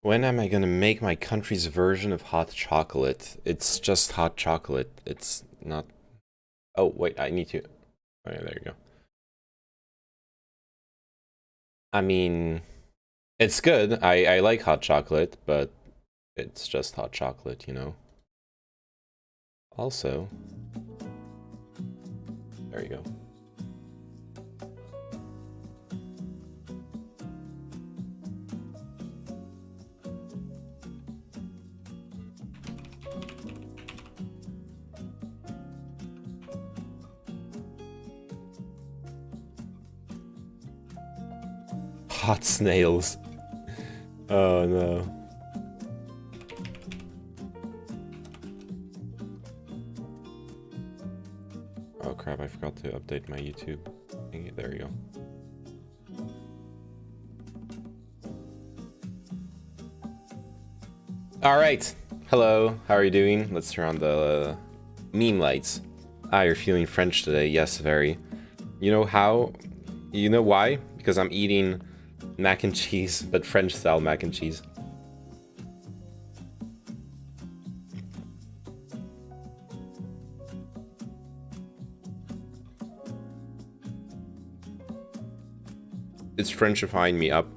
When am I gonna make my country's version of hot chocolate? It's just hot chocolate. It's not... Oh, wait, I need to... Oh, yeah, there you go. I mean... It's good. I like hot chocolate, but it's just hot chocolate, you know? Also... There you go. Hot snails. Oh no. Oh crap, I forgot to update my YouTube. There you go. Alright. Hello, how are you doing? Let's turn on the meme lights. Ah, you're feeling French today. Yes, very. You know how? You know why? Because I'm eating mac and cheese, but French style mac and cheese. It's Frenchifying me up.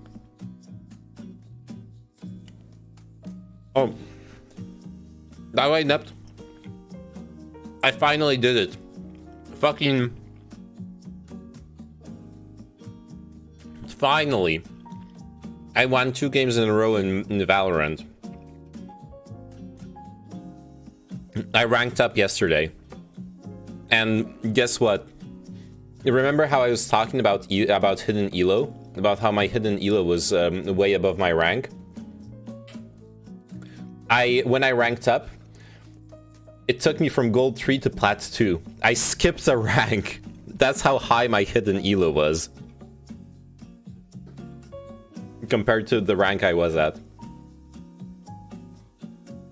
Oh. That way, Nept. I finally did it. Fucking... Finally. I won 2 games in a row in Valorant. I ranked up yesterday. And guess what? You remember how I was talking about hidden elo? About how my hidden elo was way above my rank? When I ranked up, it took me from gold 3 to plat 2. I skipped a rank. That's how high my hidden elo was. Compared to the rank I was at.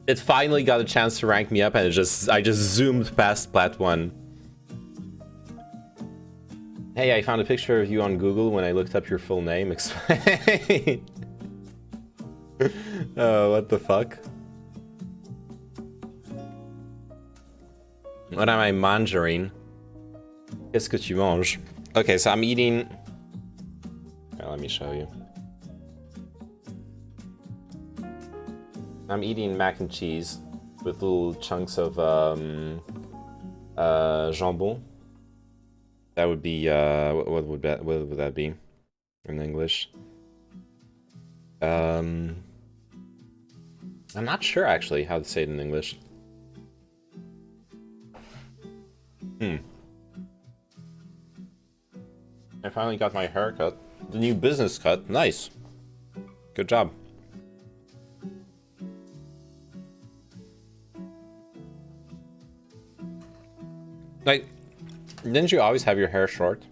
It finally got a chance to rank me up, and I just zoomed past plat 1. Hey, I found a picture of you on Google when I looked up your full name. Explain. Oh, what the fuck? What am I mangering? Qu'est-ce que tu manges? Okay, so I'm eating... Here, let me show you. I'm eating mac and cheese with little chunks of jambon. That would be what would that be in English? I'm not sure actually how to say it in English. I finally got my haircut. The new business cut. Nice. Good job. Like, didn't you always have your hair short?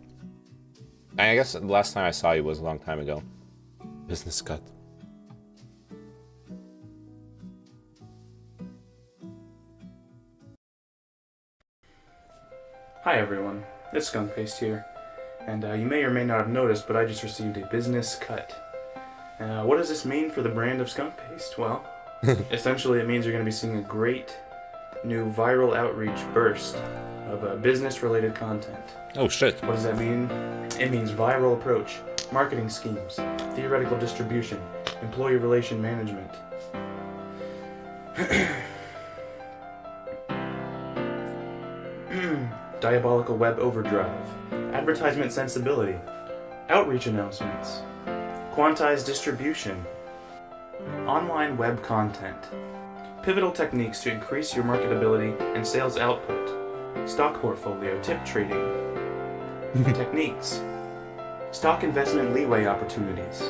I guess the last time I saw you was a long time ago. Business cut. Hi everyone, it's Skunk Paste here, and you may or may not have noticed, but I just received a business cut. What does this mean for the brand of Skunk Paste? Well, essentially it means you're going to be seeing a great new viral outreach burst of business-related content. Oh shit. What does that mean? It means viral approach, marketing schemes, theoretical distribution, employee relation management. Diabolical web overdrive, advertisement sensibility, outreach announcements, quantized distribution, online web content, pivotal techniques to increase your marketability and sales output, stock portfolio tip trading, techniques, stock investment leeway opportunities,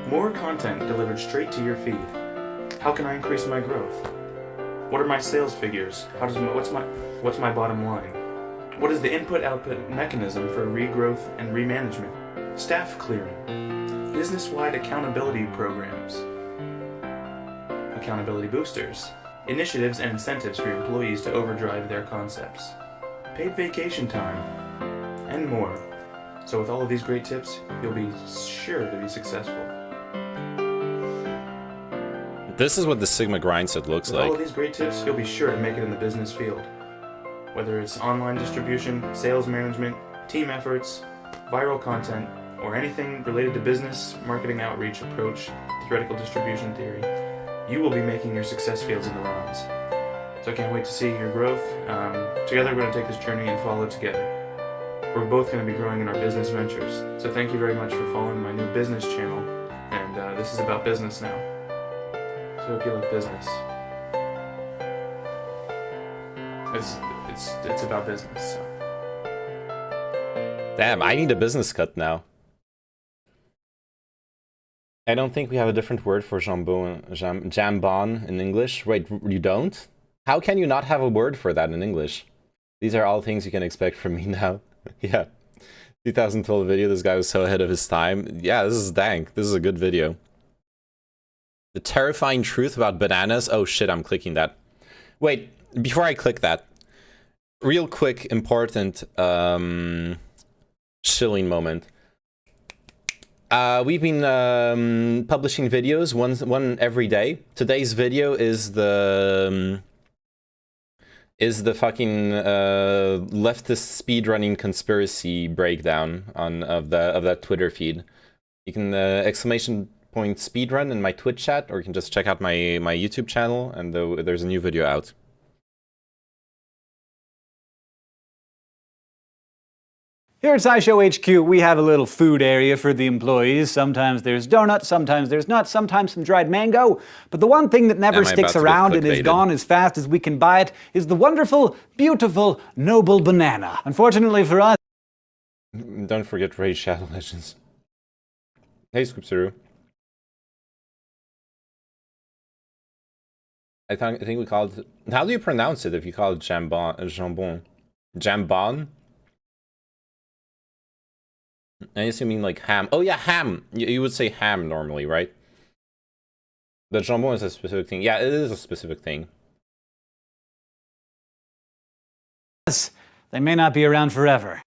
more content delivered straight to your feed. How can I increase my growth? What are my sales figures? What's my bottom line? What is the input-output mechanism for regrowth and remanagement? Staff clearing, business-wide accountability programs, accountability boosters, initiatives and incentives for your employees to overdrive their concepts, paid vacation time, and more. So with all of these great tips, you'll be sure to be successful. This is what the Sigma grind set looks With like. all of these great tips, you'll be sure to make it in the business field. Whether it's online distribution, sales management, team efforts, viral content, or anything related to business, marketing outreach approach, theoretical distribution theory, you will be making your success fields in the rounds. So I can't wait to see your growth. Together we're going to take this journey and follow it together. We're both going to be growing in our business ventures. So thank you very much for following my new business channel. And this is about business now. So I hope you like business. It's about business. So. Damn, I need a business cut now. I don't think we have a different word for jambon in English. Wait, you don't? How can you not have a word for that in English? These are all things you can expect from me now. Yeah. 2012 video, this guy was so ahead of his time. Yeah, this is dank. This is a good video. The terrifying truth about bananas. Oh shit, I'm clicking that. Wait, before I click that, real quick, important shilling moment. We've been publishing videos, one every day. Today's video is the fucking leftist speedrunning conspiracy breakdown of that Twitter feed. You can exclamation point speedrun in my Twitch chat, or you can just check out my YouTube channel, and there's a new video out. Here at SciShow HQ, we have a little food area for the employees. Sometimes there's donuts, sometimes there's nuts, sometimes some dried mango. But the one thing that never sticks around and is gone as fast as we can buy it is the wonderful, beautiful, noble banana. Unfortunately for us... Don't forget Raid Shadow Legends. Hey, Scoopsuru. I think we call it... How do you pronounce it if you call it jambon? Jambon? I guess you mean like ham. Oh yeah, ham! You would say ham normally, right? The jambon is a specific thing. Yeah, it is a specific thing. They may not be around forever.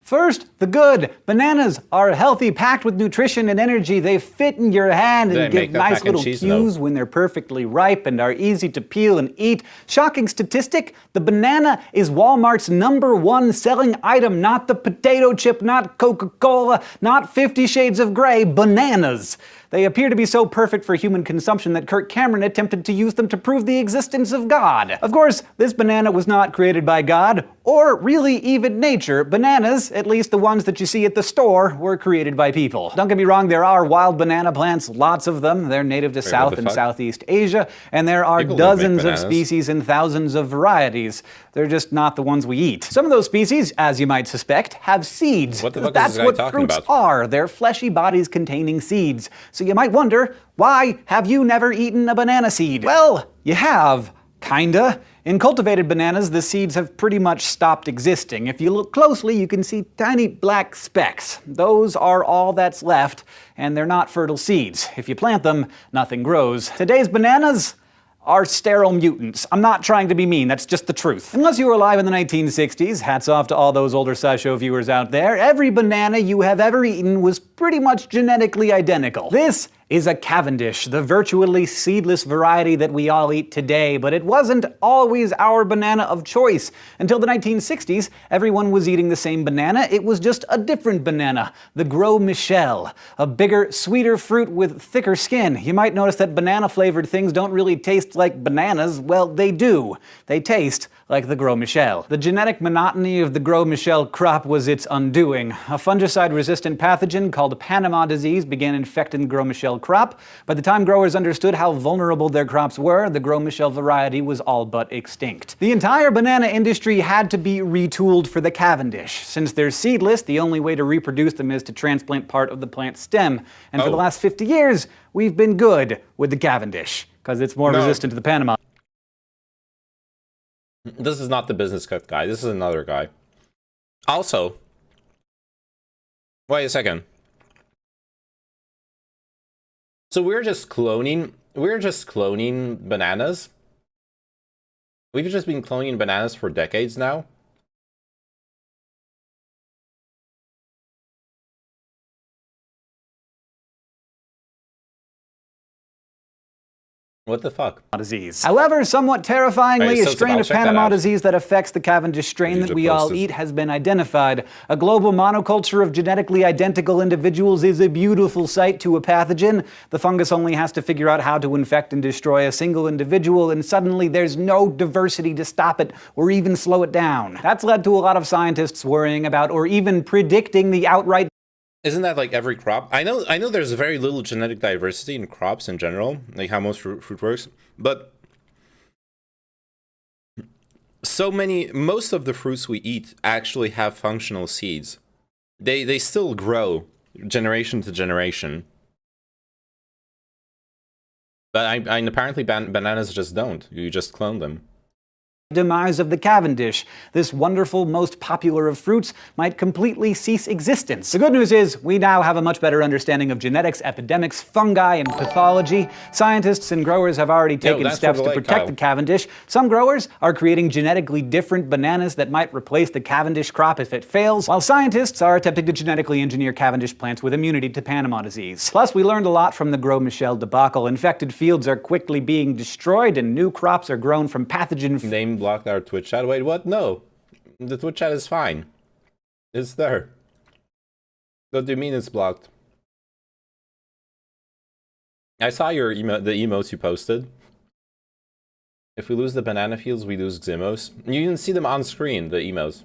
First, the good. Bananas are healthy, packed with nutrition and energy. They fit in your hand and give nice little cues when they're perfectly ripe and are easy to peel and eat. Shocking statistic, the banana is Walmart's #1 selling item, not the potato chip, not Coca-Cola, not 50 Shades of Grey, bananas. They appear to be so perfect for human consumption that Kirk Cameron attempted to use them to prove the existence of God. Of course, this banana was not created by God, or really even nature. Bananas, at least the ones that you see at the store, were created by people. Don't get me wrong, there are wild banana plants, lots of them. They're native to South and Southeast Asia, and there are dozens of species and thousands of varieties. They're just not the ones we eat. Some of those species, as you might suspect, have seeds. What the fuck That's is this guy what talking fruits about? are. They're fleshy bodies containing seeds. So you might wonder, why have you never eaten a banana seed? Well, you have. Kinda. In cultivated bananas, the seeds have pretty much stopped existing. If you look closely, you can see tiny black specks. Those are all that's left, and they're not fertile seeds. If you plant them, nothing grows. Today's bananas are sterile mutants. I'm not trying to be mean, that's just the truth. Unless you were alive in the 1960s, hats off to all those older SciShow viewers out there, every banana you have ever eaten was pretty much genetically identical. This is a Cavendish, the virtually seedless variety that we all eat today, but it wasn't always our banana of choice. Until the 1960s, everyone was eating the same banana, it was just a different banana, the Gros Michel, a bigger, sweeter fruit with thicker skin. You might notice that banana-flavored things don't really taste like bananas. Well, they do. They taste like the Gros Michel. The genetic monotony of the Gros Michel crop was its undoing. A fungicide-resistant pathogen called Panama disease began infecting the Gros Michel crop. By the time growers understood how vulnerable their crops were, the Gros Michel variety was all but extinct. The entire banana industry had to be retooled for the Cavendish. Since they're seedless, the only way to reproduce them is to transplant part of the plant stem. And for the last 50 years, we've been good with the Cavendish, because it's more resistant to the Panama. This is not the business cut guy. This is another guy. Also, wait a second. So we're just cloning bananas? We've just been cloning bananas for decades now? What the fuck? Disease. However, somewhat terrifyingly, Alright, a so strain I'll of check that Panama out. disease that affects the Cavendish strain that we all eat has been identified. A global monoculture of genetically identical individuals is a beautiful sight to a pathogen. The fungus only has to figure out how to infect and destroy a single individual, and suddenly there's no diversity to stop it or even slow it down. That's led to a lot of scientists worrying about or even predicting the outright Isn't that like every crop? I know there's very little genetic diversity in crops in general, like how most fruit works, but most of the fruits we eat actually have functional seeds. They still grow generation to generation. But apparently bananas just don't. You just clone them. demise of the Cavendish. This wonderful, most popular of fruits might completely cease existence. The good news is, we now have a much better understanding of genetics, epidemics, fungi, and pathology. Scientists and growers have already taken steps to protect the Cavendish. Some growers are creating genetically different bananas that might replace the Cavendish crop if it fails, while scientists are attempting to genetically engineer Cavendish plants with immunity to Panama disease. Plus, we learned a lot from the Gros Michel debacle. Infected fields are quickly being destroyed, and new crops are grown from pathogen Name blocked our Twitch chat. Wait, what? No. The Twitch chat is fine. It's there. What do you mean it's blocked? I saw your the emotes you posted. If we lose the banana fields, we lose Ximos. You can see them on screen, the emotes.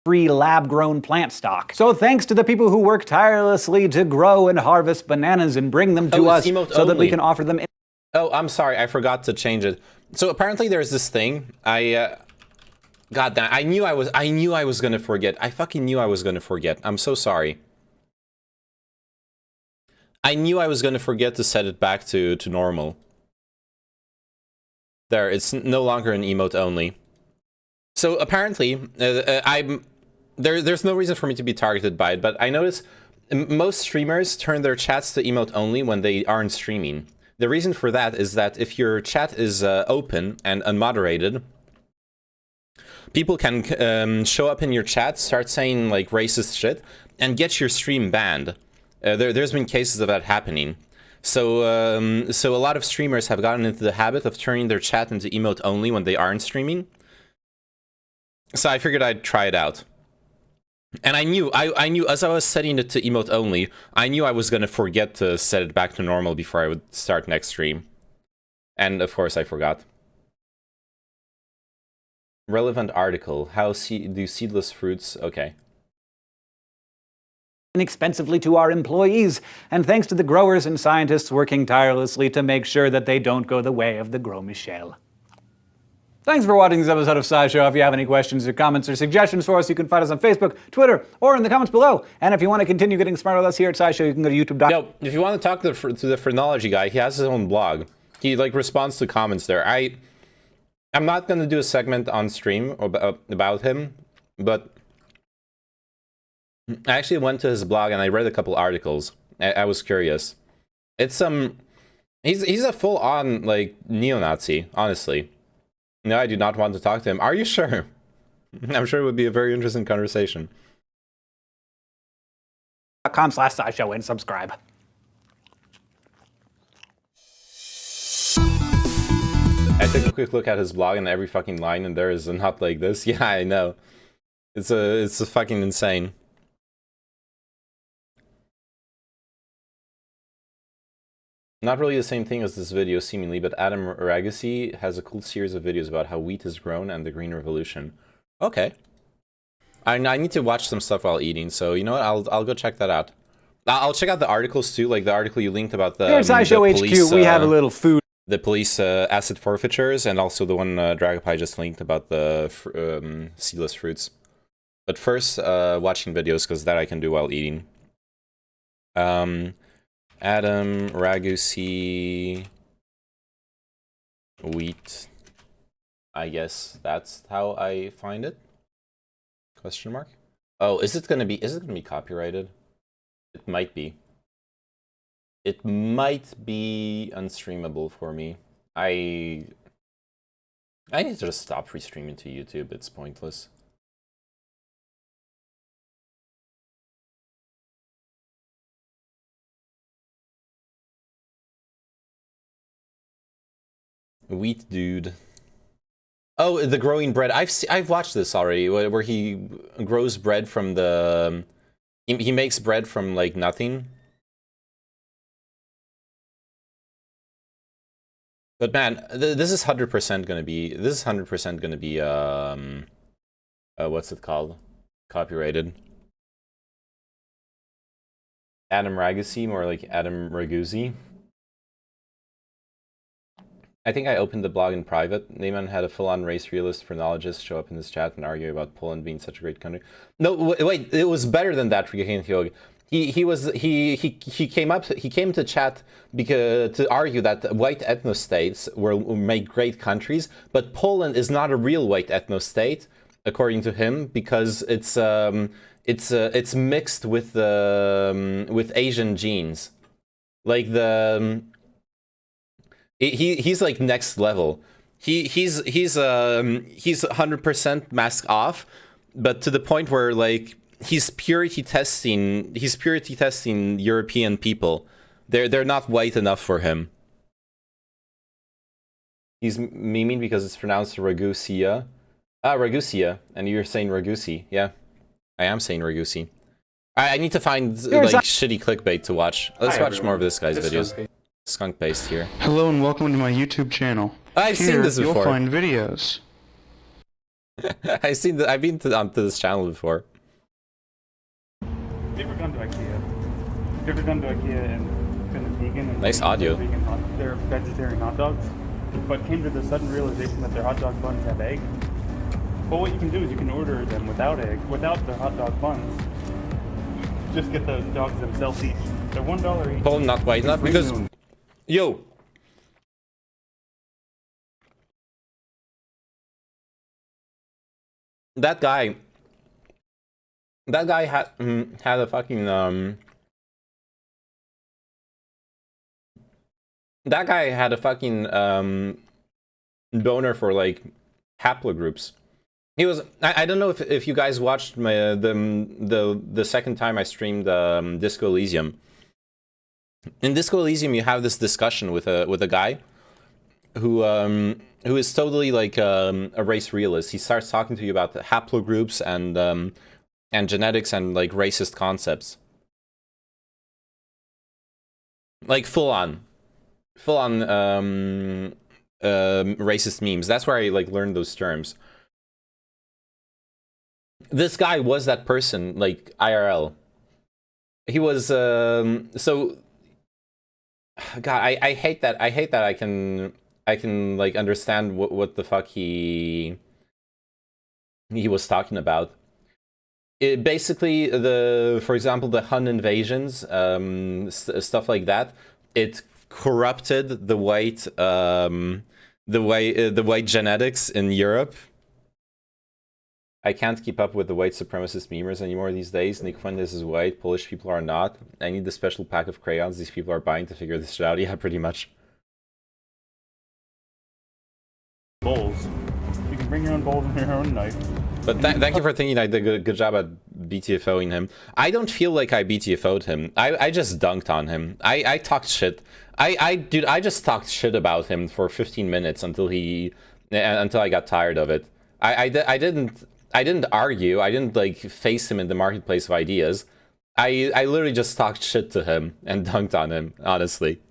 Free lab-grown plant stock. So thanks to the people who work tirelessly to grow and harvest bananas and bring them to us so that we can offer them. Oh, I'm sorry, I forgot to change it. So apparently there's this thing. God damn, I knew I was gonna forget. I fucking knew I was gonna forget. I'm so sorry. I knew I was gonna forget to set it back to normal. There, it's no longer an emote only. So apparently, there's no reason for me to be targeted by it, but I notice most streamers turn their chats to emote only when they aren't streaming. The reason for that is that if your chat is open and unmoderated, people can show up in your chat, start saying like racist shit, and get your stream banned. There's been cases of that happening. So, so a lot of streamers have gotten into the habit of turning their chat into emote only when they aren't streaming. So I figured I'd try it out. And I knew as I was setting it to emote only, I knew I was gonna forget to set it back to normal before I would start next stream. And of course I forgot. Relevant article, how do seedless fruits, okay. Inexpensively to our employees, and thanks to the growers and scientists working tirelessly to make sure that they don't go the way of the Gros Michel. Thanks for watching this episode of SciShow. If you have any questions or comments or suggestions for us, you can find us on Facebook, Twitter, or in the comments below. And if you want to continue getting smart with us here at SciShow, you can go to YouTube. No, if you want to talk to the phrenology guy, he has his own blog. He like responds to comments there. I'm not gonna do a segment on stream about him, but I actually went to his blog and I read a couple articles. I was curious. It's he's a full-on like neo-Nazi, honestly. No, I do not want to talk to him. Are you sure? I'm sure it would be a very interesting conversation. .com/SciShow and subscribe. I took a quick look at his blog and every fucking line in there is not like this. Yeah, I know. It's a fucking insane. Not really the same thing as this video, seemingly, but Adam Ragassi has a cool series of videos about how wheat is grown and the Green Revolution. Okay. I need to watch some stuff while eating, so you know what? I'll go check that out. I'll check out the articles too, like the article you linked about the Here at SciShow police, HQ, we have a little food. The police asset forfeitures, and also the one Dragapie just linked about the seedless fruits. But first, watching videos, because that I can do while eating. Adam Ragusi wheat. I guess that's how I find it. Question mark? Oh, is it gonna be copyrighted? It might be. It might be unstreamable for me. I need to just stop free streaming to YouTube. It's pointless. Wheat dude. Oh, the growing bread. I've watched this already, where he grows bread from the. He makes bread from like nothing. But man, this is 100% gonna be. This is 100% gonna be. What's it called? Copyrighted. Adam Ragussi, more like Adam Raguzzi. I think I opened the blog in private. Neyman had a full-on race realist phrenologist show up in this chat and argue about Poland being such a great country. No, wait, it was better than that for Hyog. He came to chat because to argue that white ethno-states will make great countries, but Poland is not a real white ethno-state, according to him, because it's mixed with Asian genes, like the. He's like next level. He's 100% mask off, but to the point where like he's purity testing European people. They're not white enough for him. He's memeing because it's pronounced Ragusia. Ragusia, and you're saying Ragusi. Yeah, I am saying Ragusi. I need to find like shitty clickbait to watch. Let's watch more of this guy's videos. Skunk based here. Hello and welcome to my YouTube channel. I've seen this before. You'll find videos. I've been onto this channel before. Have you ever gone to IKEA? Have you ever gone to IKEA and been a vegan? And nice audio. They're vegetarian hot dogs, but came to the sudden realization that their hot dog buns have egg. Well, what you can do is you can order them without egg, without the hot dog buns. Just get the dogs themselves each. They're $1 each. Poland not white enough because. Yo! That guy had a fucking that guy had a fucking boner for like haplogroups. He was I don't know if you guys watched my the second time I streamed Disco Elysium. In Disco Elysium, you have this discussion with a guy who is totally like a race realist. He starts talking to you about the haplogroups and genetics and like racist concepts, like full on racist memes. That's where I like learned those terms. This guy was that person, like IRL. He was so. God, I hate that. I hate that I can like understand what the fuck he was talking about. It basically for example the Hun invasions, stuff like that. It corrupted the white genetics in Europe. I can't keep up with the white supremacist memers anymore these days. Nick Fuentes is white, Polish people are not. I need the special pack of crayons these people are buying to figure this shit out. Yeah, pretty much. Bowls. You can bring your own bowls and your own knife. But thank you for thinking I did a good job at BTFOing him. I don't feel like I BTFO'd him. I just dunked on him. I talked shit. Dude, I just talked shit about him for 15 minutes until I got tired of it. I didn't argue. I didn't like face him in the marketplace of ideas. I literally just talked shit to him and dunked on him, honestly,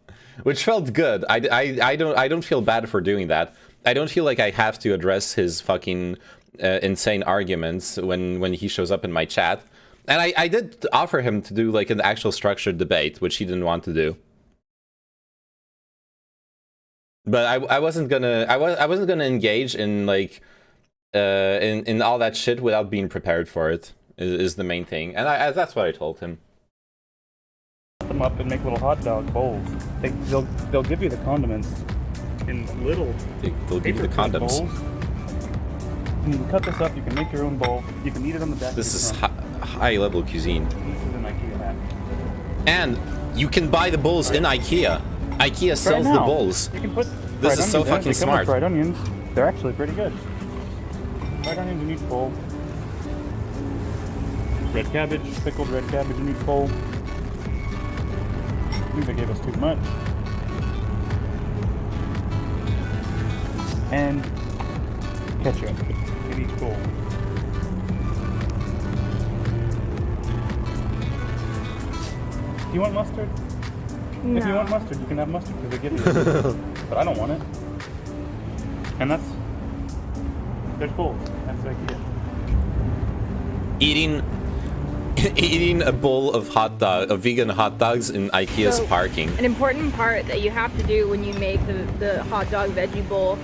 which felt good. I don't feel bad for doing that. I don't feel like I have to address his fucking insane arguments when he shows up in my chat. And I did offer him to do like an actual structured debate, which he didn't want to do. But I wasn't gonna engage in like in all that shit without being prepared for it. Is the main thing, and that's what I told him. Them up and make little hot dog bowls. They'll give you the condiments in little. They'll give you the condoms. Bowls. And you can cut this up. You can make your own bowl. You can eat it on the deck. This is high level cuisine. This is an IKEA hat. And you can buy the bowls in IKEA. IKEA sells the bowls. You can put this is so fucking smart. Fried onions. They're actually pretty good. Fried onions in each bowl. Red cabbage, pickled red cabbage in each bowl. I think they gave us too much. and ketchup in each bowl. Do you want mustard? No. If you want mustard, you can have mustard because they give you it. But I don't want it. And there's bowls. That's the idea. Eating a bowl of vegan hot dogs in IKEA's So, parking. An important part that you have to do when you make the hot dog veggie bowl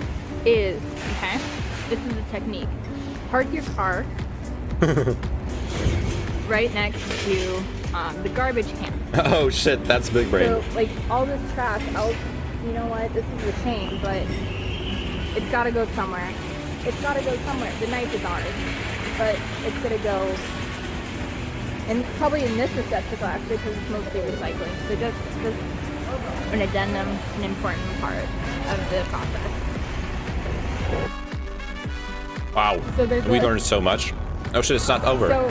is, okay, this is the technique. Park your car right next to the garbage can. Oh shit, that's big brain. So, like, all this trash, you know what, this is a shame, but it's gotta go somewhere. It's gotta go somewhere. The knife is ours, but it's gonna go, and probably in this receptacle actually, because it's mostly recycling. So just an addendum, an important part of the process. Wow, So there's we like- learned so much. Oh shit, it's not over. So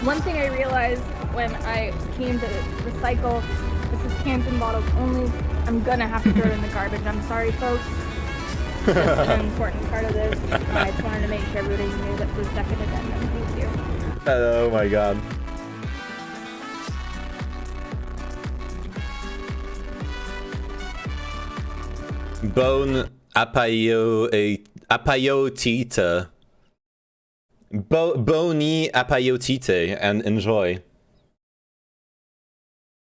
one thing I realized when I came to recycle, this is Canton bottles only. I'm gonna have to throw it in the garbage. I'm sorry, folks. Just an important part of this. I just wanted to make sure everybody knew that's the second addendum. Thank you. Oh my god. Bone apayotita. Boni apayotite and enjoy.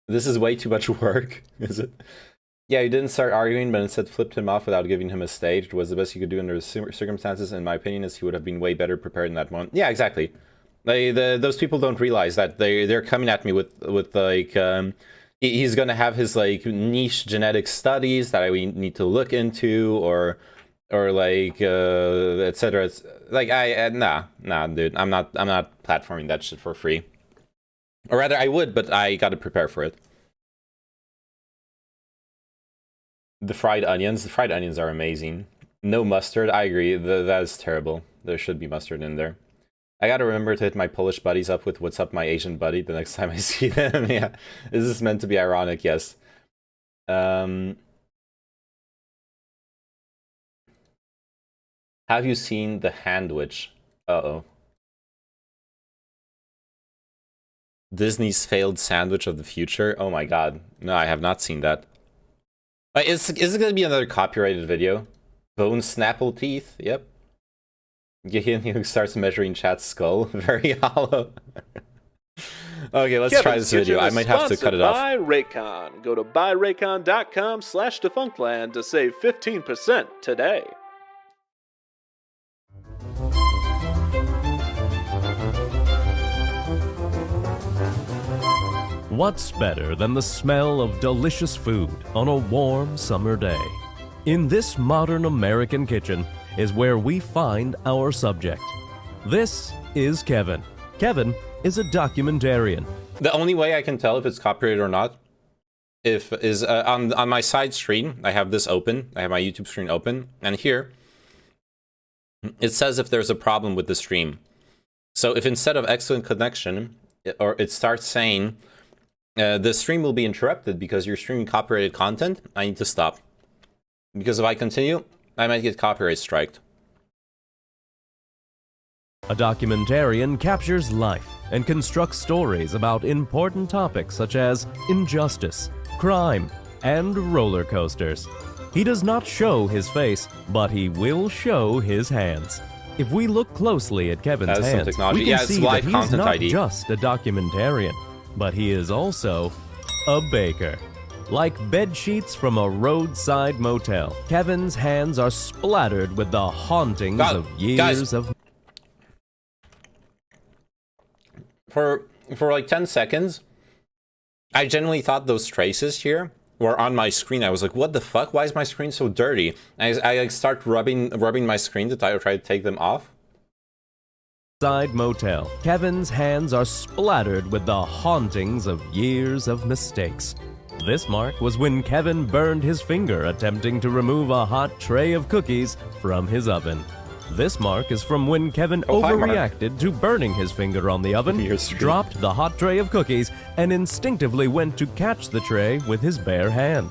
This is way too much work, is it? Yeah, you didn't start arguing, but instead flipped him off without giving him a stage. It was the best you could do under the circumstances, in my opinion, is he would have been way better prepared in that moment. Yeah, exactly. Those people don't realize that they're coming at me with like he's gonna have his like niche genetic studies that I need to look into, or like etc. It's like nah dude, I'm not platforming that shit for free. Or rather, I would, but I gotta prepare for it. The fried onions are amazing. No mustard, I agree. That is terrible. There should be mustard in there. I gotta remember to hit my Polish buddies up with "What's up, my Asian buddy" the next time I see them. Yeah, this is meant to be ironic. Yes. Have you seen the Handwich? Uh-oh. Disney's failed sandwich of the future? Oh my god. No, I have not seen that. Is it going to be another copyrighted video? Bone snapple teeth? Yep. Gideon starts measuring chat's skull. Very hollow. Okay, let's try this video. I might have to cut it off. By Raycon. Go to buyraycon.com/defunctland to save 15% today. What's better than the smell of delicious food on a warm summer day? In this modern American kitchen is where we find our subject. This is Kevin. Kevin is a documentarian. The only way I can tell if it's copyrighted or not is on my side screen. I have this open. I have my YouTube screen open, and here it says if there's a problem with the stream. So if instead of excellent connection, it starts saying the stream will be interrupted because you're streaming copyrighted content, I need to stop. Because if I continue, I might get copyright striked. A documentarian captures life and constructs stories about important topics such as injustice, crime, and roller coasters. He does not show his face, but he will show his hands. If we look closely at Kevin's That's some hands, technology. we can Yeah, it's see live that he's content not ID. just a documentarian, but he is also a baker. Like bed sheets from a roadside motel, Kevin's hands are splattered with the hauntings of years of... For like 10 seconds, I genuinely thought those traces here were on my screen. I was like, what the fuck? Why is my screen so dirty? And I like start rubbing my screen to try to take them off. Side motel. Kevin's hands are splattered with the hauntings of years of mistakes. This mark was when Kevin burned his finger attempting to remove a hot tray of cookies from his oven. This mark is from when Kevin overreacted to burning his finger on the oven, dropped the hot tray of cookies, and instinctively went to catch the tray with his bare hand.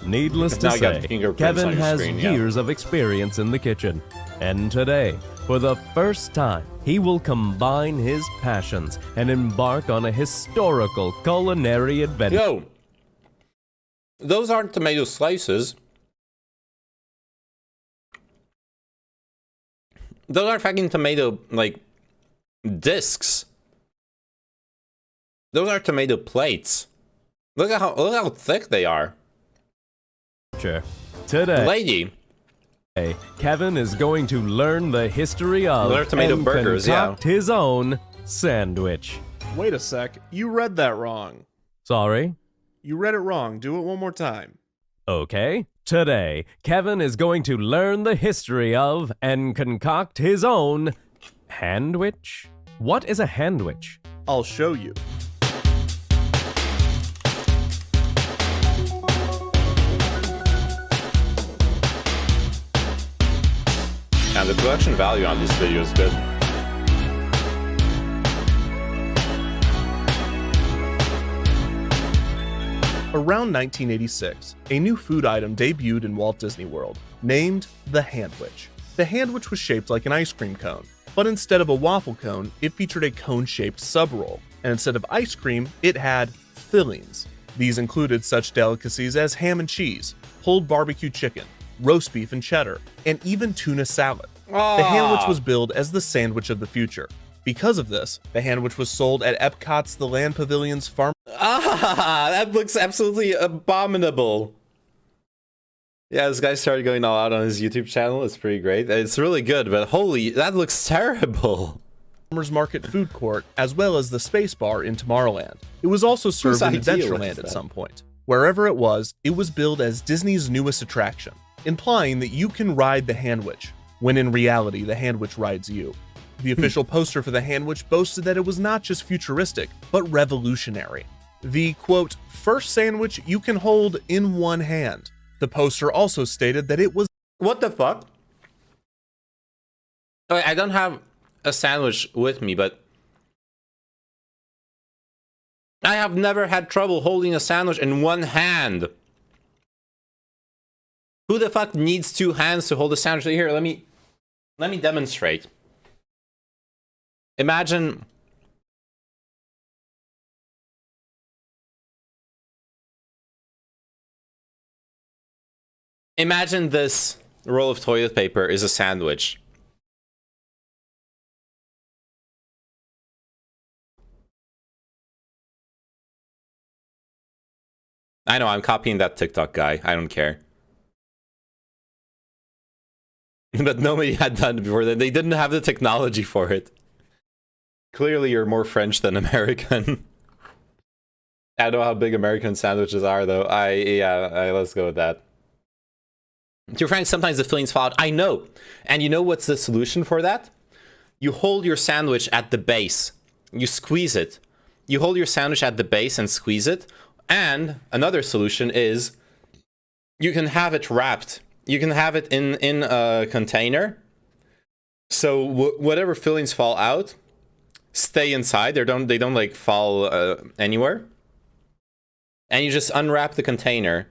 Needless to Now you got say, fingerprints Kevin on your has screen, yeah. years of experience in the kitchen. And today, for the first time, he will combine his passions and embark on a historical culinary adventure. Yo! Those aren't tomato slices. Those are fucking tomato, like, discs. Those are tomato plates. Look how thick they are. Today, Lady. Kevin is going to learn the history of They're tomato and burgers, yeah. concoct his own sandwich. Wait a sec, you read that wrong. Sorry? You read it wrong. Do it one more time. Okay. Today, Kevin is going to learn the history of and concoct his own handwich. What is a handwich? I'll show you. And the production value on this video is good. Around 1986, a new food item debuted in Walt Disney World, named the Handwich. The Handwich was shaped like an ice cream cone, but instead of a waffle cone, it featured a cone-shaped sub-roll, and instead of ice cream, it had fillings. These included such delicacies as ham and cheese, pulled barbecue chicken, roast beef and cheddar, and even tuna salad. The Handwich was billed as the sandwich of the future. Because of this, the Handwich was sold at Epcot's The Land Pavilion's farm. That looks absolutely abominable. Yeah, this guy started going all out on his YouTube channel. It's pretty great. It's really good, but holy, that looks terrible. Farmers Market food court, as well as the Space Bar in Tomorrowland. It was also served in Adventureland at some point. Wherever it was billed as Disney's newest attraction, implying that you can ride the Handwich, when in reality, the Handwich rides you. The official poster for the Handwich boasted that it was not just futuristic, but revolutionary. The, quote, first sandwich you can hold in one hand. The poster also stated that it was— What the fuck? Okay, I don't have a sandwich with me, but I have never had trouble holding a sandwich in one hand. Who the fuck needs two hands to hold a sandwich? Here, let me demonstrate. Imagine this roll of toilet paper is a sandwich. I know, I'm copying that TikTok guy. I don't care. But nobody had done it before then. They didn't have the technology for it. Clearly, you're more French than American. I know how big American sandwiches are, though. Let's go with that. To your friends, sometimes the fillings fall out. I know. And you know what's the solution for that? You hold your sandwich at the base. You squeeze it. You hold your sandwich at the base and squeeze it. And another solution is you can have it wrapped. You can have it in a container. So whatever fillings fall out stay inside. They don't like fall anywhere. And you just unwrap the container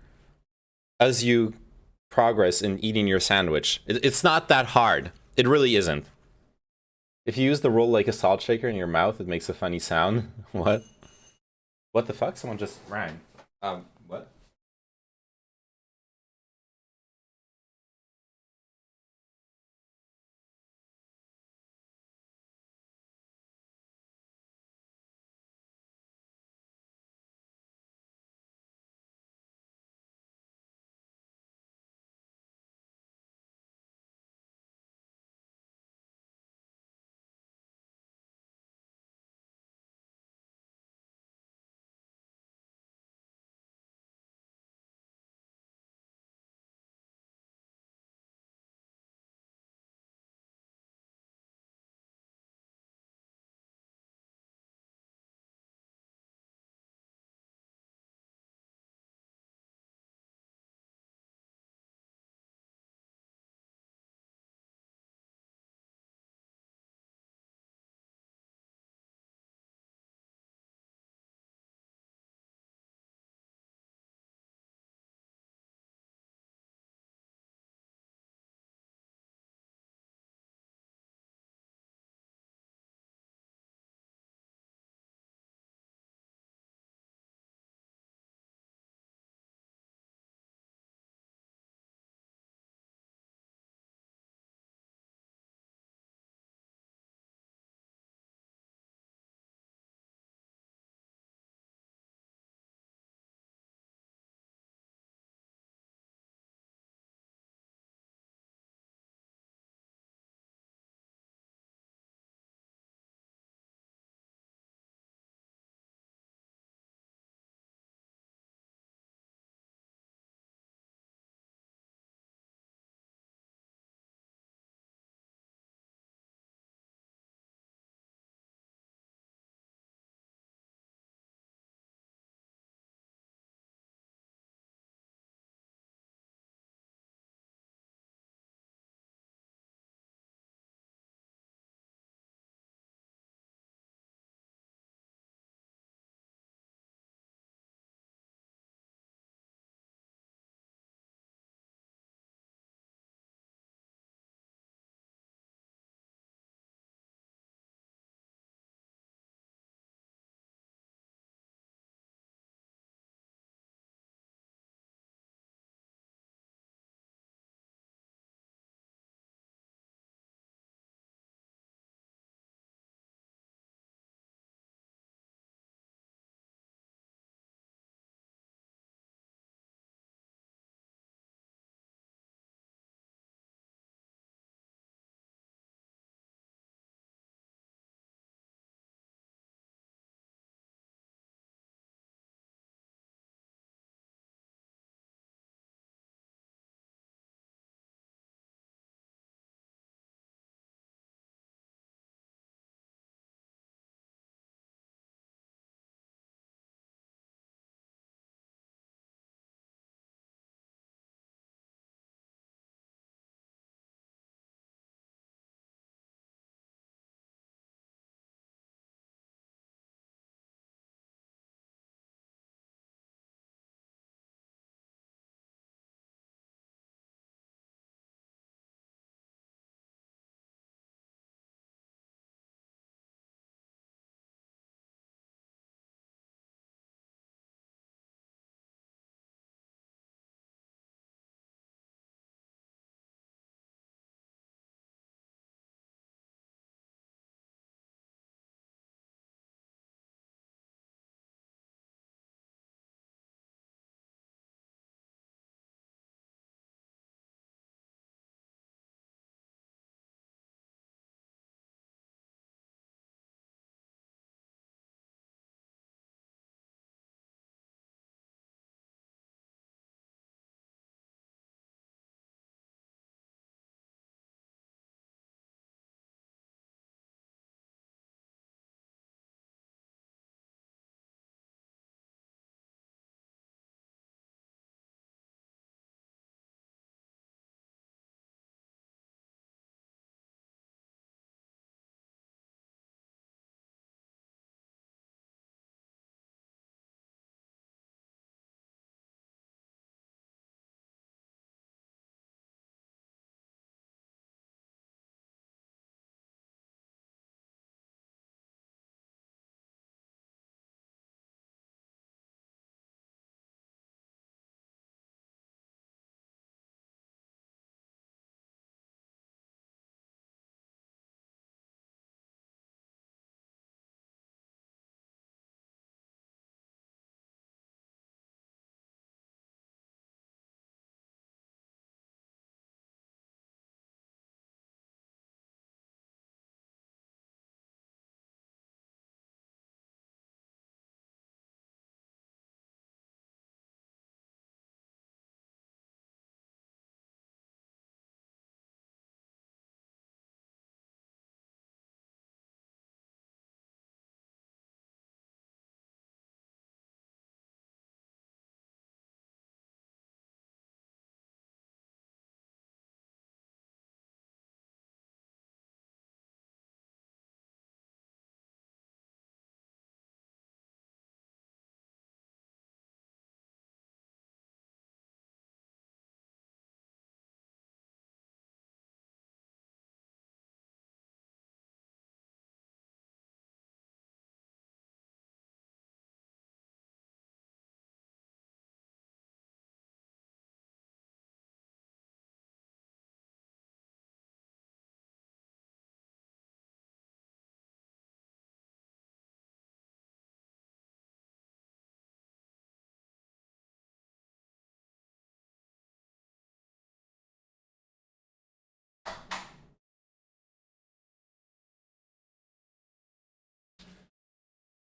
as you progress in eating your sandwich. It's not that hard. It really isn't. If you use the roll like a salt shaker in your mouth, it makes a funny sound. What? What the fuck? Someone just rang. What?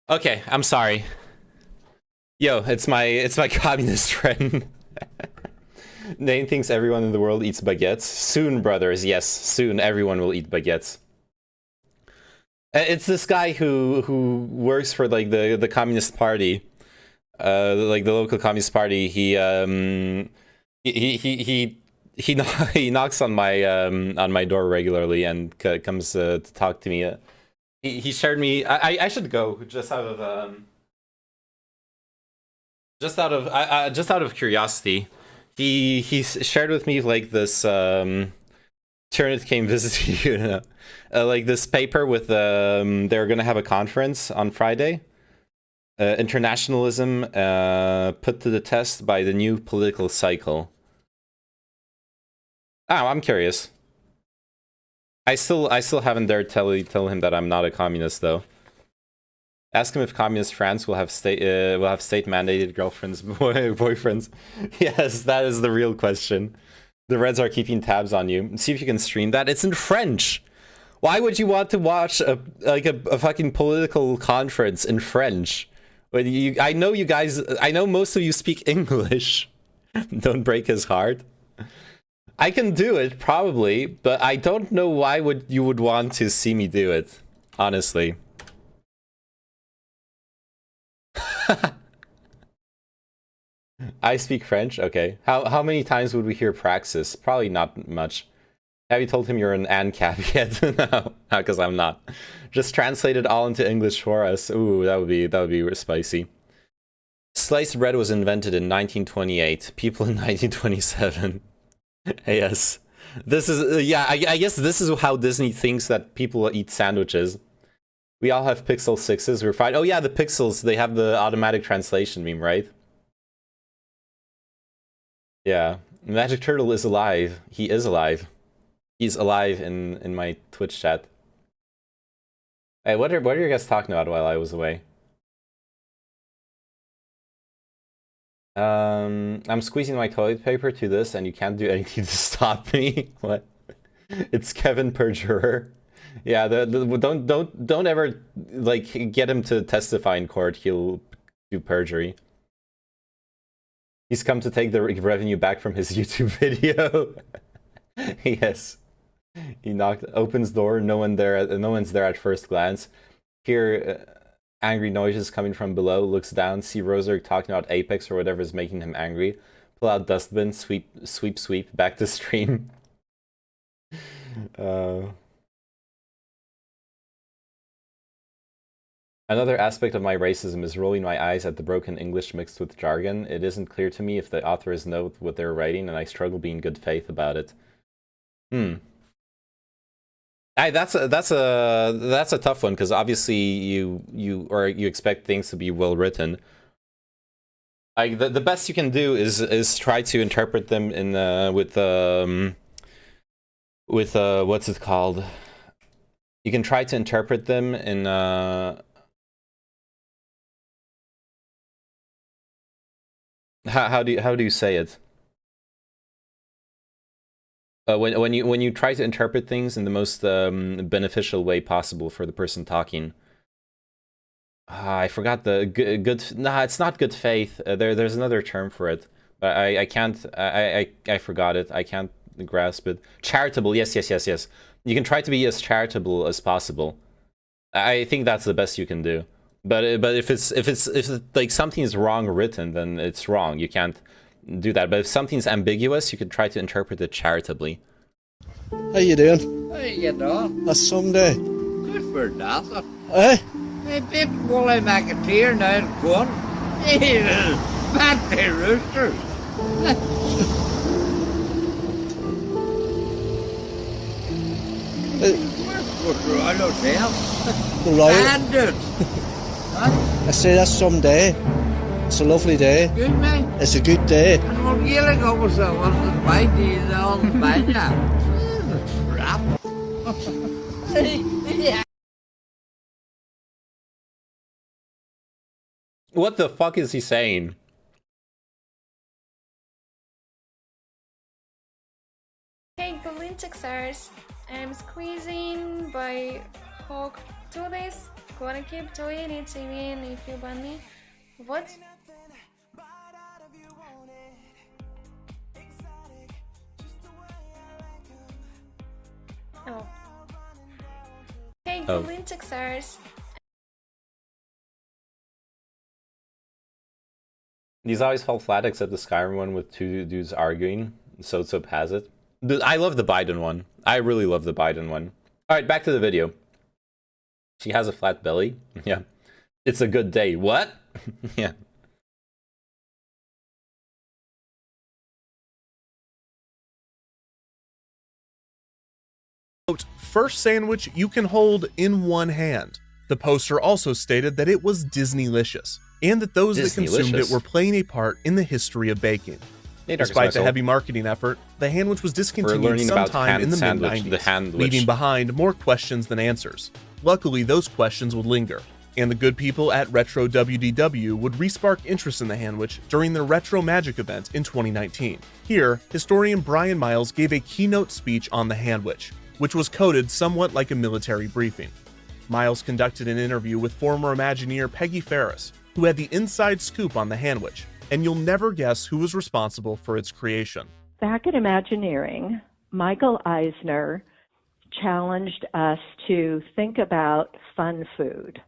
Okay, I'm sorry. Yo, it's my communist friend. Nate thinks everyone in the world eats baguettes. Soon, brothers, yes, soon everyone will eat baguettes. It's this guy who works for like the Communist Party, like the local Communist Party. He knocks on my door regularly and comes to talk to me. He shared me. I should go just out of curiosity. He shared with me like this Turnit came visit you, like this paper with they're gonna have a conference on Friday. Internationalism put to the test by the new political cycle. Oh, I'm curious. I still haven't dared tell him that I'm not a communist though. Ask him if communist France will have state mandated girlfriends, boyfriends. Yes, that is the real question. The Reds are keeping tabs on you. See if you can stream that. It's in French. Why would you want to watch a fucking political conference in French? I know you guys. I know most of you speak English. Don't break his heart. I can do it probably, but I don't know why you would want to see me do it. Honestly. I speak French? Okay. How many times would we hear praxis? Probably not much. Have you told him you're an ANCAP yet? No, because I'm not. Just translate it all into English for us. Ooh, that would be spicy. Sliced bread was invented in 1928. People in 1927. Yes. This is yeah, I guess this is how Disney thinks that people eat sandwiches. We all have Pixel 6s, we're fine. Oh yeah, the Pixels, they have the automatic translation meme, right? Yeah. Magic Turtle is alive. He is alive. He's alive in my Twitch chat. Hey, what are you guys talking about while I was away? I'm squeezing my toilet paper to this and you can't do anything to stop me. What? It's Kevin Perjurer. Yeah, don't ever like get him to testify in court. He'll do perjury. He's come to take the revenue back from his YouTube video. Yes. He opens door, no one's there at first glance. Hear angry noises coming from below, looks down, see Roser talking about Apex or whatever is making him angry. Pull out dustbin, sweep, back to stream. Another aspect of my racism is rolling my eyes at the broken English mixed with jargon. It isn't clear to me if the authors know what they're writing, and I struggle being good faith about it. That's a tough one, because obviously you expect things to be well written. Like the best you can do is try to interpret them in with what's it called? You can try to interpret them in how do you say it? When you try to interpret things in the most beneficial way possible for the person talking. I forgot the good. Nah, it's not good faith. There's another term for it, but I can't. I forgot it. I can't grasp it. Charitable. Yes. You can try to be as charitable as possible. I think that's the best you can do. But if like something is wrong written, then it's wrong. You can't do that. But if something's ambiguous, you can try to interpret it charitably. How you doing? How you getting on? That's Sunday. Good for nothing. Eh? Hey, big woolly McAteer now in Quinn. Jesus, fancy rooster. What's the Royal Hotel? The Royal? Bandit. I say that's some day. It's a lovely day. Good, man. It's a good day. And we'll get it over so what's the bite to you on the banya? Crap. Yeah. What the fuck is he saying? Hey, Golintexers. I'm squeezing by hook to this Gonna keep doing it, even if you ban me. What? Oh. Hey, Goblin Texars. These always fall flat except the Skyrim one with two dudes arguing. So has it. I love the Biden one. I really love the Biden one. Alright, back to the video. She has a flat belly. Yeah. It's a good day. What? Yeah. First sandwich you can hold in one hand. The poster also stated that it was Disneylicious, and that those that consumed it were playing a part in the history of baking. Despite the heavy marketing effort, the sandwich was discontinued sometime in the mid-90s, leaving behind more questions than answers. Luckily, those questions would linger, and the good people at Retro WDW would respark interest in the handwich during their Retro Magic event in 2019. Here, historian Brian Miles gave a keynote speech on the handwich, which was coded somewhat like a military briefing. Miles conducted an interview with former Imagineer Peggy Ferris, who had the inside scoop on the handwich, and you'll never guess who was responsible for its creation. Back at Imagineering, Michael Eisner challenged us to think about fun food.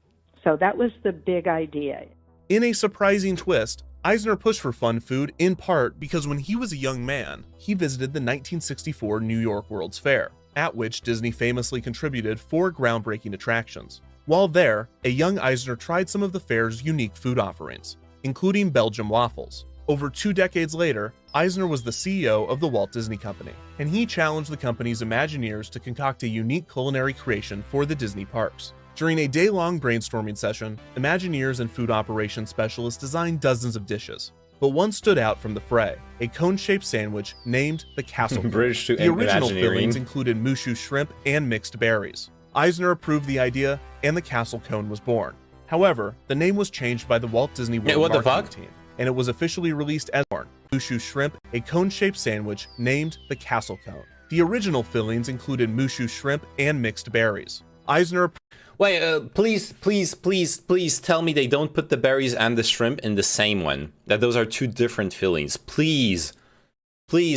So that was the big idea. In a surprising twist, Eisner pushed for fun food in part because when he was a young man, he visited the 1964 New York World's Fair, at which Disney famously contributed 4 groundbreaking attractions. While there, a young Eisner tried some of the fair's unique food offerings, including Belgian waffles. Over 2 decades later, Eisner was the CEO of the Walt Disney Company, and he challenged the company's Imagineers to concoct a unique culinary creation for the Disney parks. During a day-long brainstorming session, Imagineers and food operations specialists designed dozens of dishes, but one stood out from the fray, a cone-shaped sandwich named the Castle Cone. The original fillings included Mushu shrimp and mixed berries. Eisner approved the idea, and the Castle Cone was born. However, the name was changed by the Walt Disney World marketing team, and it was officially released as Mushu shrimp, a cone-shaped sandwich named the Castle Cone. The original fillings included Mushu shrimp and mixed berries. Eisner. Wait, please tell me they don't put the berries and the shrimp in the same one. That those are 2 different fillings. Please,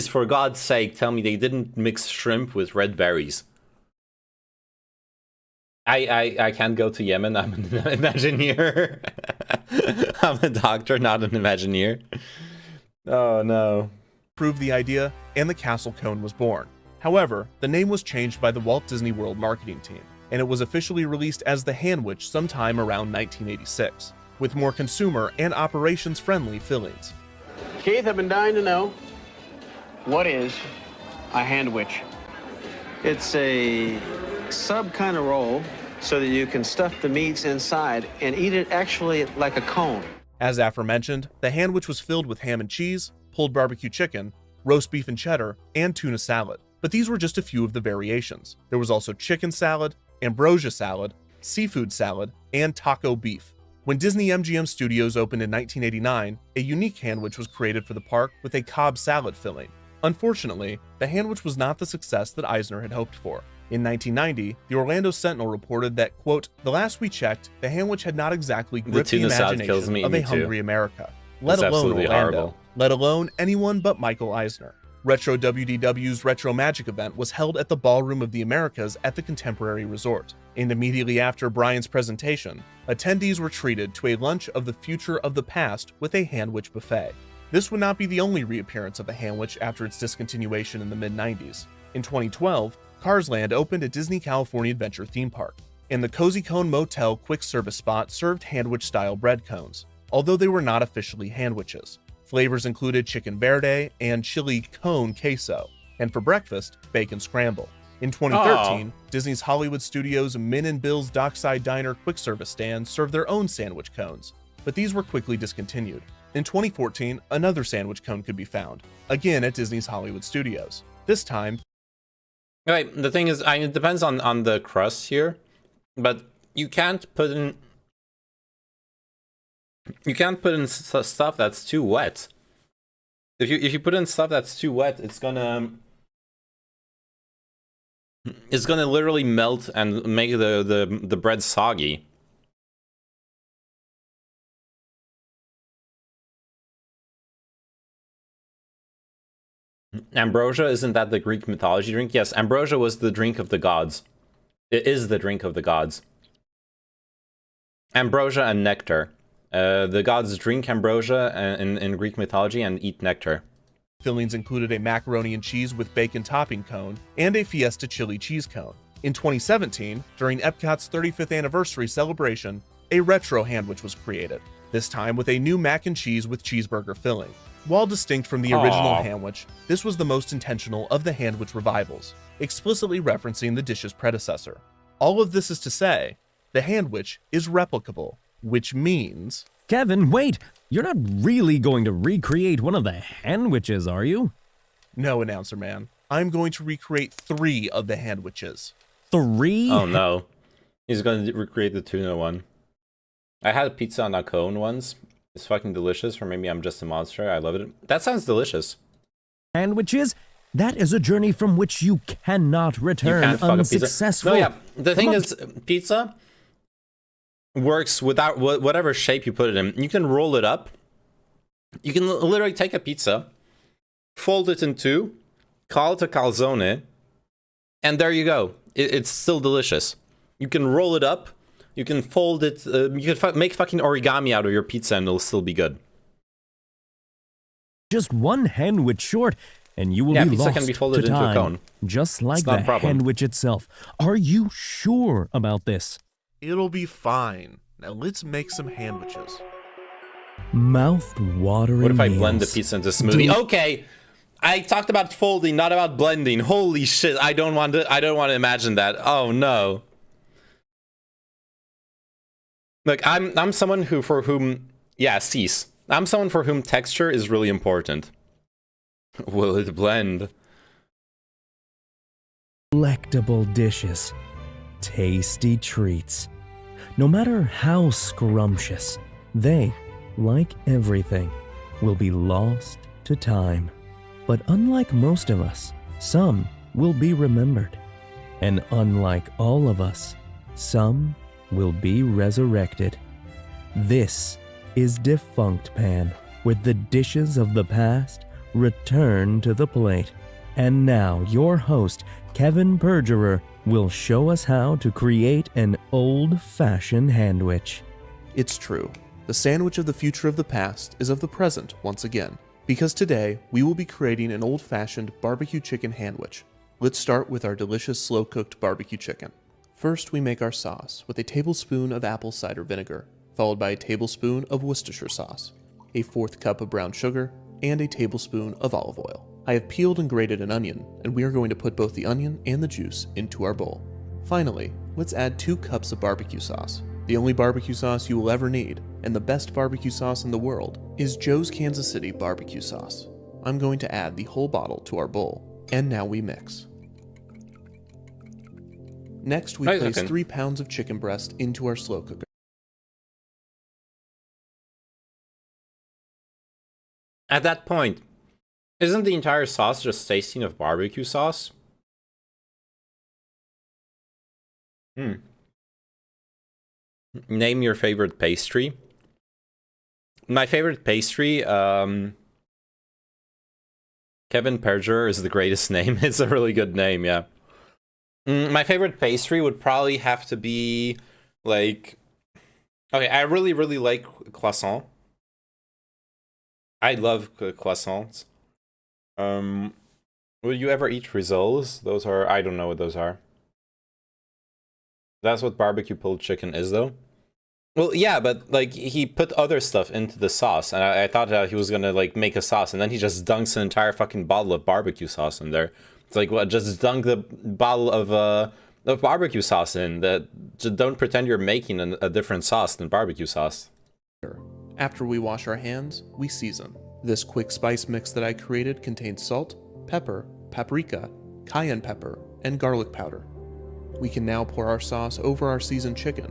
for God's sake, tell me they didn't mix shrimp with red berries. I can't go to Yemen. I'm an Imagineer. I'm a doctor, not an Imagineer. Oh no. Proved the idea, and the Castle Cone was born. However, the name was changed by the Walt Disney World marketing team, and it was officially released as the Handwich sometime around 1986, with more consumer and operations-friendly fillings. Keith, I've been dying to know, what is a Handwich? It's a sub kind of roll so that you can stuff the meats inside and eat it actually like a cone. As aforementioned, the Handwich was filled with ham and cheese, pulled barbecue chicken, roast beef and cheddar, and tuna salad. But these were just a few of the variations. There was also chicken salad, ambrosia salad, seafood salad, and taco beef. When Disney MGM Studios opened in 1989, a unique Handwich was created for the park with a Cobb salad filling. Unfortunately, the Handwich was not the success that Eisner had hoped for. In 1990, the Orlando Sentinel reported that, quote, "The last we checked, the Handwich had not exactly gripped the imagination of a hungry America, let alone Orlando, let alone anyone but Michael Eisner." Retro WDW's Retro Magic event was held at the Ballroom of the Americas at the Contemporary Resort, and immediately after Brian's presentation, attendees were treated to a lunch of the future of the past with a Handwich buffet. This would not be the only reappearance of the Handwich after its discontinuation in the mid-90s. In 2012, Cars Land opened at Disney California Adventure theme park, and the Cozy Cone Motel quick service spot served Handwich-style bread cones, although they were not officially Handwiches. Flavors included chicken verde and chili cone queso, and for breakfast, bacon scramble. In 2013, Disney's Hollywood Studios Min and Bill's Dockside Diner quick service stand served their own sandwich cones, but these were quickly discontinued. In 2014, another sandwich cone could be found, again at Disney's Hollywood Studios. This time... Right, the thing is, it depends on the crust here, but you can't put in... You can't put in stuff that's too wet. If you put in stuff that's too wet, it's gonna literally melt and make the bread soggy. Ambrosia, isn't that the Greek mythology drink? Yes, ambrosia was the drink of the gods. It is the drink of the gods. Ambrosia and nectar. The gods drink ambrosia in Greek mythology and eat nectar. Fillings included a macaroni and cheese with bacon topping cone and a Fiesta chili cheese cone. In 2017, during Epcot's 35th anniversary celebration, a retro handwich was created, this time with a new mac and cheese with cheeseburger filling. While distinct from the original handwich, this was the most intentional of the handwich revivals, explicitly referencing the dish's predecessor. All of this is to say, the handwich is replicable, which means... Kevin, wait! You're not really going to recreate one of the handwiches, are you? No, announcer man. I'm going to recreate 3 of the handwiches. 3? Oh no. He's going to recreate the tuna one. I had a pizza on a cone once. It's fucking delicious, or maybe I'm just a monster. I love it. That sounds delicious. Sandwiches? That is a journey from which you cannot return unsuccessful. No, yeah. The thing is, pizza works without whatever shape you put it in. You can roll it up. You can literally take a pizza, fold it in 2, call it a calzone, and there you go. It's still delicious. You can roll it up. You can fold it, you can make fucking origami out of your pizza and it'll still be good. Just one handwich short, and you will be pizza lost can be folded to into time, a cone. just like It's not the a problem. handwich itself. Are you sure about this? It'll be fine. Now let's make some handwiches. Mouth-watering What if I blend the meals. pizza into a smoothie? Okay, I talked about folding, not about blending. Holy shit! I don't want to imagine that. Oh no. Look, I'm someone for whom I'm someone for whom texture is really important. Will it blend? Delectable dishes, tasty treats. No matter how scrumptious, they, like everything, will be lost to time. But unlike most of us, some will be remembered. And unlike all of us, some will be resurrected. This is Defunct Pan, where the dishes of the past return to the plate. And now your host, Kevin Perjurer, will show us how to create an old-fashioned handwich. It's true. The sandwich of the future of the past is of the present once again, because today we will be creating an old-fashioned barbecue chicken handwich. Let's start with our delicious slow-cooked barbecue chicken. First, we make our sauce with a tablespoon of apple cider vinegar, followed by a tablespoon of Worcestershire sauce, a 1/4 cup of brown sugar, and a tablespoon of olive oil. I have peeled and grated an onion, and we are going to put both the onion and the juice into our bowl. Finally, let's add 2 cups of barbecue sauce. The only barbecue sauce you will ever need, and the best barbecue sauce in the world, is Joe's Kansas City barbecue sauce. I'm going to add the whole bottle to our bowl, and now we mix. Next, we place 3 pounds of chicken breast into our slow cooker. At that point, isn't the entire sauce just tasting of barbecue sauce? Name your favorite pastry. My favorite pastry, Kevin Perjurer is the greatest name. It's a really good name, yeah. My favorite pastry would probably have to be, like... Okay, I really, really like croissant. I love croissants. Would you ever eat rissoles? Those are... I don't know what those are. That's what barbecue pulled chicken is, though. Well, yeah, but, like, he put other stuff into the sauce, and I thought he was gonna, like, make a sauce, and then he just dunks an entire fucking bottle of barbecue sauce in there. It's like, well, just dunk the bottle of barbecue sauce in. Just don't pretend you're making a different sauce than barbecue sauce. After we wash our hands, we season. This quick spice mix that I created contains salt, pepper, paprika, cayenne pepper, and garlic powder. We can now pour our sauce over our seasoned chicken,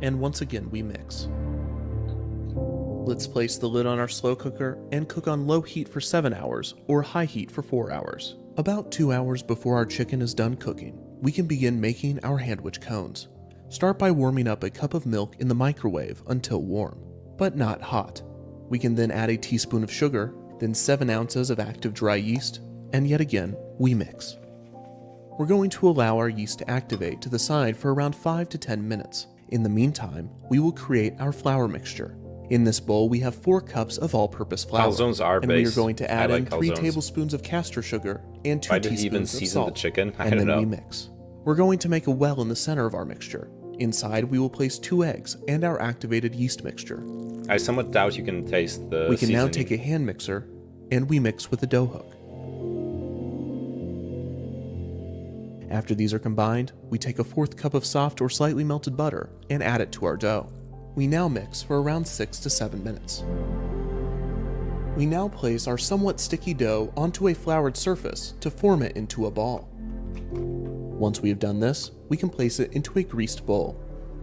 and once again we mix. Let's place the lid on our slow cooker and cook on low heat for 7 hours or high heat for 4 hours. About 2 hours before our chicken is done cooking, we can begin making our handwich cones. Start by warming up a cup of milk in the microwave until warm, but not hot. We can then add a teaspoon of sugar, then 7 ounces of active dry yeast, And yet again, we mix. We're going to allow our yeast to activate to the side for around 5 to 10 minutes. In the meantime, we will create our flour mixture. In this bowl, we have 4 cups of all-purpose flour, Calzones are and we are base. going to add I in like 3 calzones. tablespoons of castor sugar and 2 Why did he teaspoons even of season salt. the chicken? I And don't then we know. mix. We're going to make a well in the center of our mixture. Inside, we will place 2 eggs and our activated yeast mixture. I somewhat doubt you can taste the We can now seasoning. take a hand mixer and we mix with a dough hook. After these are combined, we take a 4th cup of soft or slightly melted butter and add it to our dough. We now mix for around 6 to 7 minutes. We now place our somewhat sticky dough onto a floured surface to form it into a ball. Once we have done this, we can place it into a greased bowl,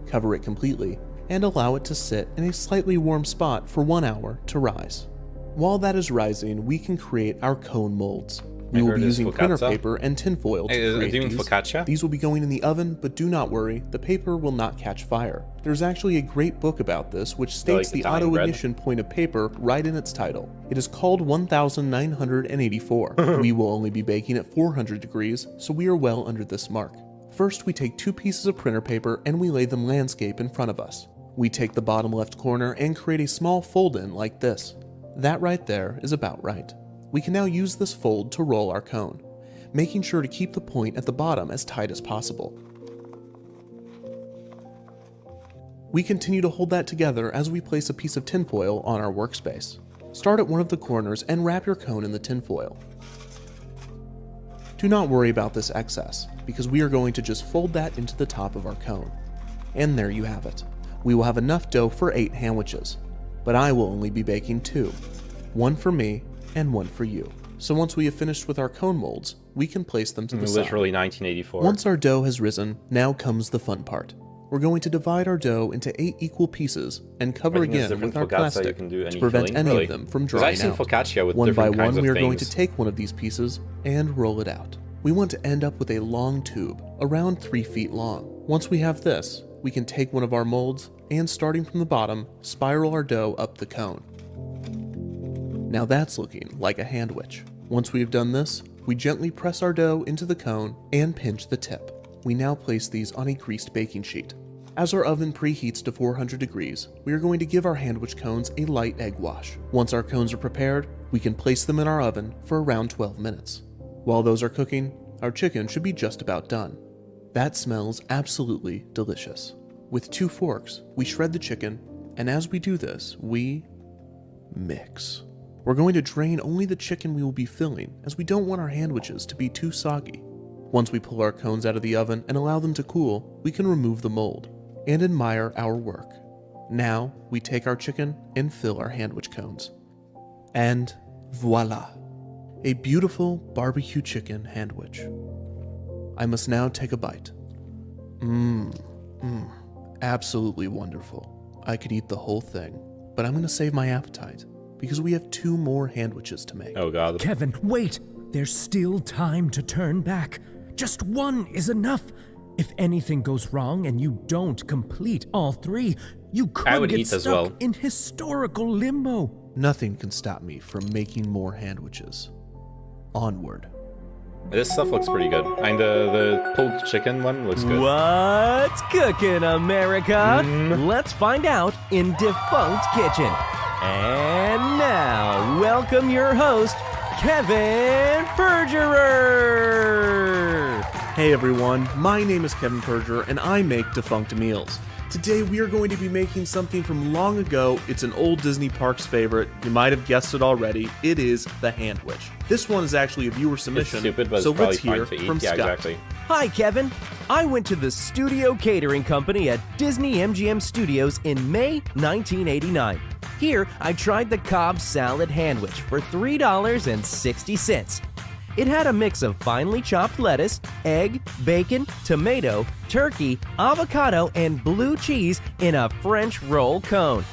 cover it completely, and allow it to sit in a slightly warm spot for 1 hour to rise. While that is rising, we can create our cone molds. We will be using printer paper and tinfoil to create doing these. focaccia? These will be going in the oven, but do not worry, the paper will not catch fire. There's actually a great book about this which states like the Italian bread? auto-ignition point of paper right in its title. It is called 1984. We will only be baking at 400 degrees, so we are well under this mark. First, we take 2 pieces of printer paper and we lay them landscape in front of us. We take the bottom left corner and create a small fold-in like this. That right there is about right. We can now use this fold to roll our cone, making sure to keep the point at the bottom as tight as possible. We continue to hold that together as we place a piece of tinfoil on our workspace. Start at one of the corners and wrap your cone in the tinfoil. Do not worry about this excess, because we are going to just fold that into the top of our cone. And there you have it. We will have enough dough for 8 sandwiches, but I will only be baking 2. 1 for me and 1 for you. So once we have finished with our cone molds, we can place them to the side. Literally 1984. Once our dough has risen, now comes the fun part. We're going to divide our dough into 8 equal pieces and cover I think there's again with our different focaccia you plastic can do to any prevent filling, any really. of them from 'Cause drying I've seen out. focaccia with One by different one, kinds of we are going to things. take one of these pieces and roll it out. We want to end up with a long tube, around 3 feet long. Once we have this, we can take one of our molds and, starting from the bottom, spiral our dough up the cone. Now that's looking like a sandwich. Once we have done this, we gently press our dough into the cone and pinch the tip. We now place these on a greased baking sheet. As our oven preheats to 400 degrees, we are going to give our sandwich cones a light egg wash. Once our cones are prepared, we can place them in our oven for around 12 minutes. While those are cooking, our chicken should be just about done. That smells absolutely delicious. With 2 forks, we shred the chicken, and as we do this, we mix. We're going to drain only the chicken we will be filling, as we don't want our sandwiches to be too soggy. Once we pull our cones out of the oven and allow them to cool, we can remove the mold and admire our work. Now, we take our chicken and fill our sandwich cones. And voila! A beautiful barbecue chicken sandwich. I must now take a bite. Absolutely wonderful. I could eat the whole thing, but I'm going to save my appetite because we have 2 more sandwiches to make. Oh god. Kevin, wait! There's still time to turn back. Just 1 is enough. If anything goes wrong and you don't complete all 3, you could get stuck in historical limbo. Nothing can stop me from making more sandwiches. Onward. This stuff looks pretty good. And the pulled chicken one looks good. What's cooking, America? Let's find out in Defunct Kitchen. And now, welcome your host, Kevin Perjurer. Hey everyone, my name is Kevin Perjurer and I make defunct meals. Today we are going to be making something from long ago. It's an old Disney Parks favorite. You might have guessed it already. It is the sandwich. This one is actually a viewer submission, It's stupid, but so it's probably let's hear fine to eat. from Yeah, Scott. exactly. Hi, Kevin. I went to the Studio Catering Company at Disney MGM Studios in May 1989. Here, I tried the Cobb Salad Sandwich for $3.60. It had a mix of finely chopped lettuce, egg, bacon, tomato, turkey, avocado, and blue cheese in a French roll cone.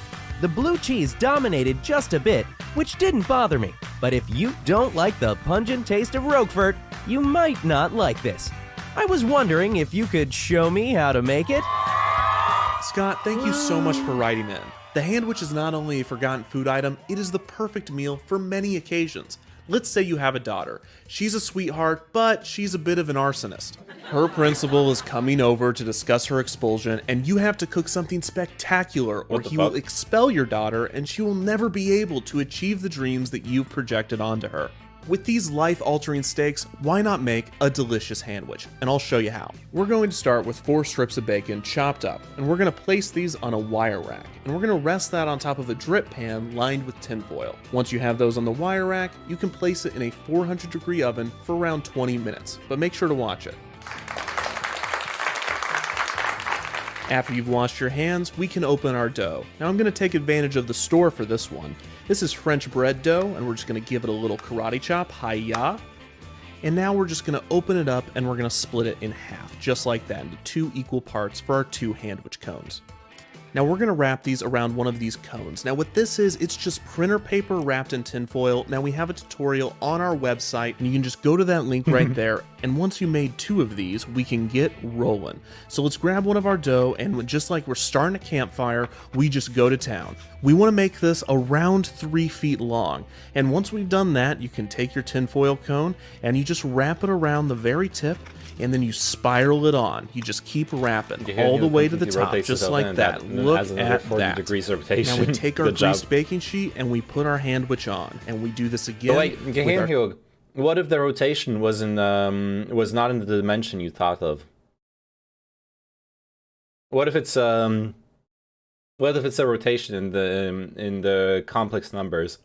The blue cheese dominated just a bit, which didn't bother me. But if you don't like the pungent taste of Roquefort, you might not like this. I was wondering if you could show me how to make it? Scott, thank you so much for writing in. The sandwich is not only a forgotten food item, it is the perfect meal for many occasions. Let's say you have a daughter. She's a sweetheart, but she's a bit of an arsonist. Her principal is coming over to discuss her expulsion, and you have to cook something spectacular, or he will expel your daughter, and she will never be able to achieve the dreams that you've projected onto her. With these life-altering steaks, why not make a delicious sandwich? And I'll show you how. We're going to start with 4 strips of bacon chopped up, and we're going to place these on a wire rack, and we're going to rest that on top of a drip pan lined with tin foil. Once you have those on the wire rack, you can place it in a 400-degree oven for around 20 minutes, but make sure to watch it. After you've washed your hands, we can open our dough. Now I'm going to take advantage of the store for this one. This is French bread dough, and we're just going to give it a little karate chop, hi-ya. And now we're just going to open it up, and we're going to split it in half, just like that, into 2 equal parts for our 2 sandwich cones. Now we're going to wrap these around one of these cones. Now what this is, it's just printer paper wrapped in tinfoil. Now we have a tutorial on our website, and you can just go to that link right there, and once you made 2 of these, we can get rolling. So let's grab one of our dough, and just like we're starting a campfire, we just go to town. We want to make this around 3 feet long, and once we've done that, you can take your tinfoil cone, and you just wrap it around the very tip, and then you spiral it on. You just keep wrapping all the way to the top, just like that. Look at that. Degrees of rotation. Now we take our greased baking sheet and we put our sandwich on, and we do this again. But wait, what if the rotation was not in the dimension you thought of? What if it's a rotation in the complex numbers?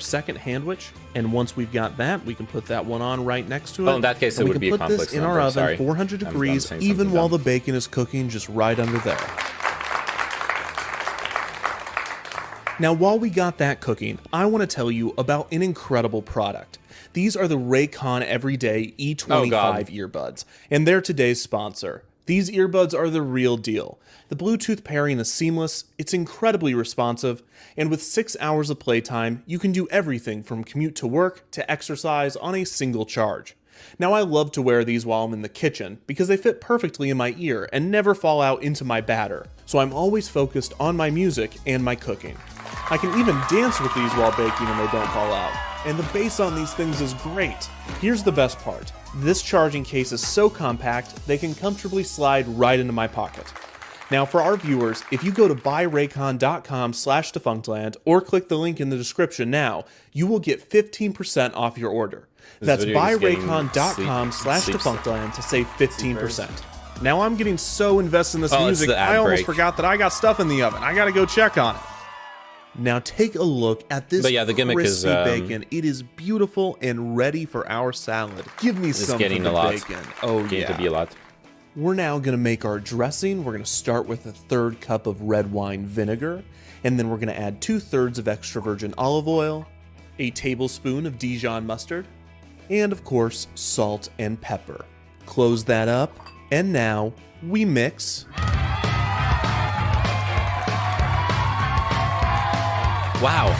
Second sandwich, and once we've got that, we can put that one on right next to it. Well, in that case, it would be a complex number. We can put this in our oven, 400 degrees, even while the bacon is cooking just right under there. Now, while we got that cooking, I want to tell you about an incredible product. These are the Raycon Everyday E25 earbuds, and they're today's sponsor. These earbuds are the real deal. The Bluetooth pairing is seamless, it's incredibly responsive, and with 6 hours of playtime, you can do everything from commute to work to exercise on a single charge. Now I love to wear these while I'm in the kitchen because they fit perfectly in my ear and never fall out into my batter, so I'm always focused on my music and my cooking. I can even dance with these while baking and they don't fall out. And the bass on these things is great. Here's the best part. This charging case is so compact, they can comfortably slide right into my pocket. Now for our viewers, if you go to buyraycon.com/defunctland or click the link in the description now, you will get 15% off your order. That's buyraycon.com/defunctland to save 15%. Now I'm getting so invested in this music, I almost forgot that I got stuff in the oven. I gotta go check on it. Now take a look at this crispy bacon. It is beautiful and ready for our salad. Give me some bacon. Oh yeah. To be a lot. We're now going to make our dressing. We're going to start with a 1/3 cup of red wine vinegar, and then we're going to add 2/3 of extra virgin olive oil, a tablespoon of Dijon mustard, and of course, salt and pepper. Close that up, and now we mix. Wow.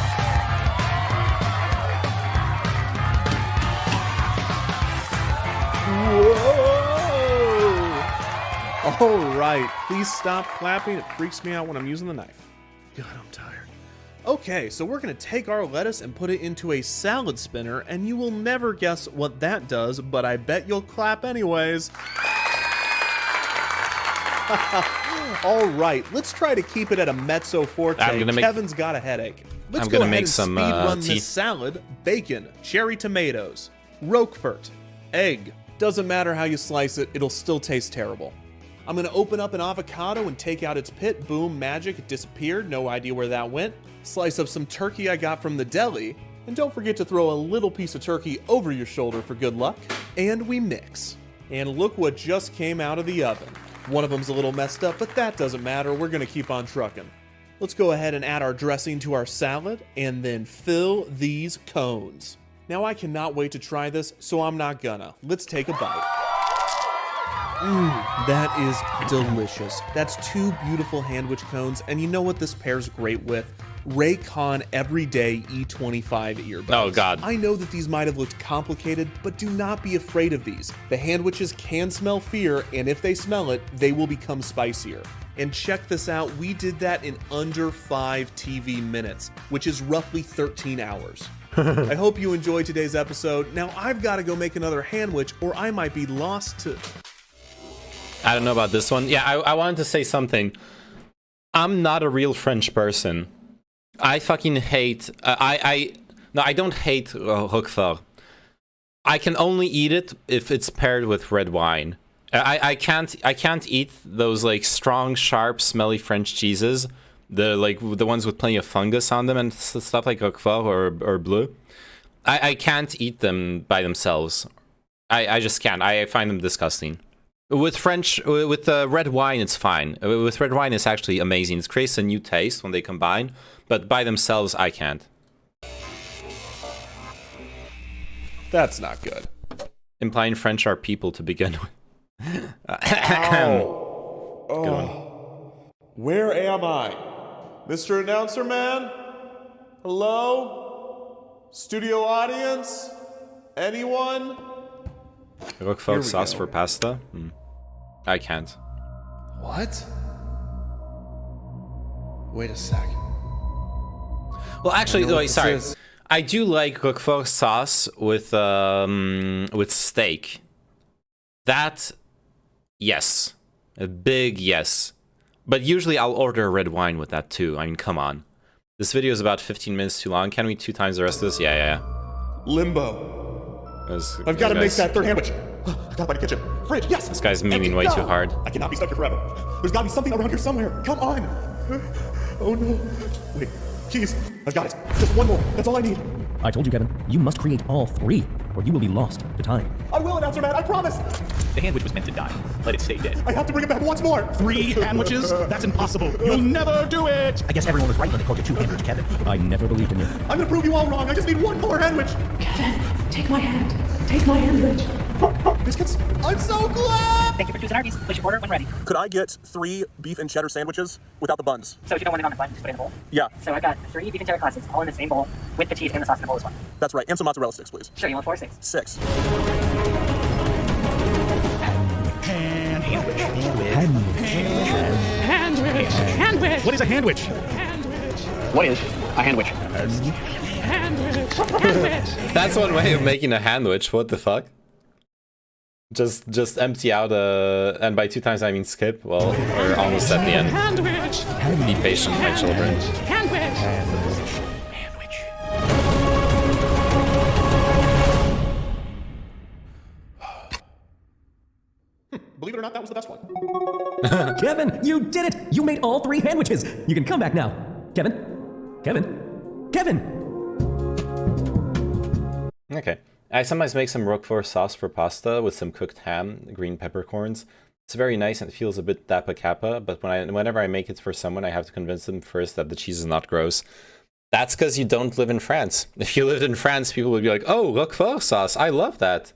Whoa! All right, please stop clapping. It freaks me out when I'm using the knife. God, I'm tired. Okay, so we're going to take our lettuce and put it into a salad spinner, and you will never guess what that does, but I bet you'll clap anyways. All right, let's try to keep it at a mezzo forte. Kevin's got a headache. Let's go ahead and speedrun this salad. Bacon, cherry tomatoes, Roquefort, egg. Doesn't matter how you slice it, it'll still taste terrible. I'm going to open up an avocado and take out its pit. Boom, magic, it disappeared. No idea where that went. Slice up some turkey I got from the deli. And don't forget to throw a little piece of turkey over your shoulder for good luck. And we mix. And look what just came out of the oven. One of them's a little messed up, but that doesn't matter. We're going to keep on trucking. Let's go ahead and add our dressing to our salad and then fill these cones. Now I cannot wait to try this, so I'm not gonna. Let's take a bite. That is delicious. That's 2 beautiful sandwich cones, and you know what this pairs great with? Raycon Everyday E25 earbuds. Oh God. I know that these might have looked complicated, but do not be afraid of these. The sandwiches can smell fear, and if they smell it, they will become spicier. And check this out, we did that in under 5 TV minutes, which is roughly 13 hours. I hope you enjoyed today's episode. Now I've got to go make another handwich or I might be lost to... I don't know about this one. Yeah, I wanted to say something. I'm not a real French person. I fucking hate... No, I don't hate Roquefort. I can only eat it if it's paired with red wine. I can't eat those like strong, sharp, smelly French cheeses. The ones with plenty of fungus on them and stuff like Roquefort or Bleu. I can't eat them by themselves. I just can't. I find them disgusting. With red wine, it's fine. With red wine, it's actually amazing. It creates a new taste when they combine, but by themselves, I can't. That's not good. Implying French are people to begin with. Ow. Good one. Where am I? Mr. Announcer Man? Hello? Studio audience? Anyone? Roquefort sauce for pasta? I can't. What? Wait a sec. Well, actually, wait, sorry. I do like Roquefort sauce with steak. That, yes. A big yes. But usually I'll order red wine with that too. I mean, come on. This video is about 15 minutes too long. Can we 2 times the rest of this? Yeah. Limbo. I've got to make that third sandwich. I gotta find a kitchen. Fridge, yes! This guy's memeing way too hard. I cannot be stuck here forever. There's gotta be something around here somewhere. Come on! Oh no. Wait, keys. I've got it. Just one more. That's all I need. I told you, Kevin, you must create all 3, or you will be lost to time. I will, Announcer Man, I promise! The handwich was meant to die. Let it stay dead. I have to bring it back once more! 3 handwiches? That's impossible. You'll never do it! I guess everyone was right when they called you 2-handed, Kevin. I never believed in you. I'm gonna prove you all wrong. I just need one more handwich. Kevin, take my hand. Take my handwich. Biscuits? I'm so glad! Thank you for choosing Arby's. Place your order when ready. Could I get 3 beef and cheddar sandwiches without the buns? So if you don't want it on the bun, just put it in the bowl? Yeah. So I've got 3 beef and cheddar classics, all in the same bowl, with the cheese and the sauce in the bowl as well. That's right. And some mozzarella sticks, please. Sure, you want 4 or 6? 6. Handwich. What is a handwich? What is a handwich? That's one way of making a handwich. What the fuck? Just empty out and by 2 times I mean skip. Well, we're almost at the end. Be patient, my children. Believe it or not, that was the best one. Kevin, you did it! You made all 3 handwiches! You can come back now. Kevin? Okay. I sometimes make some Roquefort sauce for pasta with some cooked ham, green peppercorns. It's very nice and it feels a bit Dappa Kappa, but whenever I make it for someone, I have to convince them first that the cheese is not gross. That's because you don't live in France. If you lived in France, people would be like, oh, Roquefort sauce, I love that.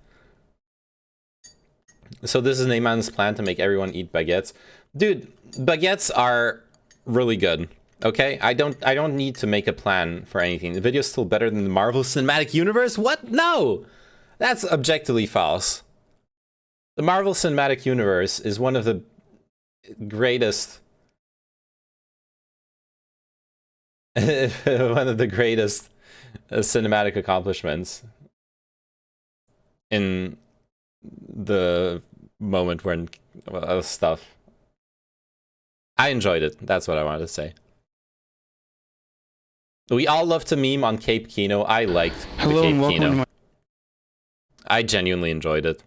So this is Neyman's plan to make everyone eat baguettes. Dude, baguettes are really good. Okay, I don't need to make a plan for anything. The video's still better than the Marvel Cinematic Universe? What? No! That's objectively false. The Marvel Cinematic Universe is one of the greatest... cinematic accomplishments in the moment when stuff. I enjoyed it. That's what I wanted to say. We all love to meme on Cape Kino. I liked the Cape Kino. I genuinely enjoyed it.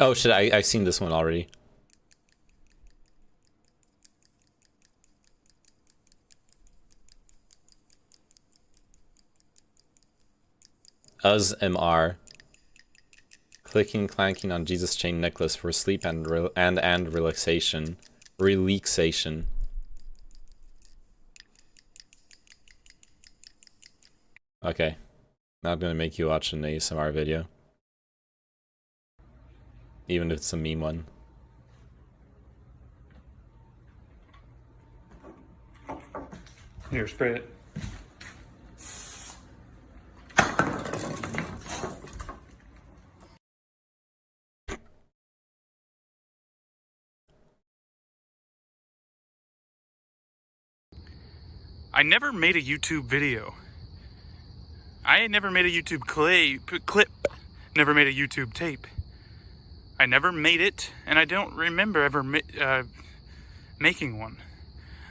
Oh shit, I've seen this one already. MR. Clicking, clanking on Jesus chain necklace for sleep and relaxation. Relaxation. Okay. Not gonna make you watch an ASMR video. Even if it's a meme one. Here, spray it. I never made a YouTube video. I never made a YouTube clip. Never made a YouTube tape. I never made it, and I don't remember ever making one.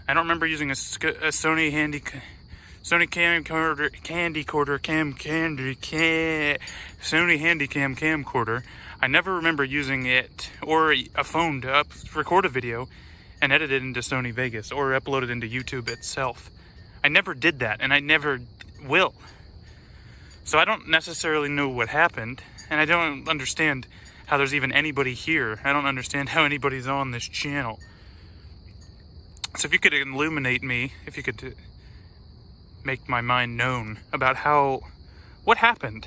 I don't remember using a Sony Sony Handycam camcorder. I never remember using it or a phone to record a video and edit it into Sony Vegas or upload it into YouTube itself. I never did that, and I never will. So I don't necessarily know what happened, and I don't understand how there's even anybody here. I don't understand how anybody's on this channel. So if you could illuminate me, if you could make my mind known about what happened?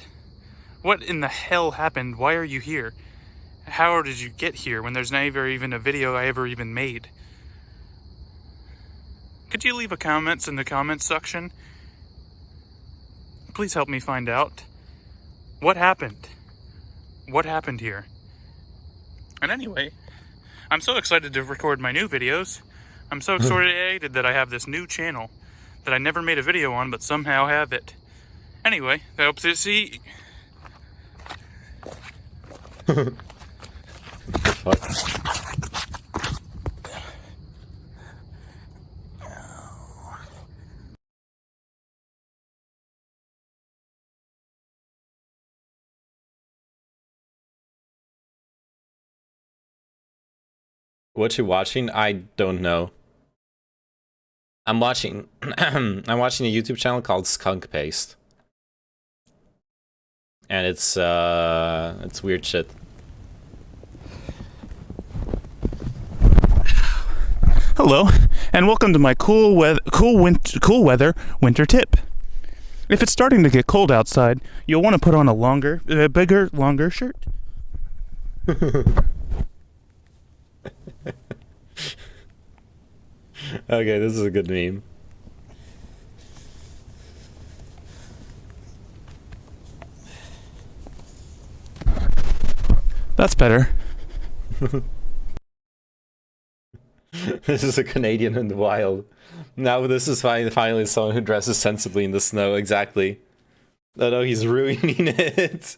What in the hell happened? Why are you here? How did you get here when there's never even a video I ever even made? Could you leave a comments in the comments section? Please help me find out. What happened? What happened here? And anyway, I'm so excited to record my new videos. I'm so excited that I have this new channel that I never made a video on, but somehow have it. Anyway, I hope to see... What you watching? I don't know. I'm watching I'm watching a YouTube channel called Skunk Paste. And it's weird shit. Hello, and welcome to my cool weather winter tip. If it's starting to get cold outside, you'll want to put on a bigger, longer shirt. Okay, this is a good meme. That's better. This is a Canadian in the wild. Now this is finally someone who dresses sensibly in the snow. Exactly. No, he's ruining it.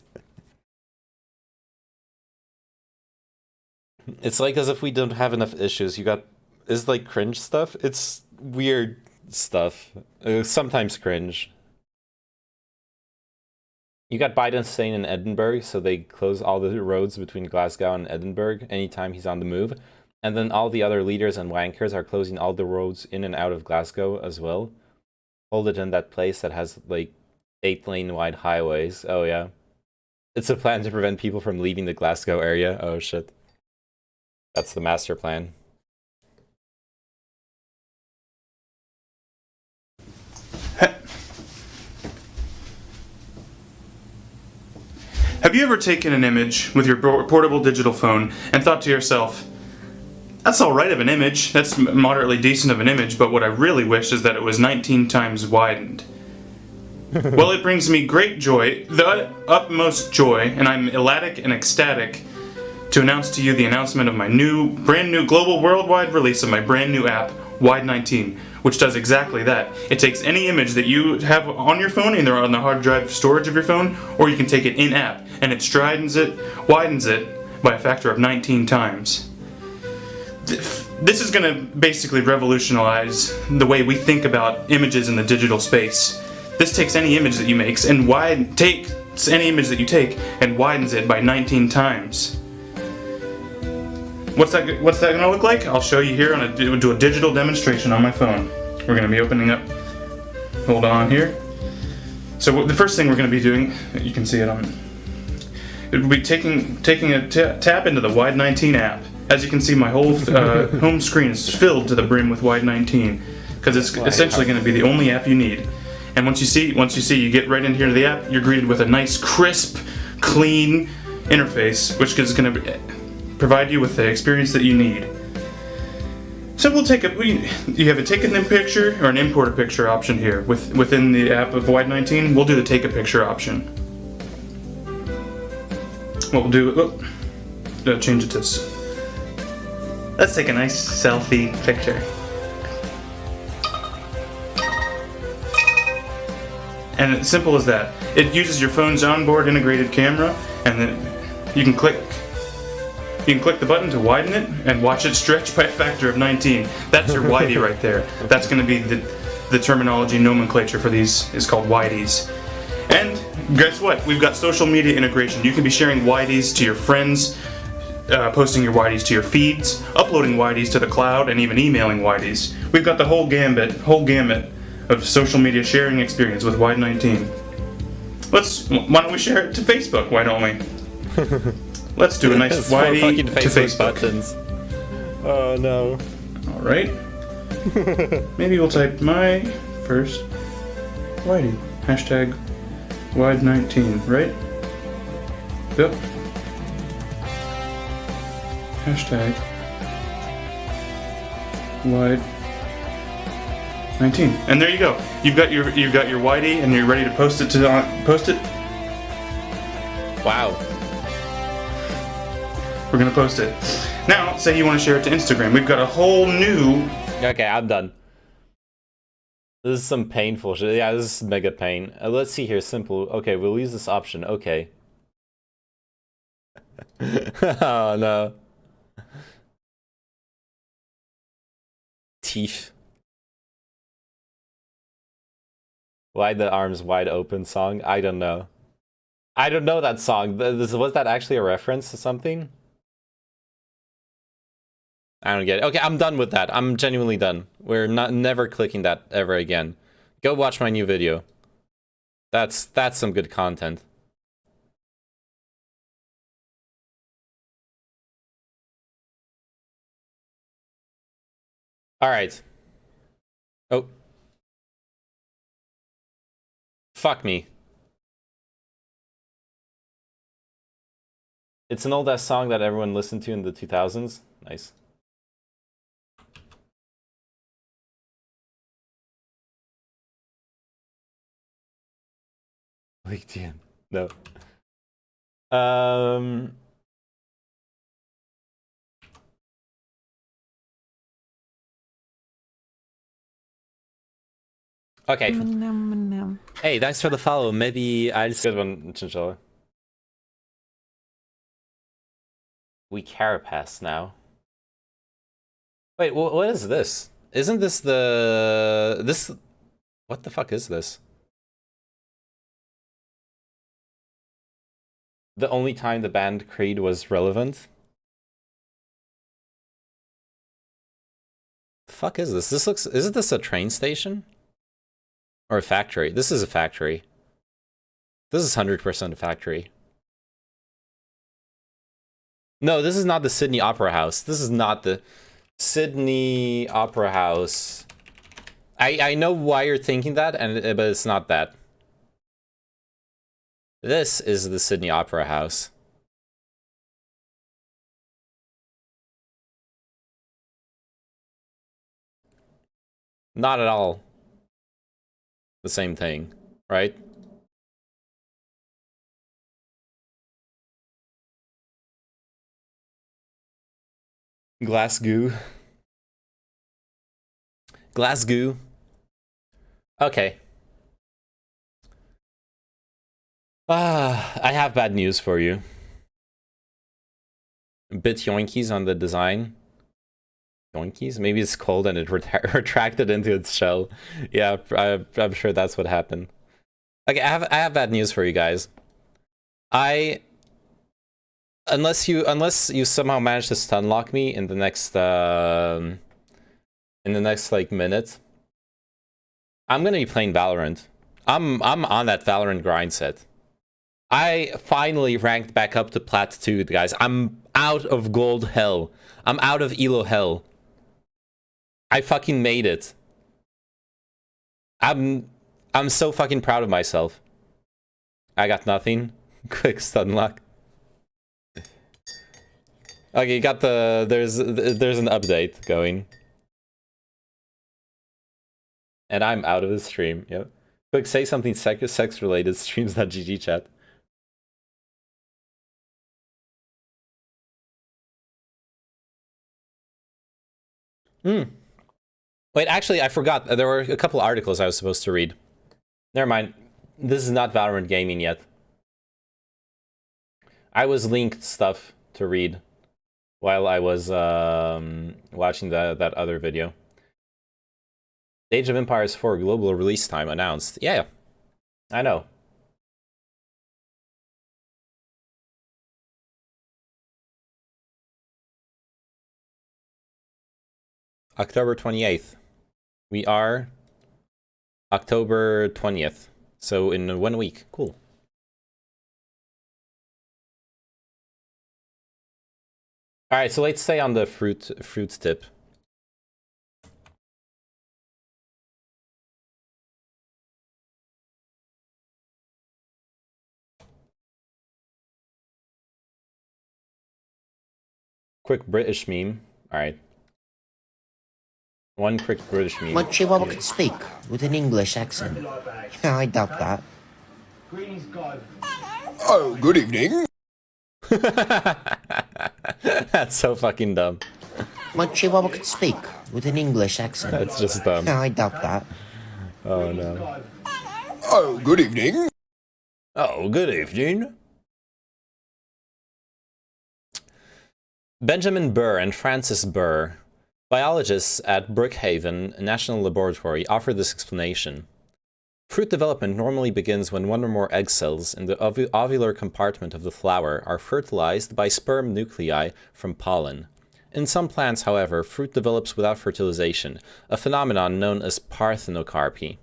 It's like as if we don't have enough issues. You got... It's like cringe stuff. It's weird stuff. Sometimes cringe. You got Biden staying in Edinburgh, so they close all the roads between Glasgow and Edinburgh anytime he's on the move. And then all the other leaders and wankers are closing all the roads in and out of Glasgow as well. Hold it in that place that has like 8-lane wide highways. Oh yeah. It's a plan to prevent people from leaving the Glasgow area. Oh shit. That's the master plan. Have you ever taken an image with your portable digital phone and thought to yourself, that's alright of an image, that's moderately decent of an image, but what I really wish is that it was 19 times widened. Well, it brings me great joy, the utmost joy, and I'm elatic and ecstatic to announce to you the announcement of my brand new global worldwide release of my brand new app, Wide 19, which does exactly that. It takes any image that you have on your phone, either on the hard drive storage of your phone, or you can take it in-app, and it widens it by a factor of 19 times. This is going to basically revolutionize the way we think about images in the digital space. This takes any image that you make and takes any image that you take and widens it by 19 times. What's that going to look like? I'll show you here. Do a digital demonstration on my phone. We're going to be opening up. Hold on here. So the first thing we're going to be doing, you can see it on. It will be taking a tap into the Wide 19 app. As you can see, my whole home screen is filled to the brim with Wide 19 because it's essentially going to be the only app you need. And once you see, you get right into here to the app. You're greeted with a nice, crisp, clean interface, which is going to provide you with the experience that you need. So you have a take a picture or an import a picture option here within the app of Wide 19. We'll do the take a picture option. What we'll do, change it to. Let's take a nice selfie picture. And it's simple as that. It uses your phone's onboard integrated camera, and then you can click the button to widen it and watch it stretch by a factor of 19. That's your widey right there. That's going to be the terminology nomenclature for these is called widies. And guess what? We've got social media integration. You can be sharing widies to your friends, posting your widies to your feeds, uploading widies to the cloud, and even emailing widies. We've got the whole gamut of social media sharing experience with Wide 19. Why don't we share it to Facebook? Why don't we? Let's do a nice widey to Facebook. Buttons. Oh no. All right. Maybe we'll type my first widey. Hashtag Wide 19, right? Yep. Hashtag Wide 19, and there you go. You've got your widey, and you're ready to post it post it. Wow. We're gonna post it. Now, say you want to share it to Instagram. We've got a whole new. Okay, I'm done. This is some painful shit. Yeah, this is mega pain. Let's see here. Simple. Okay, we'll use this option. Okay. Oh no. Teeth. Why the arms wide open song? I don't know. I don't know that song. Was that actually a reference to something? I don't get it. Okay, I'm done with that. I'm genuinely done. We're never clicking that ever again. Go watch my new video. That's some good content. All right. Oh. Fuck me. It's an old ass song that everyone listened to in the 2000s. Nice. LinkedIn. No. Okay. Hey, thanks for the follow. Maybe I'll see good one, Chinchilla. We carapace now. Wait, what is this? Isn't this this? What the fuck is this? The only time the band Creed was relevant? The fuck is this? Isn't this a train station? Or a factory? This is a factory. This is 100% a factory. No, this is not the Sydney Opera House. This is not the Sydney Opera House. I know why you're thinking that, but it's not that. This is the Sydney Opera House. Not at all the same thing, right? Glasgow. Glasgow. Okay. I have bad news for you. Bit yoinkies on the design. Yoinkies? Maybe it's cold and it retracted into its shell. Yeah, I'm sure that's what happened. Okay, I have bad news for you guys. Unless you somehow manage to stun lock me in the next like minute, I'm gonna be playing Valorant. I'm on that Valorant grind set. I finally ranked back up to Plat 2, guys. I'm out of gold hell. I'm out of elo hell. I fucking made it. I'm so fucking proud of myself. I got nothing. Quick stun lock. Okay, you got there's an update going. And I'm out of the stream. Yep. Quick, say something sex related. Streams.gg chat. Wait, actually, I forgot. There were a couple articles I was supposed to read. Never mind. This is not Valorant gaming yet. I was linked stuff to read while I was watching that other video. Age of Empires 4 global release time announced. Yeah, I know. October 28th. We are October 20th. So in 1 week. Cool. Alright, so let's stay on the fruit tip. Quick British meme. Alright. One quick British meme. My Chihuahua could speak with an English accent. I doubt that. Oh, good evening. That's so fucking dumb. My Chihuahua could speak with an English accent. That's just dumb. I doubt that. Oh no. Oh, good evening. Oh, good evening. Benjamin Burr and Francis Burr, biologists at Brookhaven National Laboratory, offer this explanation. Fruit development normally begins when one or more egg cells in the ovular compartment of the flower are fertilized by sperm nuclei from pollen. In some plants, however, fruit develops without fertilization, a phenomenon known as parthenocarpy.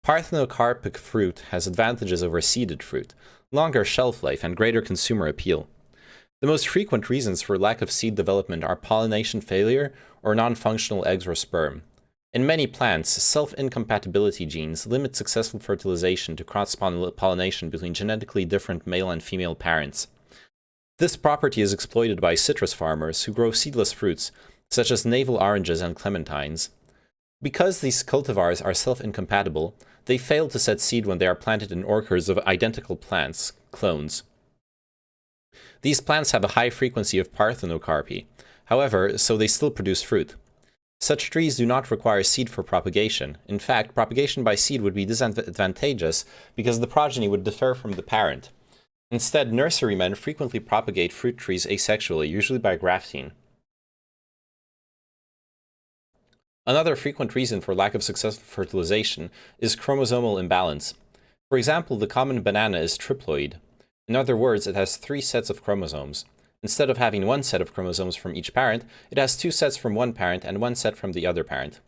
Parthenocarpic fruit has advantages over seeded fruit, longer shelf life, and greater consumer appeal. The most frequent reasons for lack of seed development are pollination failure or non-functional eggs or sperm. In many plants, self-incompatibility genes limit successful fertilization to cross-pollination between genetically different male and female parents. This property is exploited by citrus farmers who grow seedless fruits, such as navel oranges and clementines. Because these cultivars are self-incompatible, they fail to set seed when they are planted in orchards of identical plants, clones. These plants have a high frequency of parthenocarpy, however, so they still produce fruit. Such trees do not require seed for propagation. In fact, propagation by seed would be disadvantageous because the progeny would differ from the parent. Instead, nurserymen frequently propagate fruit trees asexually, usually by grafting. Another frequent reason for lack of successful fertilization is chromosomal imbalance. For example, the common banana is triploid. In other words, it has 3 sets of chromosomes. Instead of having 1 set of chromosomes from each parent, it has 2 sets from one parent and 1 set from the other parent.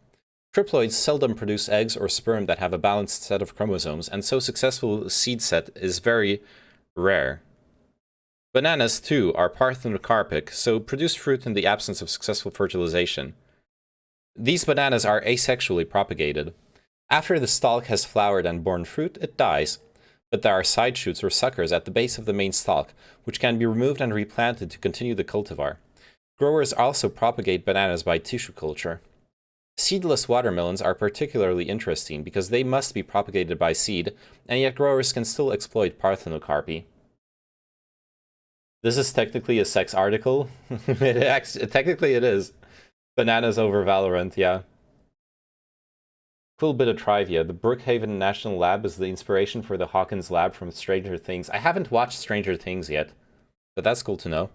Triploids seldom produce eggs or sperm that have a balanced set of chromosomes, and so successful seed set is very rare. Bananas, too, are parthenocarpic, so produce fruit in the absence of successful fertilization. These bananas are asexually propagated. After the stalk has flowered and borne fruit, it dies. But there are side shoots or suckers at the base of the main stalk, which can be removed and replanted to continue the cultivar. Growers also propagate bananas by tissue culture. Seedless watermelons are particularly interesting because they must be propagated by seed, and yet growers can still exploit parthenocarpy. This is technically a sex article. Technically it is. Bananas over Valorant, yeah. Cool bit of trivia. The Brookhaven National Lab is the inspiration for the Hawkins Lab from Stranger Things. I haven't watched Stranger Things yet, but that's cool to know.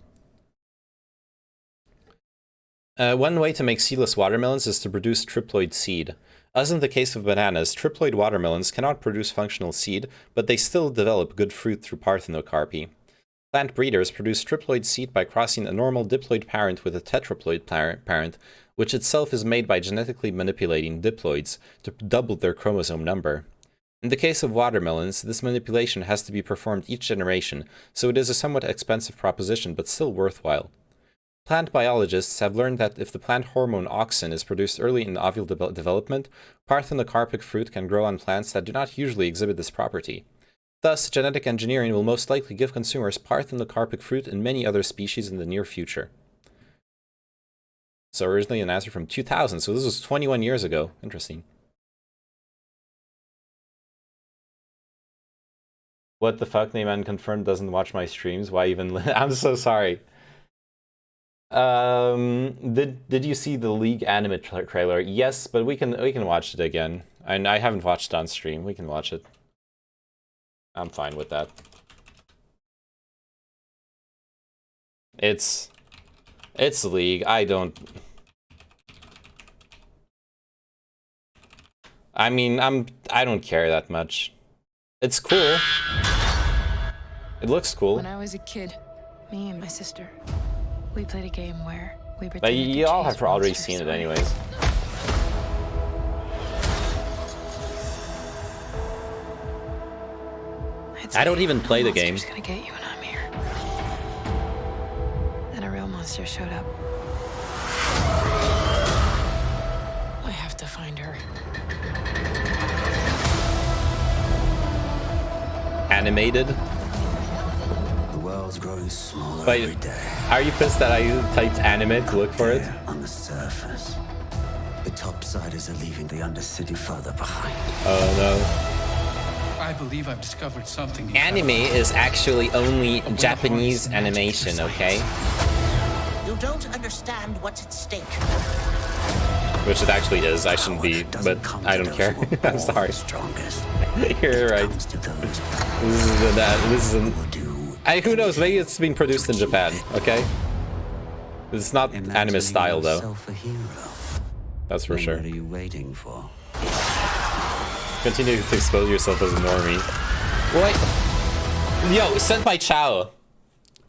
One way to make seedless watermelons is to produce triploid seed. As in the case of bananas, triploid watermelons cannot produce functional seed, but they still develop good fruit through parthenocarpy. Plant breeders produce triploid seed by crossing a normal diploid parent with a tetraploid parent, which itself is made by genetically manipulating diploids to double their chromosome number. In the case of watermelons, this manipulation has to be performed each generation, so it is a somewhat expensive proposition, but still worthwhile. Plant biologists have learned that if the plant hormone auxin is produced early in ovule development, parthenocarpic fruit can grow on plants that do not usually exhibit this property. Thus, genetic engineering will most likely give consumers parthenocarpic fruit in many other species in the near future. So originally an answer from 2000, so this was 21 years ago. Interesting. What the fuck, Neyman confirmed doesn't watch my streams. Why even? I'm so sorry. Did you see the League anime trailer? Yes, but we can watch it again. And I haven't watched it on stream. We can watch it. I'm fine with that. It's League. I don't care that much. It's cool. It looks cool. When I was a kid, me and my sister, we played a game where we But pretended you to all chase have already monsters seen it away. anyways. I don't even play the game. Monster's gonna get you when I'm here. Then a real monster showed up. I have to find her. Animated. The world's growing smaller But every day. are you pissed that I typed anime to look for it? On the surface, the topsiders are leaving the undercity further behind. Oh no. I believe I've discovered something. Anime is actually only Japanese animation, okay? You don't understand what's at stake. Which it actually is. I shouldn't be, but I don't care. I'm sorry. You're right. Who knows? Maybe it's being produced in Japan. Okay. It's not anime style though. That's for sure. What are you waiting for? Continue to expose yourself as a normie. What? Yo, Senpai Chao.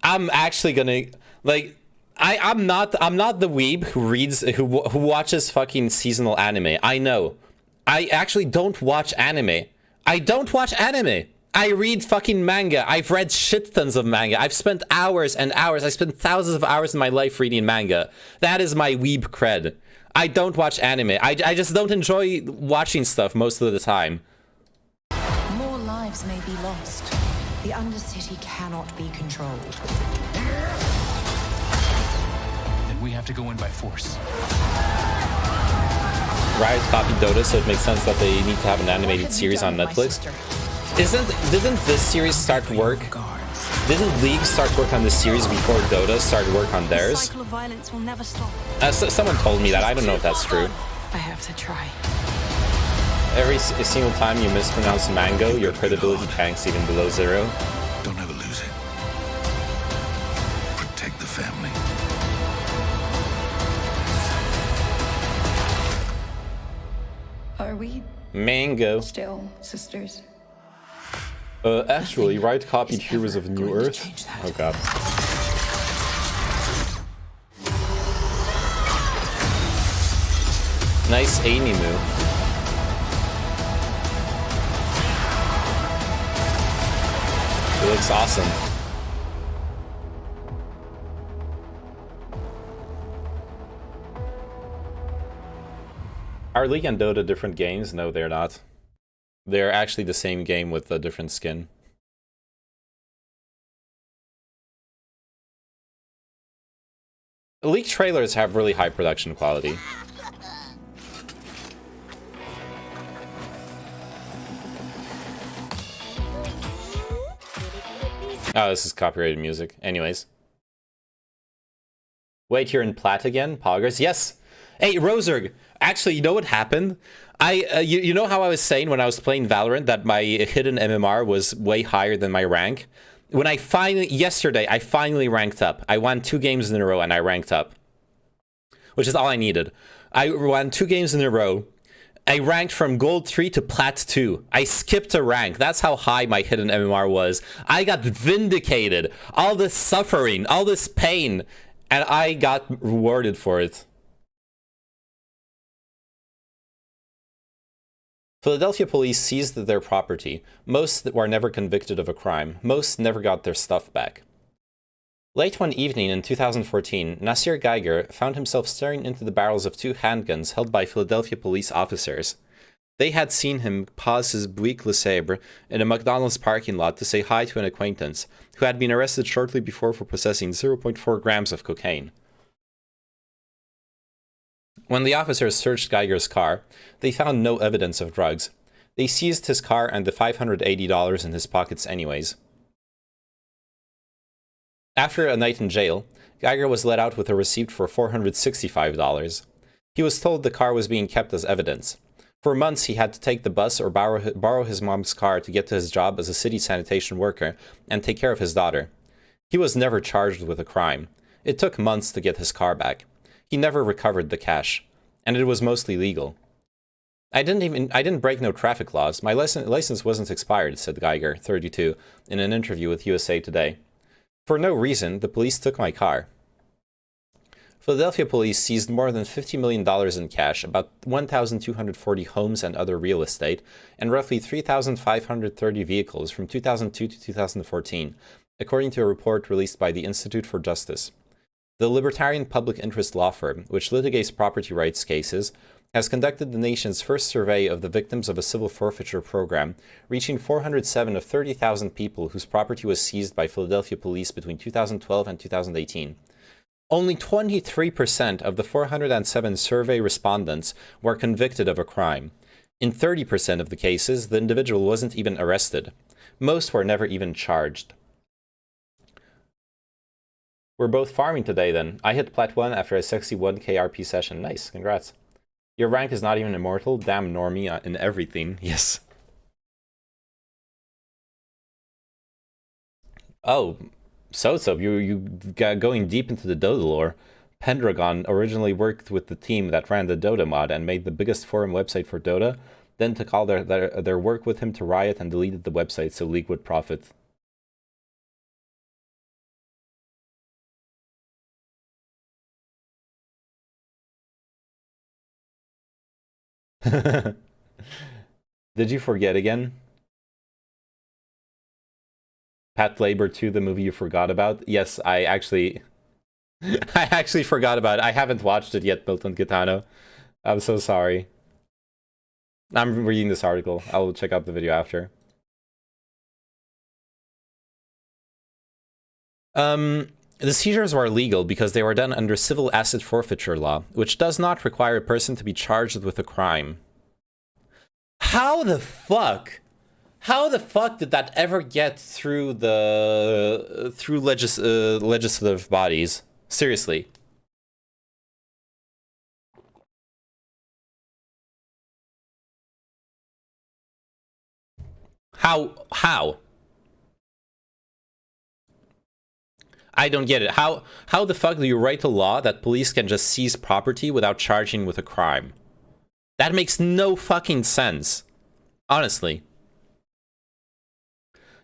I'm actually gonna like. I'm not the weeb who watches fucking seasonal anime. I know. I actually don't watch anime. I don't watch anime. I read fucking manga. I've read shit tons of manga. I've spent hours and hours. I spent thousands of hours in my life reading manga. That is my weeb cred. I don't watch anime. I just don't enjoy watching stuff most of the time. More lives may be lost. The Undercity cannot be controlled. Then we have to go in by force. Riot copied Dota, so it makes sense that they need to have an animated series on Netflix. Didn't this series start work? Didn't League start work on this series before Dota started work on theirs? The cycle of violence will never stop. Someone told me that. I don't know if that's true. I have to try. Every single time you mispronounce mango, your credibility tanks even below 0. Don't ever lose it. Protect the family. Are we Mango. still sisters? Actually, Riot copied Heroes of New Earth. Oh god. Nice Amy move. It looks awesome. Are League and Dota different games? No, they're not. They're actually the same game with a different skin. League trailers have really high production quality. Oh, this is copyrighted music. Anyways. Wait, you're in plat again? Poggers? Yes! Hey, Roserg! Actually, you know what happened? You know how I was saying when I was playing Valorant that my hidden MMR was way higher than my rank? When yesterday, I finally ranked up. I won 2 games in a row and I ranked up. Which is all I needed. I won 2 games in a row. I ranked from gold 3 to plat 2. I skipped a rank. That's how high my hidden MMR was. I got vindicated. All this suffering, all this pain, and I got rewarded for it. Philadelphia police seized their property. Most were never convicted of a crime. Most never got their stuff back. Late one evening in 2014, Nasir Geiger found himself staring into the barrels of 2 handguns held by Philadelphia police officers. They had seen him pause his Buick LeSabre in a McDonald's parking lot to say hi to an acquaintance, who had been arrested shortly before for possessing 0.4 grams of cocaine. When the officers searched Geiger's car, they found no evidence of drugs. They seized his car and the $580 in his pockets anyways. After a night in jail, Geiger was let out with a receipt for $465. He was told the car was being kept as evidence. For months, he had to take the bus or borrow his mom's car to get to his job as a city sanitation worker and take care of his daughter. He was never charged with a crime. It took months to get his car back. He never recovered the cash, and it was mostly legal. I didn't break no traffic laws. My license wasn't expired, said Geiger, 32, in an interview with USA Today. For no reason, the police took my car. Philadelphia police seized more than $50 million in cash, about 1,240 homes and other real estate, and roughly 3,530 vehicles from 2002 to 2014, according to a report released by the Institute for Justice. The libertarian public interest law firm, which litigates property rights cases, has conducted the nation's first survey of the victims of a civil forfeiture program, reaching 407 of 30,000 people whose property was seized by Philadelphia police between 2012 and 2018. Only 23% of the 407 survey respondents were convicted of a crime. In 30% of the cases, the individual wasn't even arrested. Most were never even charged. We're both farming today then. I hit Plat 1 after a sexy 1k RP session. Nice, congrats. Your rank is not even immortal? Damn normie in everything. Yes. Oh, so you got going deep into the Dota lore. Pendragon originally worked with the team that ran the Dota mod and made the biggest forum website for Dota, then took all their work with him to Riot and deleted the website so League would profit. Did you forget again? Pat Labor 2, the movie you forgot about? Yes, I actually forgot about it. I haven't watched it yet, Milton Gitano. I'm so sorry. I'm reading this article. I'll check out the video after. The seizures were legal because they were done under civil asset forfeiture law, which does not require a person to be charged with a crime. How the fuck? How the fuck did that ever get through legislative bodies? Seriously. How? I don't get it. How the fuck do you write a law that police can just seize property without charging with a crime? That makes no fucking sense. Honestly.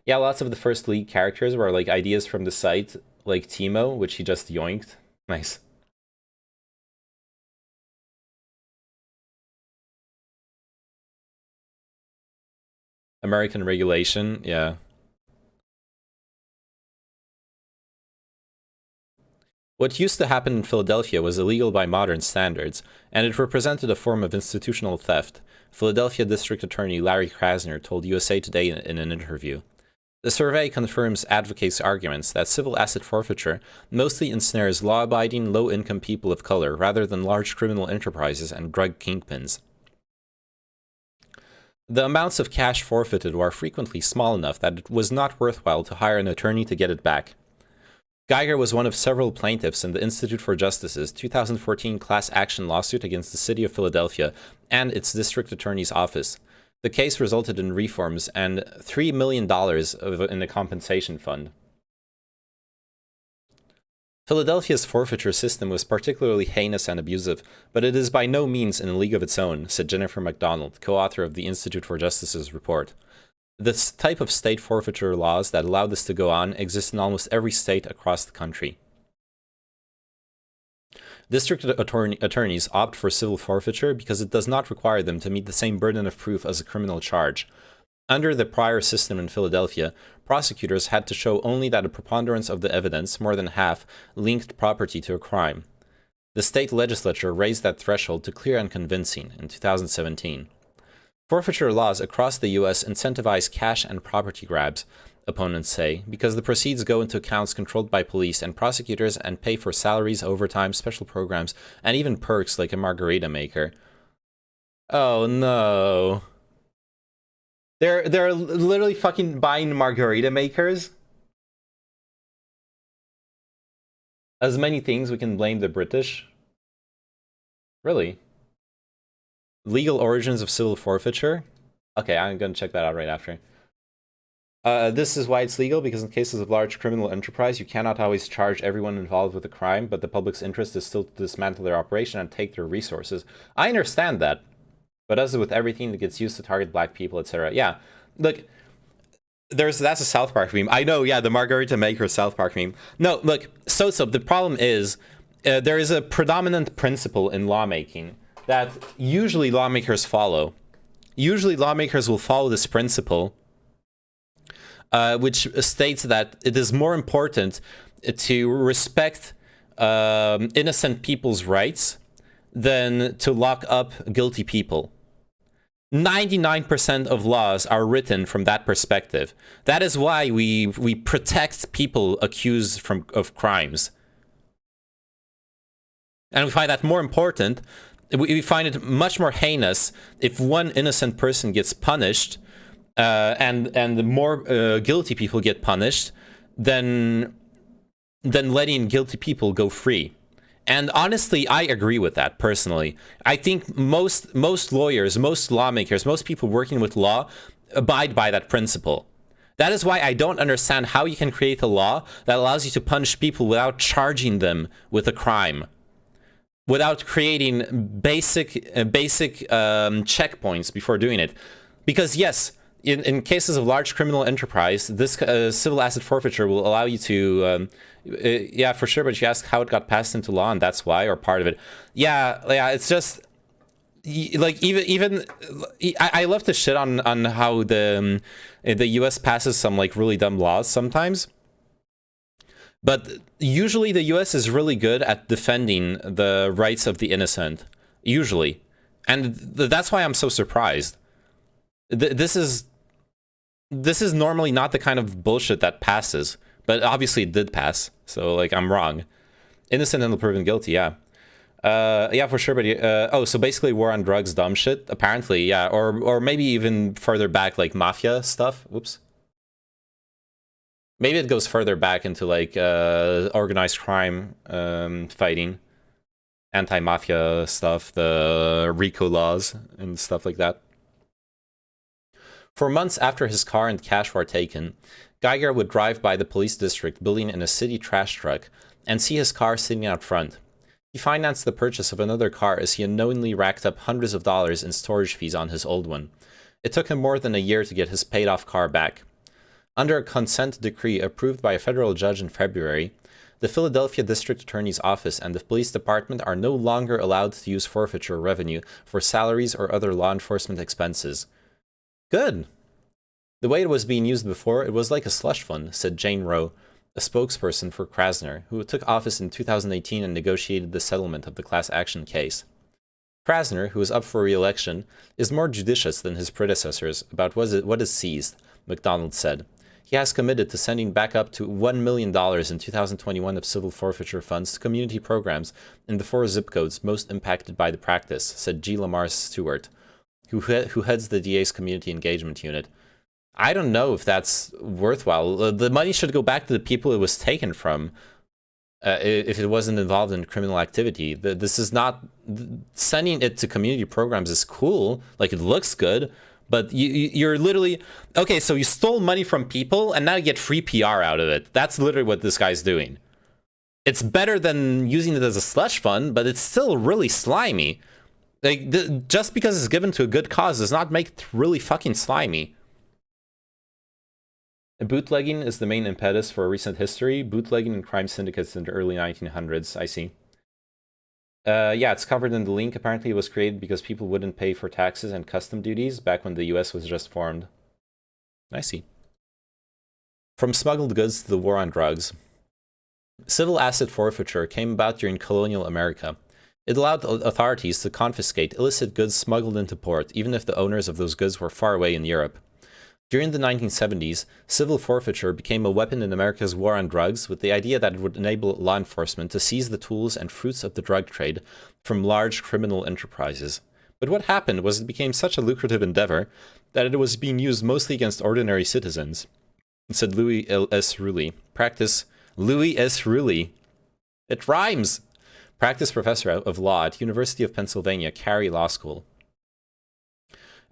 Yeah, lots of the first League characters were like ideas from the site, like Timo, which he just yoinked. Nice. American regulation, yeah. What used to happen in Philadelphia was illegal by modern standards, and it represented a form of institutional theft, Philadelphia District Attorney Larry Krasner told USA Today in an interview. The survey confirms advocates' arguments that civil asset forfeiture mostly ensnares law-abiding, low-income people of color rather than large criminal enterprises and drug kingpins. The amounts of cash forfeited were frequently small enough that it was not worthwhile to hire an attorney to get it back. Geiger was one of several plaintiffs in the Institute for Justice's 2014 class action lawsuit against the city of Philadelphia and its district attorney's office. The case resulted in reforms and $3 million in a compensation fund. Philadelphia's forfeiture system was particularly heinous and abusive, but it is by no means in a league of its own, said Jennifer MacDonald, co-author of the Institute for Justice's report. This type of state forfeiture laws that allow this to go on exist in almost every state across the country. District attorneys opt for civil forfeiture because it does not require them to meet the same burden of proof as a criminal charge. Under the prior system in Philadelphia, prosecutors had to show only that a preponderance of the evidence, more than half, linked property to a crime. The state legislature raised that threshold to clear and convincing in 2017. Forfeiture laws across the U.S. incentivize cash and property grabs, opponents say, because the proceeds go into accounts controlled by police and prosecutors and pay for salaries, overtime, special programs, and even perks like a margarita maker. Oh no. They're literally fucking buying margarita makers? As many things we can blame the British? Really? Legal origins of civil forfeiture. Okay, I'm gonna check that out right after. This is why it's legal, because in cases of large criminal enterprise, you cannot always charge everyone involved with a crime, but the public's interest is still to dismantle their operation and take their resources. I understand that, but as with everything that gets used to target black people, etc. Yeah, look, that's a South Park meme. I know, yeah, the Margarita Maker South Park meme. No, look, so the problem is, there is a predominant principle in lawmaking that usually lawmakers follow. Usually lawmakers will follow this principle, which states that it is more important to respect innocent people's rights than to lock up guilty people. 99% of laws are written from that perspective. That is why we protect people accused of crimes. And we find that more important. We find it much more heinous if one innocent person gets punished and more guilty people get punished than letting guilty people go free. And honestly, I agree with that personally. I think most lawyers, most lawmakers, most people working with law abide by that principle. That is why I don't understand how you can create a law that allows you to punish people without charging them with a crime, without creating basic checkpoints before doing it. Because yes, in cases of large criminal enterprise, this civil asset forfeiture will allow you to, yeah, for sure, but you ask how it got passed into law, and that's why, or part of it. Yeah, it's just, like, even I love to shit on how the US passes some, like, really dumb laws sometimes. But usually the US is really good at defending the rights of the innocent, usually. And that's why I'm so surprised. This is normally not the kind of bullshit that passes, but obviously it did pass, so, like, I'm wrong. Innocent until proven guilty, yeah. Yeah, for sure, but oh, so basically war on drugs, dumb shit, apparently, yeah, or maybe even further back, like mafia stuff. Whoops. Maybe it goes further back into, like, organized crime fighting, anti-mafia stuff, the RICO laws and stuff like that. For months after his car and cash were taken, Geiger would drive by the police district building in a city trash truck and see his car sitting out front. He financed the purchase of another car as he unknowingly racked up hundreds of dollars in storage fees on his old one. It took him more than a year to get his paid-off car back. Under a consent decree approved by a federal judge in February, the Philadelphia District Attorney's Office and the police department are no longer allowed to use forfeiture revenue for salaries or other law enforcement expenses. Good. The way it was being used before, it was like a slush fund, said Jane Rowe, a spokesperson for Krasner, who took office in 2018 and negotiated the settlement of the class action case. Krasner, who is up for re-election, is more judicious than his predecessors about what is seized, McDonald said. He has committed to sending back up to $1 million in 2021 of civil forfeiture funds to community programs in the 4 zip codes most impacted by the practice, said G. Lamar Stewart, who heads the DA's community engagement unit. I don't know if that's worthwhile. The money should go back to the people it was taken from, if it wasn't involved in criminal activity. This is not... Sending it to community programs is cool, like, it looks good, but you're literally... Okay, so you stole money from people, and now you get free PR out of it. That's literally what this guy's doing. It's better than using it as a slush fund, but it's still really slimy. Like, just because it's given to a good cause does not make it really fucking slimy. Bootlegging is the main impetus for recent history. Bootlegging and crime syndicates in the early 1900s, I see. Yeah, it's covered in the link. Apparently it was created because people wouldn't pay for taxes and custom duties back when the US was just formed. I see. From smuggled goods to the war on drugs. Civil asset forfeiture came about during colonial America. It allowed authorities to confiscate illicit goods smuggled into port, even if the owners of those goods were far away in Europe. During the 1970s, civil forfeiture became a weapon in America's war on drugs, with the idea that it would enable law enforcement to seize the tools and fruits of the drug trade from large criminal enterprises. But what happened was it became such a lucrative endeavor that it was being used mostly against ordinary citizens, said Louis S. Rulli. Louis S. Rulli. It rhymes! Practice professor of law at University of Pennsylvania Carey Law School.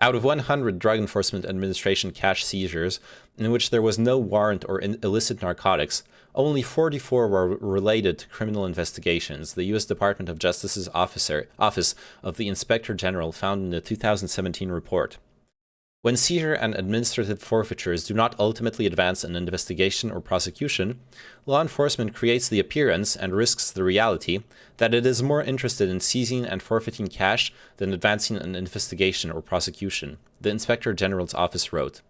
Out of 100 Drug Enforcement Administration cash seizures in which there was no warrant or illicit narcotics, only 44 were related to criminal investigations, the U.S. Department of Justice's Office of the Inspector General found in a 2017 report. When seizure and administrative forfeitures do not ultimately advance an investigation or prosecution, law enforcement creates the appearance and risks the reality that it is more interested in seizing and forfeiting cash than advancing an investigation or prosecution, the Inspector General's office wrote.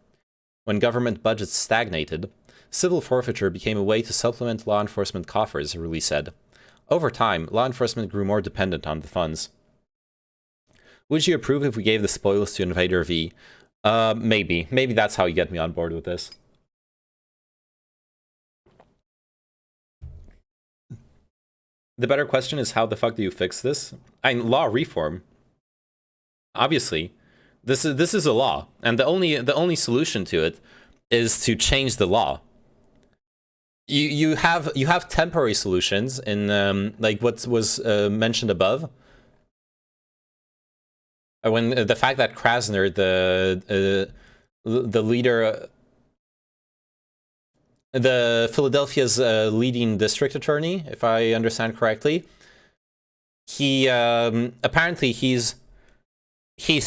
When government budgets stagnated, civil forfeiture became a way to supplement law enforcement coffers, Rulli said. Over time, law enforcement grew more dependent on the funds. Would you approve if we gave the spoils to Invader V? Maybe. Maybe that's how you get me on board with this. The better question is, how the fuck do you fix this? Law reform. Obviously. This is a law, and the only solution to it is to change the law. You have temporary solutions in like what was mentioned above. When the fact that Krasner, the leader, the Philadelphia's leading district attorney, if I understand correctly, he apparently he's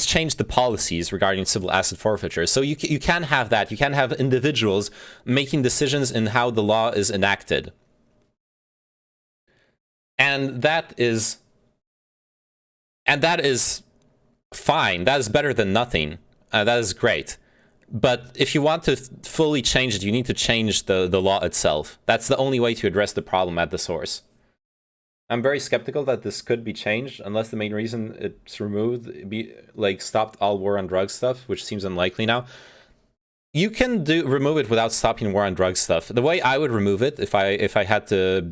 changed the policies regarding civil asset forfeiture. So you can have that. You can have individuals making decisions in how the law is enacted, and that is fine. That is better than nothing. That is great. But if you want to fully change it, you need to change the law itself. That's the only way to address the problem at the source. I'm very skeptical that this could be changed, unless the main reason it's removed stopped all war on drugs stuff, which seems unlikely now. You can remove it without stopping war on drugs stuff. The way I would remove it, if I had to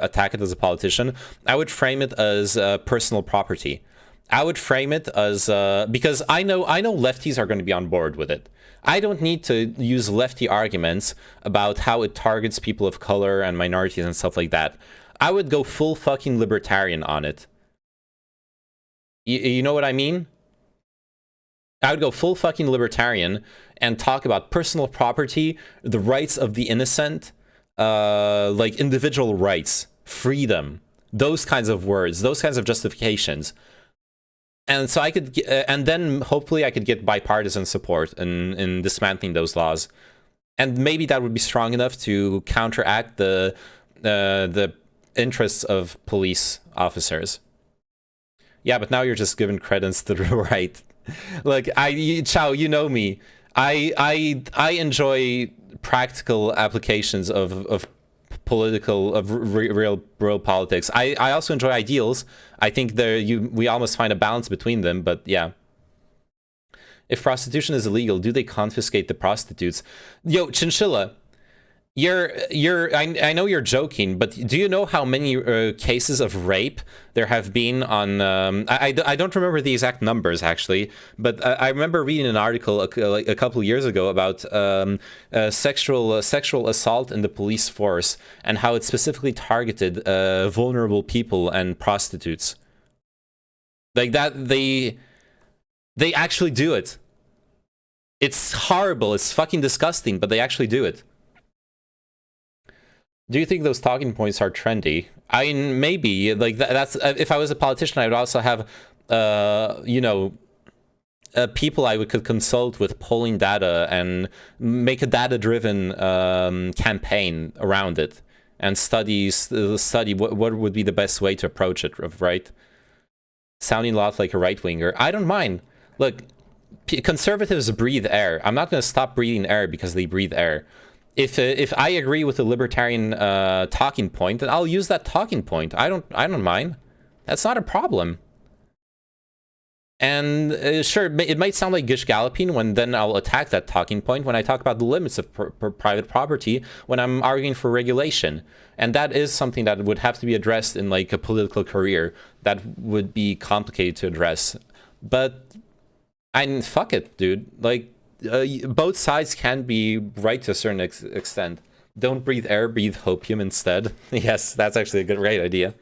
attack it as a politician, I would frame it as personal property. I would frame it as because I know lefties are going to be on board with it. I don't need to use lefty arguments about how it targets people of color and minorities and stuff like that. I would go full fucking libertarian on it. You know what I mean? I would go full fucking libertarian and talk about personal property, the rights of the innocent, like individual rights, freedom, those kinds of words, those kinds of justifications. And so I could, and then hopefully I could get bipartisan support in dismantling those laws, and maybe that would be strong enough to counteract the interests of police officers. Yeah, but now you're just giving credence to the right. Like Chow, you know me. I enjoy practical applications of real politics. I also enjoy ideals. I think we almost find a balance between them, but yeah. If prostitution is illegal, do they confiscate the prostitutes? Yo, Chinchilla, I know you're joking, but do you know how many cases of rape there have been on? I don't remember the exact numbers actually, but I remember reading an article a couple years ago about sexual assault in the police force and how it specifically targeted vulnerable people and prostitutes. Like that, they actually do it. It's horrible. It's fucking disgusting, but they actually do it. Do you think those talking points are trendy? I mean, maybe. Like that's if I was a politician, I would also have, people I could consult with polling data and make a data-driven campaign around it and study what would be the best way to approach it. Right? Sounding a lot like a right-winger. I don't mind. Look, conservatives breathe air. I'm not going to stop breathing air because they breathe air. If I agree with the libertarian talking point, then I'll use that talking point. I don't mind. That's not a problem. And sure, it might sound like Gish Galloping when then I'll attack that talking point when I talk about the limits of private property when I'm arguing for regulation. And that is something that would have to be addressed in like a political career that would be complicated to address. But fuck it, dude. Like, both sides can be right to a certain extent. Don't breathe air, breathe hopium instead. Yes, that's actually a great idea.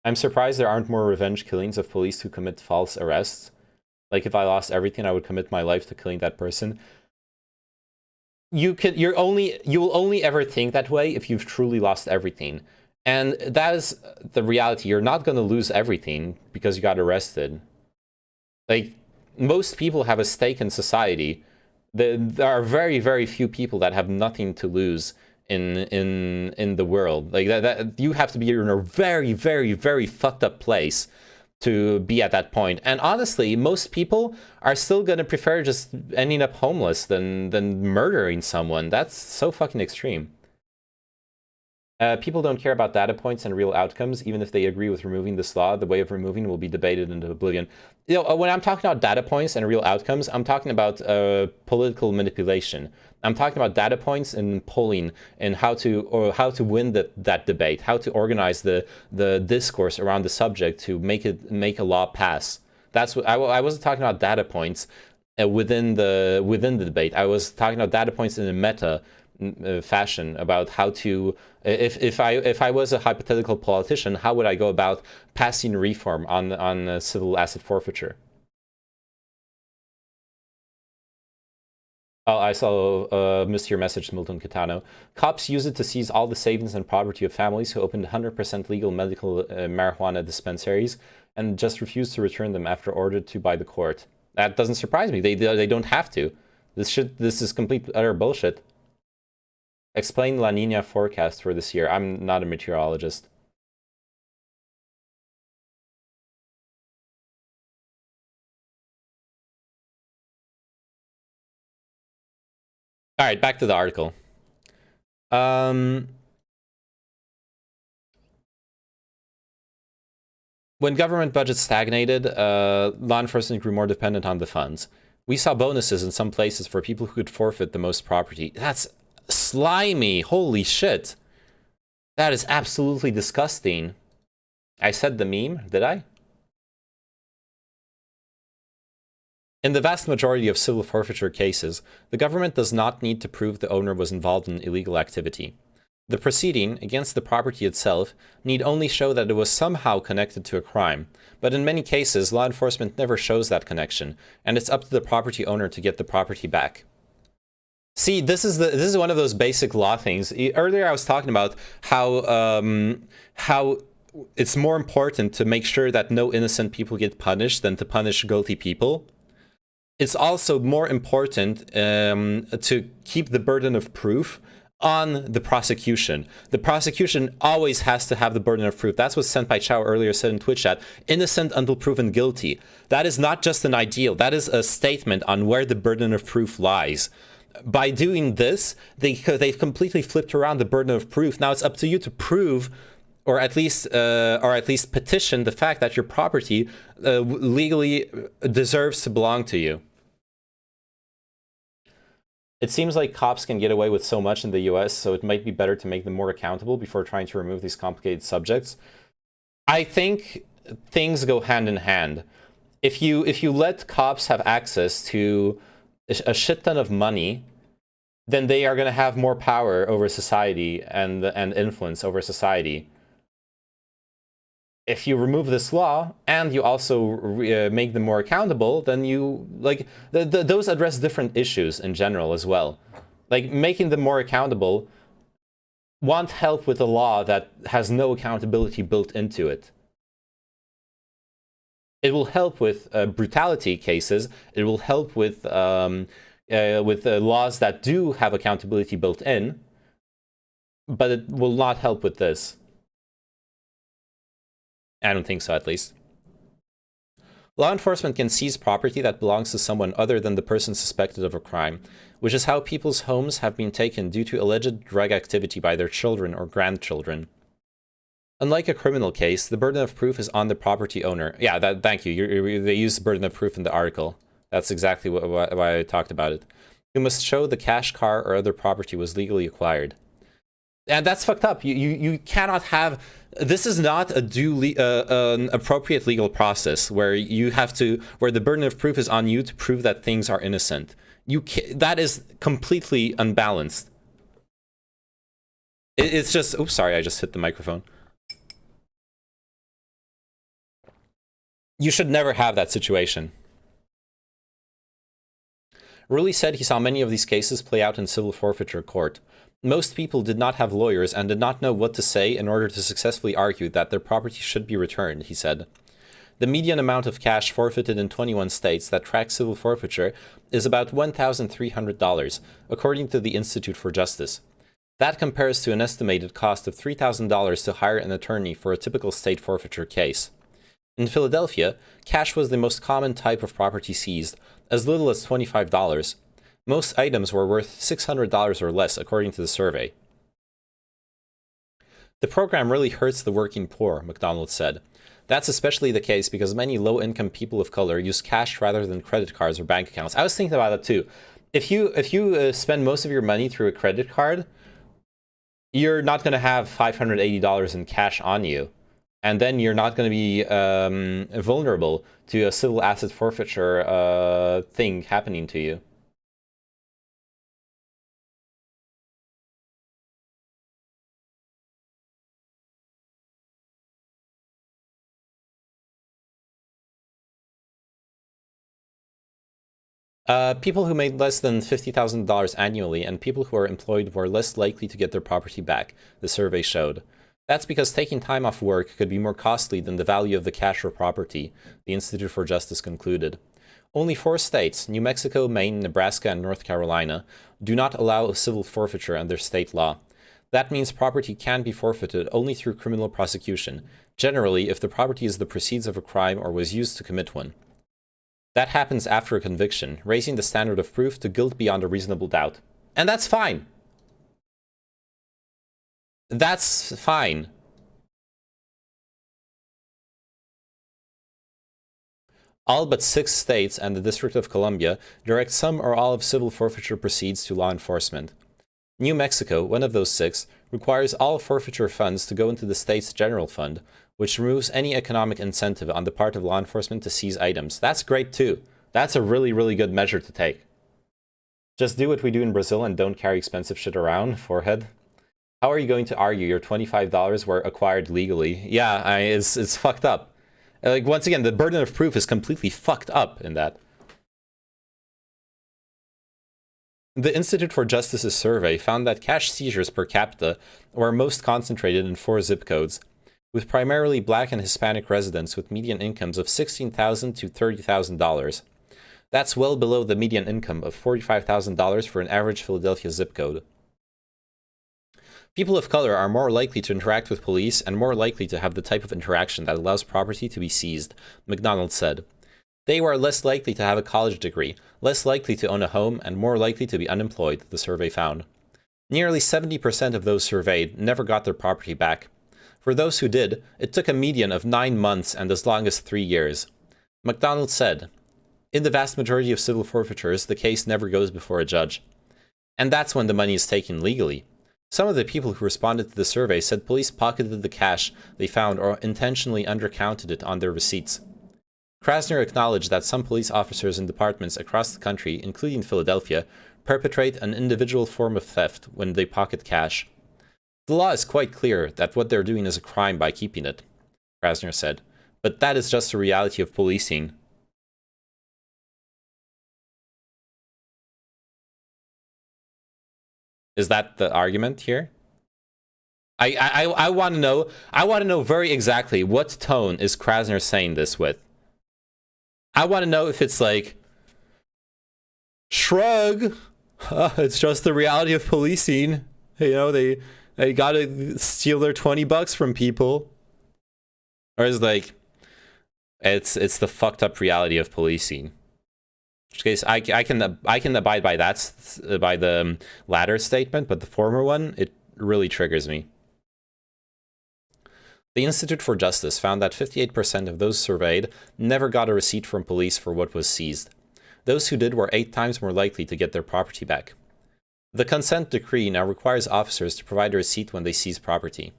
I'm surprised there aren't more revenge killings of police who commit false arrests. Like, if I lost everything, I would commit my life to killing that person. You will only ever think that way if you've truly lost everything. And that is the reality. You're not going to lose everything because you got arrested. Like, most people have a stake in society. There are very, very few people that have nothing to lose in the world. Like, that you have to be in a very, very, very fucked up place to be at that point. And honestly, most people are still gonna prefer just ending up homeless than murdering someone. That's so fucking extreme. People don't care about data points and real outcomes. Even if they agree with removing this law, the way of removing will be debated into oblivion. You know, when I'm talking about data points and real outcomes, I'm talking about political manipulation. I'm talking about data points and polling and how to win that debate, how to organize the discourse around the subject to make a law pass. That's what I wasn't talking about data points within the debate. I was talking about data points in a meta fashion about how to, if I was a hypothetical politician, how would I go about passing reform on civil asset forfeiture? Oh, I saw missed your message, Milton Catano. Cops use it to seize all the savings and property of families who opened 100% legal medical marijuana dispensaries and just refuse to return them after ordered to by the court. That doesn't surprise me. They don't have to. This is complete utter bullshit. Explain La Nina forecast for this year. I'm not a meteorologist. All right, back to the article. When government budgets stagnated, law enforcement grew more dependent on the funds. We saw bonuses in some places for people who could forfeit the most property. That's slimy. Holy shit. That is absolutely disgusting. I said the meme, did I? In the vast majority of civil forfeiture cases, the government does not need to prove the owner was involved in illegal activity. The proceeding against the property itself need only show that it was somehow connected to a crime, but in many cases, law enforcement never shows that connection, and it's up to the property owner to get the property back. See, this is one of those basic law things. Earlier, I was talking about how it's more important to make sure that no innocent people get punished than to punish guilty people. It's also more important to keep the burden of proof on the prosecution. The prosecution always has to have the burden of proof. That's what Senpai Chow earlier said in Twitch chat. Innocent until proven guilty. That is not just an ideal. That is a statement on where the burden of proof lies. By doing this, they've completely flipped around the burden of proof. Now it's up to you to prove, or at least petition the fact that your property legally deserves to belong to you. It seems like cops can get away with so much in the US, so it might be better to make them more accountable before trying to remove these complicated subjects. I think things go hand in hand. If you let cops have access to a shit ton of money, then they are going to have more power over society and influence over society. If you remove this law and you also make them more accountable, then you those address different issues in general as well. Like, making them more accountable won't help with a law that has no accountability built into it. It will help with brutality cases. It will help with laws that do have accountability built in, but it will not help with this. I don't think so, at least. Law enforcement can seize property that belongs to someone other than the person suspected of a crime, which is how people's homes have been taken due to alleged drug activity by their children or grandchildren. Unlike a criminal case, the burden of proof is on the property owner. Yeah, thank you. They use burden of proof in the article. That's exactly why I talked about it. You must show the cash, car, or other property was legally acquired. And that's fucked up. You cannot have... This is not an appropriate legal process where where the burden of proof is on you to prove that things are innocent. That is completely unbalanced. It's just... Oops, sorry, I just hit the microphone. You should never have that situation. Rulli said he saw many of these cases play out in civil forfeiture court. Most people did not have lawyers and did not know what to say in order to successfully argue that their property should be returned, he said. The median amount of cash forfeited in 21 states that track civil forfeiture is about $1,300, according to the Institute for Justice. That compares to an estimated cost of $3,000 to hire an attorney for a typical state forfeiture case. In Philadelphia, cash was the most common type of property seized, as little as $25. Most items were worth $600 or less, according to the survey. The program really hurts the working poor, McDonald said. That's especially the case because many low-income people of color use cash rather than credit cards or bank accounts. I was thinking about it too. If you spend most of your money through a credit card, you're not going to have $580 in cash on you. And then you're not going to be vulnerable to a civil asset forfeiture thing happening to you. People who made less than $50,000 annually and people who are employed were less likely to get their property back, the survey showed. That's because taking time off work could be more costly than the value of the cash or property, the Institute for Justice concluded. Only 4 states, New Mexico, Maine, Nebraska, and North Carolina, do not allow civil forfeiture under state law. That means property can be forfeited only through criminal prosecution, generally if the property is the proceeds of a crime or was used to commit one. That happens after a conviction, raising the standard of proof to guilt beyond a reasonable doubt. And that's fine. That's fine. All but 6 states and the District of Columbia direct some or all of civil forfeiture proceeds to law enforcement. New Mexico, one of those 6, requires all forfeiture funds to go into the state's general fund, which removes any economic incentive on the part of law enforcement to seize items. That's great too. That's a really, really good measure to take. Just do what we do in Brazil and don't carry expensive shit around, forehead. How are you going to argue your $25 were acquired legally? Yeah, it's fucked up. Like, once again, the burden of proof is completely fucked up in that. The Institute for Justice's survey found that cash seizures per capita were most concentrated in 4 zip codes, with primarily Black and Hispanic residents with median incomes of $16,000 to $30,000. That's well below the median income of $45,000 for an average Philadelphia zip code. People of color are more likely to interact with police and more likely to have the type of interaction that allows property to be seized, McDonald said. They were less likely to have a college degree, less likely to own a home, and more likely to be unemployed, the survey found. Nearly 70% of those surveyed never got their property back. For those who did, it took a median of 9 months and as long as 3 years. McDonald said, in the vast majority of civil forfeitures, the case never goes before a judge. And that's when the money is taken legally. Some of the people who responded to the survey said police pocketed the cash they found or intentionally undercounted it on their receipts. Krasner acknowledged that some police officers in departments across the country, including Philadelphia, perpetrate an individual form of theft when they pocket cash. The law is quite clear that what they're doing is a crime by keeping it, Krasner said, but that is just the reality of policing. Is that the argument here? I want to know. I want to know very exactly what tone is Krasner saying this with. I want to know if it's like, shrug. It's just the reality of policing. You know, they gotta steal their $20 from people. Or is like, it's the fucked up reality of policing. In which case, I can abide by that, by the latter statement, but the former one, it really triggers me. The Institute for Justice found that 58% of those surveyed never got a receipt from police for what was seized. Those who did were 8 times more likely to get their property back. The consent decree now requires officers to provide a receipt when they seize property.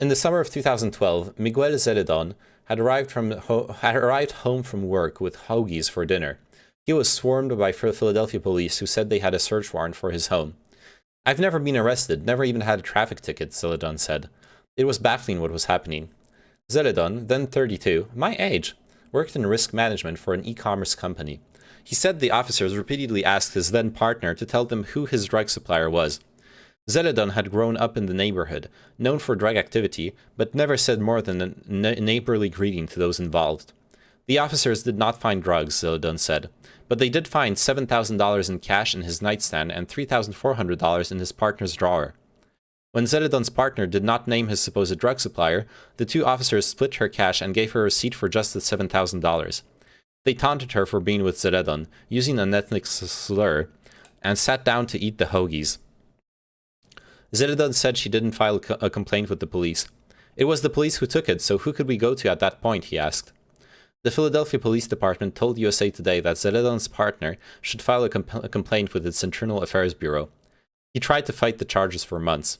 In the summer of 2012, Miguel Zeledon had arrived home from work with hoagies for dinner. He was swarmed by Philadelphia police who said they had a search warrant for his home. I've never been arrested, never even had a traffic ticket, Zeledon said. It was baffling what was happening. Zeledon, then 32, my age, worked in risk management for an e-commerce company. He said the officers repeatedly asked his then partner to tell them who his drug supplier was. Zeledon had grown up in the neighborhood, known for drug activity, but never said more than a neighborly greeting to those involved. The officers did not find drugs, Zeledon said, but they did find $7,000 in cash in his nightstand and $3,400 in his partner's drawer. When Zeledon's partner did not name his supposed drug supplier, the two officers split her cash and gave her a receipt for just the $7,000. They taunted her for being with Zeledon, using an ethnic slur, and sat down to eat the hoagies. Zeledon said she didn't file a complaint with the police. It was the police who took it, so who could we go to at that point, he asked. The Philadelphia Police Department told USA Today that Zeledon's partner should file a complaint with its Internal Affairs Bureau. He tried to fight the charges for months.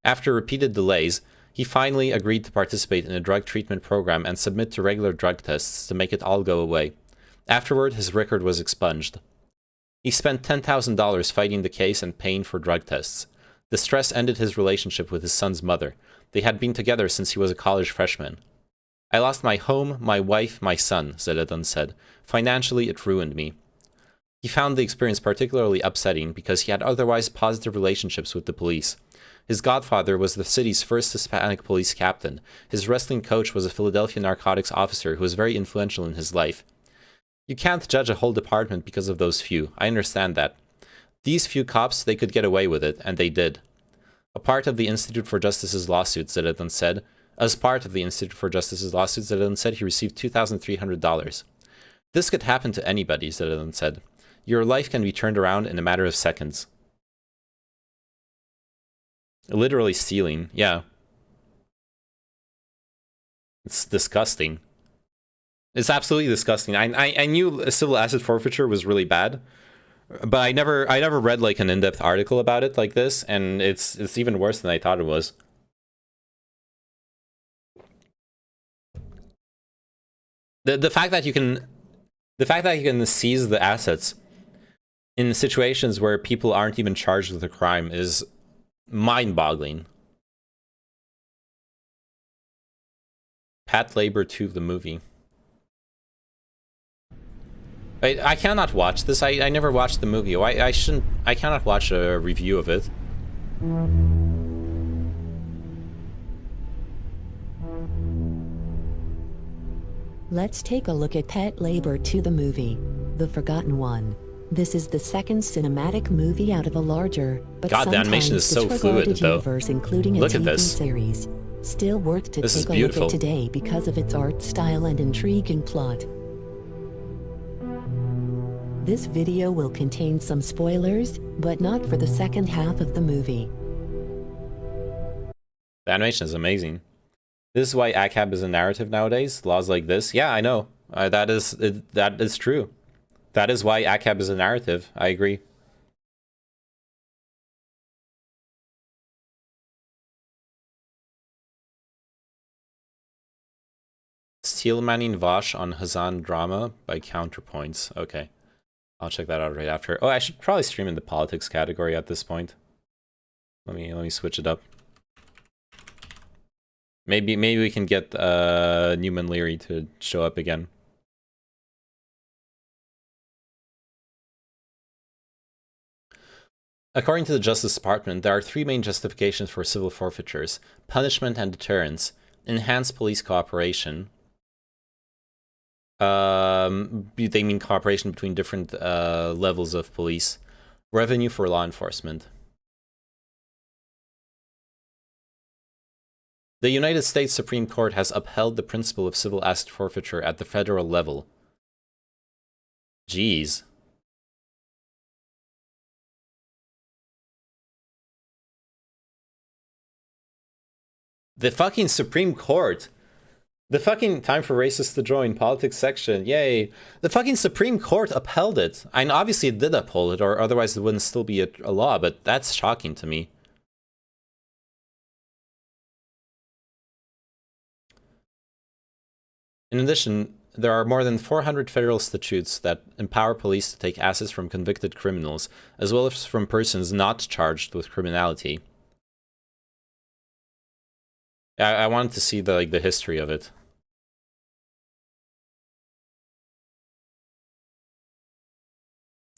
After repeated delays, he finally agreed to participate in a drug treatment program and submit to regular drug tests to make it all go away. Afterward, his record was expunged. He spent $10,000 fighting the case and paying for drug tests. The stress ended his relationship with his son's mother. They had been together since he was a college freshman. I lost my home, my wife, my son, Zeledon said. Financially, it ruined me. He found the experience particularly upsetting because he had otherwise positive relationships with the police. His godfather was the city's first Hispanic police captain. His wrestling coach was a Philadelphia narcotics officer who was very influential in his life. You can't judge a whole department because of those few. I understand that. These few cops, they could get away with it, and they did. A part of the Institute for Justice's lawsuit, Zeledon said. As part of the Institute for Justice's lawsuit, Zeledon said he received $2,300. This could happen to anybody, Zeledon said. Your life can be turned around in a matter of seconds. Literally stealing, yeah. It's disgusting. It's absolutely disgusting. I knew civil asset forfeiture was really bad, but I never read like an in-depth article about it like this, and it's even worse than I thought it was. The fact that you can seize the assets in situations where people aren't even charged with a crime is mind-boggling. Pat Labor 2, the movie. I cannot watch this. I never watched the movie. I cannot watch a review of it. Let's take a look at Pet Labor 2, the movie, The Forgotten One. This is the second cinematic movie out of a larger, but God, the animation is so fluid, though. Universe, including a Look TV at this. series. Still worth to This is take a look beautiful. at today because of its art style and intriguing plot. This video will contain some spoilers, but not for the second half of the movie. The animation is amazing. This is why ACAB is a narrative nowadays. Laws like this. Yeah, I know. That is true. That is why ACAB is a narrative. I agree. Steelmanning Vosh on Hazan Drama by Counterpoints. Okay. I'll check that out right after. Oh, I should probably stream in the politics category at this point. Let me switch it up. Maybe we can get Newman Leary to show up again. According to the Justice Department, there are three main justifications for civil forfeitures: punishment and deterrence, enhanced police cooperation. They mean cooperation between different levels of police, revenue for law enforcement. The United States Supreme Court has upheld the principle of civil asset forfeiture at the federal level. Jeez. The fucking Supreme Court. The fucking time for racists to join politics section. Yay. The fucking Supreme Court upheld it. And obviously it did uphold it, or otherwise it wouldn't still be a law, but that's shocking to me. In addition, there are more than 400 federal statutes that empower police to take assets from convicted criminals, as well as from persons not charged with criminality. I wanted to see the history of it.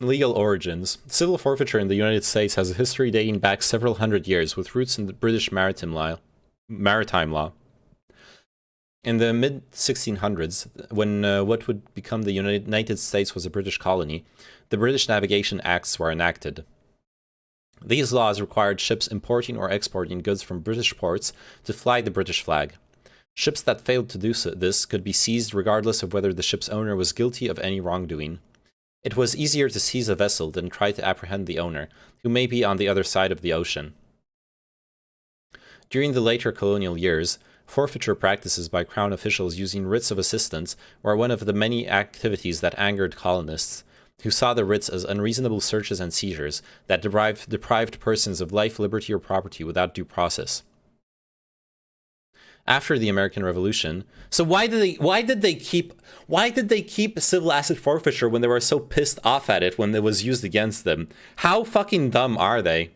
Legal origins. Civil forfeiture in the United States has a history dating back several hundred years, with roots in the British maritime law. In the mid-1600s, when what would become the United States was a British colony, the British Navigation Acts were enacted. These laws required ships importing or exporting goods from British ports to fly the British flag. Ships that failed to do this could be seized regardless of whether the ship's owner was guilty of any wrongdoing. It was easier to seize a vessel than try to apprehend the owner, who may be on the other side of the ocean. During the later colonial years, forfeiture practices by Crown officials using writs of assistance were one of the many activities that angered colonists, who saw the writs as unreasonable searches and seizures that deprived persons of life, liberty, or property without due process. After the American Revolution, so why did they keep civil asset forfeiture when they were so pissed off at it when it was used against them? How fucking dumb are they?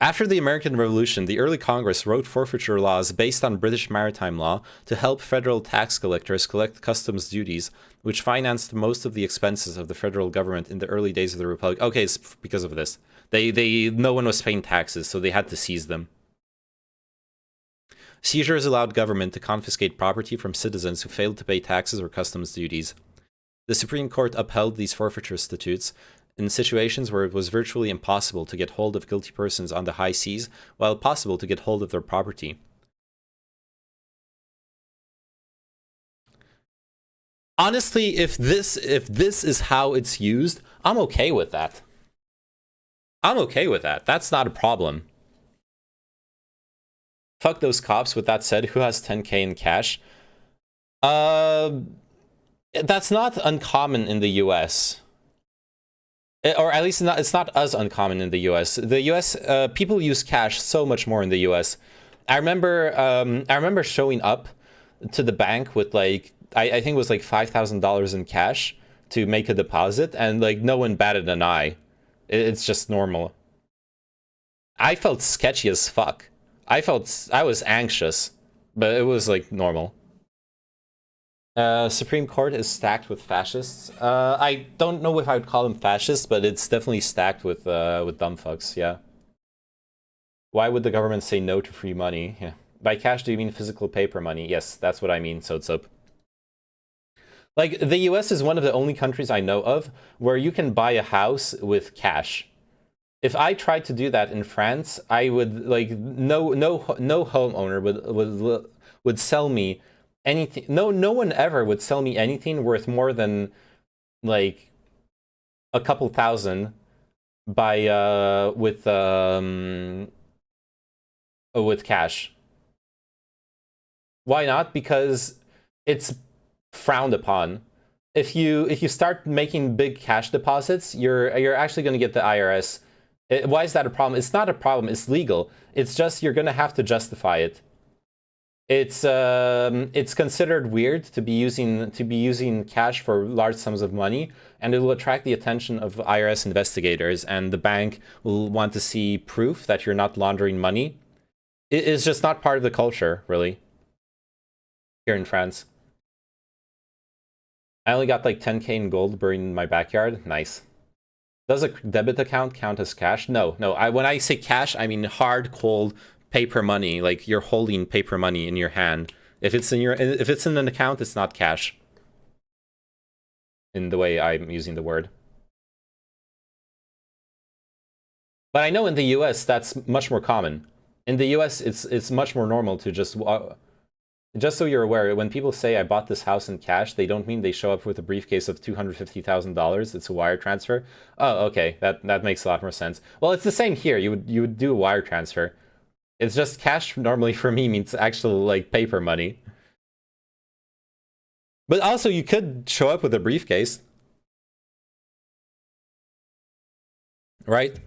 After the American Revolution, the early Congress wrote forfeiture laws based on British maritime law to help federal tax collectors collect customs duties, which financed most of the expenses of the federal government in the early days of the Republic. Okay, it's because of this. No one was paying taxes, so they had to seize them. Seizures allowed government to confiscate property from citizens who failed to pay taxes or customs duties. The Supreme Court upheld these forfeiture statutes in situations where it was virtually impossible to get hold of guilty persons on the high seas, while possible to get hold of their property. Honestly, if this is how it's used, I'm okay with that. I'm okay with that. That's not a problem. Fuck those cops. With that said, who has 10k in cash? That's not uncommon in the US. Or at least it's not as uncommon in the US. The US, people use cash so much more in the US. I remember showing up to the bank with like, I think it was like $5,000 in cash to make a deposit, and like no one batted an eye. It's just normal. I felt sketchy as fuck. I was anxious, but it was like normal. Supreme Court is stacked with fascists. I don't know if I would call them fascists, but it's definitely stacked with dumb fucks, yeah. Why would the government say no to free money? Yeah. By cash, do you mean physical paper money? Yes, that's what I mean, so it's up. Like, the US is one of the only countries I know of where you can buy a house with cash. If I tried to do that in France, I would, like, no homeowner would sell me anything. No one ever would sell me anything worth more than, like, a couple thousand with cash. Why not? Because it's frowned upon. If you start making big cash deposits, you're actually going to get the IRS. Why is that a problem? It's not a problem. It's legal. It's just you're going to have to justify it. It's considered weird to be using cash for large sums of money, and it will attract the attention of IRS investigators, and the bank will want to see proof that you're not laundering money. It's just not part of the culture, really, here in France. I only got like 10k in gold buried in my backyard. Nice. Does a debit account count as cash? No. When I say cash, I mean hard, cold paper money. Like you're holding paper money in your hand. If it's in an account, it's not cash. In the way I'm using the word. But I know in the US that's much more common. In the US, it's much more normal to just so you're aware, when people say I bought this house in cash, they don't mean they show up with a briefcase of $250,000. It's a wire transfer. Oh, okay, that makes a lot more sense. Well, it's the same here. You would do a wire transfer. It's just cash normally for me means actual like paper money. But also you could show up with a briefcase. Right?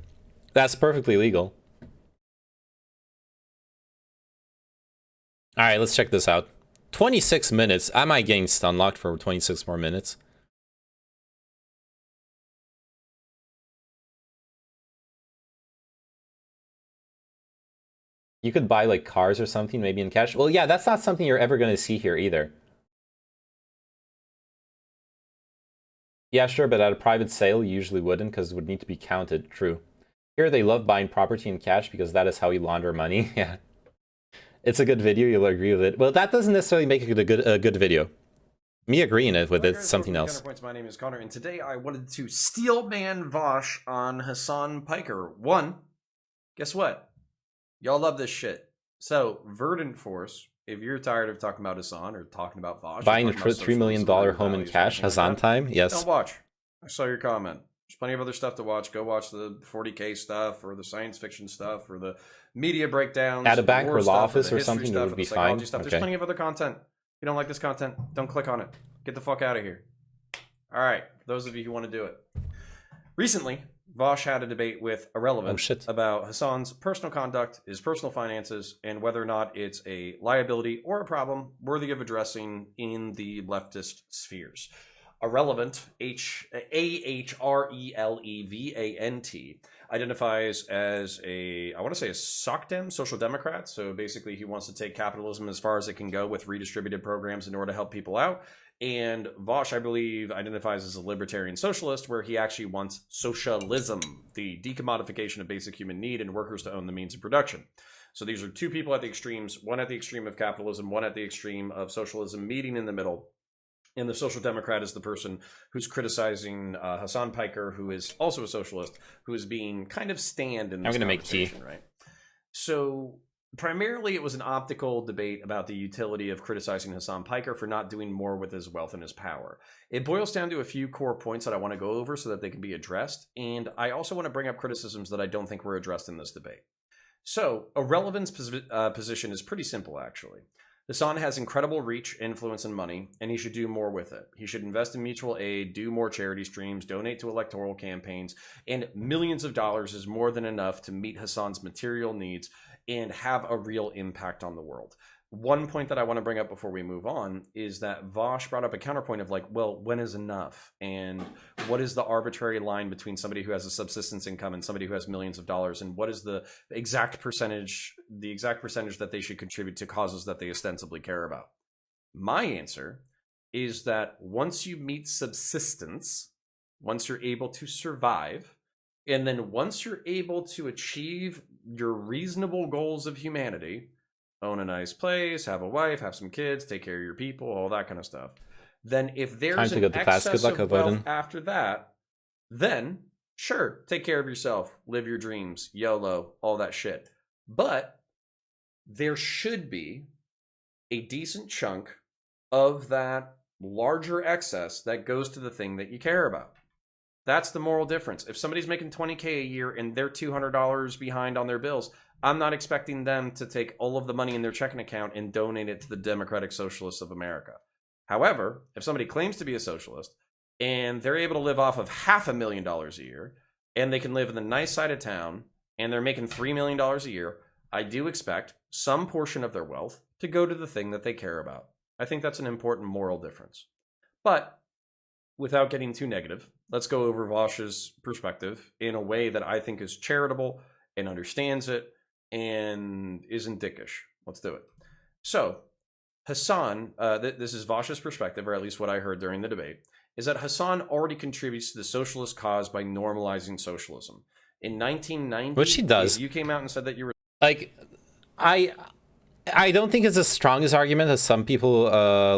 That's perfectly legal. All right, let's check this out. 26 minutes. Am I getting stun locked for 26 more minutes? You could buy like cars or something, maybe in cash. Well, yeah, that's not something you're ever going to see here either. Yeah, sure, but at a private sale, you usually wouldn't because it would need to be counted. True. Here, they love buying property in cash because that is how you launder money. Yeah. It's a good video, you'll agree with it. Well, that doesn't necessarily make it a good video. Me agreeing with it's something else. My name is Connor, and today I wanted to steel man Vosh on Hassan Piker. One, guess what? Y'all love this shit. So, Verdant Force, if you're tired of talking about Hassan or talking about Vosh... Buying a $3 million home in cash, Hassan time? Yes. Don't watch. I saw your comment. There's plenty of other stuff to watch. Go watch the 40K stuff, or the science fiction stuff, or the media breakdowns. At a bank or law office or something, it would be fine. Stuff. There's plenty of other content. If you don't like this content, don't click on it. Get the fuck out of here. All right, those of you who want to do it. Recently, Vosh had a debate with Irrelevant about Hassan's personal conduct, his personal finances, and whether or not it's a liability or a problem worthy of addressing in the leftist spheres. Irrelevant, AHRELEVANT, identifies as I want to say a SocDem, social democrat. So basically he wants to take capitalism as far as it can go with redistributed programs in order to help people out. And Vosh, I believe, identifies as a libertarian socialist, where he actually wants socialism, the decommodification of basic human need, and workers to own the means of production. So these are two people at the extremes, one at the extreme of capitalism, one at the extreme of socialism, meeting in the middle. And the social democrat is the person who's criticizing Hassan Piker, who is also a socialist, who is being kind of stand in this conversation, right? So primarily it was an optical debate about the utility of criticizing Hassan Piker for not doing more with his wealth and his power. It boils down to a few core points that I want to go over so that they can be addressed. And I also want to bring up criticisms that I don't think were addressed in this debate. So Irrelevant's position is pretty simple, actually. Hassan has incredible reach, influence, and money, and he should do more with it. He should invest in mutual aid, do more charity streams, donate to electoral campaigns, and millions of dollars is more than enough to meet Hassan's material needs and have a real impact on the world. One point that I want to bring up before we move on is that Vosh brought up a counterpoint of like, well, when is enough? And what is the arbitrary line between somebody who has a subsistence income and somebody who has millions of dollars? And what is the exact percentage that they should contribute to causes that they ostensibly care about? My answer is that once you meet subsistence, once you're able to survive, and then once you're able to achieve your reasonable goals of humanity, own a nice place, have a wife, have some kids, take care of your people, all that kind of stuff. Then if there's an excess of wealth after that, then sure, take care of yourself, live your dreams, YOLO, all that shit. But there should be a decent chunk of that larger excess that goes to the thing that you care about. That's the moral difference. If somebody's making $20K a year and they're $200 behind on their bills, I'm not expecting them to take all of the money in their checking account and donate it to the Democratic Socialists of America. However, if somebody claims to be a socialist and they're able to live off of $500,000 a year and they can live in the nice side of town and they're making $3 million a year, I do expect some portion of their wealth to go to the thing that they care about. I think that's an important moral difference. But without getting too negative, let's go over Vosh's perspective in a way that I think is charitable and understands it and isn't dickish. Let's do it. So Hassan, this is Vosh's perspective, or at least what I heard during the debate, is that Hassan already contributes to the socialist cause by normalizing socialism. In 1990, which he does. You came out and said that you were like, I don't think it's as strong as argument as some people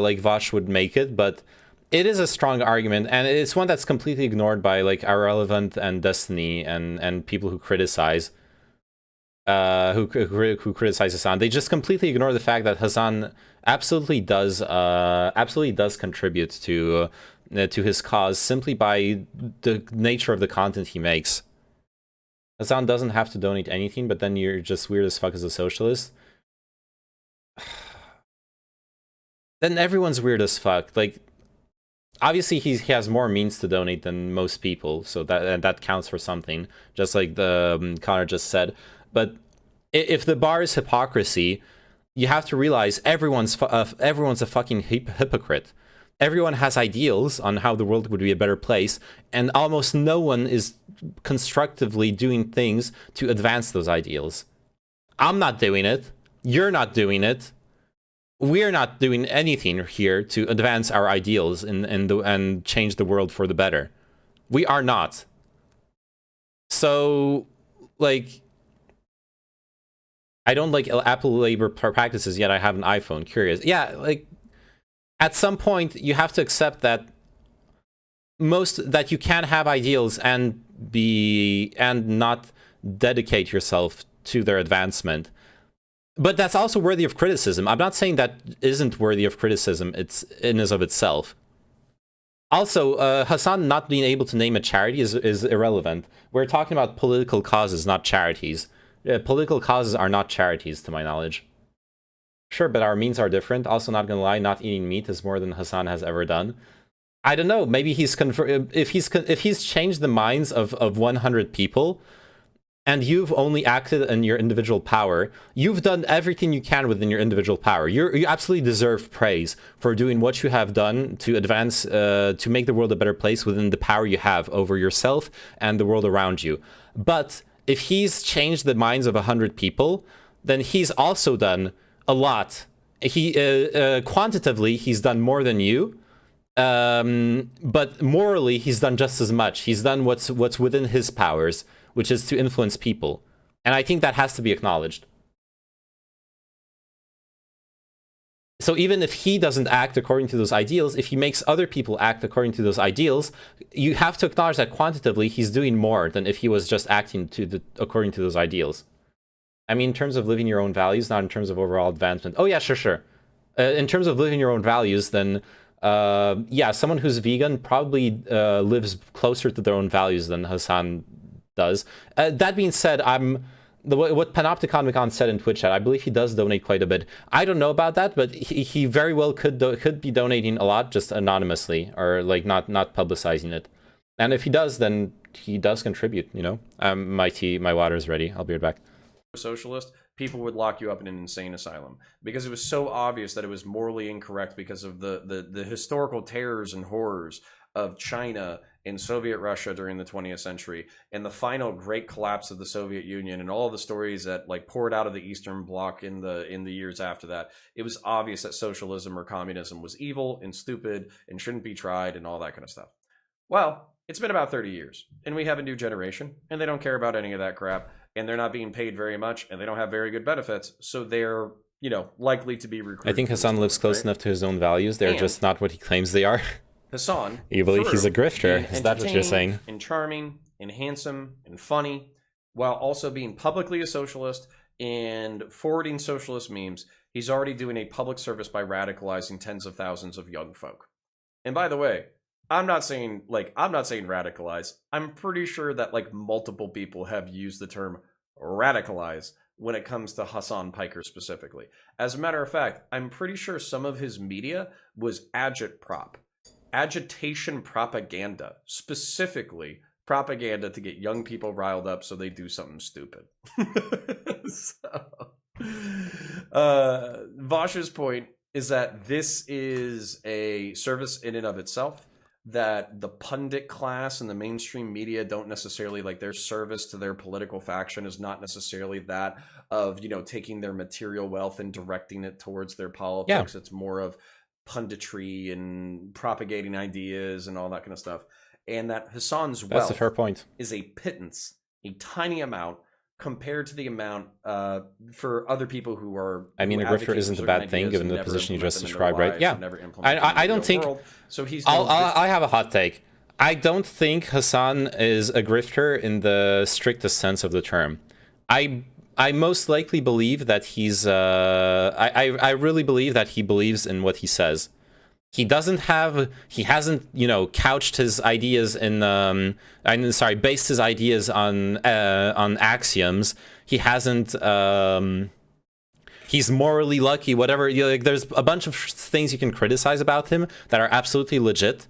like Vosh would make it, but it is a strong argument, and it's one that's completely ignored by like Irrelevant and Destiny and people who criticize who criticize Hassan. They just completely ignore the fact that Hassan absolutely does contribute to his cause simply by the nature of the content he makes. Hassan doesn't have to donate anything, but then you're just weird as fuck as a socialist. Then everyone's weird as fuck. Like, obviously he has more means to donate than most people, so that counts for something, just like the Connor just said. But if the bar is hypocrisy, you have to realize everyone's a fucking hypocrite. Everyone has ideals on how the world would be a better place, and almost no one is constructively doing things to advance those ideals. I'm not doing it. You're not doing it. We're not doing anything here to advance our ideals and change the world for the better. We are not. So, like, I don't like Apple labor practices, yet I have an iPhone. Curious. Yeah, like, at some point, you have to accept that that you can have ideals and not dedicate yourself to their advancement. But that's also worthy of criticism. I'm not saying that isn't worthy of criticism. It's in and of itself. Also, Hassan not being able to name a charity is irrelevant. We're talking about political causes, not charities. Political causes are not charities, to my knowledge. Sure, but our means are different. Also, not gonna lie, not eating meat is more than Hassan has ever done. I don't know. Maybe if he's changed the minds of 100 people, and you've only acted in your individual power, you've done everything you can within your individual power. You absolutely deserve praise for doing what you have done to advance, to make the world a better place within the power you have over yourself and the world around you. But if he's changed the minds of 100 people, then he's also done a lot. Quantitatively, he's done more than you. But morally, he's done just as much. He's done what's within his powers, which is to influence people. And I think that has to be acknowledged. So even if he doesn't act according to those ideals, if he makes other people act according to those ideals, you have to acknowledge that quantitatively he's doing more than if he was just acting according to those ideals. I mean, in terms of living your own values, not in terms of overall advancement. Oh yeah, sure. In terms of living your own values, then yeah, someone who's vegan probably lives closer to their own values than Hassan does. That being said, what Panopticon said in Twitch chat, I believe he does donate quite a bit. I don't know about that, but he very well could be donating a lot just anonymously, or like not publicizing it. And if he does, then he does contribute, you know. My water's ready. I'll be right back. Socialist, people would lock you up in an insane asylum because it was so obvious that it was morally incorrect because of the historical terrors and horrors of China and Soviet Russia during the 20th century and the final great collapse of the Soviet Union and all of the stories that like poured out of the Eastern Bloc in the years after that. It was obvious that socialism or communism was evil and stupid and shouldn't be tried and all that kind of stuff. Well, it's been about 30 years and we have a new generation and they don't care about any of that crap. And they're not being paid very much, and they don't have very good benefits, so they're, you know, likely to be recruited. I think Hassan lives close enough to his own values. They're just not what he claims they are. Hassan, you believe he's a grifter? Is that what you're saying? And charming, and handsome, and funny, while also being publicly a socialist and forwarding socialist memes. He's already doing a public service by radicalizing tens of thousands of young folk. And by the way, I'm not saying radicalize. I'm pretty sure that like multiple people have used the term radicalize when it comes to Hassan Piker specifically. As a matter of fact, I'm pretty sure some of his media was agitation propaganda, specifically propaganda to get young people riled up so they do something stupid. Vosh's point is that this is a service in and of itself, that the pundit class and the mainstream media don't necessarily, like, their service to their political faction is not necessarily that of, you know, taking their material wealth and directing it towards their politics. Yeah. It's more of punditry and propagating ideas and all that kind of stuff. And that Hassan's wealth, that's a fair point, is a pittance, a tiny amount compared to the amount for other people who are. I mean, a grifter isn't a bad thing given the position you just described, right? Yeah, I don't think. So he's. I have a hot take. I don't think Hassan is a grifter in the strictest sense of the term. I most likely believe that he's. I really believe that he believes in what he says. He hasn't, you know, couched his ideas in, based his ideas on axioms. He hasn't, he's morally lucky, whatever. You know, like, there's a bunch of things you can criticize about him that are absolutely legit.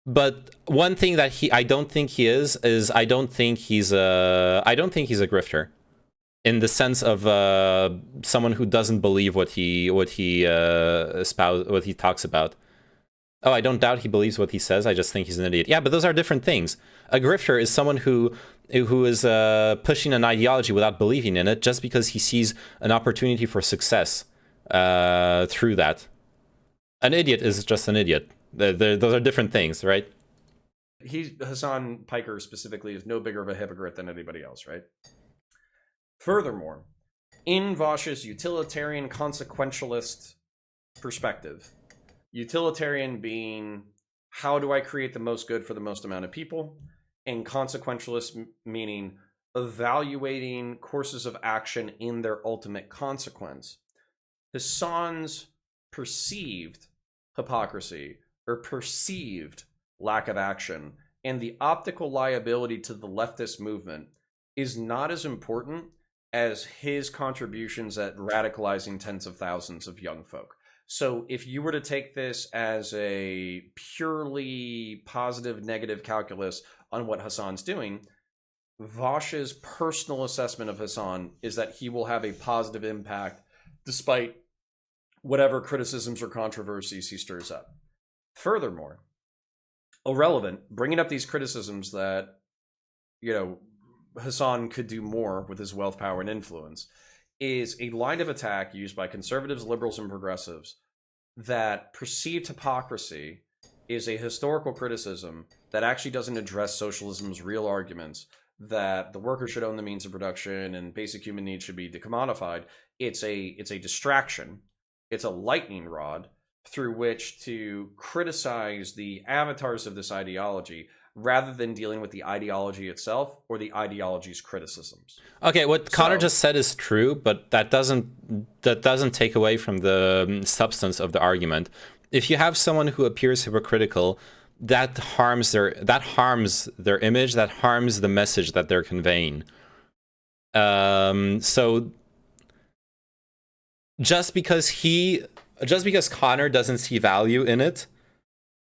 But one thing that I don't think he is I don't think he's a grifter. In the sense of someone who doesn't believe what he talks about. Oh, I don't doubt he believes what he says. I just think he's an idiot. Yeah, but those are different things. A grifter is someone who is pushing an ideology without believing in it just because he sees an opportunity for success through that. An idiot is just an idiot. Those are different things, right? Hassan Piker specifically is no bigger of a hypocrite than anybody else, right? Furthermore, in Vosh's utilitarian consequentialist perspective, utilitarian being how do I create the most good for the most amount of people, and consequentialist meaning evaluating courses of action in their ultimate consequence. Hassan's perceived hypocrisy or perceived lack of action and the optical liability to the leftist movement is not as important as his contributions at radicalizing tens of thousands of young folk. So if you were to take this as a purely positive, negative calculus on what Hassan's doing, Vosh's personal assessment of Hassan is that he will have a positive impact despite whatever criticisms or controversies he stirs up. Furthermore, irrelevant, bringing up these criticisms that, you know, Hassan could do more with his wealth, power, and influence is a line of attack used by conservatives, liberals, and progressives that perceived hypocrisy is a historical criticism that actually doesn't address socialism's real arguments that the worker should own the means of production and basic human needs should be decommodified. It's a distraction. It's a lightning rod through which to criticize the avatars of this ideology rather than dealing with the ideology itself or the ideology's criticisms. Okay, what Connor just said is true, but that doesn't take away from the substance of the argument. If you have someone who appears hypocritical, that harms their image, that harms the message that they're conveying. So just because Connor doesn't see value in it,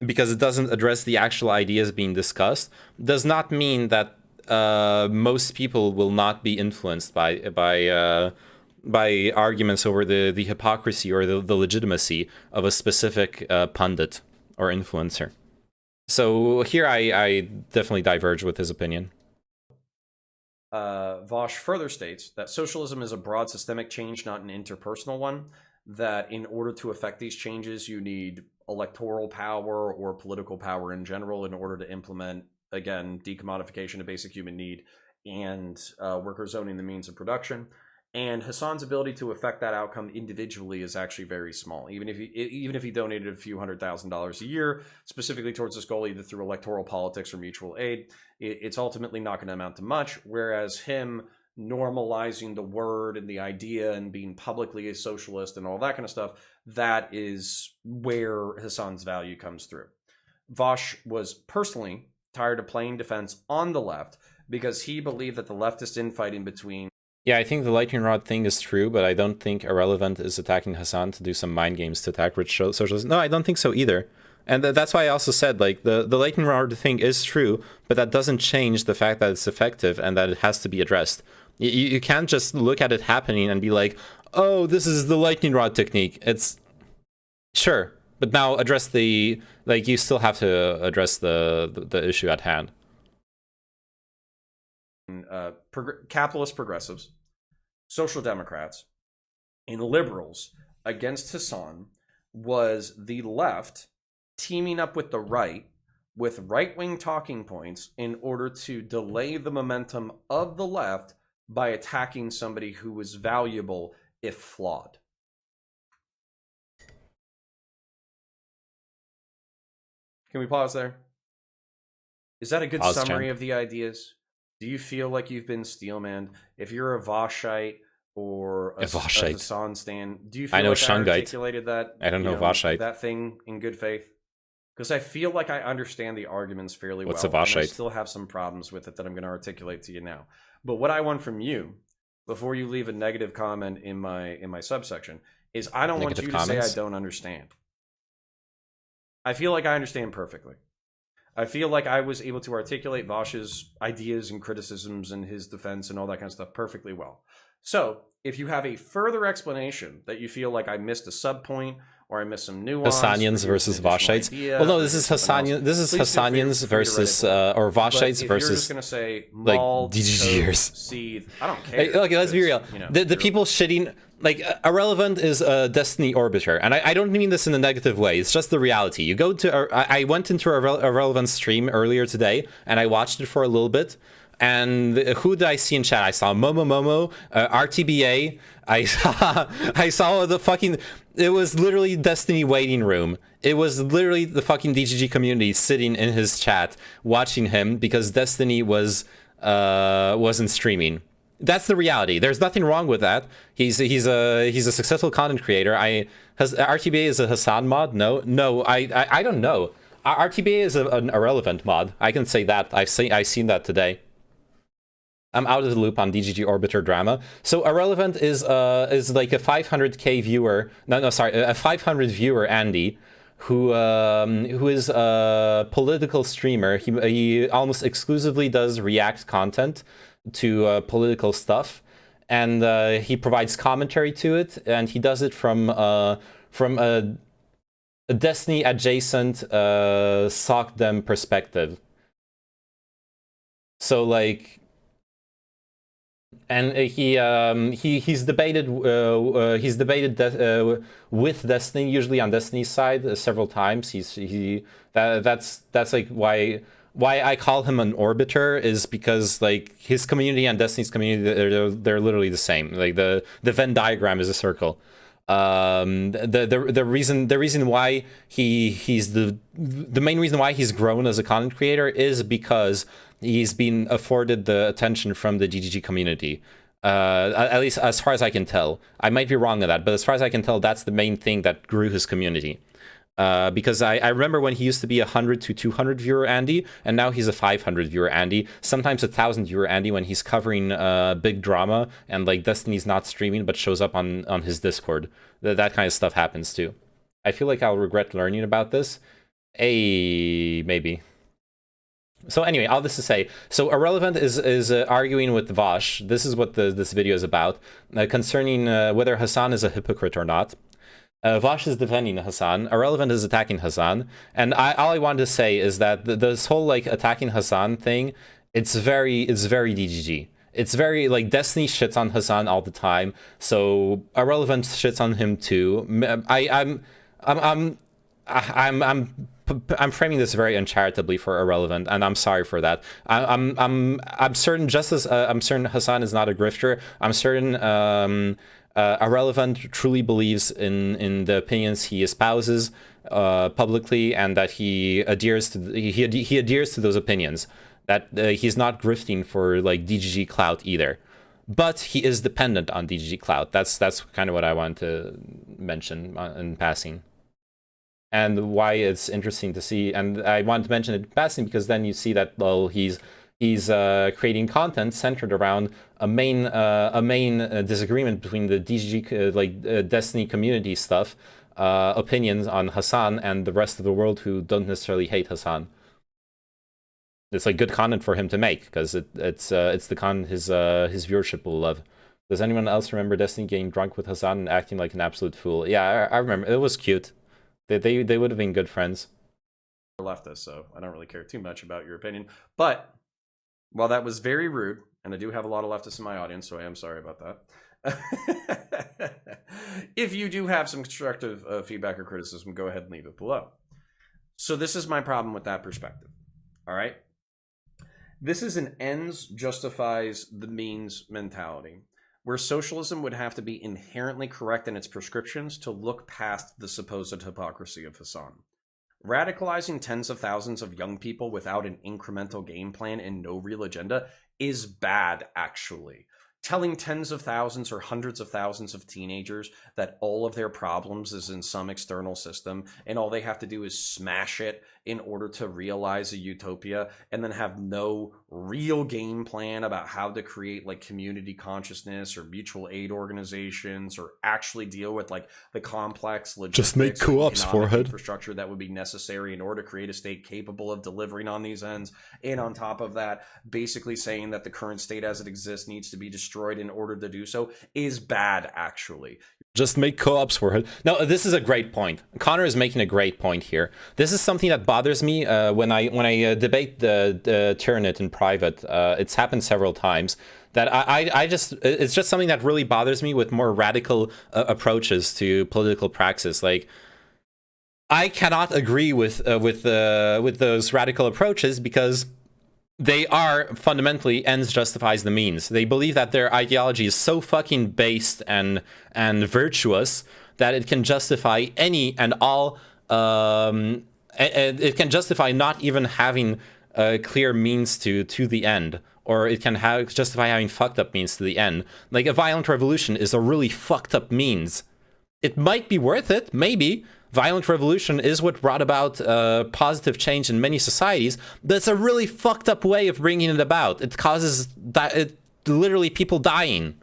because it doesn't address the actual ideas being discussed, does not mean that most people will not be influenced by arguments over the hypocrisy or the legitimacy of a specific pundit or influencer. So here I definitely diverge with his opinion. Vosh further states that socialism is a broad systemic change, not an interpersonal one, that in order to affect these changes, you need electoral power or political power in general in order to implement, again, decommodification of basic human need and workers owning the means of production. And Hassan's ability to affect that outcome individually is actually very small. Even if he donated a few $100,000 a year specifically towards this goal, either through electoral politics or mutual aid, it's ultimately not going to amount to much. Whereas him normalizing the word and the idea and being publicly a socialist and all that kind of stuff, that is where Hassan's value comes through. Vosh was personally tired of playing defense on the left because he believed that the leftist infighting between... Yeah, I think the lightning rod thing is true, but I don't think Irrelevant is attacking Hassan to do some mind games to attack rich socialists. No, I don't think so either. And that's why I also said, like, the lightning rod thing is true, but that doesn't change the fact that it's effective and that it has to be addressed. You can't just look at it happening and be like, oh, this is the lightning rod technique. It's... Sure, but now address the... Like, you still have to address the issue at hand. Capitalist progressives, social democrats, and liberals against Hassan was the left teaming up with the right with right-wing talking points in order to delay the momentum of the left by attacking somebody who was valuable if flawed. Can we pause there? Is that a good summary of the ideas? Do you feel like you've been steelmanned? If you're a Voshite or a Hassan stan, do you feel I know like Shungite. I articulated that? I don't know Voshite. That thing in good faith? Because I feel like I understand the arguments fairly well. What's a Voshite? And I still have some problems with it that I'm going to articulate to you now. But what I want from you, before you leave a negative comment in my subsection, is I don't want you to say I don't understand. I feel like I understand perfectly. I feel like I was able to articulate Vosh's ideas and criticisms and his defense and all that kind of stuff perfectly well. So if you have a further explanation that you feel like I missed a sub point or I missed some nuance. Hassanians versus Vashites. Well, no, this is Hassanian. This is Hassanians versus or Vashites versus gonna say like mauled, DGGers. seethe, I don't care. Hey, okay, let's be real. You know, The people shitting like Irrelevant is a Destiny Orbiter, and I don't mean this in a negative way. It's just the reality. You go to I went into a Irrelevant stream earlier today, and I watched it for a little bit. And who did I see in chat? I saw Momo, RTBA. I saw the fucking. It was literally Destiny waiting room. It was literally the fucking DGG community sitting in his chat watching him because Destiny wasn't streaming. That's the reality. There's nothing wrong with that. He's a successful content creator. RTBA is a Hassan mod. No. I don't know. RTBA is an Irrelevant mod. I can say that. I've seen that today. I'm out of the loop on DGG Orbiter drama. So Irrelevant is like a 500k viewer. A 500 viewer Andy, who is a political streamer. He almost exclusively does React content to political stuff, and he provides commentary to it, and he does it from a Destiny adjacent SOCDEM perspective. So like. And he's debated with Destiny, usually on Destiny's side, several times. That's like why I call him an orbiter, is because like his community and Destiny's community, they're literally the same. Like the Venn diagram is a circle. The reason why he's the main reason why he's grown as a content creator is because he's been afforded the attention from the DGG community. At least as far as I can tell. I might be wrong on that, but as far as I can tell, that's the main thing that grew his community. Because I remember when he used to be 100 to 200 viewer Andy, and now he's a 500 viewer Andy, sometimes 1,000 viewer Andy when he's covering big drama and like Destiny's not streaming but shows up on his Discord. That kind of stuff happens too. I feel like I'll regret learning about this. Maybe. So anyway, all this to say, so Irrelevant is arguing with Vash. This is what this video is about, concerning whether Hassan is a hypocrite or not. Vash is defending Hassan. Irrelevant is attacking Hassan. And all I wanted to say is that this whole like attacking Hassan thing, it's very DGG. It's very like Destiny shits on Hassan all the time. So Irrelevant shits on him too. I'm framing this very uncharitably for Irrelevant, and I'm sorry for that. I'm certain, just as I'm certain Hassan is not a grifter, I'm certain Irrelevant truly believes in the opinions he espouses publicly, and that he adheres to those opinions. That he's not grifting for like DGG clout either, but he is dependent on DGG clout. That's kind of what I wanted to mention in passing. And why it's interesting to see, and I want to mention it in passing because then you see that, well, he's creating content centered around a main disagreement between the DGG Destiny community stuff, opinions on Hassan and the rest of the world who don't necessarily hate Hassan. It's like good content for him to make because it's the content his viewership will love. Does anyone else remember Destiny getting drunk with Hassan and acting like an absolute fool? Yeah, I remember. It was cute. They would have been good friends. Leftist, so I don't really care too much about your opinion. But while that was very rude, and I do have a lot of leftists in my audience, so I am sorry about that. If you do have some constructive feedback or criticism, go ahead and leave it below. So this is my problem with that perspective. All right. This is an ends justifies the means mentality, where socialism would have to be inherently correct in its prescriptions to look past the supposed hypocrisy of Hassan. Radicalizing tens of thousands of young people without an incremental game plan and no real agenda is bad, actually. Telling tens of thousands or hundreds of thousands of teenagers that all of their problems is in some external system and all they have to do is smash it in order to realize a utopia, and then have no real game plan about how to create like community consciousness or mutual aid organizations or actually deal with like the complex logistics, just make co-ops, forehead infrastructure that would be necessary in order to create a state capable of delivering on these ends. And on top of that, basically saying that the current state as it exists needs to be destroyed in order to do so is bad, actually. Just make co-ops for it. No, this is a great point. Connor is making a great point here. This is something that bothers me when I debate the Tyranid in private. It's happened several times. That it's just something that really bothers me with more radical approaches to political praxis. Like, I cannot agree with those radical approaches because they are fundamentally ends justifies the means. They believe that their ideology is so fucking based and virtuous that it can justify any and all. It can justify not even having a clear means to the end, or it can justify having fucked up means to the end. Like, a violent revolution is a really fucked up means. It might be worth it, maybe. Violent revolution is what brought about positive change in many societies, but it's a really fucked up way of bringing it about. It causes literally people dying.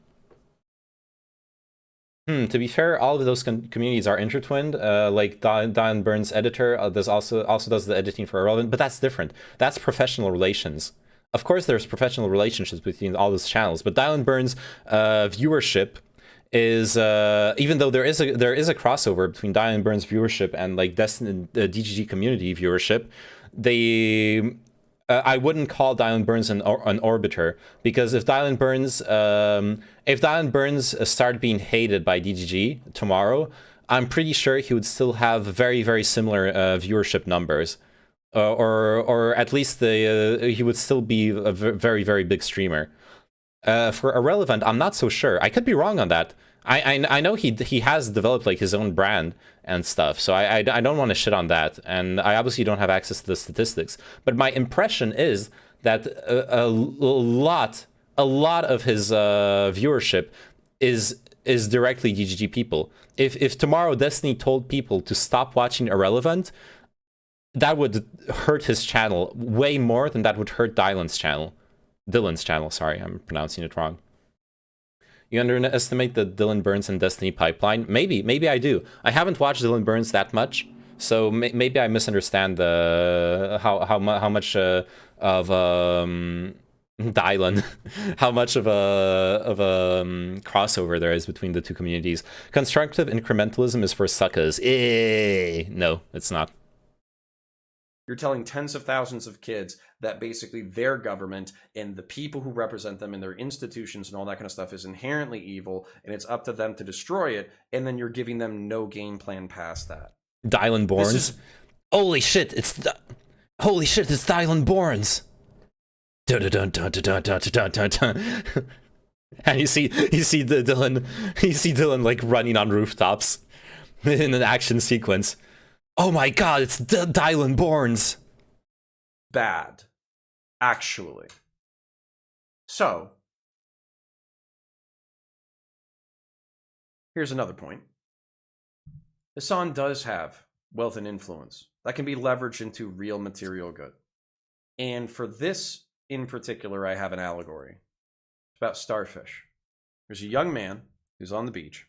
To be fair, all of those communities are intertwined. Like Diane Burns' editor also does the editing for Irrelevant, but that's different. That's professional relations. Of course, there's professional relationships between all those channels, but Dylan Burns' viewership is even though there is a crossover between Dylan Burns' viewership and like DGG community viewership, I wouldn't call Dylan Burns an orbiter, because if Dylan Burns started being hated by DGG tomorrow, I'm pretty sure he would still have very, very similar viewership numbers, or at least he would still be a very, very big streamer. For Irrelevant, I'm not so sure. I could be wrong on that. I know he has developed like his own brand and stuff, so I don't want to shit on that, and I obviously don't have access to the statistics. But my impression is that a lot of his viewership is directly DGG people. If tomorrow Destiny told people to stop watching Irrelevant, that would hurt his channel way more than that would hurt Dylan's channel. Sorry, I'm pronouncing it wrong. You underestimate the Dylan Burns and Destiny pipeline? Maybe I do. I haven't watched Dylan Burns that much, so maybe I misunderstand how much of Dylan, how much of a crossover there is between the two communities. Constructive incrementalism is for suckers. No, it's not. You're telling tens of thousands of kids that basically their government and the people who represent them and their institutions and all that kind of stuff is inherently evil, and it's up to them to destroy it, and then you're giving them no game plan past that. Dylan Borns. Holy shit, it's Dylan Borns. And you see Dylan like running on rooftops in an action sequence. Oh my god, it's Dylan Borns. Bad, actually. So, here's another point. Hassan does have wealth and influence that can be leveraged into real material good. And for this in particular, I have an allegory. It's about starfish. There's a young man who's on the beach,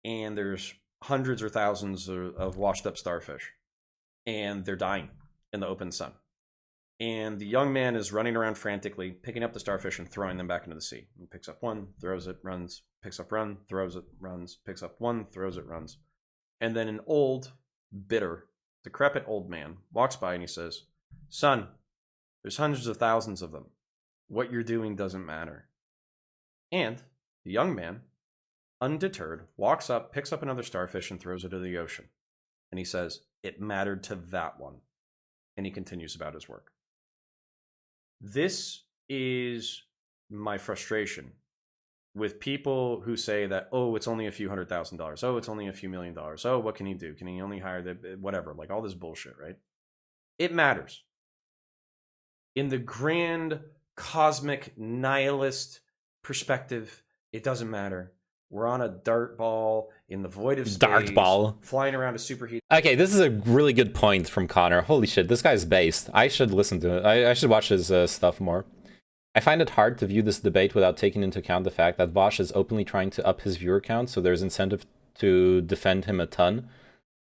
and there's hundreds or thousands of washed up starfish, and they're dying in the open sun. And the young man is running around frantically, picking up the starfish and throwing them back into the sea. He picks up one, throws it, runs, picks up one, throws it, runs, picks up one, throws it, runs. And then an old, bitter, decrepit old man walks by and he says, "Son, there's hundreds of thousands of them. What you're doing doesn't matter." And the young man, undeterred, walks up, picks up another starfish and throws it into the ocean. And he says, "It mattered to that one." And he continues about his work. This is my frustration with people who say that, oh, it's only a few $100,000. Oh, it's only a few $1 million. Oh, what can he do? Can he only hire the whatever? Like all this bullshit, right? It matters. In the grand cosmic nihilist perspective, it doesn't matter. We're on a dart ball in the void of space, flying around a superheat. Okay, this is a really good point from Connor. Holy shit, this guy's based. I should listen to it. I should watch his stuff more. I find it hard to view this debate without taking into account the fact that Vosh is openly trying to up his viewer count, so there's incentive to defend him a ton.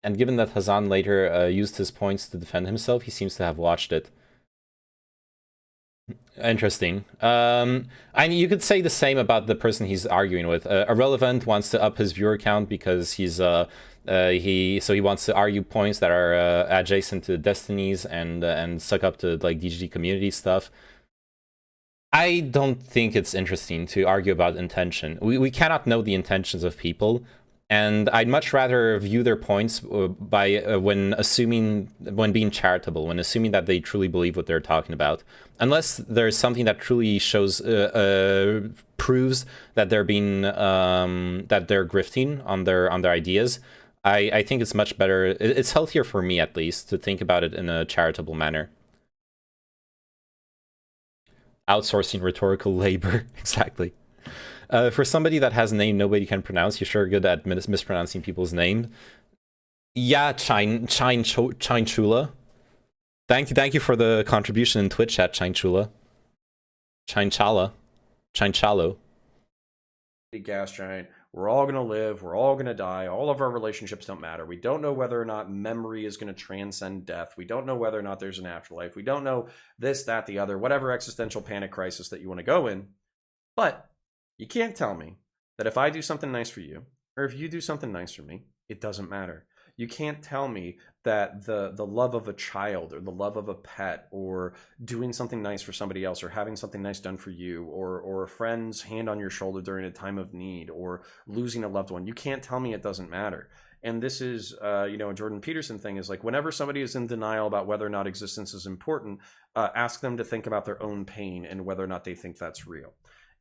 And given that Hazan later used his points to defend himself, he seems to have watched it. Interesting. You could say the same about the person he's arguing with. Irrelevant wants to up his viewer count because he wants to argue points that are adjacent to Destinies and suck up to like DGD community stuff. I don't think it's interesting to argue about intention. We cannot know the intentions of people, and I'd much rather view their points by when being charitable, when assuming that they truly believe what they're talking about. Unless there's something that truly shows proves that they're being that they're grifting on their ideas, I think it's much better. It's healthier for me, at least, to think about it in a charitable manner. Outsourcing rhetorical labor, exactly. For somebody that has a name nobody can pronounce, you're sure good at mispronouncing people's names. Yeah, Chula. Thank you for the contribution in Twitch chat, Chula. Chalo. Gas giant. We're all gonna live. We're all gonna die. All of our relationships don't matter. We don't know whether or not memory is gonna transcend death. We don't know whether or not there's an afterlife. We don't know this, that, the other, whatever existential panic crisis that you want to go in. But you can't tell me that if I do something nice for you, or if you do something nice for me, it doesn't matter. You can't tell me that the love of a child or the love of a pet or doing something nice for somebody else or having something nice done for you or a friend's hand on your shoulder during a time of need or losing a loved one, you can't tell me it doesn't matter. And this is, a Jordan Peterson thing is like whenever somebody is in denial about whether or not existence is important, ask them to think about their own pain and whether or not they think that's real.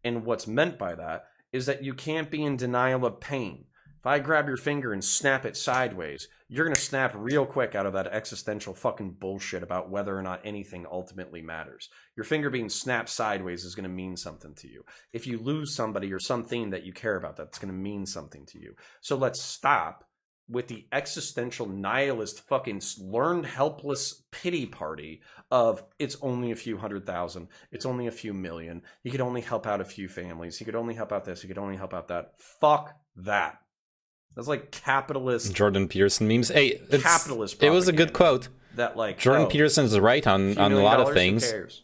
And what's meant by that is that you can't be in denial of pain. If I grab your finger and snap it sideways, you're going to snap real quick out of that existential fucking bullshit about whether or not anything ultimately matters. Your finger being snapped sideways is going to mean something to you. If you lose somebody or something that you care about, that's going to mean something to you. So let's stop with the existential nihilist fucking learned helpless pity party of it's only a few 100,000, it's only a few million, he could only help out a few families, he could only help out this, he could only help out that. Fuck that. That's like capitalist Jordan Peterson memes. Hey, capitalist. It was a good quote. That like Jordan Peterson's right on a lot of things. Who cares?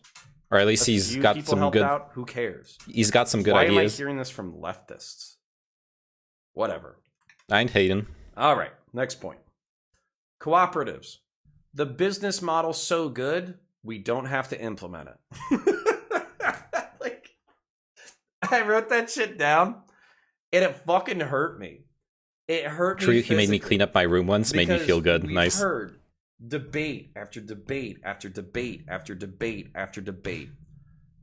Or at least he's got some good. Out, who cares? He's got some good Why ideas. Why am I hearing this from leftists? Whatever. I ain't hating. All right. Next point. Cooperatives. The business model's so good, we don't have to implement it. Like, I wrote that shit down, and it fucking hurt me. It hurt me. True, he made me clean up my room once, made me feel good. Nice. Heard debate after debate after debate after debate after debate.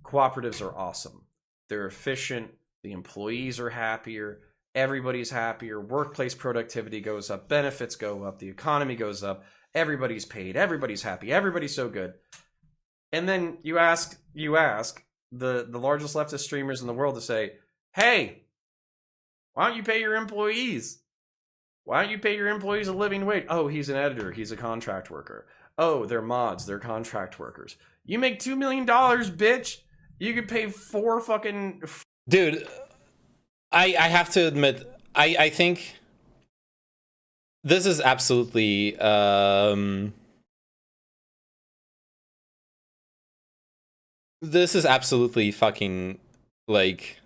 Cooperatives are awesome. They're efficient. The employees are happier. Everybody's happier. Workplace productivity goes up. Benefits go up. The economy goes up. Everybody's paid. Everybody's happy. Everybody's so good. And then you ask the largest leftist streamers in the world to say, hey, why don't you pay your employees? Why don't you pay your employees a living wage? Oh, he's an editor. He's a contract worker. Oh, they're mods. They're contract workers. You make $2 million, bitch. You could pay 4 fucking... Dude, I have to admit, I think this is absolutely... this is absolutely fucking, like...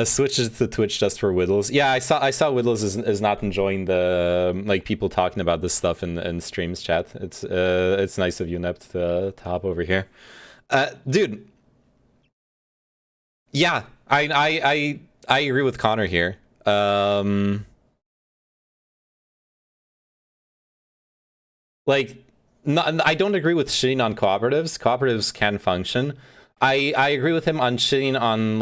Switches to Twitch just for Whittles. Yeah, I saw Whittles is not enjoying the like people talking about this stuff in streams chat. It's nice of you, Nept, to hop over here, dude. Yeah, I agree with Connor here. Like, I don't agree with shitting on cooperatives. Cooperatives can function. I agree with him on shitting on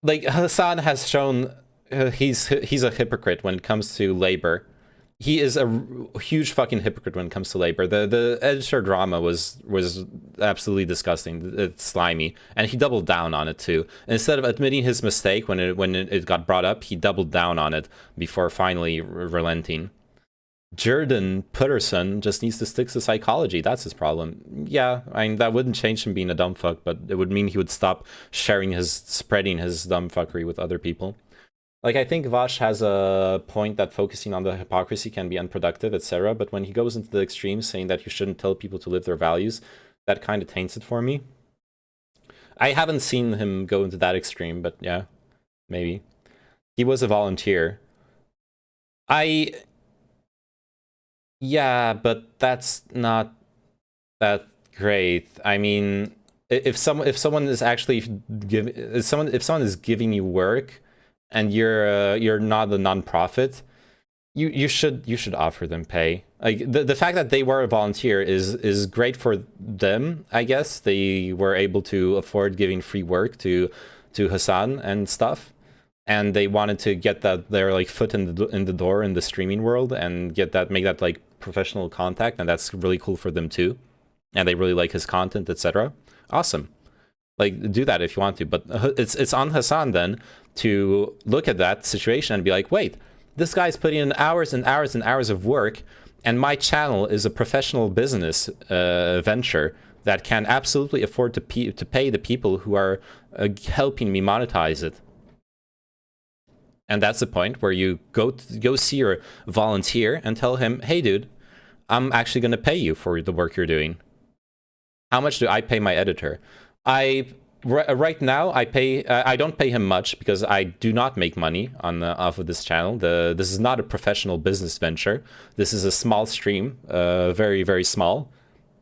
like Hassan has shown he's a hypocrite when it comes to labor. He is a huge fucking hypocrite when it comes to labor. The editor drama was absolutely disgusting. It's slimy, and he doubled down on it too. Instead of admitting his mistake when it got brought up, he doubled down on it before finally relenting. Jordan Peterson just needs to stick to psychology. That's his problem. Yeah, I mean, that wouldn't change him being a dumb fuck, but it would mean he would stop spreading his dumb fuckery with other people. Like, I think Vash has a point that focusing on the hypocrisy can be unproductive, etc. But when he goes into the extremes, saying that you shouldn't tell people to live their values, that kind of taints it for me. I haven't seen him go into that extreme, but yeah, maybe. He was a volunteer. Yeah, but that's not that great. I mean, if someone is actually if someone is giving you work, and you're not a nonprofit, you should offer them pay. Like the fact that they were a volunteer is great for them, I guess. They were able to afford giving free work to Hassan and stuff, and they wanted to get their like foot in the door in the streaming world and make that like professional contact, and that's really cool for them too. And they really like his content, etc. Awesome. Like, do that if you want to, but it's on Hassan then to look at that situation and be like, wait, this guy's putting in hours and hours and hours of work, and my channel is a professional business venture that can absolutely afford to pay the people who are helping me monetize it. And that's the point where you go see your volunteer and tell him, hey, dude, I'm actually going to pay you for the work you're doing. How much do I pay my editor? Right now, I don't pay him much because I do not make money off of this channel. This is not a professional business venture. This is a small stream, very, very small.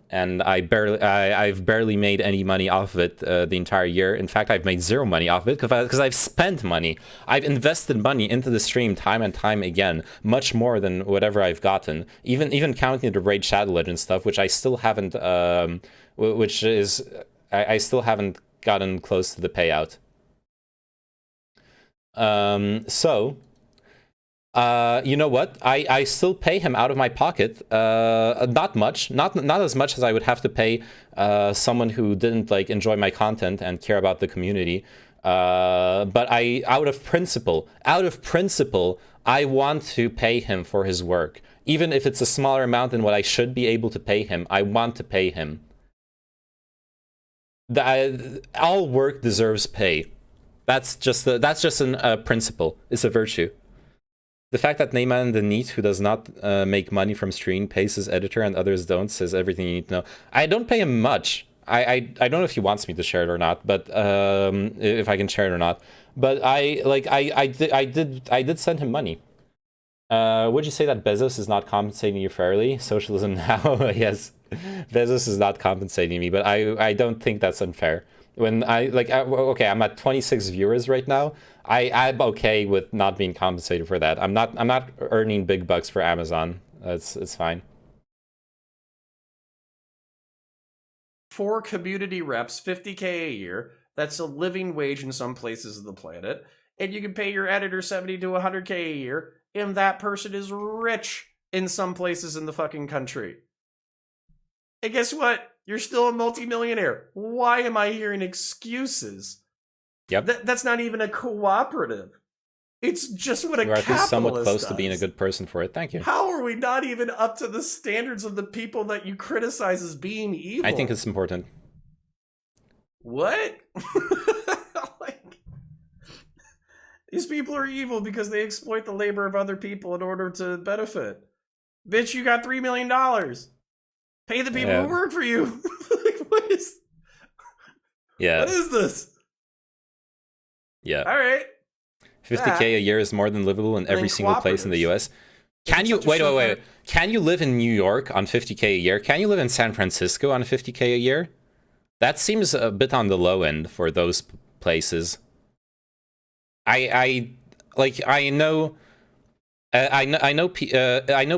And I've barely made any money off of it the entire year. In fact, I've made zero money off of it because I've spent money. I've invested money into the stream time and time again, much more than whatever I've gotten. Even counting the Raid Shadow Legends stuff, which I still haven't, I still haven't gotten close to the payout. You know what? I still pay him out of my pocket. Not much, not as much as I would have to pay someone who didn't like enjoy my content and care about the community. But out of principle, I want to pay him for his work, even if it's a smaller amount than what I should be able to pay him. I want to pay him. All work deserves pay. That's just a principle. It's a virtue. The fact that Neyman the Neat, who does not make money from stream, pays his editor and others don't, says everything you need to know. I don't pay him much. I don't know if he wants me to share it or not, but if I can share it or not. But I did send him money. Would you say that Bezos is not compensating you fairly? Socialism now, yes. Bezos is not compensating me, but I don't think that's unfair. When okay, I'm at 26 viewers right now. I'm okay with not being compensated for that. I'm not earning big bucks for Amazon. It's fine. 4 community reps, $50K a year. That's a living wage in some places of the planet. And you can pay your editor $70 to $100K a year, and that person is rich in some places in the fucking country. And guess what? You're still a multimillionaire. Why am I hearing excuses? Yep. That's not even a cooperative. It's just what a capitalist You're at least somewhat close does. to being a good person for it. Thank you. How are we not even up to the standards of the people that you criticize as being evil? I think it's important. What? These people are evil because they exploit the labor of other people in order to benefit. Bitch, you got $3 million. Pay the people who work for you. What is? Yeah. What is this? Yeah. All right. 50K a year is more than livable in every single place in the US. Can you wait? Can you live in New York on 50K a year? Can you live in San Francisco on 50K a year? That seems a bit on the low end for those places. I know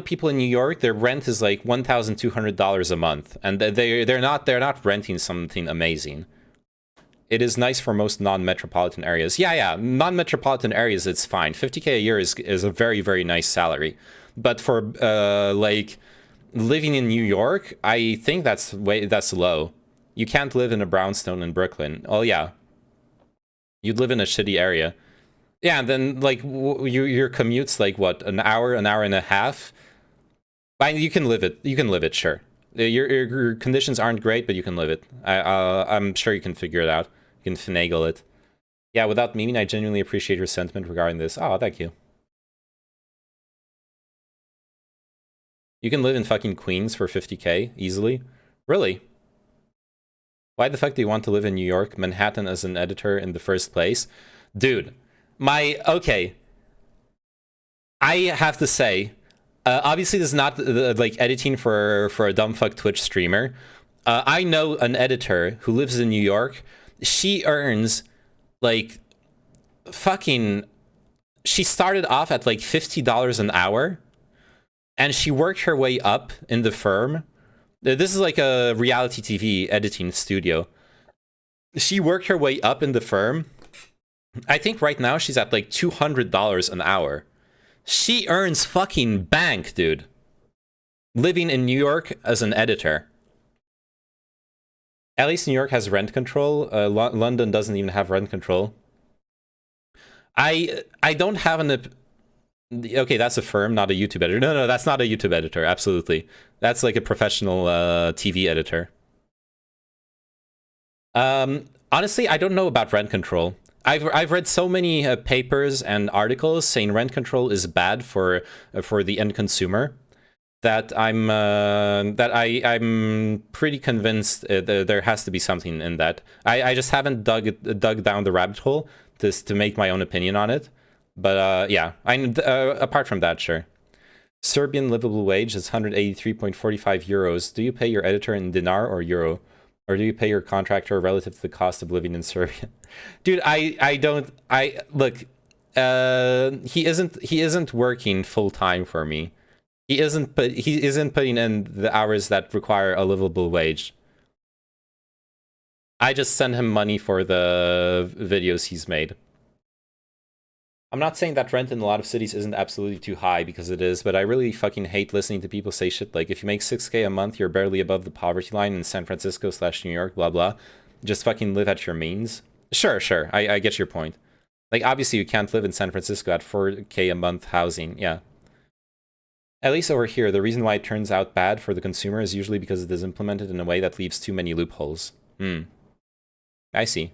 people in New York. Their rent is like $1,200 a month, and they're not renting something amazing. It is nice for most non-metropolitan areas. Yeah, non-metropolitan areas, it's fine. 50K a year is a very, very nice salary. But for like living in New York, I think that's low. You can't live in a brownstone in Brooklyn. Oh yeah, you'd live in a shitty area. Yeah, and then like your commute's like what, an hour and a half. I mean, you can live it, sure. Your conditions aren't great, but you can live it. I'm sure you can figure it out. You can finagle it. Yeah, without memeing, I genuinely appreciate your sentiment regarding this. Oh, thank you. You can live in fucking Queens for 50k easily? Really? Why the fuck do you want to live in New York, Manhattan as an editor in the first place? Dude, okay. I have to say, obviously this is not like editing for a dumbfuck Twitch streamer. I know an editor who lives in New York. She earns like fucking, she started off at like $50 an hour and she worked her way up in the firm. This is like a reality TV editing studio. She worked her way up in the firm. I think right now she's at like $200 an hour. She earns fucking bank, dude. Living in New York as an editor. At least New York has rent control. London doesn't even have rent control. I don't have an... Okay, that's a firm, not a YouTube editor. No, that's not a YouTube editor, absolutely. That's like a professional TV editor. Honestly, I don't know about rent control. I've read so many papers and articles saying rent control is bad for the end consumer that I'm pretty convinced there has to be something in that. I just haven't dug down the rabbit hole to make my own opinion on it. But yeah, apart from that, sure. Serbian livable wage is 183.45 euros. Do you pay your editor in dinar or euro? Or do you pay your contractor relative to the cost of living in Serbia? Dude, look, he isn't working full time for me. He isn't putting in the hours that require a livable wage. I just send him money for the videos he's made. I'm not saying that rent in a lot of cities isn't absolutely too high, because it is, but I really fucking hate listening to people say shit like, if you make 6k a month, you're barely above the poverty line in San Francisco / New York, blah blah. Just fucking live at your means. Sure, I get your point. Like, obviously you can't live in San Francisco at 4k a month housing, yeah. At least over here, the reason why it turns out bad for the consumer is usually because it is implemented in a way that leaves too many loopholes. I see.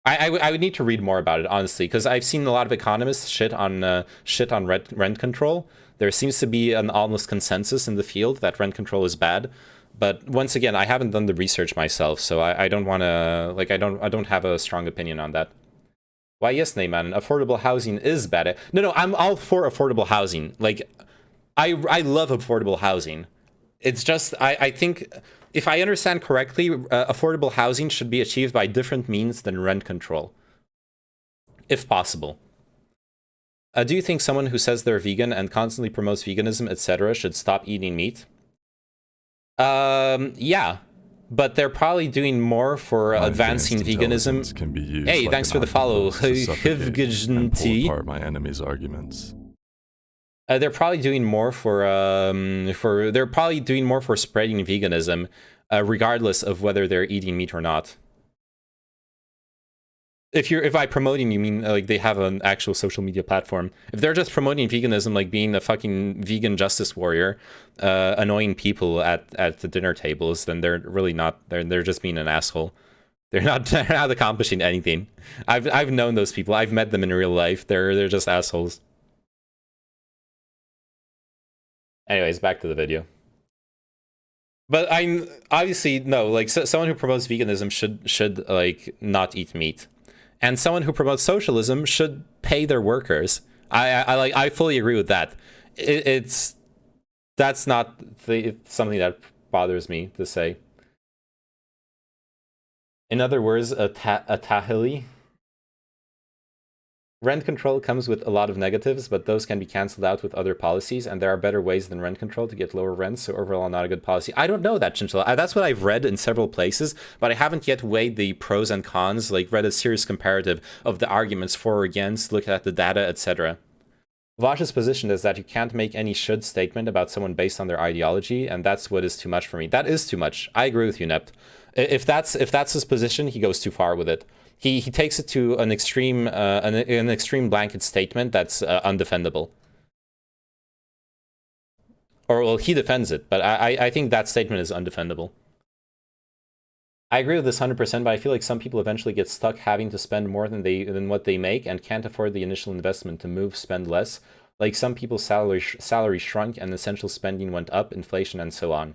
I would need to read more about it, honestly, because I've seen a lot of economists shit on rent control. There seems to be an almost consensus in the field that rent control is bad, but once again, I haven't done the research myself, so I don't want to, like, I don't have a strong opinion on that. Why, yes, Neyman, affordable housing is bad. No, I'm all for affordable housing. Like, I love affordable housing. It's just, I think, if I understand correctly, affordable housing should be achieved by different means than rent control, if possible. Do you think someone who says they're vegan and constantly promotes veganism, etc., should stop eating meat? Yeah, but they're probably doing more for advancing veganism. Can be used hey, like thanks for the follow. and pull apart my enemy's arguments. They're probably doing more for spreading veganism, regardless of whether they're eating meat or not. If by promoting you mean like they have an actual social media platform. If they're just promoting veganism, like being a fucking vegan justice warrior, annoying people at the dinner tables, then they're really not. They're just being an asshole. They're not accomplishing anything. I've known those people. I've met them in real life. They're just assholes. Anyways, back to the video. But I'm obviously no, like someone who promotes veganism should like not eat meat, and someone who promotes socialism should pay their workers. I fully agree with that. That's not something that bothers me to say. In other words, a tahili. Rent control comes with a lot of negatives, but those can be cancelled out with other policies, and there are better ways than rent control to get lower rents, so overall not a good policy. I don't know that, Chinchilla. That's what I've read in several places, but I haven't yet weighed the pros and cons, like read a serious comparative of the arguments for or against, looked at the data, etc. Vash's position is that you can't make any should statement about someone based on their ideology, and that's what is too much for me. That is too much. I agree with you, Nept. If that's his position, he goes too far with it. He takes it to an extreme blanket statement that's undefendable. Or well, he defends it, but I think that statement is undefendable. I agree with this 100%, but I feel like some people eventually get stuck having to spend more than what they make and can't afford the initial investment to move, spend less. Like some people's salary shrunk and essential spending went up, inflation and so on.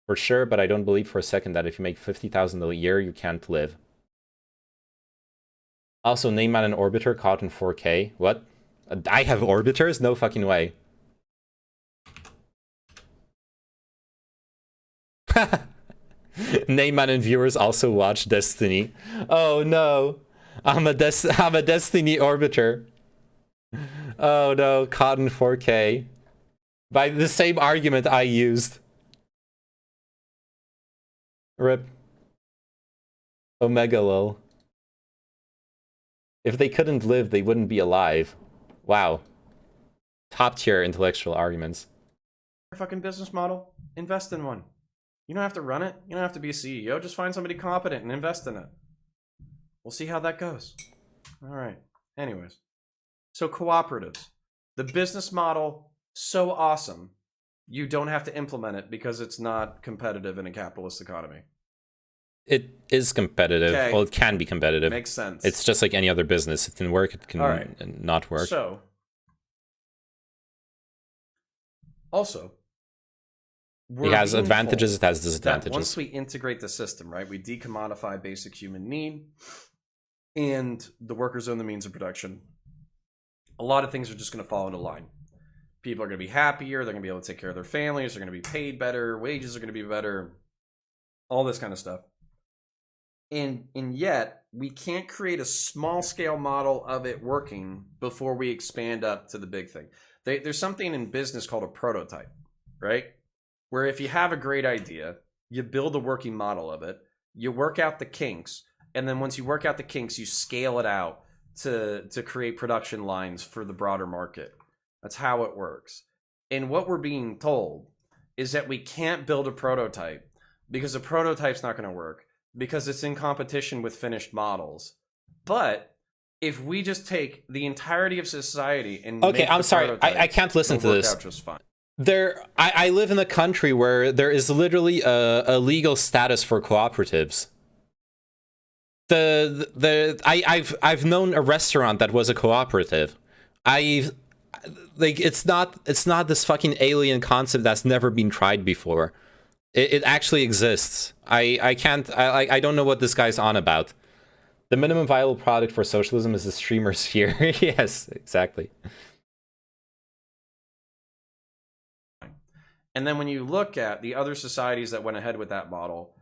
For sure, but I don't believe for a second that if you make $50,000 a year, you can't live. Also, name out an orbiter caught in 4K. What? I have orbiters? No fucking way. Neyman and viewers also watch Destiny. Oh no, I'm a Destiny orbiter. Oh no, caught in 4K. By the same argument I used. Rip. Omega lol. If they couldn't live, they wouldn't be alive. Wow. Top tier intellectual arguments. Fucking business model. Invest in one. You don't have to run it. You don't have to be a CEO. Just find somebody competent and invest in it. We'll see how that goes. All right. Anyways. So cooperatives. The business model, so awesome. You don't have to implement it because it's not competitive in a capitalist economy. It is competitive. Okay. Well, it can be competitive. Makes sense. It's just like any other business. It can work, it can not work. So, also, it has advantages, it has disadvantages. Once we integrate the system, right, we decommodify basic human need, and the workers own the means of production, a lot of things are just going to fall into line. People are going to be happier, they're going to be able to take care of their families, they're going to be paid better, wages are going to be better, all this kind of stuff. And yet, we can't create a small-scale model of it working before we expand up to the big thing. There's something in business called a prototype, right? Where if you have a great idea, you build a working model of it, you work out the kinks, and then once you work out the kinks, you scale it out to create production lines for the broader market. That's how it works. And what we're being told is that we can't build a prototype because a prototype's not going to work, because it's in competition with finished models. But if we just take the entirety of society and okay, I'm sorry, I can't listen to this. Just fine. I live in a country where there is literally a legal status for cooperatives. I've known a restaurant that was a cooperative. It's not this fucking alien concept that's never been tried before. It actually exists. I don't know what this guy's on about. The minimum viable product for socialism is the streamer sphere. Yes, exactly. And then when you look at the other societies that went ahead with that model,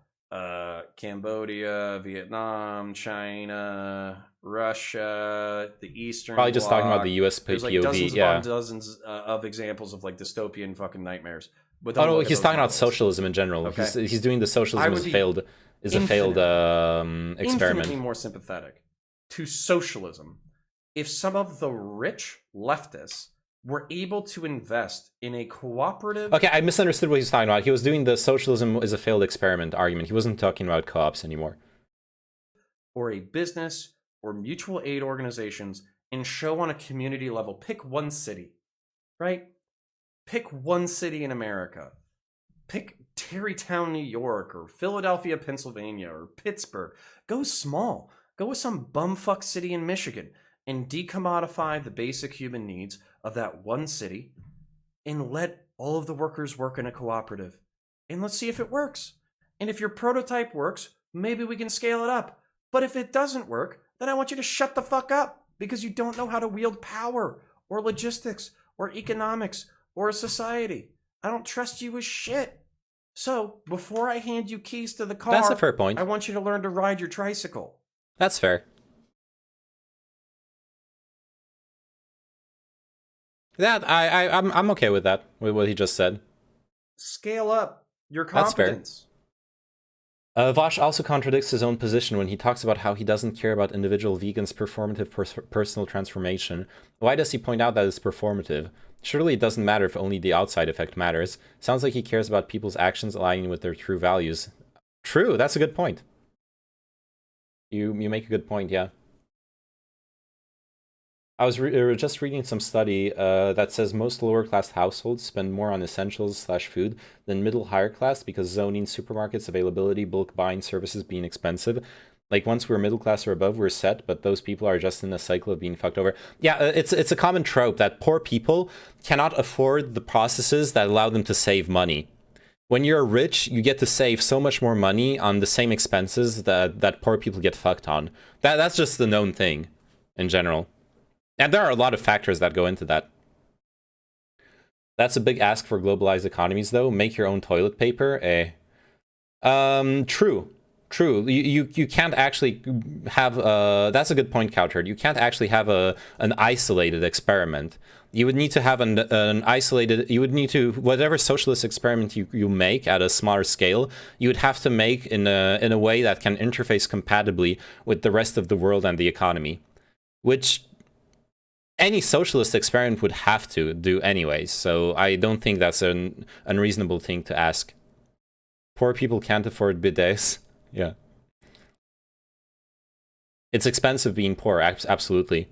Cambodia, Vietnam, China, Russia, the Eastern Probably just Bloc, talking about the US POV, there's like dozens upon dozens of examples of like dystopian fucking nightmares. But oh no, he's talking about socialism in general. Okay. He's doing the socialism as a failed experiment. Infinitely more sympathetic to socialism if some of the rich leftists were able to invest in a cooperative. Okay, I misunderstood what he's talking about. He was doing the socialism is a failed experiment argument. He wasn't talking about co-ops anymore. Or a business or mutual aid organizations and show on a community level. Pick one city, right? Pick one city in America. Pick Tarrytown, New York, or Philadelphia, Pennsylvania, or Pittsburgh. Go small. Go with some bumfuck city in Michigan and decommodify the basic human needs of that one city and let all of the workers work in a cooperative. And let's see if it works. And if your prototype works, maybe we can scale it up. But if it doesn't work, then I want you to shut the fuck up because you don't know how to wield power or logistics or economics or a society. I don't trust you with shit. So, before I hand you keys to the car, that's a fair point. I want you to learn to ride your tricycle. That's fair. That I'm okay with that, with what he just said. Scale up your competence. That's fair. Vosh also contradicts his own position when he talks about how he doesn't care about individual vegans' performative personal transformation. Why does he point out that it's performative? Surely it doesn't matter if only the outside effect matters. Sounds like he cares about people's actions aligning with their true values. True, that's a good point. You make a good point, yeah. I was just reading some study that says most lower class households spend more on essentials / food than middle higher class because zoning, supermarkets, availability, bulk buying, services being expensive. Like once we're middle class or above, we're set, but those people are just in a cycle of being fucked over. Yeah, it's a common trope that poor people cannot afford the processes that allow them to save money. When you're rich, you get to save so much more money on the same expenses that poor people get fucked on. That's just the known thing in general. And there are a lot of factors that go into that. That's a big ask for globalized economies, though. Make your own toilet paper, True. You can't actually have that's a good point, Couchard. You can't actually have an isolated experiment. You would need to have an isolated. You would need to, whatever socialist experiment you make at a smaller scale, you would have to make in a way that can interface compatibly with the rest of the world and the economy, which any socialist experiment would have to do anyways. So I don't think that's an unreasonable thing to ask. Poor people can't afford bidets. Yeah. It's expensive being poor, absolutely.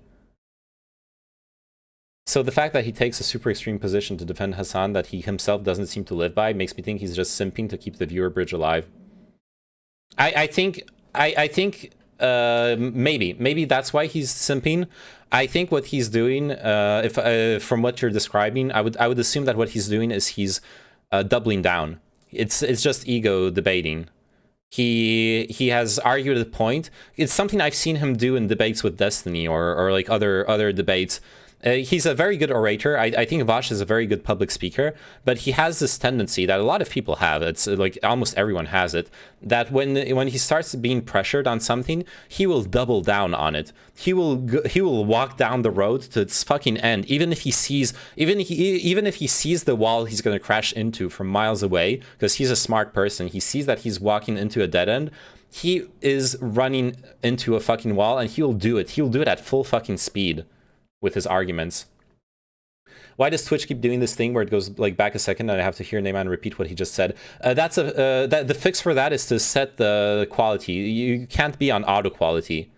So the fact that he takes a super extreme position to defend Hassan that he himself doesn't seem to live by makes me think he's just simping to keep the viewer bridge alive. I think maybe that's why he's simping. I think what he's doing, from what you're describing, I would assume that what he's doing is he's doubling down. It's just ego debating. He has argued a point. It's something I've seen him do in debates with Destiny or like other debates. He's a very good orator. I think Vash is a very good public speaker, but he has this tendency that a lot of people have. It's like almost everyone has it, that when he starts being pressured on something, he will double down on it. He will walk down the road to its fucking end, even if he sees the wall he's going to crash into from miles away, because he's a smart person. He sees that he's walking into a dead end. He is running into a fucking wall, and he'll do it. He'll do it at full fucking speed with his arguments. Why does Twitch keep doing this thing where it goes like back a second and I have to hear Neyman repeat what he just said? The fix for that is to set the quality. You can't be on auto quality.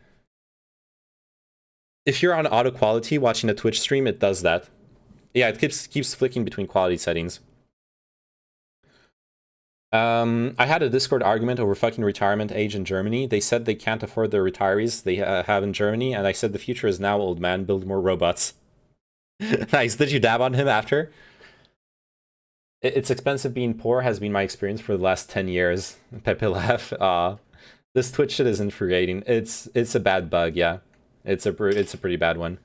If you're on auto quality watching a Twitch stream, it does that. Yeah, it keeps flicking between quality settings. I had a Discord argument over fucking retirement age in Germany. They said they can't afford the retirees they have in Germany, and I said the future is now, old man, build more robots. Nice. Did you dab on him after? It's expensive being poor has been my experience for the last 10 years. Pepe laugh. This Twitch shit is infuriating. It's a bad bug, yeah. It's a pretty bad one.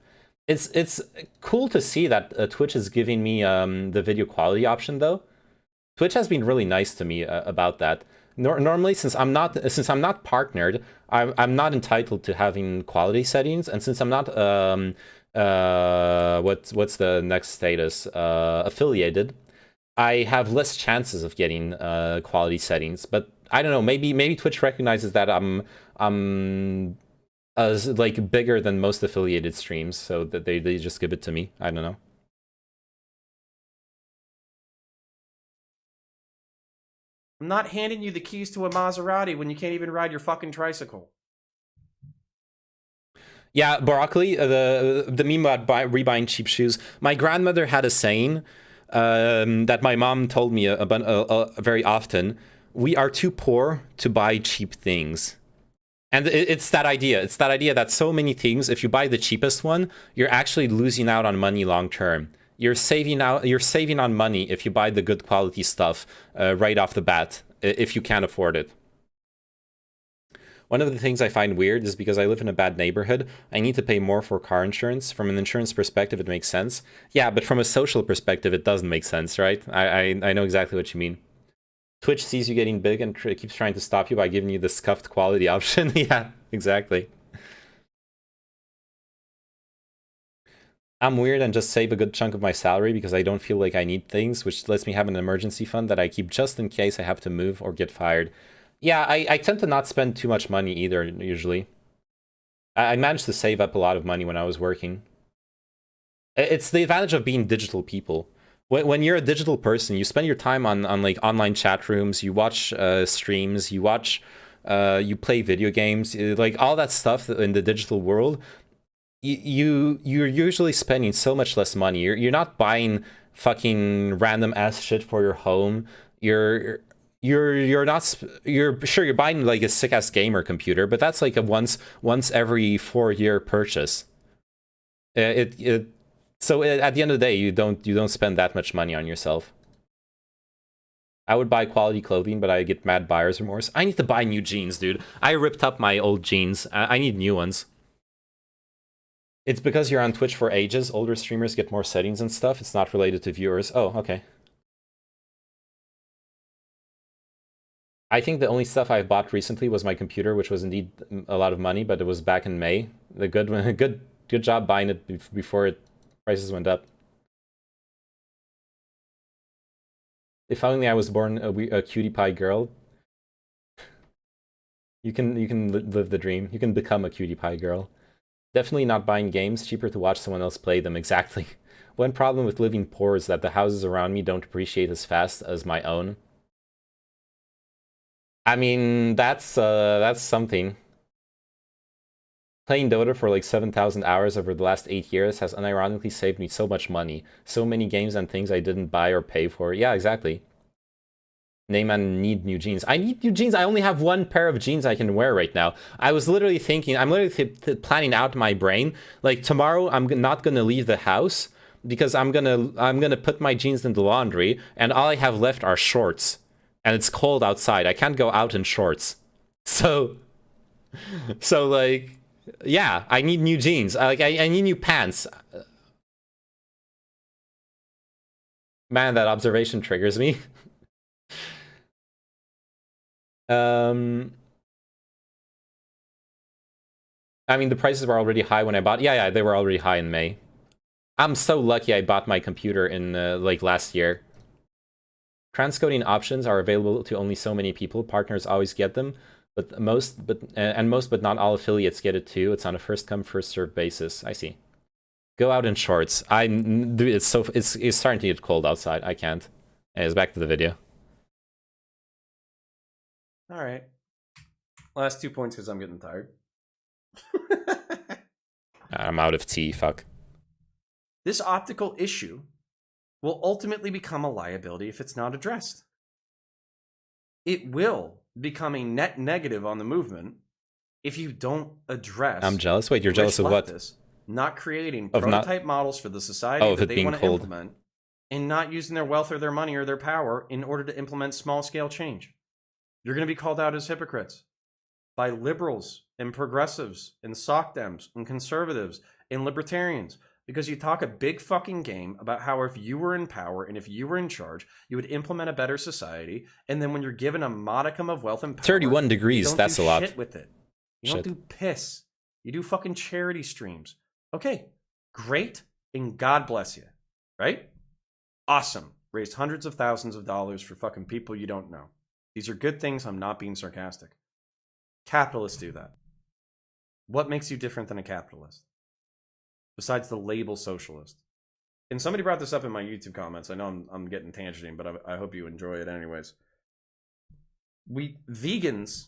It's cool to see that Twitch is giving me the video quality option though. Twitch has been really nice to me about that. Normally, since I'm not partnered, I'm not entitled to having quality settings, and since I'm not what's the next status, affiliated, I have less chances of getting quality settings. But I don't know, maybe Twitch recognizes that I'm like bigger than most affiliated streams, so that they just give it to me. I don't know. I'm not handing you the keys to a Maserati when you can't even ride your fucking tricycle. Yeah, broccoli, the meme about rebuying cheap shoes. My grandmother had a saying that my mom told me about very often. We are too poor to buy cheap things. And it's that idea. It's that idea that so many things, if you buy the cheapest one, you're actually losing out on money long term. You're saving on money if you buy the good quality stuff right off the bat, if you can't afford it. One of the things I find weird is because I live in a bad neighborhood, I need to pay more for car insurance. From an insurance perspective, it makes sense. Yeah, but from a social perspective, it doesn't make sense, right? I know exactly what you mean. Twitch sees you getting big and keeps trying to stop you by giving you the scuffed quality option. Yeah, exactly. I'm weird and just save a good chunk of my salary because I don't feel like I need things, which lets me have an emergency fund that I keep just in case I have to move or get fired. Yeah, I tend to not spend too much money either, usually. I managed to save up a lot of money when I was working. It's the advantage of being digital people. When you're a digital person, you spend your time on like online chat rooms, you watch streams, you play video games, like all that stuff in the digital world. you're usually spending so much less money. You're not buying fucking random ass shit for your home. You're sure you're buying like a sick ass gamer computer, but that's like a once every 4-year purchase. So at the end of the day, you don't spend that much money on yourself. I would buy quality clothing, but I get mad buyer's remorse. I need to buy new jeans, dude. I ripped up my old jeans. I need new ones. It's because you're on Twitch for ages. Older streamers get more settings and stuff. It's not related to viewers. Oh, okay. I think the only stuff I bought recently was my computer, which was indeed a lot of money, but it was back in May. The good job buying it before prices went up. If only I was born a cutie pie girl. You can live the dream. You can become a cutie pie girl. Definitely not buying games. Cheaper to watch someone else play them. Exactly. One problem with living poor is that the houses around me don't appreciate as fast as my own. I mean, that's something. Playing Dota for like 7,000 hours over the last 8 years has unironically saved me so much money. So many games and things I didn't buy or pay for. Yeah, exactly. Neyman need new jeans. I need new jeans. I only have one pair of jeans I can wear right now. I was literally thinking, I'm literally planning out in my brain, like tomorrow I'm not gonna leave the house because I'm gonna put my jeans in the laundry and all I have left are shorts. And it's cold outside. I can't go out in shorts. So like, yeah, I need new jeans. I need new pants. Man, that observation triggers me. I mean, the prices were already high when I bought. Yeah, they were already high in May. I'm so lucky I bought my computer in like last year. Transcoding options are available to only so many people. Partners always get them. But most but not all affiliates get it too. It's on a first come first served basis. I see. Go out in shorts. It's starting to get cold outside. I can't. Anyways, back to the video. All right. Last 2 points because I'm getting tired. I'm out of tea. Fuck. This optical issue will ultimately become a liability if it's not addressed. It will become a net negative on the movement if you don't address. I'm jealous. Wait, you're jealous of what? Not creating prototype models for the society that they want to implement, and not using their wealth or their money or their power in order to implement small-scale change. You're going to be called out as hypocrites by liberals and progressives and SOCDEMs and conservatives and libertarians because you talk a big fucking game about how if you were in power and if you were in charge, you would implement a better society, and then when you're given a modicum of wealth and power, 31 degrees, that's a lot. Shit with it. You don't do piss. You do fucking charity streams. Okay, great, and God bless you, right? Awesome. Raised hundreds of thousands of dollars for fucking people you don't know. These are good things. I'm not being sarcastic. Capitalists do that. What makes you different than a capitalist? Besides the label socialist. And somebody brought this up in my YouTube comments. I know I'm getting tangenting, but I hope you enjoy it anyways. Vegans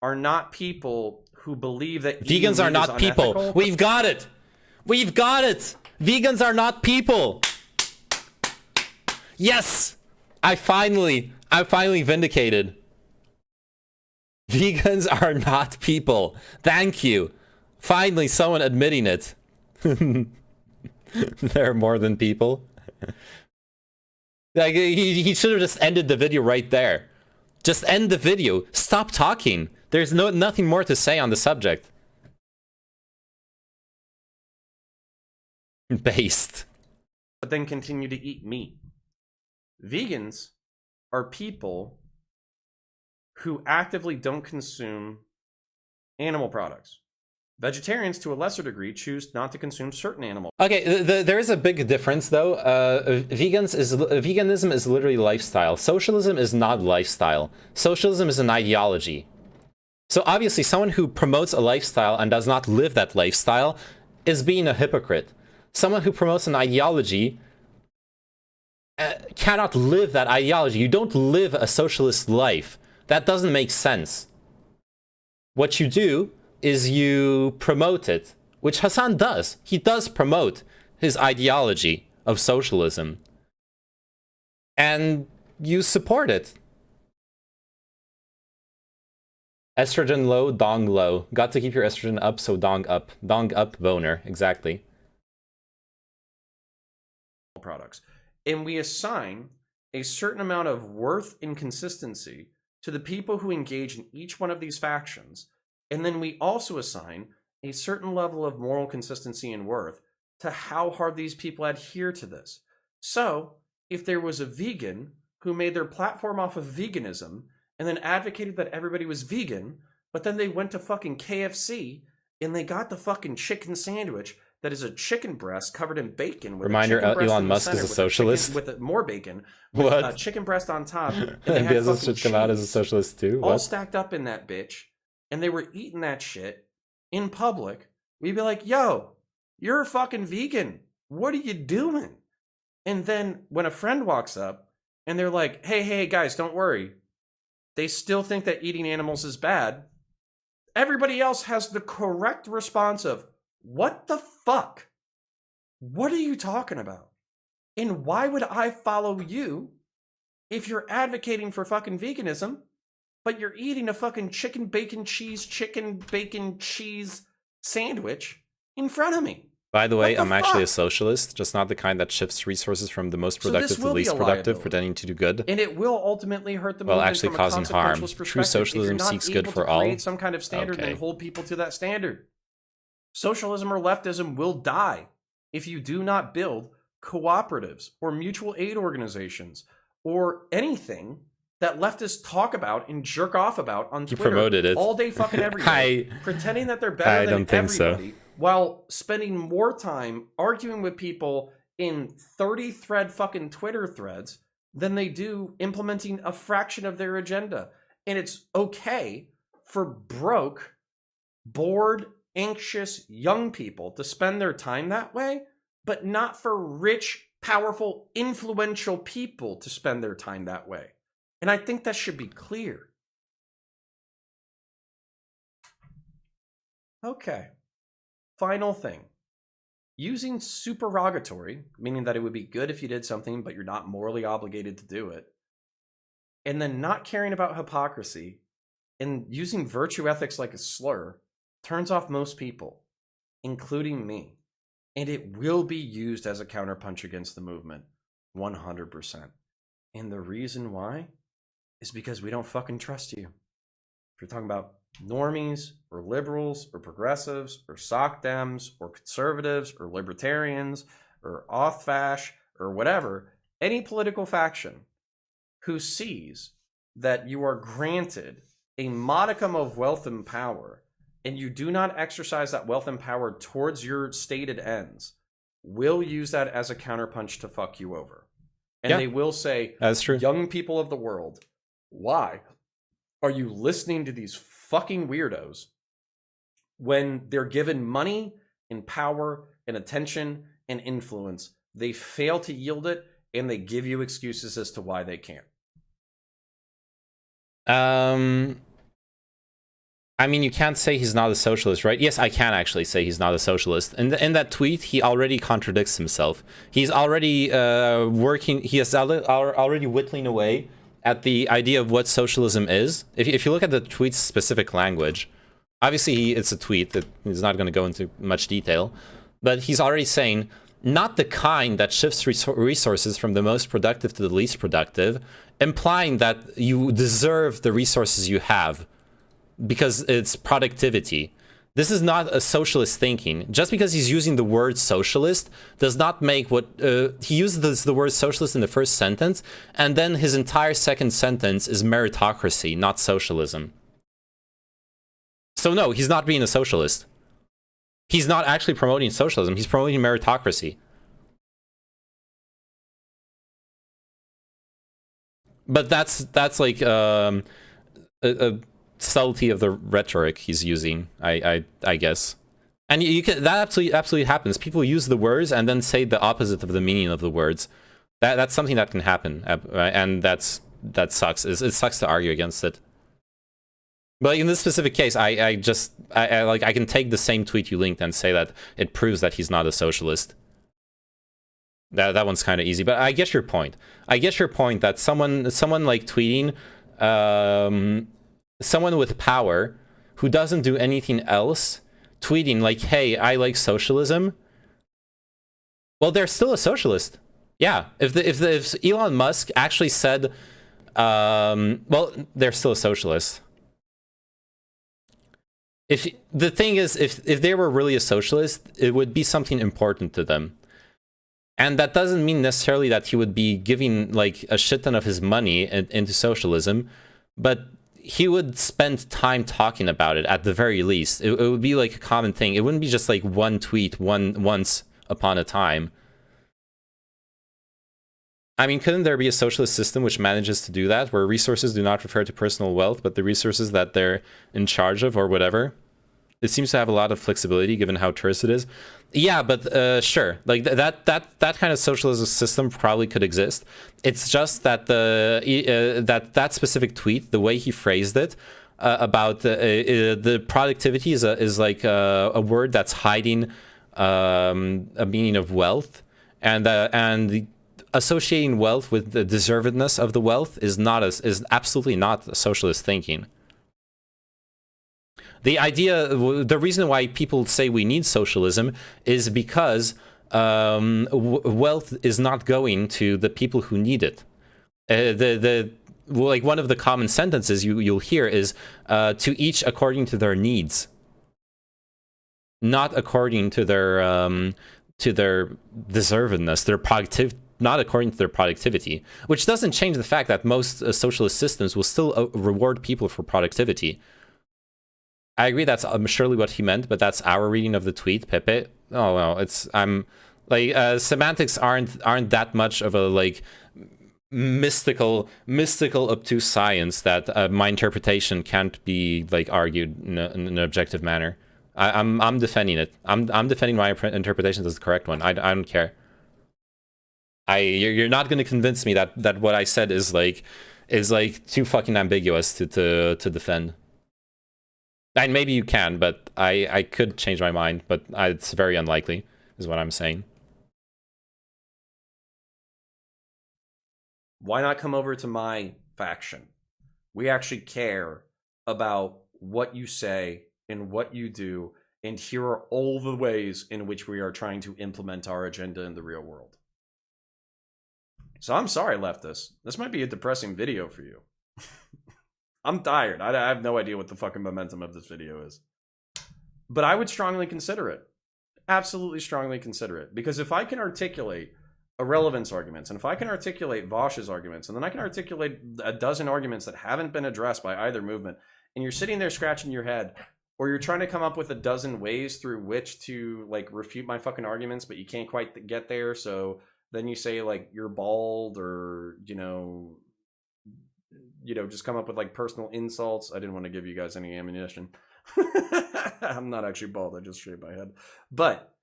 are not people who believe that vegans are not people. We've got it. We've got it. Vegans are not people. Yes. I finally vindicated. Vegans are not people. Thank you. Finally, someone admitting it. They're more than people. Like he should have just ended the video right there. Just end the video. Stop talking. There's nothing more to say on the subject. Based. But then continue to eat meat. Vegans are people who actively don't consume animal products. Vegetarians, to a lesser degree, choose not to consume certain animal. Okay, there is a big difference, though. Veganism is literally lifestyle. Socialism is not lifestyle. Socialism is an ideology. So obviously, someone who promotes a lifestyle and does not live that lifestyle is being a hypocrite. Someone who promotes an ideology cannot live that ideology. You don't live a socialist life. That doesn't make sense. What you do is you promote it which Hassan does. He does promote his ideology of socialism. And you support it. Estrogen low, dong low. Got to keep your estrogen up, so dong up. Dong up, boner. Exactly. Products. And we assign a certain amount of worth and consistency to the people who engage in each one of these factions. And then we also assign a certain level of moral consistency and worth to how hard these people adhere to this. So, if there was a vegan who made their platform off of veganism and then advocated that everybody was vegan, but then they went to fucking KFC and they got the fucking chicken sandwich that is a chicken breast covered in bacon. With Reminder, a chicken breast Elon in the Musk center, is a with socialist. With more bacon. With What? a chicken breast on top. And they And had Bezos fucking should come out as a cheese socialist too? all What? stacked up in that bitch. And they were eating that shit in public. We'd be like, yo, you're a fucking vegan. What are you doing? And then when a friend walks up and they're like, hey, guys, don't worry. They still think that eating animals is bad. Everybody else has the correct response of, what the fuck? What are you talking about? And why would I follow you if you're advocating for fucking veganism, but you're eating a fucking chicken bacon cheese sandwich in front of me? By the way, What I'm the actually a fuck? socialist, just not the kind that shifts resources from the most So this productive to the will be least a productive, liability. pretending to do good. And it will ultimately hurt the Well, movement actually from a causing harm. consequentialist True perspective socialism if you're not seeks good able for to all. create some kind of standard Okay. and hold people to that standard. Socialism or leftism will die if you do not build cooperatives or mutual aid organizations or anything that leftists talk about and jerk off about on You Twitter promoted it. all day fucking every day, pretending that they're better than don't think so. everybody, while spending more time arguing with people in 30-thread fucking Twitter threads than they do implementing a fraction of their agenda. And it's okay for broke, bored, anxious young people to spend their time that way, but not for rich, powerful, influential people to spend their time that way. And I think that should be clear. Okay. Final thing. Using supererogatory, meaning that it would be good if you did something, but you're not morally obligated to do it, and then not caring about hypocrisy and using virtue ethics like a slur, turns off most people, including me. And it will be used as a counterpunch against the movement, 100%. And the reason why is because we don't fucking trust you. If you're talking about normies or liberals or progressives or sock dems or conservatives or libertarians or off-fash or whatever, any political faction who sees that you are granted a modicum of wealth and power and you do not exercise that wealth and power towards your stated ends will use that as a counterpunch to fuck you over. And Yeah, they will say, that's true. Young people of the world, why are you listening to these fucking weirdos when they're given money and power and attention and influence? They fail to yield it and they give you excuses as to why they can't. I mean, you can't say he's not a socialist, right? Yes, I can actually say he's not a socialist. In that tweet, he already contradicts himself. He's already he is already whittling away at the idea of what socialism is. If you look at the tweet's specific language, obviously it's a tweet that he's not going to go into much detail, but he's already saying, not the kind that shifts resources from the most productive to the least productive, implying that you deserve the resources you have because it's productivity. This is not a socialist thinking. Just because he's using the word socialist does not make what... he uses the word socialist in the first sentence, and then his entire second sentence is meritocracy, not socialism. So no, he's not being a socialist. He's not actually promoting socialism. He's promoting meritocracy. But that's like a subtlety of the rhetoric he's using, I guess. And you can, that absolutely happens. People use the words and then say the opposite of the meaning of the words. That's something that can happen, and that sucks. It sucks to argue against it. But in this specific case, I can take the same tweet you linked and say that it proves that he's not a socialist. That one's kind of easy, but I get your point. I get your point that someone like tweeting, someone with power who doesn't do anything else, tweeting like, "Hey, I like socialism." Well, they're still a socialist. Yeah, if Elon Musk actually said, well, they're still a socialist. If the thing is, if they were really a socialist, it would be something important to them. And that doesn't mean necessarily that he would be giving like a shit ton of his money into socialism, but he would spend time talking about it at the very least. It would be like a common thing. It wouldn't be just like one tweet once upon a time. I mean, couldn't there be a socialist system which manages to do that, where resources do not refer to personal wealth, but the resources that they're in charge of or whatever? It seems to have a lot of flexibility given how terse it is. Yeah, but sure, like that kind of socialism system probably could exist. It's just that that specific tweet, the way he phrased it about the productivity is like a word that's hiding a meaning of wealth, and associating wealth with the deservedness of the wealth is absolutely not socialist thinking. The reason why people say we need socialism is because wealth is not going to the people who need it. Like one of the common sentences you'll hear is to each according to their needs, not according to their deservedness, not according to their productivity, which doesn't change the fact that most socialist systems will still reward people for productivity. I agree that's surely what he meant, but that's our reading of the tweet, Pepe. Oh well, semantics aren't that much of a like mystical obtuse science that my interpretation can't be like argued in an objective manner. I'm defending it. I'm defending my interpretation as the correct one. I don't care. You're not going to convince me that what I said is like too fucking ambiguous to defend. And maybe you can, but I could change my mind, but it's very unlikely, is what I'm saying. Why not come over to my faction? We actually care about what you say and what you do, and here are all the ways in which we are trying to implement our agenda in the real world. So I'm sorry, leftists. This might be a depressing video for you. I'm tired. I have no idea what the fucking momentum of this video is. But I would strongly consider it. Absolutely strongly consider it. Because if I can articulate irrelevance arguments, and if I can articulate Vosh's arguments, and then I can articulate a dozen arguments that haven't been addressed by either movement, and you're sitting there scratching your head, or you're trying to come up with a dozen ways through which to like refute my fucking arguments, but you can't quite get there, so then you say like you're bald, or you know, just come up with like personal insults. I didn't want to give you guys any ammunition. I'm not actually bald. I just shaved my head. But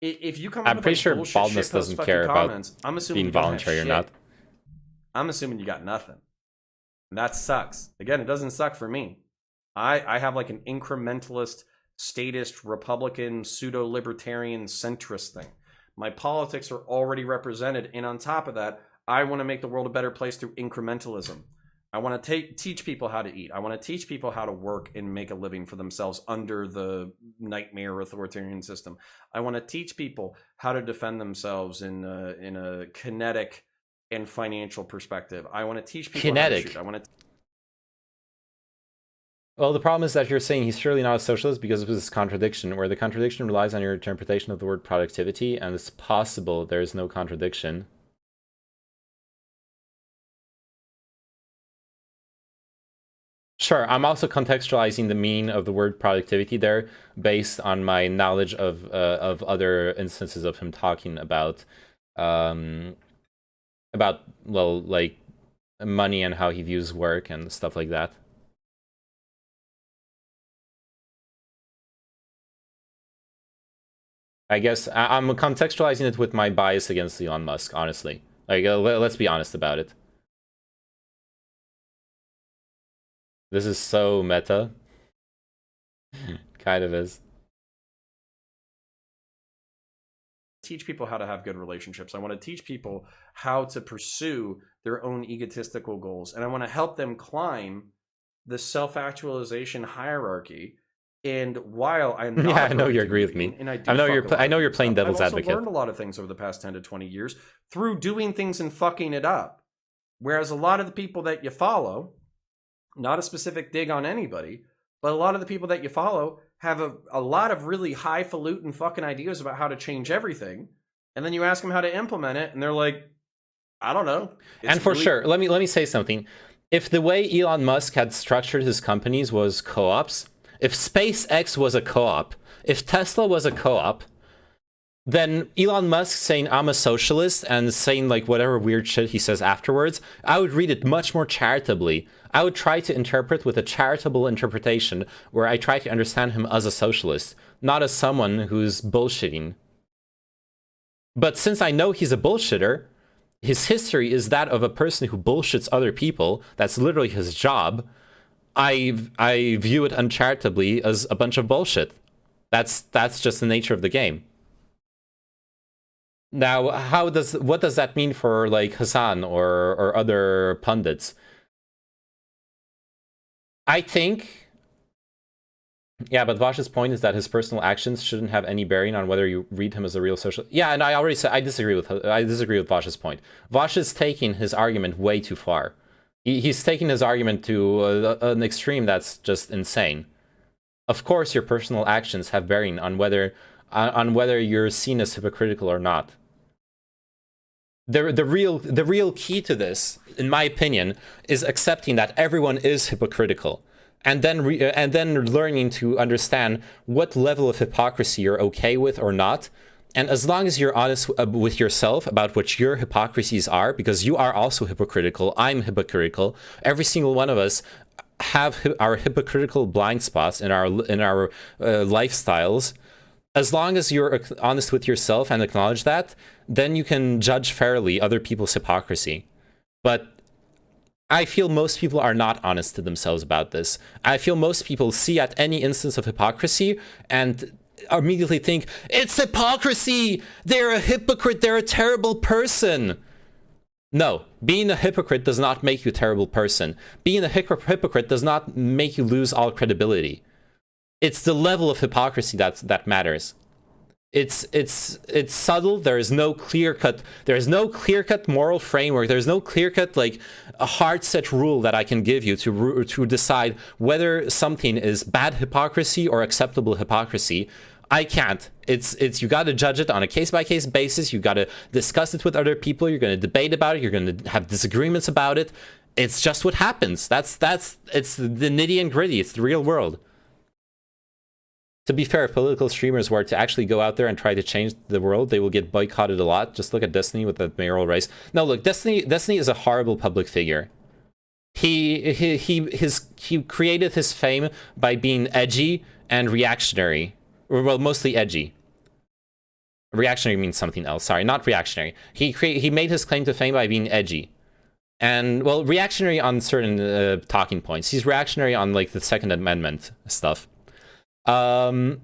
if you come up I'm with pretty like sure bullshit baldness doesn't care comments, about I'm assuming being voluntary or not. I'm assuming you got nothing. And that sucks. Again, it doesn't suck for me. I have like an incrementalist, statist, Republican, pseudo-libertarian, centrist thing. My politics are already represented, and on top of that, I want to make the world a better place through incrementalism. I want to teach people how to eat. I want to teach people how to work and make a living for themselves under the nightmare authoritarian system. I want to teach people how to defend themselves in a kinetic and financial perspective. I want to teach people how to shoot. I want to. Well, the problem is that you're saying he's surely not a socialist because of this contradiction, where the contradiction relies on your interpretation of the word productivity, and it's possible there is no contradiction. Sure, I'm also contextualizing the meaning of the word productivity there based on my knowledge of other instances of him talking about well, like money and how he views work and stuff like that. I guess I'm contextualizing it with my bias against Elon Musk, honestly. Like, let's be honest about it. This is so meta. Kind of is. Teach people how to have good relationships. I want to teach people how to pursue their own egotistical goals. And I want to help them climb the self-actualization hierarchy. And while I'm not yeah, I know you agree with me. And I know you're playing devil's advocate. I've also learned a lot of things over the past 10 to 20 years through doing things and fucking it up. Whereas a lot of the people that you follow, not a specific dig on anybody, but a lot of the people that you follow have a lot of really highfalutin fucking ideas about how to change everything. And then you ask them how to implement it, and they're like, I don't know. And for sure, let me say something. If the way Elon Musk had structured his companies was co-ops, if SpaceX was a co-op, if Tesla was a co-op, then Elon Musk saying I'm a socialist and saying like whatever weird shit he says afterwards, I would read it much more charitably. I would try to interpret with a charitable interpretation where I try to understand him as a socialist, not as someone who's bullshitting. But since I know he's a bullshitter, his history is that of a person who bullshits other people. That's literally his job. I view it uncharitably as a bunch of bullshit. That's just the nature of the game. Now, what does that mean for like Hassan or other pundits? I think, yeah, but Vash's point is that his personal actions shouldn't have any bearing on whether you read him as a real socialist. Yeah, and I already said I disagree with Vash's point. Vash is taking his argument way too far. He's taking his argument to an extreme that's just insane. Of course, your personal actions have bearing on whether you're seen as hypocritical or not. The real key to this, in my opinion, is accepting that everyone is hypocritical, and then learning to understand what level of hypocrisy you're okay with or not. And as long as you're honest with yourself about what your hypocrisies are, because you are also hypocritical, I'm hypocritical. Every single one of us have our hypocritical blind spots in our lifestyles. As long as you're honest with yourself and acknowledge that, then you can judge fairly other people's hypocrisy. But I feel most people are not honest to themselves about this. I feel most people see at any instance of hypocrisy and immediately think, it's hypocrisy! They're a hypocrite, they're a terrible person! No, being a hypocrite does not make you a terrible person. Being a hypocrite does not make you lose all credibility. It's the level of hypocrisy that matters. It's subtle. There is no clear-cut moral framework. There's no clear-cut like a hard set rule that I can give you to decide whether something is bad hypocrisy or acceptable hypocrisy. I can't. It's you got to judge it on a case-by-case basis. You got to discuss it with other people. You're going to debate about it. You're going to have disagreements about it. It's just what happens. It's the nitty and gritty. It's the real world. To be fair, if political streamers were to actually go out there and try to change the world, they will get boycotted a lot. Just look at Destiny with the mayoral race. No, look, Destiny is a horrible public figure. He created his fame by being edgy and reactionary. Well, mostly edgy. Reactionary means something else. Sorry, not reactionary. He made his claim to fame by being edgy. And, well, reactionary on certain talking points. He's reactionary on, like, the Second Amendment stuff. Hassan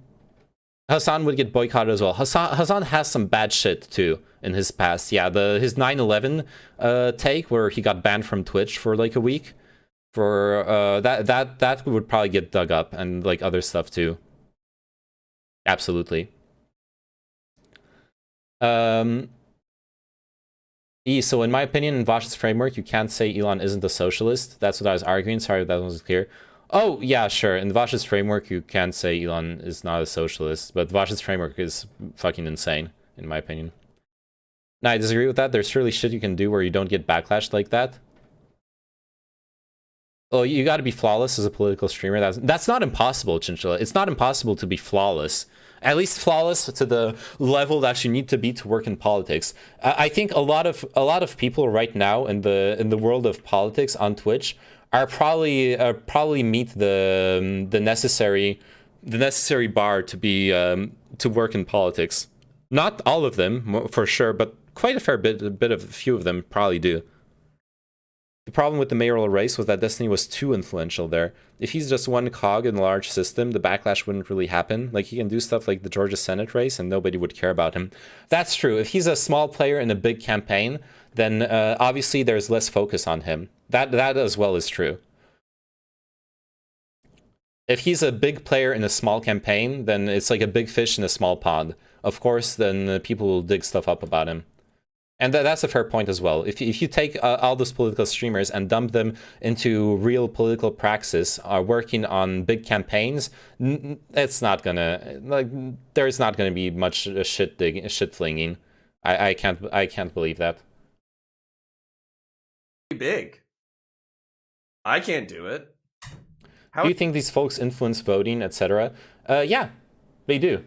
would get boycotted as well. Hassan has some bad shit too in his past. Yeah, his 9/11 take where he got banned from Twitch for like a week. For that would probably get dug up, and like other stuff too. Absolutely. So in my opinion, in Vash's framework, you can't say Elon isn't a socialist. That's what I was arguing. Sorry if that wasn't clear. Oh, yeah, sure. In Vash's framework, you can say Elon is not a socialist, but Vash's framework is fucking insane, in my opinion. Now, I disagree with that. There's surely shit you can do where you don't get backlash like that. Oh, you gotta be flawless as a political streamer. That's not impossible, Chinchilla. It's not impossible to be flawless. At least flawless to the level that you need to be to work in politics. I think a lot of people right now in the world of politics on Twitch are probably meet the necessary bar to be to work in politics. Not all of them for sure, but quite a fair bit of a few of them probably do. The problem with the mayoral race was that Destiny was too influential there. If he's just one cog in a large system, the backlash wouldn't really happen. Like, he can do stuff like the Georgia Senate race and nobody would care about him. That's true. If he's a small player in a big campaign, then obviously there's less focus on him. That as well is true. If he's a big player in a small campaign, then it's like a big fish in a small pond. Of course, then people will dig stuff up about him. And that's a fair point as well. If you take all those political streamers and dump them into real political praxis, working on big campaigns, it's not gonna, like, there's not gonna be much shit flinging. I can't believe that. Big. I can't do it. Do you think these folks influence voting, etc.? Yeah, they do.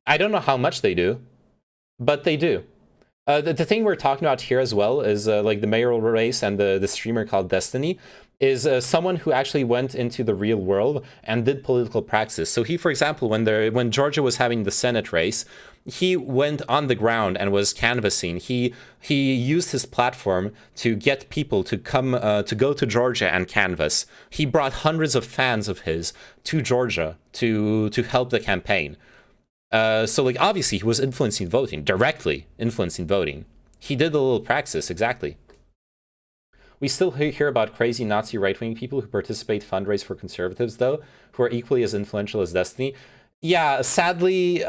I don't know how much they do, but they do. The thing we're talking about here as well is like the mayoral race and the streamer called Destiny is someone who actually went into the real world and did political praxis. So he, for example, when Georgia was having the Senate race, he went on the ground and was canvassing. He used his platform to get people to come to go to Georgia and canvass. He brought hundreds of fans of his to Georgia to help the campaign. So, like, obviously he was influencing voting, directly influencing voting. He did a little praxis, exactly. We still hear about crazy Nazi right-wing people who participate fundraise for conservatives, though, who are equally as influential as Destiny. Yeah, sadly,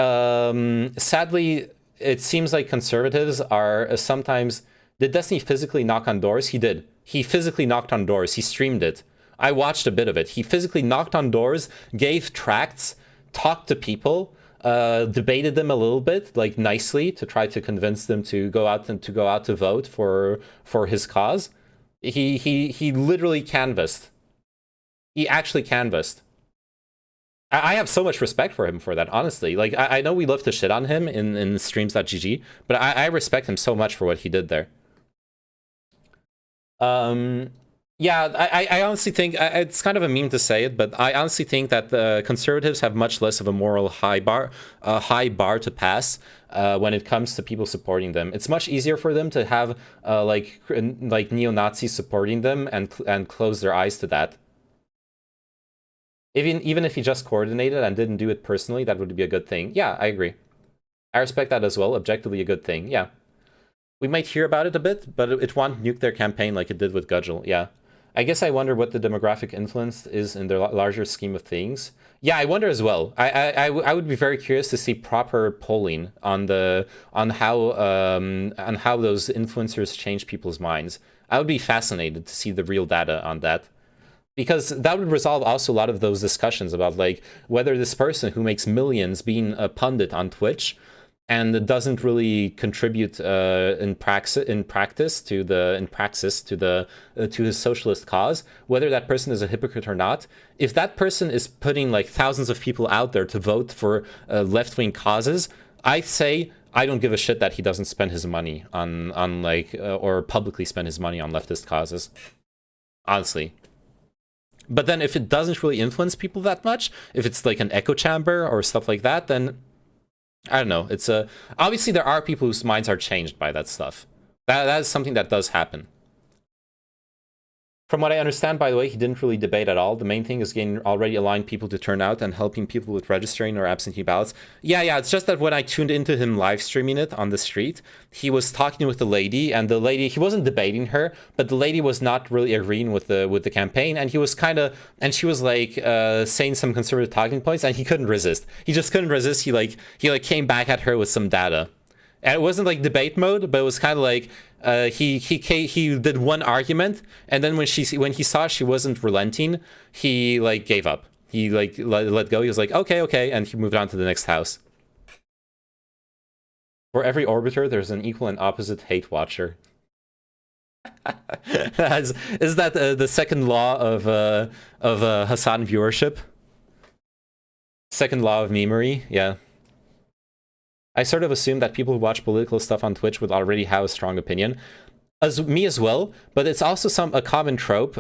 it seems like conservatives are sometimes... Did Destiny physically knock on doors? He did. He physically knocked on doors. He streamed it. I watched a bit of it. He physically knocked on doors, gave tracts, talked to people... debated them a little bit, like, nicely, to try to convince them to go out to vote for his cause. He literally canvassed. He actually canvassed. I have so much respect for him for that, honestly. Like, I know we love to shit on him in streams.gg, but I respect him so much for what he did there. Yeah, I honestly think, it's kind of a meme to say it, but I honestly think that the conservatives have much less of a moral high bar to pass when it comes to people supporting them. It's much easier for them to have like neo-Nazis supporting them and close their eyes to that. Even if he just coordinated and didn't do it personally, that would be a good thing. Yeah, I agree. I respect that as well. Objectively a good thing. Yeah. We might hear about it a bit, but it won't nuke their campaign like it did with Gudgel. Yeah. I guess I wonder what the demographic influence is in the larger scheme of things. Yeah, I wonder as well. I would be very curious to see proper polling on how those influencers change people's minds. I would be fascinated to see the real data on that. Because that would resolve also a lot of those discussions about, like, whether this person who makes millions being a pundit on Twitch and doesn't really contribute in practice to his socialist cause, whether that person is a hypocrite or not. If that person is putting like thousands of people out there to vote for left-wing causes, I'd say I don't give a shit that he doesn't spend his money on like or publicly spend his money on leftist causes. Honestly. But then if it doesn't really influence people that much, if it's like an echo chamber or stuff like that, then I don't know. It's obviously there are people whose minds are changed by that stuff. That is something that does happen. From what I understand, by the way, he didn't really debate at all. The main thing is getting already aligned people to turn out and helping people with registering or absentee ballots. Yeah, it's just that when I tuned into him live streaming it on the street, he was talking with the lady, and the lady, he wasn't debating her, but the lady was not really agreeing with the campaign, and he was and she was like saying some conservative talking points, and he couldn't resist. He just couldn't resist. He came back at her with some data. And it wasn't like debate mode, but it was kind of like he did one argument, and then when he saw she wasn't relenting, he like gave up. He like let go. He was like, okay, and he moved on to the next house. For every orbiter, there's an equal and opposite hate watcher. Is that the second law of Hassan viewership? Second law of memery, yeah. I sort of assume that people who watch political stuff on Twitch would already have a strong opinion. Me as well, but it's also a common trope.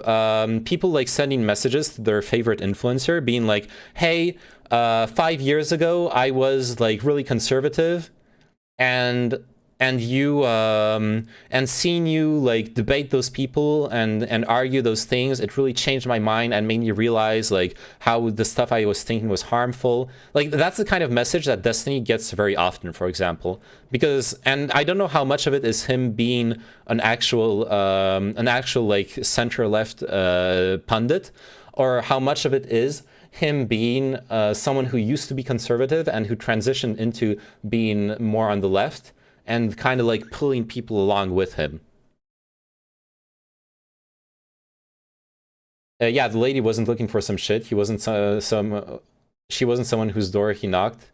People like sending messages to their favorite influencer, being like, hey, 5 years ago, I was like really conservative, and and you and seeing you like debate those people and argue those things, it really changed my mind and made me realize like how the stuff I was thinking was harmful. Like that's the kind of message that Destiny gets very often, for example, because, and I don't know how much of it is him being an actual like center left pundit, or how much of it is him being someone who used to be conservative and who transitioned into being more on the left, and kind of like pulling people along with him. Yeah, the lady wasn't looking for some shit. He wasn't she wasn't someone whose door he knocked.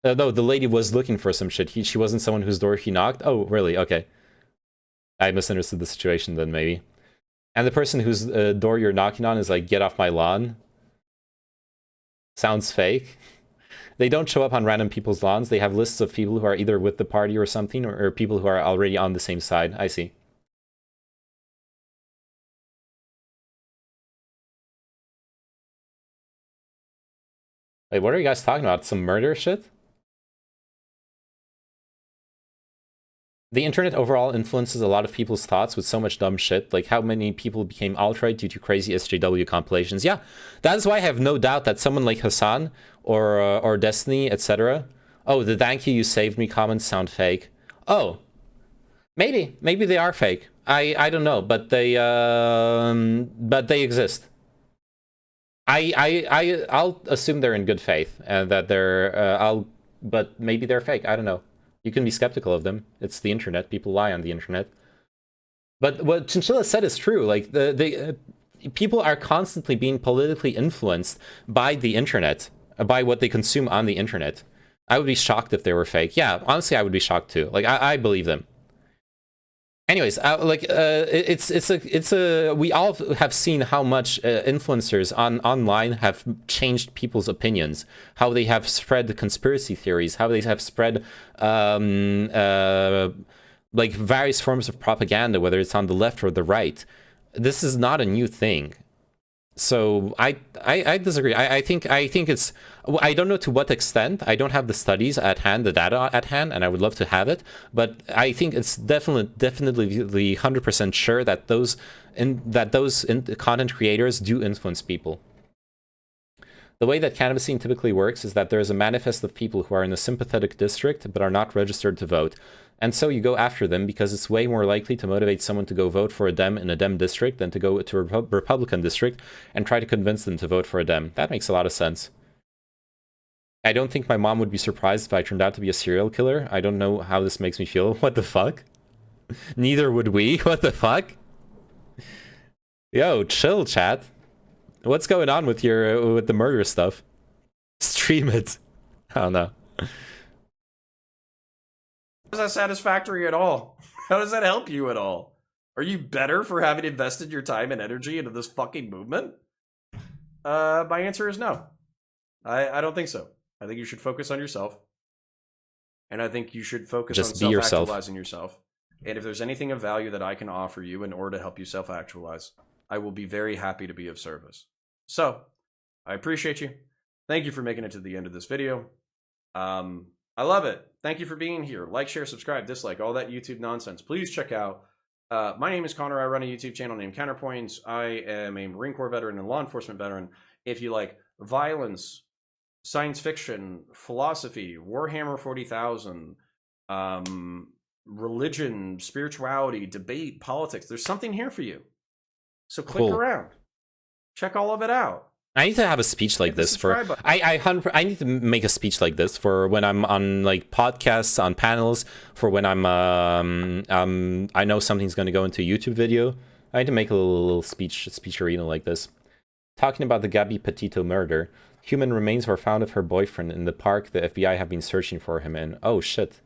No, the lady was looking for some shit. She wasn't someone whose door he knocked. Oh, really? Okay. I misunderstood the situation then, maybe. And the person whose door you're knocking on is like, get off my lawn. Sounds fake. They don't show up on random people's lawns. They have lists of people who are either with the party or something, or people who are already on the same side. I see. Wait, what are you guys talking about? Some murder shit? The internet overall influences a lot of people's thoughts with so much dumb shit, like how many people became alt-right due to crazy SJW compilations. Yeah, that is why I have no doubt that someone like Hassan or Destiny, etc. Oh, the "thank you saved me" comments sound fake. Oh, maybe they are fake. I don't know, but they exist. I'll assume they're in good faith and that they're but maybe they're fake. I don't know. You can be skeptical of them. It's the internet. People lie on the internet. But what Chinchilla said is true. Like people are constantly being politically influenced by the internet, by what they consume on the internet. I would be shocked if they were fake. Yeah, honestly, I would be shocked too. Like I believe them. Anyways, we all have seen how much influencers online have changed people's opinions, how they have spread the conspiracy theories, how they have spread like various forms of propaganda, whether it's on the left or the right. This is not a new thing. So I disagree. I think it's, I don't know to what extent. I don't have the studies at hand, the data at hand, and I would love to have it. But I think it's definitely 100% sure that those content creators do influence people. The way that canvassing typically works is that there is a manifest of people who are in a sympathetic district but are not registered to vote. And so you go after them because it's way more likely to motivate someone to go vote for a Dem in a Dem district than to go to a Republican district and try to convince them to vote for a Dem. That makes a lot of sense. I don't think my mom would be surprised if I turned out to be a serial killer. I don't know how this makes me feel. What the fuck? Neither would we. What the fuck? Yo, chill, chat. What's going on with the murder stuff? Stream it. I don't know. How is that satisfactory at all? How does that help you at all? Are you better for having invested your time and energy into this fucking movement? My answer is no. I don't think so. I think you should focus on yourself. And I think you should focus on self-actualizing yourself. And if there's anything of value that I can offer you in order to help you self-actualize, I will be very happy to be of service. So, I appreciate you. Thank you for making it to the end of this video. I love it. Thank you for being here. Like, share, subscribe, dislike, all that YouTube nonsense. Please check out. My name is Connor. I run a YouTube channel named Counterpoints. I am a Marine Corps veteran and law enforcement veteran. If you like violence, science fiction, philosophy, Warhammer 40,000, religion, spirituality, debate, politics, there's something here for you. So click around. Check all of it out. I need to have a speech like this for I need to make a speech like this for when I'm on like podcasts, on panels, for when I'm I know something's going to go into a YouTube video. I need to make a little speech arena like this. Talking about the Gabby Petito murder. Human remains were found of her boyfriend in the park the FBI have been searching for him in. Oh shit.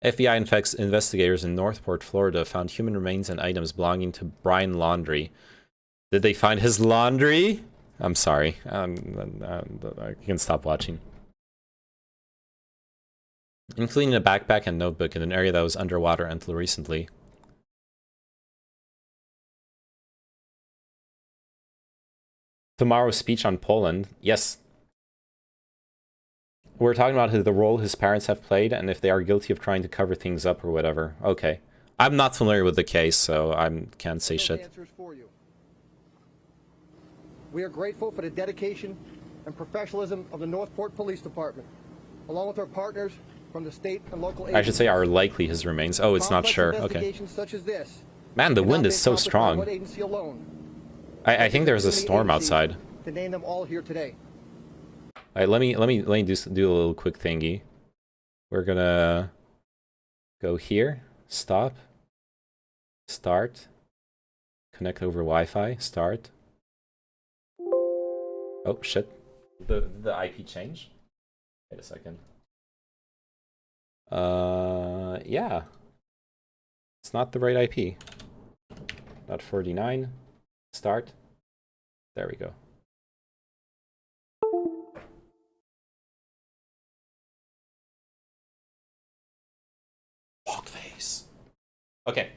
FBI investigators in Northport, Florida found human remains and items belonging to Brian Laundrie. Did they find his laundry? I'm sorry. I can stop watching. Including a backpack and notebook in an area that was underwater until recently. Tomorrow's speech on Poland. Yes. We're talking about the role his parents have played and if they are guilty of trying to cover things up or whatever. Okay. I'm not familiar with the case, so I can't say shit. We are grateful for the dedication and professionalism of the Northport Police Department, along with our partners from the state and local agencies. I should say are likely his remains. Oh, it's not sure. Okay. Such as this Man, the wind is so strong. I think there's a storm outside. To name them all here today. All right, let me do a little quick thingy. We're gonna go here, stop, start, connect over Wi-Fi, start. Oh shit! The IP change. Wait a second. Yeah, it's not the right IP. .49. Start. There we go. Walk face. Okay.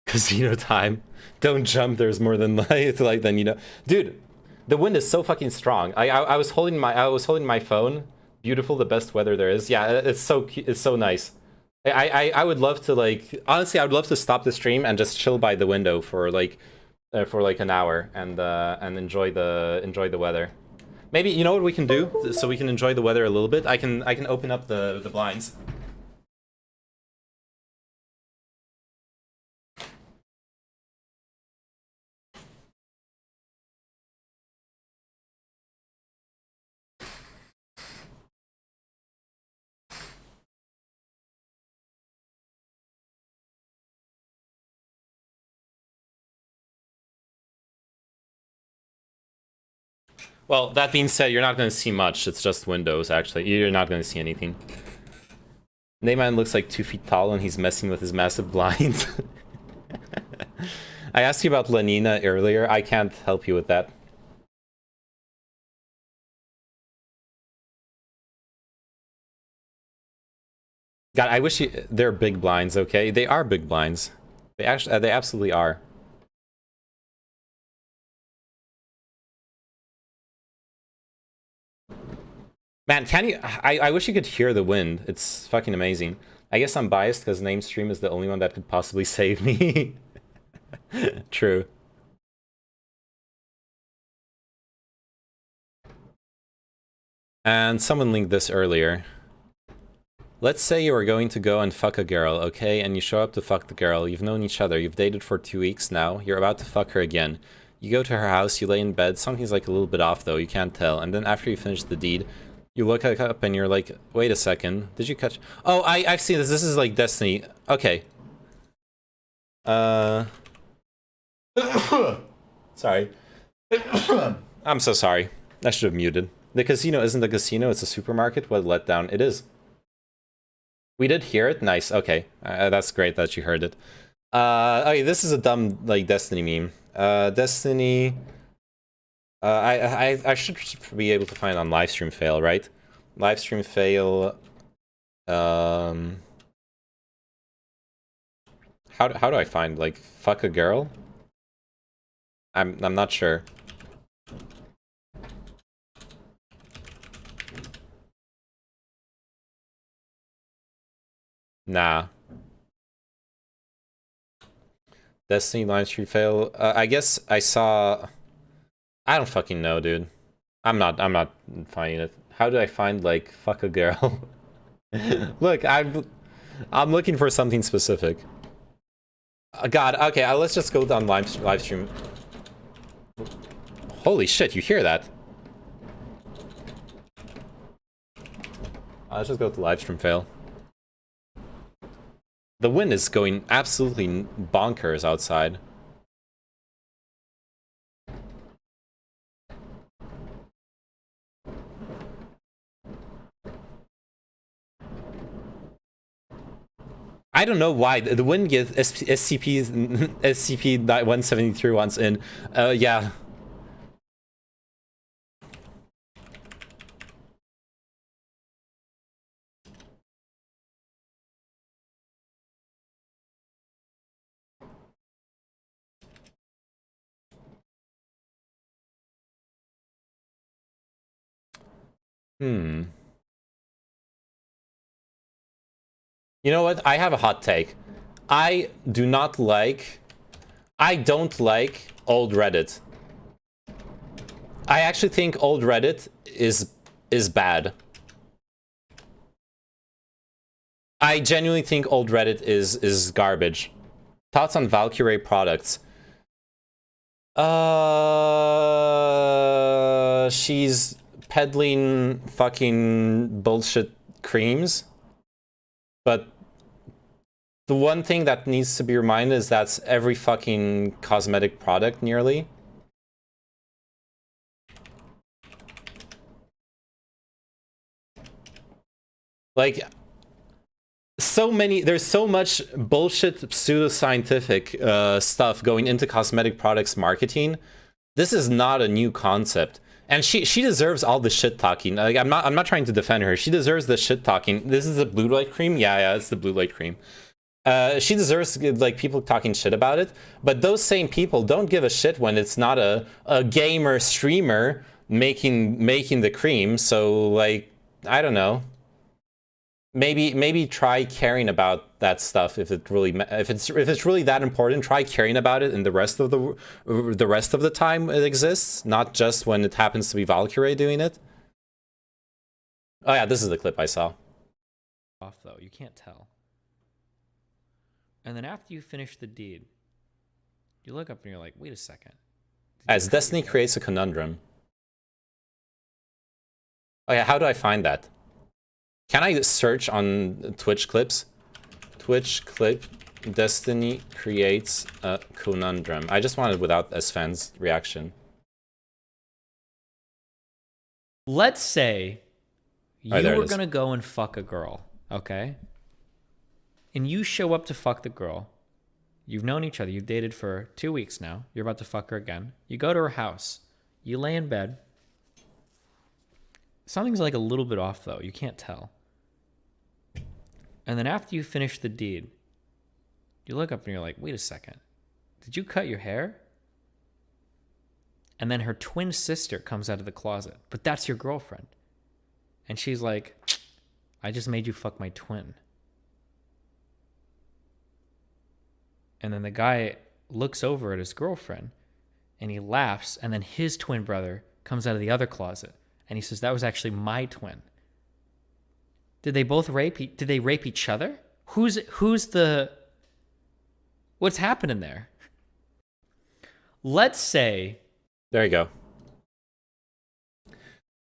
Casino time. Don't jump. There's more than light. Like then you know, dude. The wind is so fucking strong. I was holding my phone. Beautiful, the best weather there is. Yeah, it's so nice. I would love to like honestly. I would love to stop the stream and just chill by the window for like an hour and enjoy the weather. Maybe you know what we can do so we can enjoy the weather a little bit. I can open up the blinds. Well, that being said, you're not going to see much. It's just windows, actually. You're not going to see anything. Neyman looks like 2 feet tall and he's messing with his massive blinds. I asked you about Lenina earlier. I can't help you with that. God, I wish they're big blinds, okay? They are big blinds. They absolutely are. Man, can you... I wish you could hear the wind. It's fucking amazing. I guess I'm biased because Namestream is the only one that could possibly save me. True. And someone linked this earlier. Let's say you are going to go and fuck a girl, okay? And you show up to fuck the girl. You've known each other. You've dated for 2 weeks now. You're about to fuck her again. You go to her house. You lay in bed. Something's like a little bit off, though. You can't tell. And then after you finish the deed... You look up and you're like, wait a second, did you catch... Oh, I've seen this. This is like Destiny. Okay. Sorry. I'm so sorry. I should have muted. The casino isn't a casino, it's a supermarket. What a letdown. It is. We did hear it? Nice, okay. That's great that you heard it. Okay, this is a dumb, like, Destiny meme. Destiny... I should be able to find on livestream fail, right? Livestream fail. How do I find like fuck a girl? I'm not sure. Nah. Destiny livestream fail. I guess I saw. I don't fucking know, dude. I'm not finding it. How do I find like fuck a girl? Look, I'm looking for something specific. God, okay, let's just go down live stream. Holy shit, you hear that? Let's just go to live stream fail. The wind is going absolutely bonkers outside. I don't know why the wind gets SCP-173 once in. Yeah. You know what? I have a hot take. I don't like old Reddit. I actually think old Reddit is bad. I genuinely think old Reddit is garbage. Thoughts on Valkyrie products? She's peddling fucking bullshit creams. But the one thing that needs to be reminded is that's every fucking cosmetic product nearly. Like, there's so much bullshit pseudoscientific stuff going into cosmetic products marketing. This is not a new concept. And she deserves all the shit talking. Like, I'm not trying to defend her. She deserves the shit talking. This is a blue light cream? Yeah, it's the blue light cream. She deserves like people talking shit about it, but those same people don't give a shit when it's not a gamer streamer making the cream. So like, I don't know. Maybe try caring about that stuff if it's really that important. Try caring about it in the rest of the time it exists, not just when it happens to be Valkyrie doing it. Oh yeah, this is the clip I saw. Off though, you can't tell. And then after you finish the deed, you look up and you're like, wait a second. As Destiny creates a conundrum. Oh yeah, how do I find that? Can I search on Twitch clips? Twitch clip, Destiny creates a conundrum. I just wanted without S-Fan's reaction. Let's say you Oh, were gonna go and fuck a girl, okay? And you show up to fuck the girl. You've known each other. You've dated for 2 weeks now. You're about to fuck her again. You go to her house. You lay in bed. Something's like a little bit off, though. You can't tell. And then after you finish the deed, you look up and you're like, wait a second. Did you cut your hair? And then her twin sister comes out of the closet. But that's your girlfriend. And she's like, I just made you fuck my twin. And then the guy looks over at his girlfriend and he laughs. And then his twin brother comes out of the other closet. And he says, that was actually my twin. Did they both rape? Did they rape each other? Who's the... What's happening there? Let's say... There you go.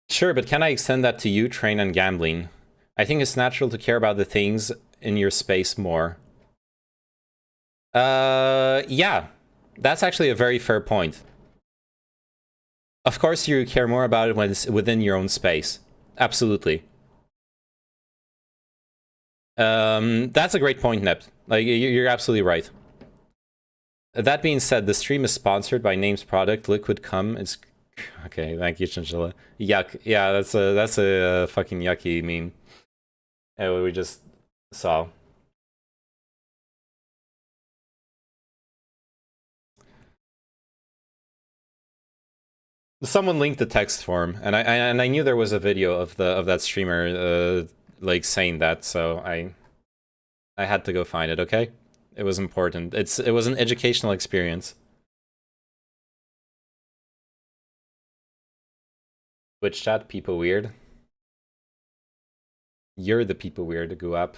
Sure, but can I extend that to you, train on gambling? I think it's natural to care about the things in your space more. Yeah. That's actually a very fair point. Of course you care more about it when it's within your own space. Absolutely. That's a great point, Nept. Like, you're absolutely right. That being said, the stream is sponsored by Name's product, Liquid Cum. It's okay. Thank you, Chinchilla. Yuck. Yeah, that's a fucking yucky meme. What we just saw. Someone linked the text form, and I knew there was a video of that streamer like saying that, so I had to go find it. Okay, it was important. It was an educational experience. Twitch chat, people weird. You're the people weird. Go up.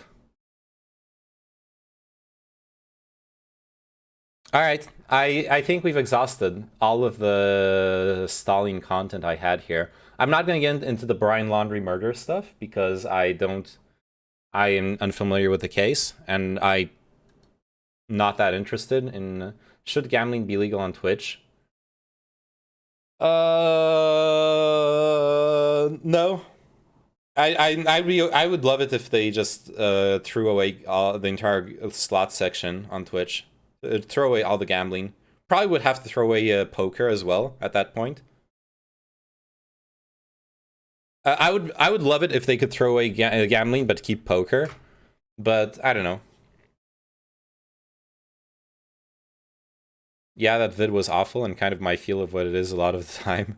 All right, I think we've exhausted all of the stalling content I had here. I'm not going to get into the Brian Laundrie murder stuff because I am unfamiliar with the case, and I'm not that interested in should gambling be legal on Twitch. No. I would love it if they just threw away the entire slot section on Twitch. Throw away all the gambling. Probably would have to throw away poker as well at that point. I would love it if they could throw away gambling but keep poker. But I don't know. Yeah, that vid was awful and kind of my feel of what it is a lot of the time.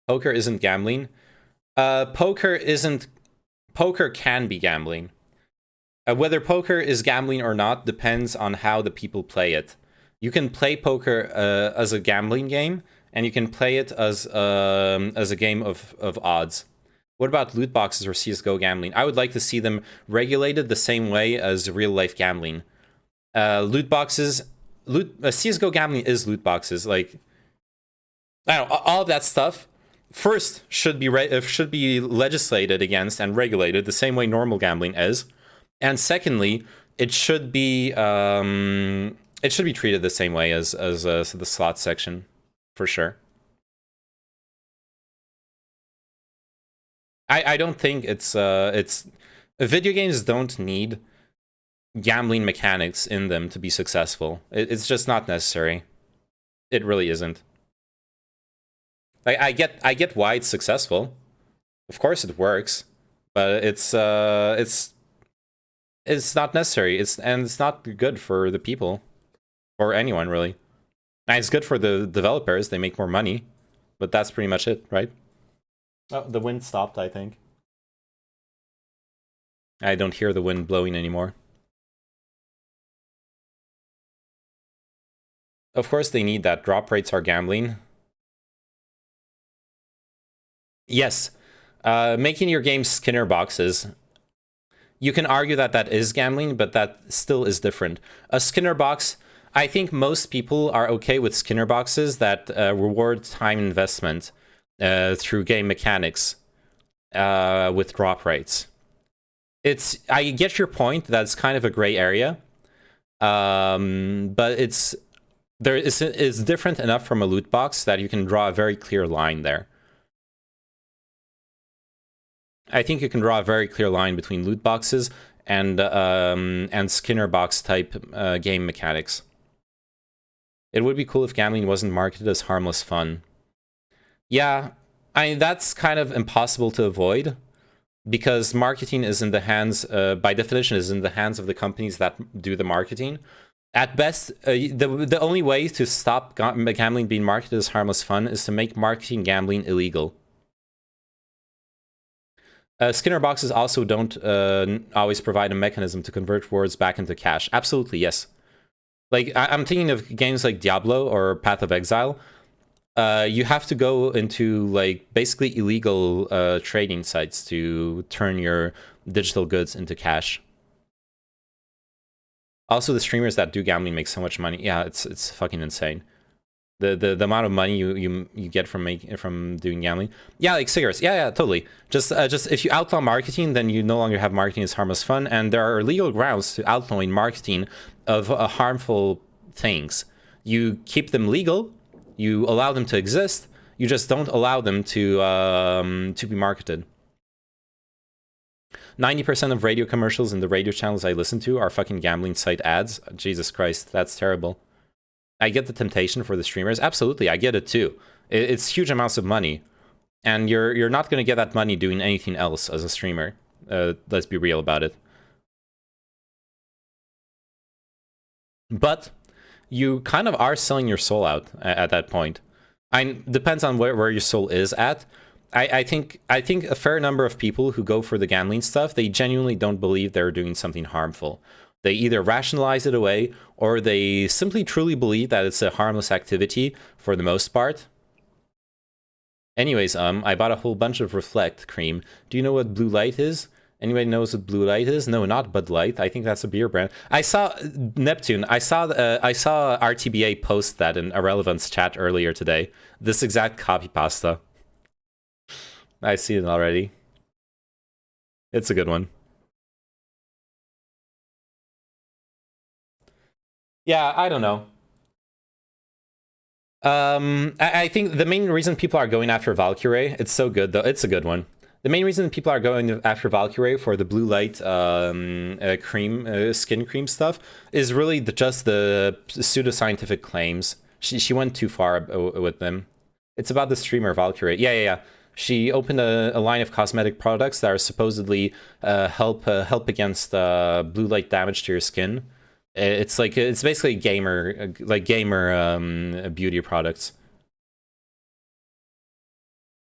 Poker isn't gambling. Poker can be gambling. Whether poker is gambling or not depends on how the people play it. You can play poker as a gambling game, and you can play it as a game of odds. What about loot boxes or CSGO gambling? I would like to see them regulated the same way as real life gambling. Loot boxes, CSGO gambling is loot boxes. Like, I don't know, all of that stuff. First, should be legislated against and regulated the same way normal gambling is, and secondly, it should be treated the same way as the slot section, for sure. I don't think it's video games don't need gambling mechanics in them to be successful. It's just not necessary. It really isn't. Like, I get why it's successful. Of course it works, but it's not necessary. It's not good for the people or anyone really. And it's good for the developers. They make more money, but that's pretty much it, right? Oh, the wind stopped, I think. I don't hear the wind blowing anymore. Of course they need that. Drop rates are gambling. Yes, making your game Skinner boxes. You can argue that that is gambling, but that still is different. A Skinner box, I think most people are okay with Skinner boxes that reward time investment through game mechanics with drop rates. I get your point. That's kind of a gray area, but it's different enough from a loot box that you can draw a very clear line there. I think you can draw a very clear line between loot boxes and Skinner box type game mechanics. It would be cool if gambling wasn't marketed as harmless fun. Yeah, that's kind of impossible to avoid because marketing is in the hands, by definition, is in the hands of the companies that do the marketing. At best, the only way to stop gambling being marketed as harmless fun is to make marketing gambling illegal. Skinner boxes also don't always provide a mechanism to convert rewards back into cash. Absolutely, yes. Like, I'm thinking of games like Diablo or Path of Exile. You have to go into, like, basically illegal trading sites to turn your digital goods into cash. Also, the streamers that do gambling make so much money. Yeah, it's fucking insane. The amount of money you get from doing gambling. Yeah, like cigarettes. Yeah, totally. Just if you outlaw marketing, then you no longer have marketing as harmless fun, and there are legal grounds to outlawing marketing of harmful things. You keep them legal, you allow them to exist, you just don't allow them to be marketed. 90% of radio commercials in the radio channels I listen to are fucking gambling site ads. Jesus Christ, that's terrible. I get the temptation for the streamers. Absolutely, I get it too. It's huge amounts of money. And you're not going to get that money doing anything else as a streamer. Let's be real about it. But you kind of are selling your soul out at that point. Depends on where your soul is at. I think a fair number of people who go for the gambling stuff, they genuinely don't believe they're doing something harmful. They either rationalize it away, or they simply truly believe that it's a harmless activity for the most part. Anyways, I bought a whole bunch of Reflect cream. Do you know what blue light is? Anybody knows what blue light is? No, not Bud Light. I think that's a beer brand. I saw Neptune. I saw RTBA post that in Irrelevance chat earlier today. This exact copy pasta. I see it already. It's a good one. Yeah, I don't know. I think the main reason people are going after Valkyrie, it's so good though. It's a good one. The main reason people are going after Valkyrie for the blue light skin cream stuff is really just the pseudoscientific claims. She went too far with them. It's about the streamer Valkyrie. Yeah. She opened a line of cosmetic products that are supposedly help against blue light damage to your skin. It's basically gamer beauty products.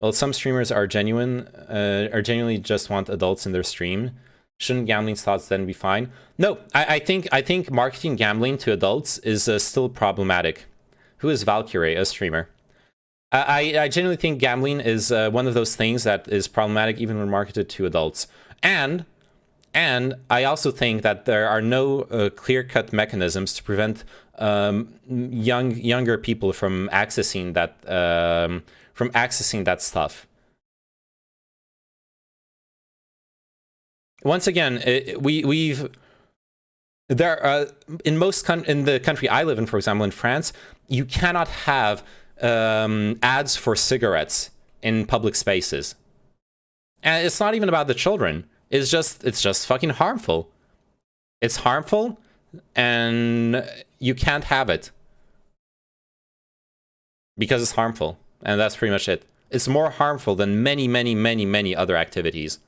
Well, some streamers are genuinely just want adults in their stream. Shouldn't gambling slots then be fine? No, I think marketing gambling to adults is still problematic. Who is Valkyrie, a streamer? I genuinely think gambling is one of those things that is problematic even when marketed to adults. And I also think that there are no clear-cut mechanisms to prevent younger people from accessing that stuff. Once again, in the country I live in, for example, in France, you cannot have ads for cigarettes in public spaces, and it's not even about the children. It's just fucking harmful. It's harmful, and you can't have it because it's harmful. And that's pretty much it. It's more harmful than many other activities.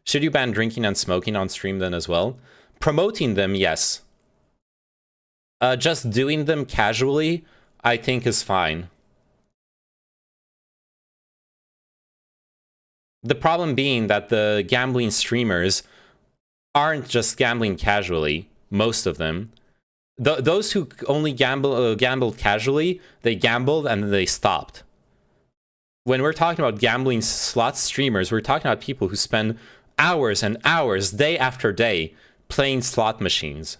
Should you ban drinking and smoking on stream then as well? Promoting them, yes. Just doing them casually, I think is fine. The problem being that the gambling streamers aren't just gambling casually, most of them. Those who only gambled casually, they gambled and then they stopped. When we're talking about gambling slot streamers, we're talking about people who spend hours and hours, day after day, playing slot machines.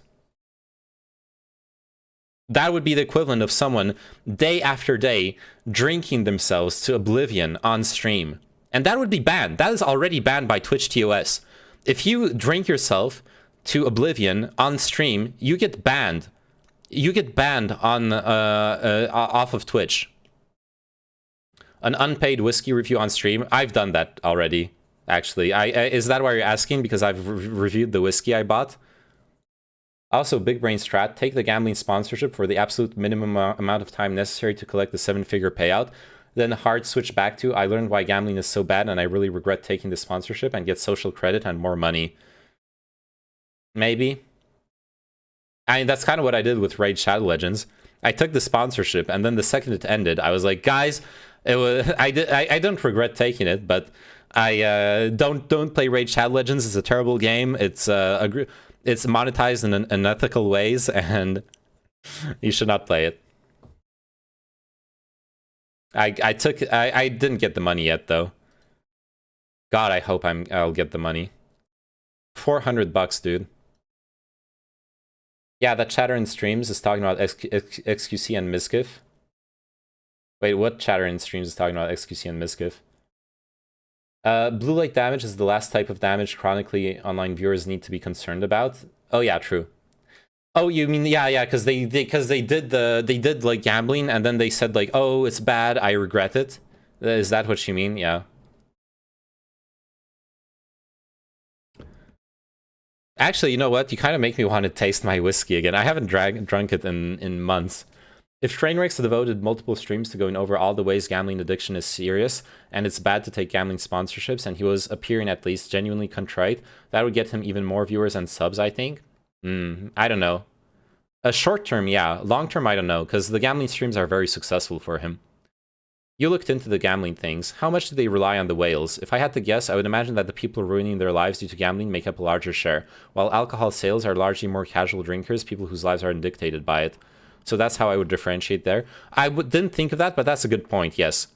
That would be the equivalent of someone, day after day, drinking themselves to oblivion on stream. And that would be banned. That is already banned by Twitch TOS. If you drink yourself to oblivion on stream, you get banned. You get banned on off of Twitch. An unpaid whiskey review on stream. I've done that already, actually. Is that why you're asking? Because I've reviewed the whiskey I bought. Also, big brain strat. Take the gambling sponsorship for the absolute minimum amount of time necessary to collect the 7-figure payout. Then hard switch back to, I learned why gambling is so bad and I really regret taking the sponsorship, and get social credit and more money. Maybe. I mean, that's kind of what I did with Raid Shadow Legends. I took the sponsorship, and then the second it ended, I was like, guys, I don't regret taking it, but I don't play Raid Shadow Legends. It's a terrible game. It's monetized in unethical ways, and you should not play it. I didn't get the money yet though. God, I hope I'll get the money. $400, dude. Yeah, that chatter in streams is talking about XQC and Miskiff. Wait, what chatter in streams is talking about XQC and Miskiff? Blue light damage is the last type of damage chronically online viewers need to be concerned about. Oh yeah, true. Oh, you mean yeah, because they did like gambling, and then they said like, oh, it's bad, I regret it. Is that what you mean? Yeah. Actually, you know what? You kind of make me want to taste my whiskey again. I haven't drunk it in months. If Trainwreck's devoted multiple streams to going over all the ways gambling addiction is serious, and it's bad to take gambling sponsorships, and he was appearing at least genuinely contrite, that would get him even more viewers and subs, I think. I don't know. A short term, yeah. Long term, I don't know, because the gambling streams are very successful for him. You looked into the gambling things. How much do they rely on the whales? If I had to guess, I would imagine that the people ruining their lives due to gambling make up a larger share, while alcohol sales are largely more casual drinkers, people whose lives aren't dictated by it. So that's how I would differentiate there. Didn't think of that, but that's a good point. Yes,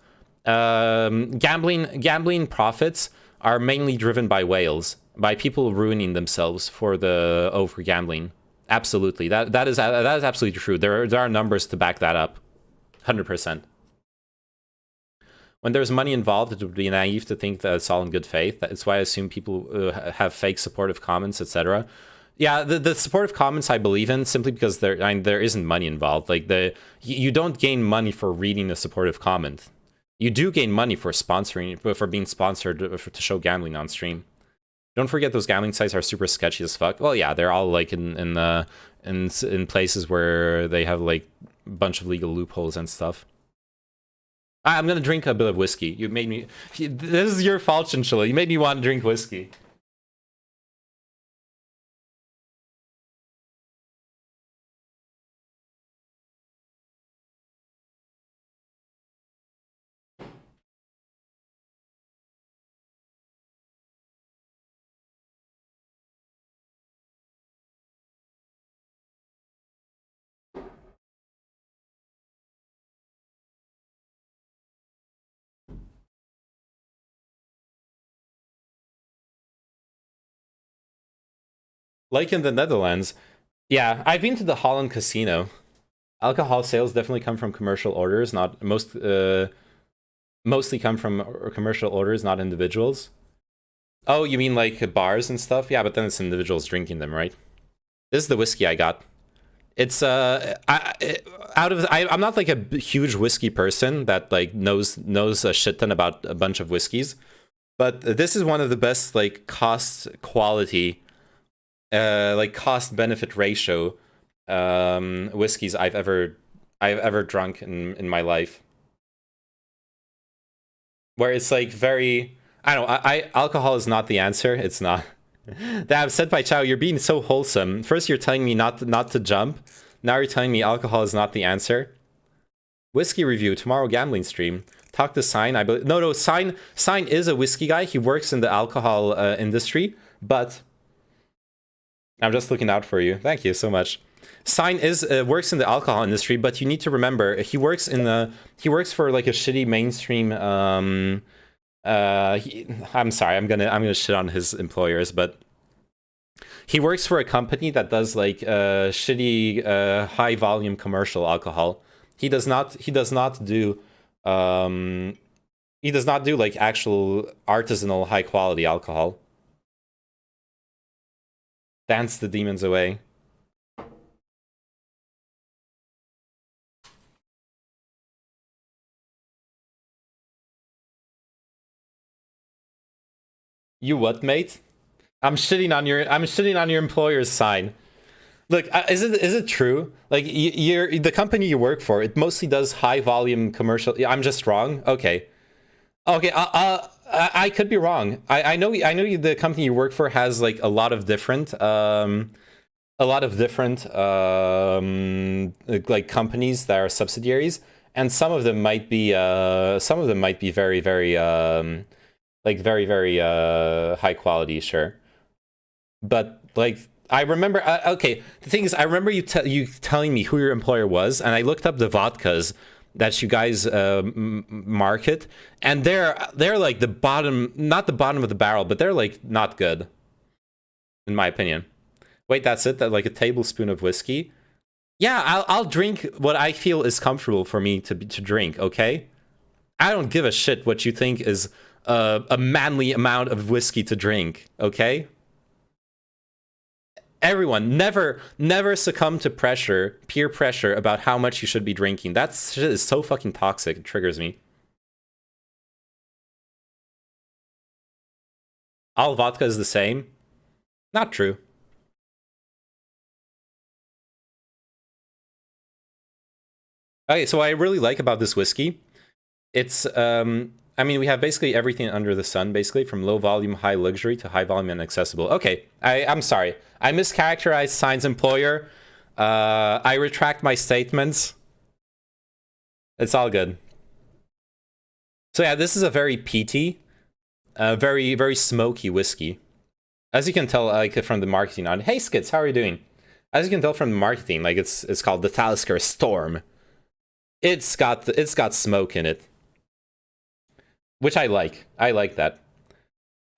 gambling profits are mainly driven by whales, by people ruining themselves for the over gambling. Absolutely, that is absolutely true. There are numbers to back that up. 100%. When there's money involved, it would be naive to think that it's all in good faith. That's why I assume people have fake supportive comments, etc. Yeah, the supportive comments I believe in, simply because there isn't money involved. Like you don't gain money for reading a supportive comment. You do gain money for being sponsored to show gambling on stream. Don't forget those gambling sites are super sketchy as fuck. Well, yeah, they're all like in places where they have like a bunch of legal loopholes and stuff. I'm gonna drink a bit of whiskey. You made me. This is your fault, Chinchilla. You made me want to drink whiskey. Like in the Netherlands, yeah, I've been to the Holland casino. Alcohol sales definitely come from commercial orders, mostly come from commercial orders, not individuals. Oh, you mean like bars and stuff? Yeah, but then it's individuals drinking them, right? This is the whiskey I got. It's I'm not like a huge whiskey person that like knows a shit ton about a bunch of whiskeys, but this is one of the best like cost quality, like cost benefit ratio whiskeys I've ever drunk in my life. Where it's like very, I don't know, alcohol is not the answer. It's not. That said by Chow, you're being so wholesome. First you're telling me not to jump. Now you're telling me alcohol is not the answer. Whiskey review tomorrow, gambling stream. Talk to Sign. I believe no. Sign is a whiskey guy. He works in the alcohol industry, but I'm just looking out for you. Thank you so much. Sign works in the alcohol industry, but you need to remember he works for like a shitty mainstream. I'm sorry, I'm gonna shit on his employers, but he works for a company that does like shitty high volume commercial alcohol. He does not do like actual artisanal high quality alcohol. Dance the demons away. You what, mate? I'm shitting on your employer's Sign. Look, is it true? Like the company you work for, it mostly does high volume commercial. I'm just wrong. Okay. I could be wrong. I know the company you work for has like a lot of different like companies that are subsidiaries, and some of them might be very like very high quality, sure. But like I remember, okay, the thing is, I remember you telling me who your employer was, and I looked up the vodkas that you guys market, and they're like the bottom, not the bottom of the barrel, but they're like not good, in my opinion. Wait, that's it? That like a tablespoon of whiskey? Yeah, I'll drink what I feel is comfortable for me to drink. Okay, I don't give a shit what you think is a manly amount of whiskey to drink. Okay. Everyone, never succumb to peer pressure about how much you should be drinking. That shit is so fucking toxic. It triggers me. All vodka is the same? Not true. Okay, so what I really like about this whiskey, it's I mean, we have basically everything under the sun, basically, from low volume, high luxury to high volume and accessible. Okay, I'm sorry. I mischaracterized Sign's employer. I retract my statements. It's all good. So yeah, this is a very peaty, very smoky whiskey. As you can tell, like from the marketing on. Hey Skits, how are you doing? As you can tell from the marketing, like it's called the Talisker Storm. It's got smoke in it, which I like. I like that,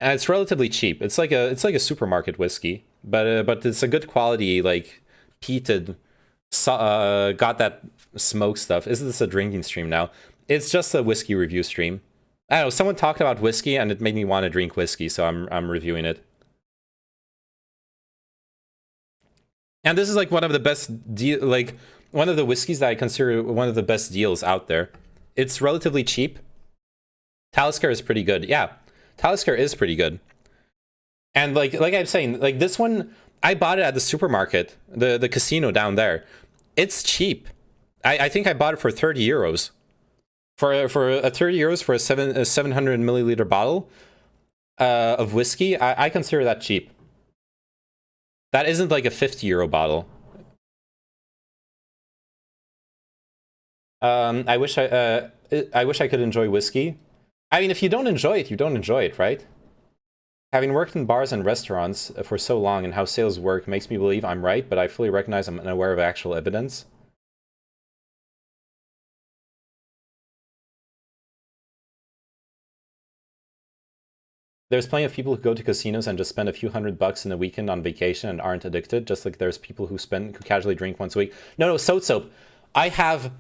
and it's relatively cheap. It's like a supermarket whiskey, but it's a good quality, like peated. Got that smoke stuff. Is this a drinking stream now? It's just a whiskey review stream. I don't know. Someone talked about whiskey, and it made me want to drink whiskey, so I'm reviewing it. And this is like one of the best one of the whiskeys that I consider one of the best deals out there. It's relatively cheap. Talisker is pretty good. Yeah, Talisker is pretty good. And like I'm saying, like this one, I bought it at the supermarket, the casino down there. It's cheap. I think I bought it for 30 euros. For a 30 euros for a 700 milliliter bottle of whiskey, I consider that cheap. That isn't like a 50 euro bottle. I wish I could enjoy whiskey. I mean, if you don't enjoy it, you don't enjoy it, right? Having worked in bars and restaurants for so long and how sales work makes me believe I'm right, but I fully recognize I'm unaware of actual evidence. There's plenty of people who go to casinos and just spend a few $100 in a weekend on vacation and aren't addicted, just like there's people who casually drink once a week. No, soap. I have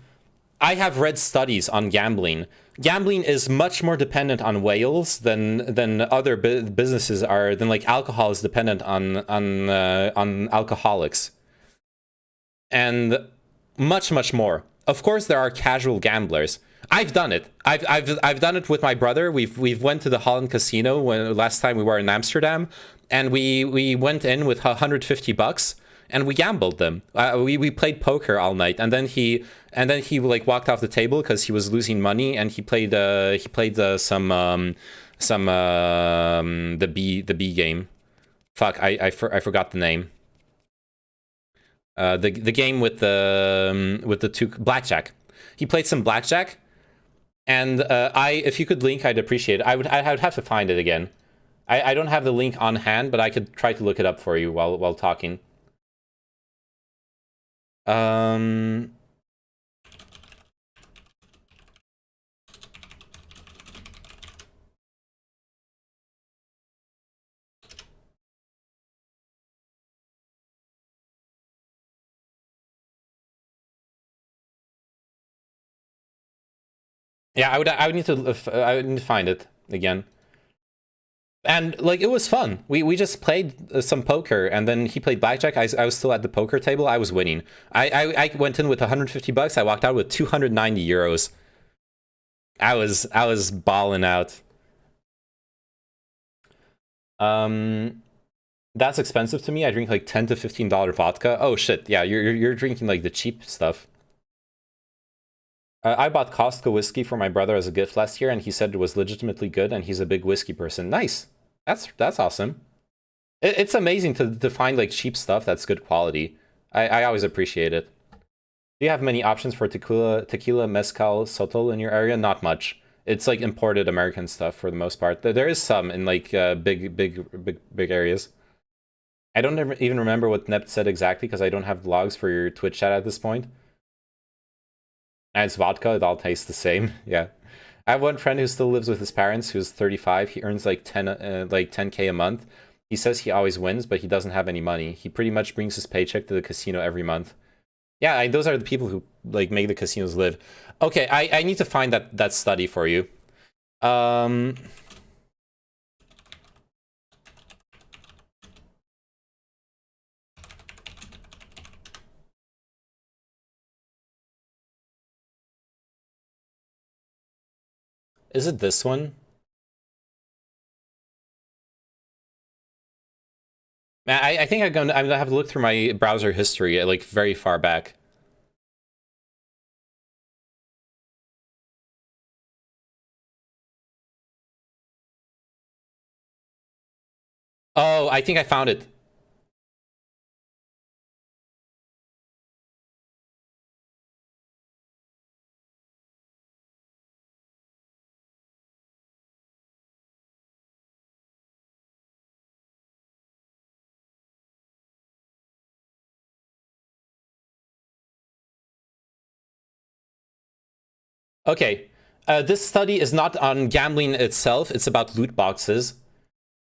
read studies on gambling. Gambling is much more dependent on whales than other businesses are. Than like alcohol is dependent on alcoholics, and much more. Of course, there are casual gamblers. I've done it. I've done it with my brother. We've went to the Holland Casino last time we were in Amsterdam, and we went in with $150 and we gambled them. We played poker all night, and then he like walked off the table because he was losing money, and he played some the B game. Fuck, I forgot the name. The game with the two blackjack. He played some blackjack, and if you could link, I'd appreciate it. I would have to find it again. I don't have the link on hand, but I could try to look it up for you while talking. Yeah, I would need to find it again. And like it was fun. We just played some poker, and then he played blackjack. I was still at the poker table. I was winning. I went in with $150. I walked out with 290 euros. I was balling out. That's expensive to me. I drink like $10 to $15 vodka. Oh shit, yeah, you're drinking like the cheap stuff. I bought Costco whiskey for my brother as a gift last year, and he said it was legitimately good, and he's a big whiskey person. Nice. That's awesome. It's amazing to find like cheap stuff that's good quality. I always appreciate it. Do you have many options for tequila, mezcal, sotol in your area? Not much. It's like imported American stuff for the most part. There is some in like big areas. I don't even remember what Nept said exactly because I don't have logs for your Twitch chat at this point. And it's vodka, it all tastes the same. Yeah. I have one friend who still lives with his parents who's 35. He earns like 10K a month. He says he always wins, but he doesn't have any money. He pretty much brings his paycheck to the casino every month. Yeah, those are the people who like make the casinos live. Okay, I need to find that study for you. Is it this one? I think I'm gonna have to look through my browser history like very far back. Oh, I think I found it. Okay, this study is not on gambling itself. It's about loot boxes.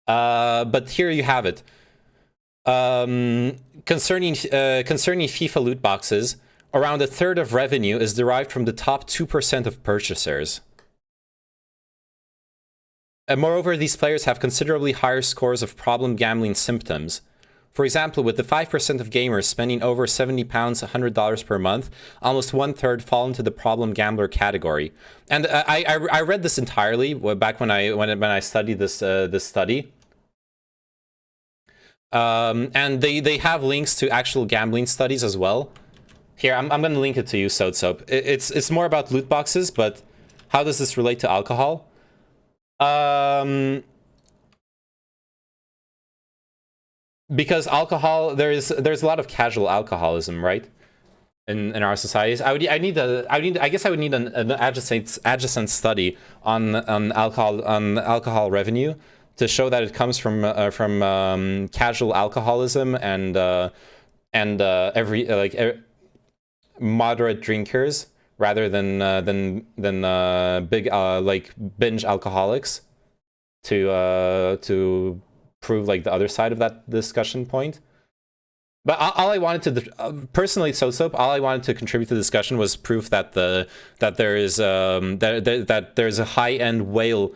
But here you have it. Concerning FIFA loot boxes, around a third of revenue is derived from the top 2% of purchasers. And moreover, these players have considerably higher scores of problem gambling symptoms. For example, with the 5% of gamers spending over £70, $100 per month, almost 1/3 fall into the problem gambler category. And I read this entirely back when I studied this study. And they have links to actual gambling studies as well. Here, I'm going to link it to you, Soap. It's more about loot boxes, but how does this relate to alcohol? Because alcohol, there's a lot of casual alcoholism, right? In our societies, I guess I would need an adjacent study on alcohol revenue to show that it comes from casual alcoholism and moderate drinkers rather than big like binge alcoholics to prove like the other side of that discussion point. But all I wanted to personally, Soap, all I wanted to contribute to the discussion was proof that there is that there's a high-end whale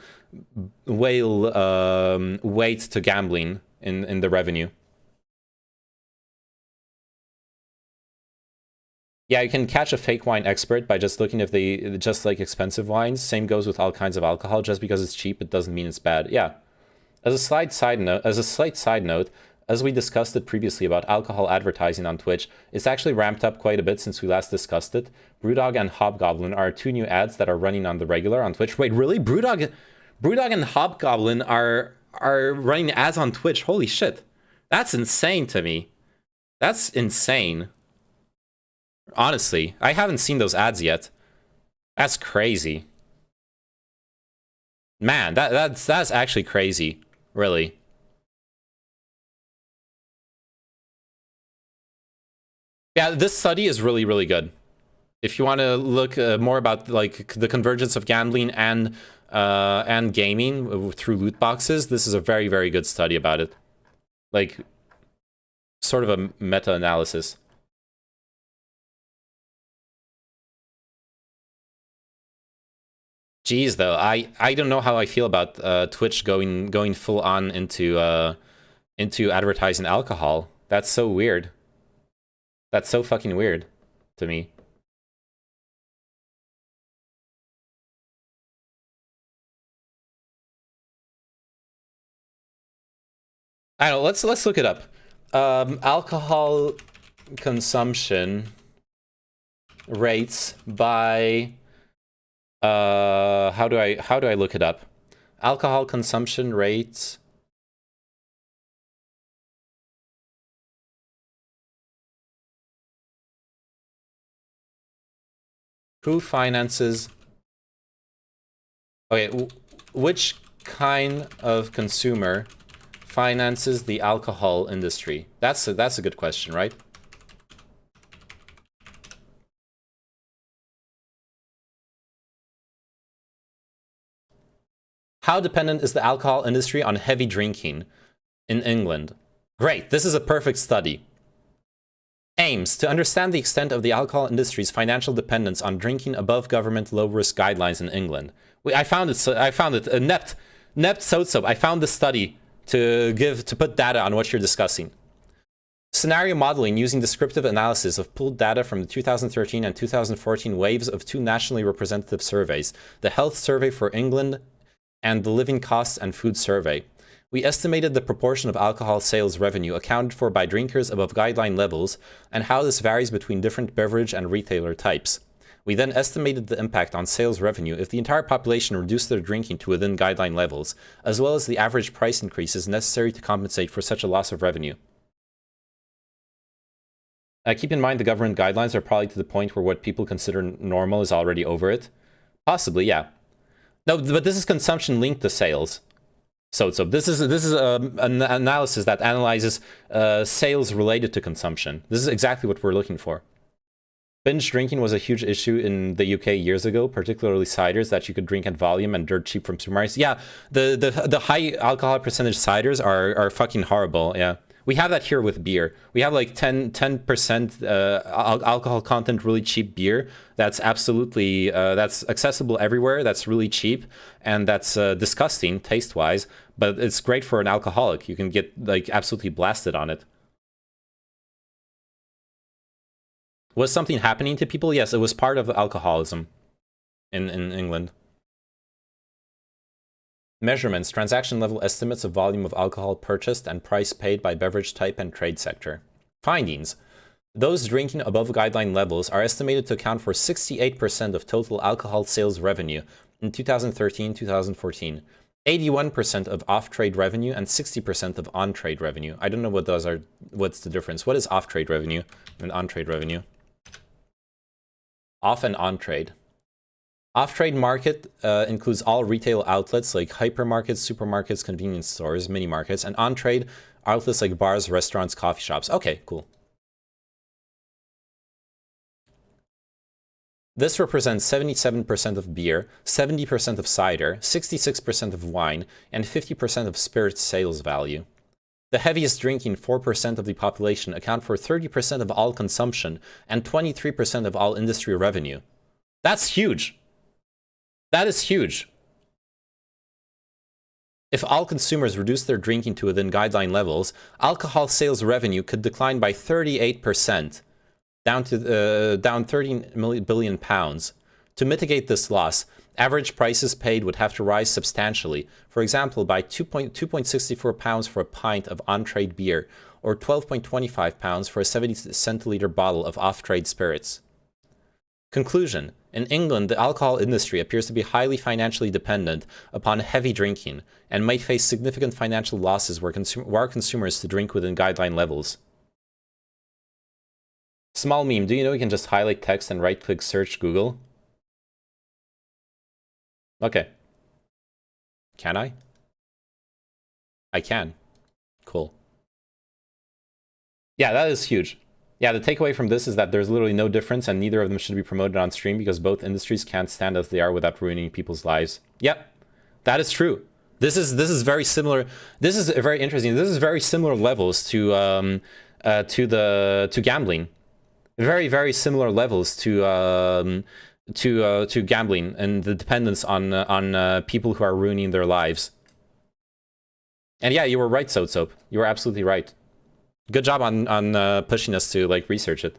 weight to gambling in the revenue. Yeah, you can catch a fake wine expert by just looking if they just like expensive wines. Same goes with all kinds of alcohol. Just because it's cheap, it doesn't mean it's bad. Yeah. As a slight side note, as we discussed it previously about alcohol advertising on Twitch, it's actually ramped up quite a bit since we last discussed it. Brewdog and Hobgoblin are 2 new ads that are running on the regular on Twitch. Wait, really? Brewdog and Hobgoblin are running ads on Twitch. Holy shit. That's insane to me. That's insane. Honestly, I haven't seen those ads yet. That's crazy. Man, that's actually crazy. Really. Yeah, this study is really, really good. If you want to look more about like the convergence of gambling and gaming through loot boxes, this is a very, very good study about it. Like, sort of a meta-analysis. Jeez, though, I don't know how I feel about Twitch going full on into advertising alcohol. That's so weird. That's so fucking weird to me. I don't know, let's look it up. Alcohol consumption rates by how do I look it up? Alcohol consumption rates. Who finances? Okay, which kind of consumer finances the alcohol industry? That's a good question, right? How dependent is the alcohol industry on heavy drinking in England? Great, this is a perfect study. Aims to understand the extent of the alcohol industry's financial dependence on drinking above government low-risk guidelines in England. I found it. Nept Soap. I found the study to put data on what you're discussing. Scenario modeling using descriptive analysis of pooled data from the 2013 and 2014 waves of 2 nationally representative surveys, the Health Survey for England and the Living Costs and Food Survey. We estimated the proportion of alcohol sales revenue accounted for by drinkers above guideline levels and how this varies between different beverage and retailer types. We then estimated the impact on sales revenue if the entire population reduced their drinking to within guideline levels, as well as the average price increases necessary to compensate for such a loss of revenue. Keep in mind the government guidelines are probably to the point where what people consider normal is already over it. Possibly, yeah. No, but this is consumption linked to sales. So this is an analysis that analyzes sales related to consumption. This is exactly what we're looking for. Binge drinking was a huge issue in the UK years ago, particularly ciders that you could drink at volume and dirt cheap from supermarkets. Yeah, the high alcohol percentage ciders are fucking horrible. Yeah, we have that here with beer. We have like 10% alcohol content, really cheap beer. That's absolutely that's accessible everywhere. That's really cheap, and that's disgusting taste wise. But it's great for an alcoholic. You can get like absolutely blasted on it. Was something happening to people? Yes, it was part of alcoholism in England. Measurements, transaction level estimates of volume of alcohol purchased and price paid by beverage type and trade sector. Findings. Those drinking above guideline levels are estimated to account for 68% of total alcohol sales revenue in 2013-2014, 81% of off-trade revenue, and 60% of on-trade revenue. I don't know what those are. What's the difference? What is off-trade revenue and on-trade revenue? Off and on trade. Off-trade market includes all retail outlets like hypermarkets, supermarkets, convenience stores, mini markets, and on-trade outlets like bars, restaurants, coffee shops. Okay, cool. This represents 77% of beer, 70% of cider, 66% of wine, and 50% of spirits sales value. The heaviest drinking 4% of the population account for 30% of all consumption and 23% of all industry revenue. That's huge. That is huge. If all consumers reduce their drinking to within guideline levels, alcohol sales revenue could decline by 38%, down 13 billion pounds. To mitigate this loss, average prices paid would have to rise substantially, for example by 2.64 pounds for a pint of on-trade beer, or 12.25 pounds for a 70 centiliter bottle of off-trade spirits. Conclusion. In England, the alcohol industry appears to be highly financially dependent upon heavy drinking, and might face significant financial losses were consumers to drink within guideline levels. Small meme, do you know you can just highlight text and right-click search Google? Okay. Can I? I can. Cool. Yeah, that is huge. Yeah, the takeaway from this is that there's literally no difference and neither of them should be promoted on stream because both industries can't stand as they are without ruining people's lives. Yep, that is true. This is very similar. This is very interesting. This is very similar levels to gambling. Very similar levels to gambling and the dependence on people who are ruining their lives. And yeah, you were right, Soap. You were absolutely right. Good job on pushing us to like research it.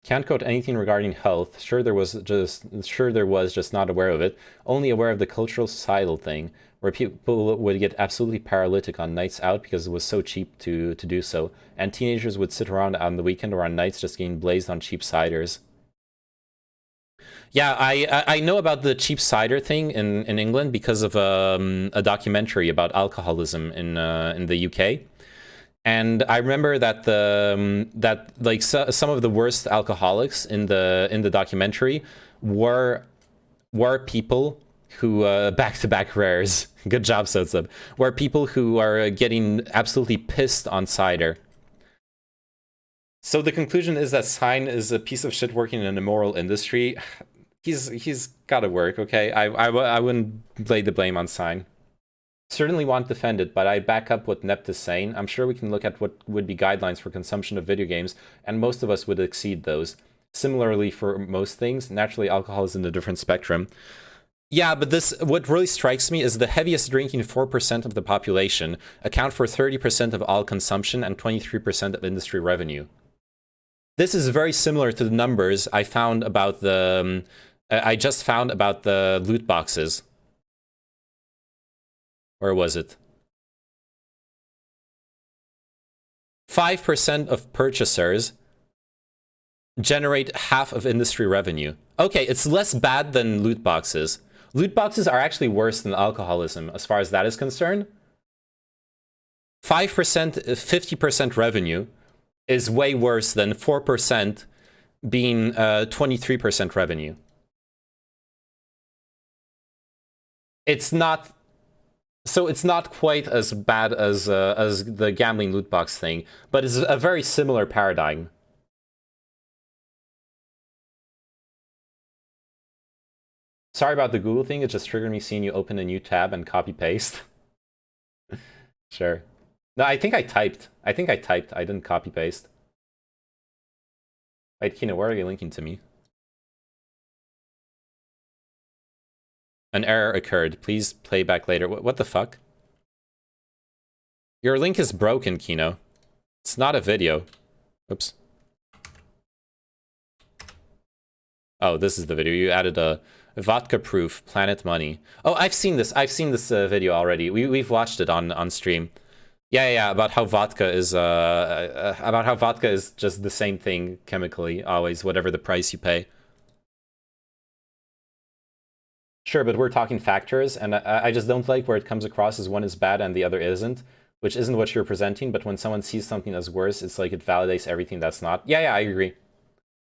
Can't quote anything regarding health. Sure there was just not aware of it. Only aware of the cultural societal thing, where people would get absolutely paralytic on nights out because it was so cheap to do so, and teenagers would sit around on the weekend or on nights just getting blazed on cheap ciders. Yeah, I know about the cheap cider thing in England because of a documentary about alcoholism in the UK. And I remember that some of the worst alcoholics in the documentary were people who back-to-back rares. Good job, Sotsub. Were people who are getting absolutely pissed on cider. So the conclusion is that Sign is a piece of shit working in an immoral industry. He's got to work, okay? I wouldn't lay the blame on Sign. Certainly won't defend it, but I back up what Nept is saying. I'm sure we can look at what would be guidelines for consumption of video games, and most of us would exceed those. Similarly, for most things, naturally alcohol is in a different spectrum. Yeah, but what really strikes me is the heaviest drinking 4% of the population account for 30% of all consumption and 23% of industry revenue. This is very similar to the numbers I found about the... I just found about the loot boxes. Where was it? 5% of purchasers generate half of industry revenue. Okay, it's less bad than loot boxes. Loot boxes are actually worse than alcoholism as far as that is concerned. 5%, 50% revenue is way worse than 4% being 23% revenue. It's not So it's not quite as bad as the gambling loot box thing, but it's a very similar paradigm. Sorry about the Google thing, it just triggered me seeing you open a new tab and copy paste. Sure. No, I think I typed. I didn't copy paste. Wait, Kino, where are you linking to me? An error occurred. Please play back later. What the fuck? Your link is broken, Kino. It's not a video. Oops. Oh, this is the video. You added a vodka proof Planet Money. Oh, I've seen this. I've seen this video already. We've watched it on stream. Yeah, about how vodka is just the same thing chemically, always, whatever the price you pay. Sure, but we're talking factors, and I just don't like where it comes across as one is bad and the other isn't, which isn't what you're presenting, but when someone sees something as worse, it's like it validates everything that's not. Yeah, I agree.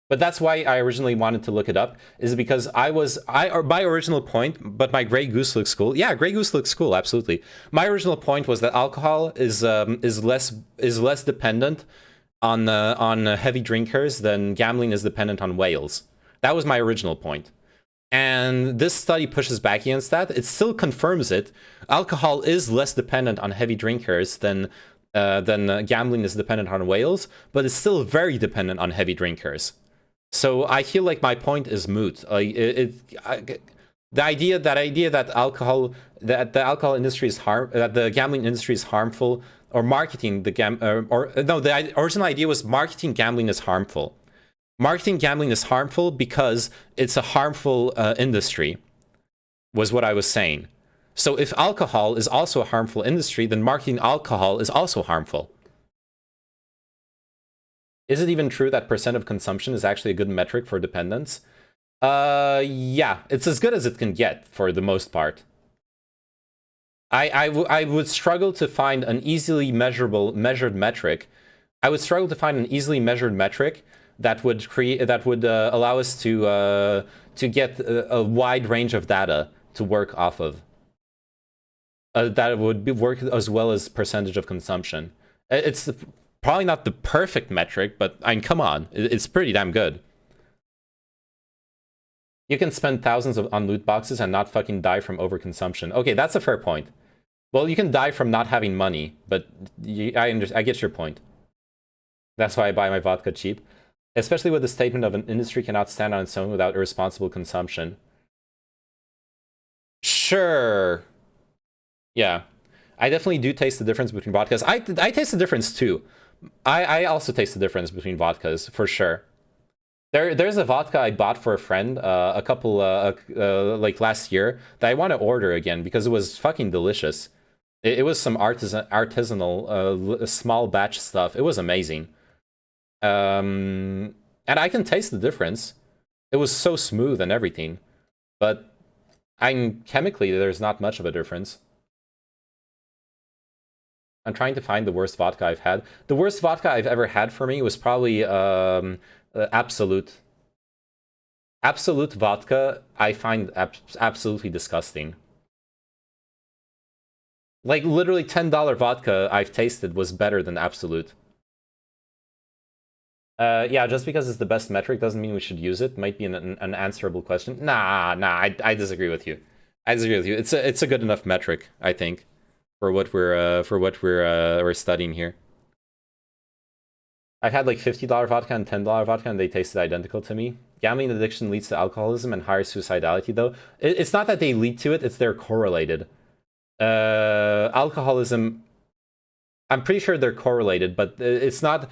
But that's why I originally wanted to look it up, is because my original point, but my Grey Goose looks cool. Yeah, Grey Goose looks cool, absolutely. My original point was that alcohol is less dependent on heavy drinkers than gambling is dependent on whales. That was my original point. And this study pushes back against that. It still confirms it. Alcohol is less dependent on heavy drinkers than gambling is dependent on whales, but it's still very dependent on heavy drinkers. So I feel like my point is moot. The idea that the alcohol industry is that the gambling industry is harmful, or marketing the original idea was marketing gambling is harmful. Marketing gambling is harmful because it's a harmful industry, was what I was saying. So if alcohol is also a harmful industry, then marketing alcohol is also harmful. Is it even true that percent of consumption is actually a good metric for dependence? Yeah, it's as good as it can get for the most part. I would struggle to find an easily measured metric. I would struggle to find an easily measured metric that would allow us to get a wide range of data to work off of. That would work as well as percentage of consumption. It's probably not the perfect metric, but I mean, come on, it's pretty damn good. You can spend thousands on loot boxes and not fucking die from overconsumption. Okay, that's a fair point. Well, you can die from not having money, but I get your point. That's why I buy my vodka cheap. Especially with the statement of an industry cannot stand on its own without irresponsible consumption. Sure. Yeah. I definitely do taste the difference between vodkas. I taste the difference too. I also taste the difference between vodkas, for sure. There's a vodka I bought for a friend a couple, like last year, that I want to order again because it was fucking delicious. It was some artisanal, small batch stuff. It was amazing. And I can taste the difference. It was so smooth and everything, but chemically there's not much of a difference. I'm trying to find the worst vodka I've had. The worst vodka I've ever had for me was probably Absolute. Absolute vodka I find absolutely disgusting. Like literally $10 vodka I've tasted was better than Absolute. Yeah, just because it's the best metric doesn't mean we should use it. Might be an answerable question. Nah, I disagree with you. I disagree with you. It's a good enough metric, I think, for what we're studying here. I've had like $50 vodka and $10 vodka, and they tasted identical to me. Gambling addiction leads to alcoholism and higher suicidality, though. It's not that they lead to it; it's they're correlated. Alcoholism, I'm pretty sure they're correlated, but it's not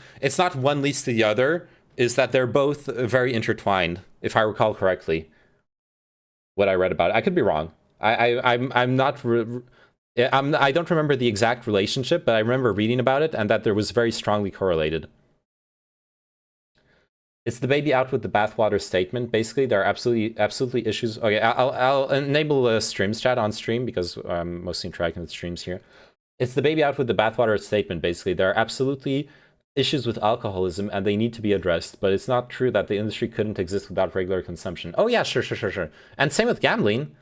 one leads to the other. Is that they're both very intertwined, if I recall correctly. What I read about it, I could be wrong. I'm not. I don't remember the exact relationship, but I remember reading about it and that there was very strongly correlated. It's the baby out with the bathwater statement. Basically, there are absolutely issues. Okay, I'll enable streams chat on stream because I'm mostly interacting with streams here. It's the baby out with the bathwater statement. Basically, there are absolutely issues with alcoholism and they need to be addressed. But it's not true that the industry couldn't exist without regular consumption. Oh yeah, sure. And same with gambling.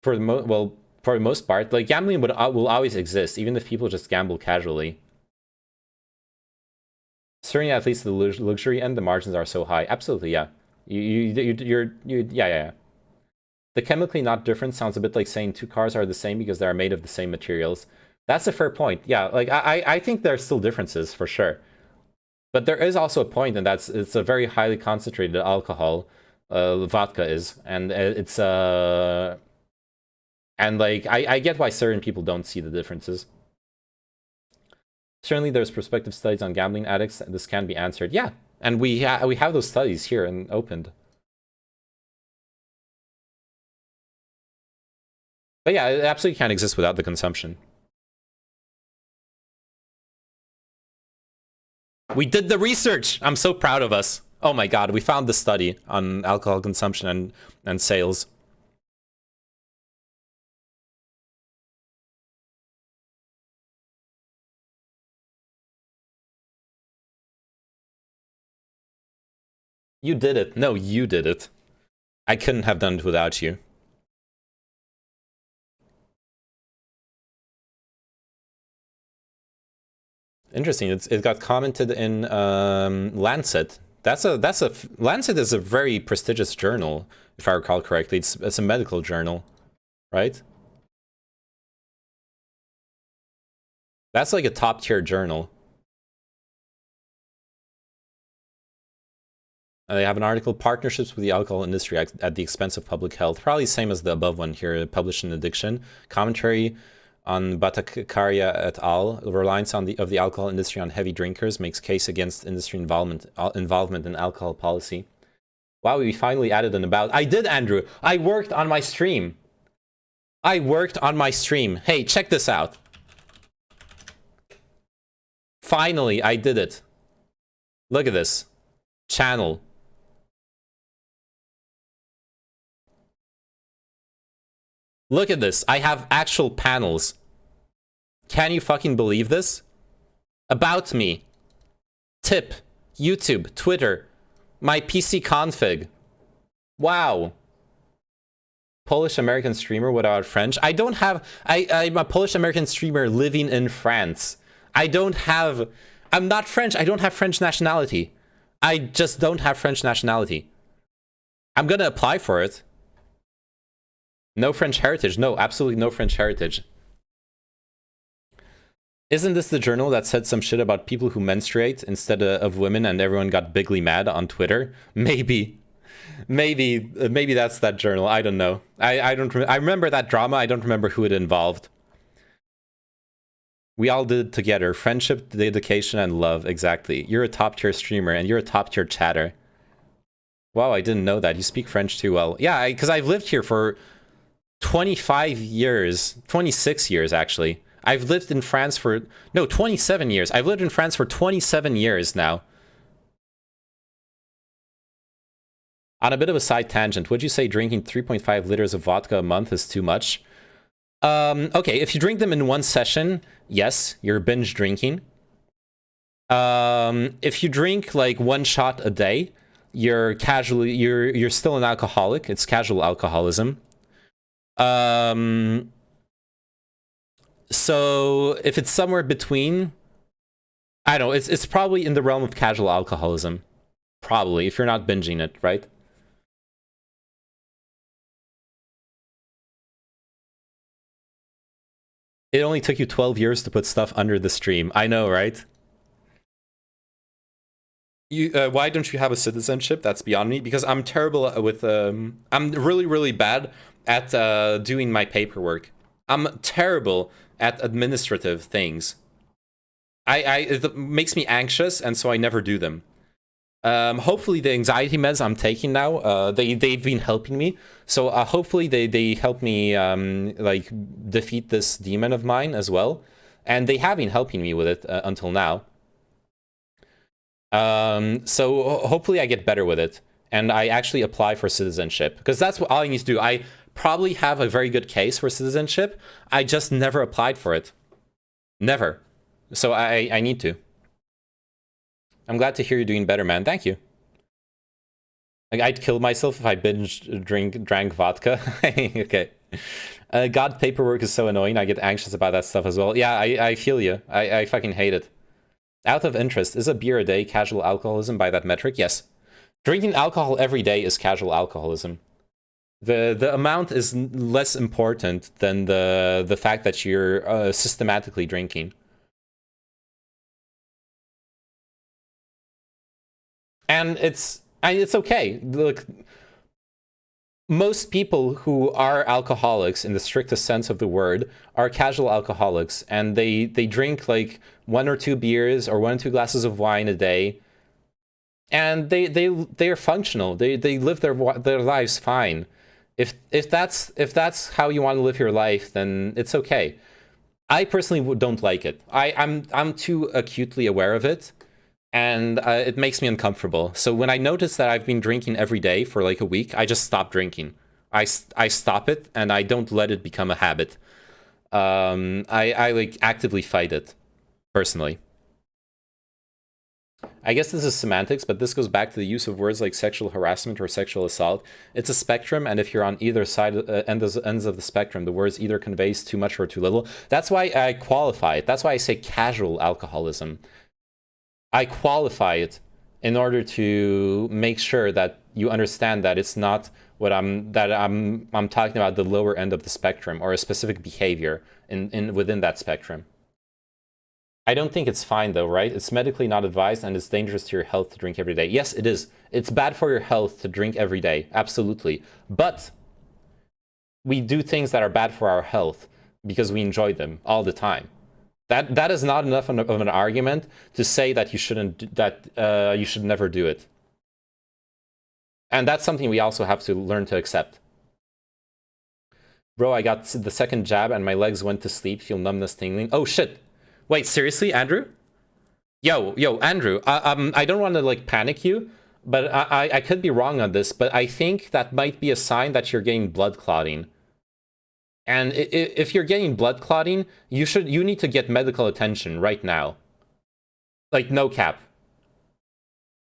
For the for the most part. Like, gambling will always exist, even if people just gamble casually. Certainly, at least the luxury end, the margins are so high. Absolutely, yeah. Yeah. The chemically not different sounds a bit like saying two cars are the same because they are made of the same materials. That's a fair point. Yeah, like I think there are still differences for sure. But there is also a point, and it's a very highly concentrated alcohol, vodka is, and it's and like I get why certain people don't see the differences. Certainly, there's prospective studies on gambling addicts. This can be answered. Yeah, and we have those studies here and opened. But yeah, it absolutely can't exist without the consumption. We did the research! I'm so proud of us. Oh my god, we found the study on alcohol consumption and sales. You did it. No, you did it. I couldn't have done it without you. Interesting. It got commented in Lancet. Lancet is a very prestigious journal, if I recall correctly. It's a medical journal, right? That's like a top tier journal. They have an article, Partnerships with the Alcohol Industry at the Expense of Public Health. Probably same as the above one here, published in Addiction. Commentary on Bhattacharya et al. The reliance of the alcohol industry on heavy drinkers makes case against industry involvement in alcohol policy. Wow, we finally added an about. I did, Andrew. I worked on my stream. Hey, check this out. Finally, I did it. Look at this. Channel. Look at this. I have actual panels. Can you fucking believe this? About me. Tip. YouTube. Twitter. My PC config. Wow. Polish-American streamer without French. I don't have... I'm a Polish-American streamer living in France. I'm not French. I don't have French nationality. I just don't have French nationality. I'm gonna apply for it. No French heritage. No, absolutely no French heritage. Isn't this the journal that said some shit about people who menstruate instead of women and everyone got bigly mad on Twitter? Maybe that's that journal. I don't know. I remember that drama. I don't remember who it involved. We all did it together. Friendship, dedication, and love. Exactly. You're a top tier streamer and you're a top tier chatter. Wow, I didn't know that. You speak French too well. Yeah, because I've lived here for 25 years, 26 years actually. I've lived in France for, no, 27 years. I've lived in France for 27 years now. On a bit of a side tangent, would you say drinking 3.5 liters of vodka a month is too much? Okay, if you drink them in one session, yes, you're binge drinking. If you drink like one shot a day, you're still an alcoholic. It's casual alcoholism. So if it's somewhere between, I don't know, it's probably in the realm of casual alcoholism. Probably, if you're not binging it, right? It only took you 12 years to put stuff under the stream. I know, right? Why don't you have a citizenship? That's beyond me, because I'm terrible with, I'm really, really bad at doing my paperwork. I'm terrible at administrative things. It makes me anxious, and so I never do them. Hopefully the anxiety meds I'm taking now, they've been helping me. So hopefully they help me like defeat this demon of mine as well. And they have been helping me with it until now. So hopefully I get better with it. And I actually apply for citizenship. Because that's what all I need to do. I probably have a very good case for citizenship. I just never applied for it. Never. So I need to. I'm glad to hear you're doing better, man. Thank you. Like, I'd kill myself if I drank vodka. Okay. God, paperwork is so annoying. I get anxious about that stuff as well. Yeah, I feel you. I fucking hate it. Out of interest, is a beer a day casual alcoholism by that metric? Yes. Drinking alcohol every day is casual alcoholism. The amount is less important than the fact that you're systematically drinking. And it's okay. Look, most people who are alcoholics in the strictest sense of the word are casual alcoholics, and they drink like 1 or 2 beers or 1 or 2 glasses of wine a day, and they are functional. They live their lives fine. If that's how you want to live your life, then it's okay. I personally don't like it. I'm too acutely aware of it, and it makes me uncomfortable. So when I notice that I've been drinking every day for like a week, I just stop drinking. I stop it, and I don't let it become a habit. I like actively fight it, personally. I guess this is semantics, but this goes back to the use of words like sexual harassment or sexual assault. It's a spectrum, and if you're on either side, ends of the spectrum, the words either conveys too much or too little. That's why I qualify it. That's why I say casual alcoholism. I qualify it in order to make sure that you understand that it's not what I'm talking about the lower end of the spectrum or a specific behavior within that spectrum. I don't think it's fine though, right? It's medically not advised and it's dangerous to your health to drink every day. Yes, it is. It's bad for your health to drink every day. Absolutely. But we do things that are bad for our health because we enjoy them all the time. That is not enough of an argument to say that you should never do it. And that's something we also have to learn to accept. Bro, I got the second jab and my legs went to sleep, feel numbness tingling. Oh shit. Wait, seriously, Andrew? Yo, Andrew, I don't want to like panic you, but I could be wrong on this, but I think that might be a sign that you're getting blood clotting. And if you're getting blood clotting, you need to get medical attention right now. Like, no cap.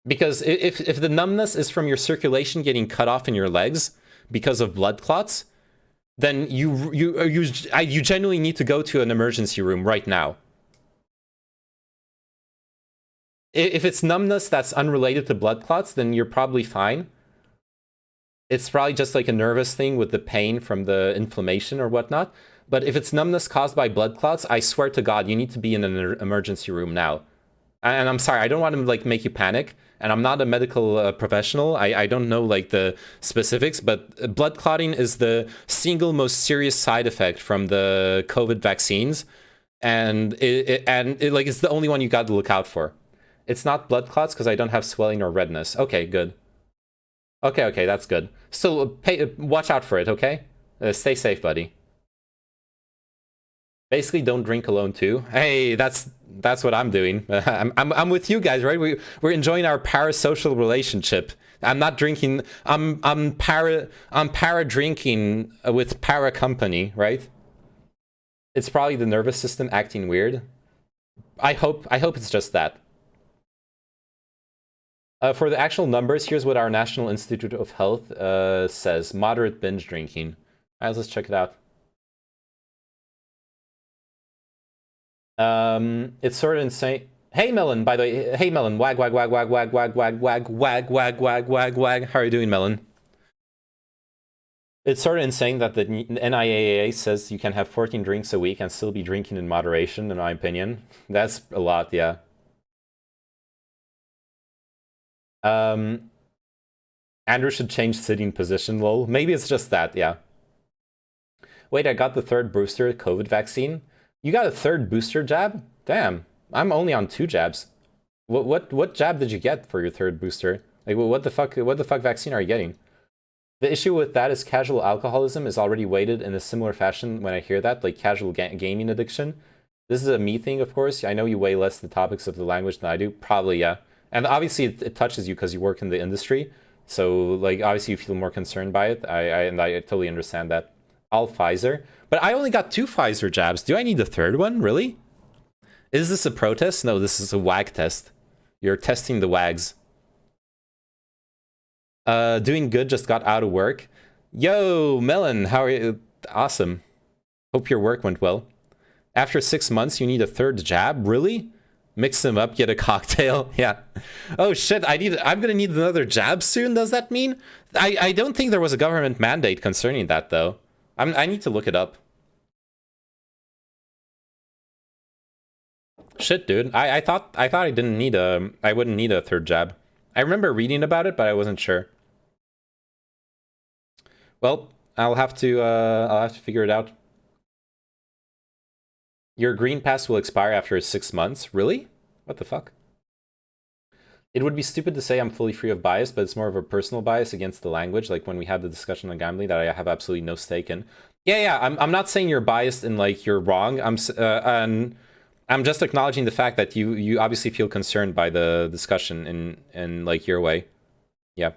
Because if the numbness is from your circulation getting cut off in your legs because of blood clots, then you genuinely need to go to an emergency room right now. If it's numbness that's unrelated to blood clots, then you're probably fine. It's probably just like a nervous thing with the pain from the inflammation or whatnot. But if it's numbness caused by blood clots, I swear to God, you need to be in an emergency room now. And I'm sorry, I don't want to like make you panic. And I'm not a medical professional. I don't know like the specifics, but blood clotting is the single most serious side effect from the COVID vaccines. And it's the only one you got to look out for. It's not blood clots because I don't have swelling or redness. Okay, good. Okay, that's good. Still, watch out for it, okay? Stay safe, buddy. Basically, don't drink alone too. Hey, that's what I'm doing. I'm with you guys, right? We're enjoying our parasocial relationship. I'm not drinking. I'm para drinking with para company, right? It's probably the nervous system acting weird. I hope it's just that. For the actual numbers, here's what our National Institute of Health says. Moderate binge drinking. All right, let's check it out. It's sort of insane. Hey, Melon, by the way. Hey, Melon. Wag. How are you doing, Melon? It's sort of insane that the NIAAA says you can have 14 drinks a week and still be drinking in moderation, in my opinion. That's a lot, yeah. Andrew should change sitting position, lol. Maybe it's just that, yeah. Wait, I got the 3rd booster COVID vaccine. You got a 3rd booster jab? Damn, I'm only on 2 jabs. What jab did you get for your 3rd booster? Like, what the fuck vaccine are you getting? The issue with that is casual alcoholism is already weighted in a similar fashion when I hear that, like casual gaming addiction. This is a me thing, of course. I know you weigh less the topics of the language than I do. Probably, yeah. And obviously it touches you because you work in the industry. So, like, obviously you feel more concerned by it. I totally understand that. All Pfizer. But I only got 2 Pfizer jabs. Do I need the 3rd one? Really? Is this a protest? No, this is a WAG test. You're testing the WAGs. Doing good, just got out of work. Yo, Melon, how are you? Awesome. Hope your work went well. After 6 months, you need a third jab? Really? Mix them up, get a cocktail. Yeah. Oh shit, I'm gonna need another jab soon, does that mean? I don't think there was a government mandate concerning that, though. I need to look it up. Shit, dude. I thought I wouldn't need a third jab. I remember reading about it, but I wasn't sure. Well, I'll have to figure it out. Your green pass will expire after 6 months. Really? What the fuck? It would be stupid to say I'm fully free of bias, but it's more of a personal bias against the language, like when we had the discussion on gambling that I have absolutely no stake in. Yeah, I'm not saying you're biased and like you're wrong. I'm just acknowledging the fact that you obviously feel concerned by the discussion in like your way. Yeah.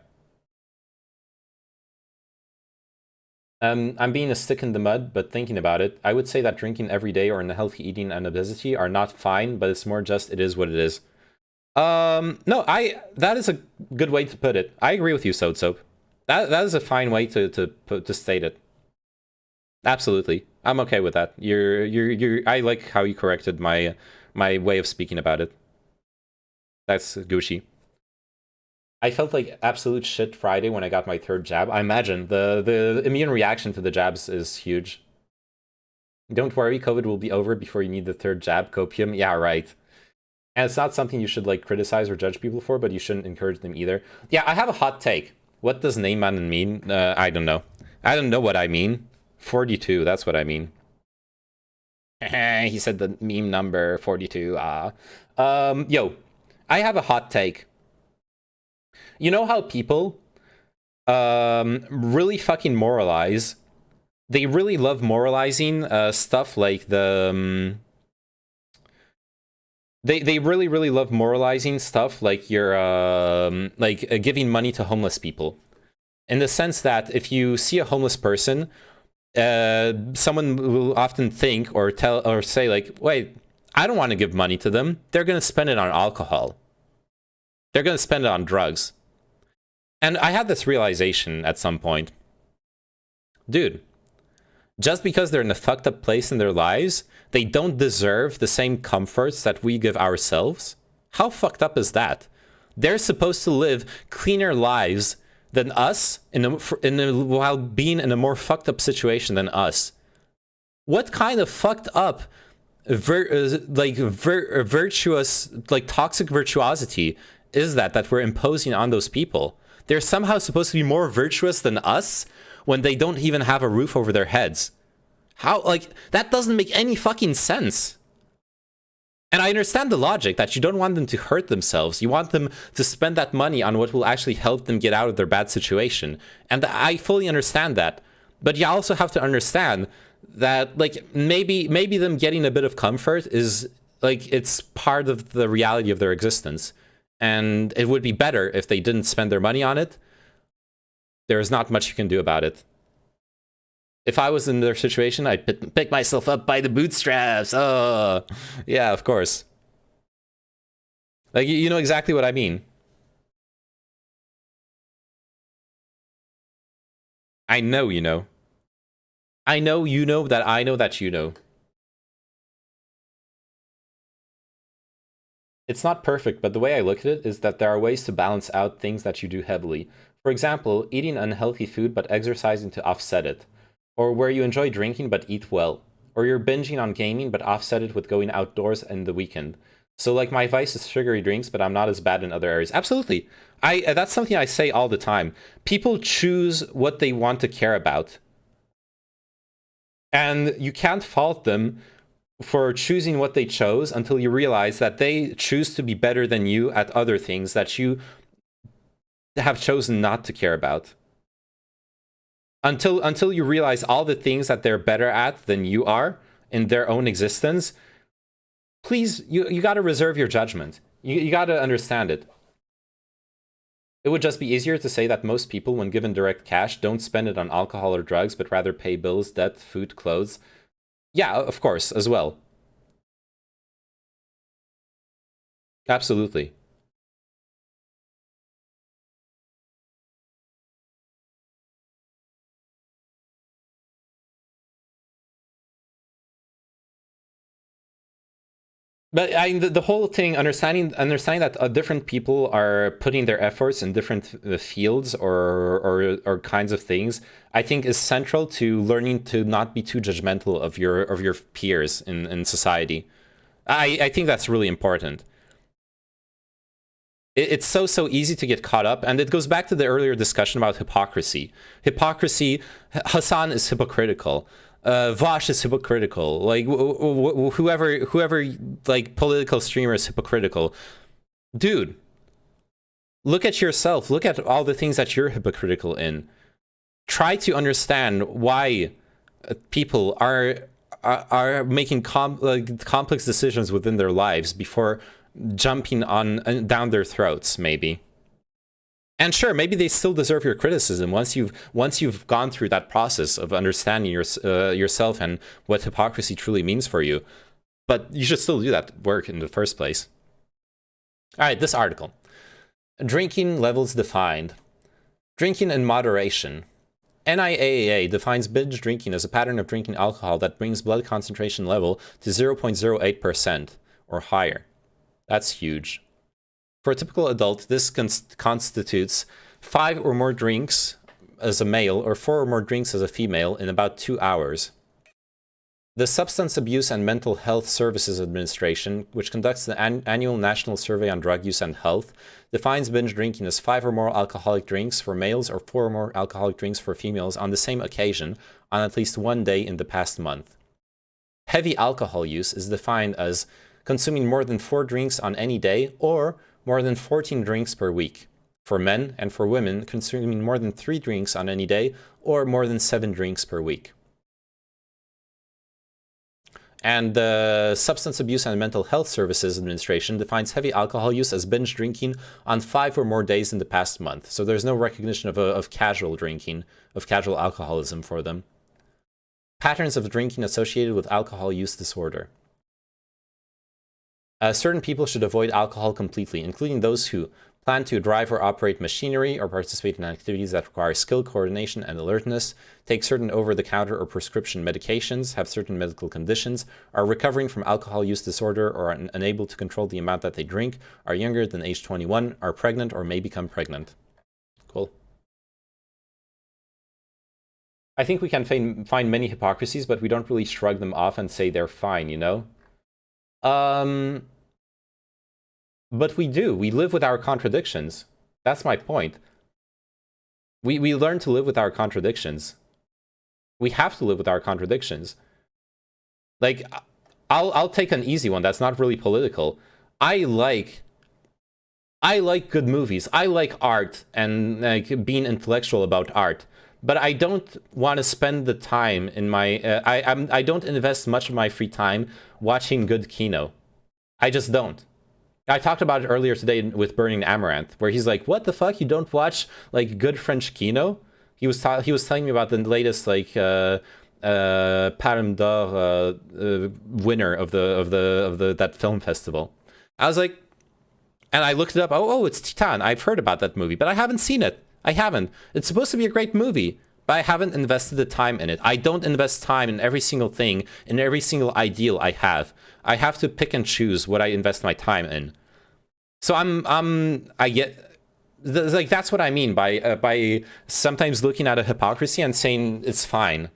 I'm being a stick in the mud, but thinking about it, I would say that drinking every day or unhealthy eating and obesity are not fine, but it's more just it is what it is. No, that is a good way to put it. I agree with you, Soap. That is a fine way to state it. Absolutely. I'm okay with that. I like how you corrected my way of speaking about it. That's Gucci. I felt like absolute shit Friday when I got my third jab. I imagine the immune reaction to the jabs is huge. Don't worry, COVID will be over before you need the third jab. Copium, yeah, right. And it's not something you should like criticize or judge people for, but you shouldn't encourage them either. Yeah, I have a hot take. What does Neyman mean? I don't know. I don't know what I mean. 42, that's what I mean. He said the meme number 42. Yo, I have a hot take. You know how people really fucking moralize? They really love moralizing stuff like the... They really love moralizing stuff like you're giving money to homeless people. In the sense that if you see a homeless person, someone will often think or say like, wait, I don't want to give money to them. They're going to spend it on alcohol. They're going to spend it on drugs. And I had this realization at some point. Dude, just because they're in a fucked up place in their lives, they don't deserve the same comforts that we give ourselves? How fucked up is that? They're supposed to live cleaner lives than us while being in a more fucked up situation than us. What kind of fucked up virtuous, like toxic virtuosity is that we're imposing on those people? They're somehow supposed to be more virtuous than us when they don't even have a roof over their heads. How, like, that doesn't make any fucking sense. And I understand the logic that you don't want them to hurt themselves. You want them to spend that money on what will actually help them get out of their bad situation. And I fully understand that. But you also have to understand that, like, maybe them getting a bit of comfort is, like, it's part of the reality of their existence. And it would be better if they didn't spend their money on it. There is not much you can do about it. If I was in their situation, I'd pick myself up by the bootstraps. Oh, yeah, of course. Like, you know exactly what I mean. I know you know. I know you know that I know that you know. It's not perfect, but the way I look at it is that there are ways to balance out things that you do heavily. For example, eating unhealthy food but exercising to offset it. Or where you enjoy drinking but eat well. Or you're binging on gaming but offset it with going outdoors in the weekend. So like my vice is sugary drinks, but I'm not as bad in other areas. Absolutely. That's something I say all the time. People choose what they want to care about. And you can't fault them for choosing what they chose until you realize that they choose to be better than you at other things that you have chosen not to care about. Until you realize all the things that they're better at than you are in their own existence, please, you got to reserve your judgment. You got to understand it. It would just be easier to say that most people, when given direct cash, don't spend it on alcohol or drugs, but rather pay bills, debt, food, clothes. Yeah, of course, as well. Absolutely. But the whole thing, understanding that different people are putting their efforts in different fields or kinds of things, I think is central to learning to not be too judgmental of your peers in society. I think that's really important. It's so easy to get caught up, and it goes back to the earlier discussion about hypocrisy. Hassan is hypocritical. Vosh is hypocritical. Like whoever like political streamer is hypocritical. Dude, look at yourself. Look at all the things that you're hypocritical in. Try to understand why people are making complex decisions within their lives before jumping on down their throats, maybe. And sure, maybe they still deserve your criticism once you've gone through that process of understanding yourself and what hypocrisy truly means for you. But you should still do that work in the first place. All right, this article. Drinking levels defined. Drinking in moderation. NIAAA defines binge drinking as a pattern of drinking alcohol that brings blood concentration level to 0.08% or higher. That's huge. For a typical adult, this constitutes 5 or more drinks as a male or 4 or more drinks as a female in about 2 hours. The Substance Abuse and Mental Health Services Administration, which conducts the annual National Survey on Drug Use and Health, defines binge drinking as 5 or more alcoholic drinks for males or 4 or more alcoholic drinks for females on the same occasion on at least one day in the past month. Heavy alcohol use is defined as consuming more than 4 drinks on any day or more than 14 drinks per week. For men and for women, consuming more than 3 drinks on any day or more than 7 drinks per week. And the Substance Abuse and Mental Health Services Administration defines heavy alcohol use as binge drinking on 5 or more days in the past month. So there's no recognition of casual drinking, of casual alcoholism for them. Patterns of drinking associated with alcohol use disorder. Certain people should avoid alcohol completely, including those who plan to drive or operate machinery or participate in activities that require skill, coordination, and alertness, take certain over-the-counter or prescription medications, have certain medical conditions, are recovering from alcohol use disorder or are unable to control the amount that they drink, are younger than age 21, are pregnant or may become pregnant. Cool. I think we can find many hypocrisies, but we don't really shrug them off and say they're fine, you know? But we do. We live with our contradictions. That's my point. We learn to live with our contradictions. We have to live with our contradictions. Like, I'll take an easy one that's not really political. I like good movies. I like art and like being intellectual about art. But I don't want to spend the time in my... I don't invest much of my free time watching good kino. I just don't. I talked about it earlier today with Burning Amaranth, where he's like, "What the fuck? You don't watch like good French kino?" He was telling me about the latest like Palme d'Or winner of that film festival. I was like, and I looked it up. Oh, it's Titan. I've heard about that movie, but I haven't seen it. I haven't. It's supposed to be a great movie, but I haven't invested the time in it. I don't invest time in every single thing, in every single ideal I have. I have to pick and choose what I invest my time in. So I get like that's what I mean by sometimes looking at a hypocrisy and saying it's fine.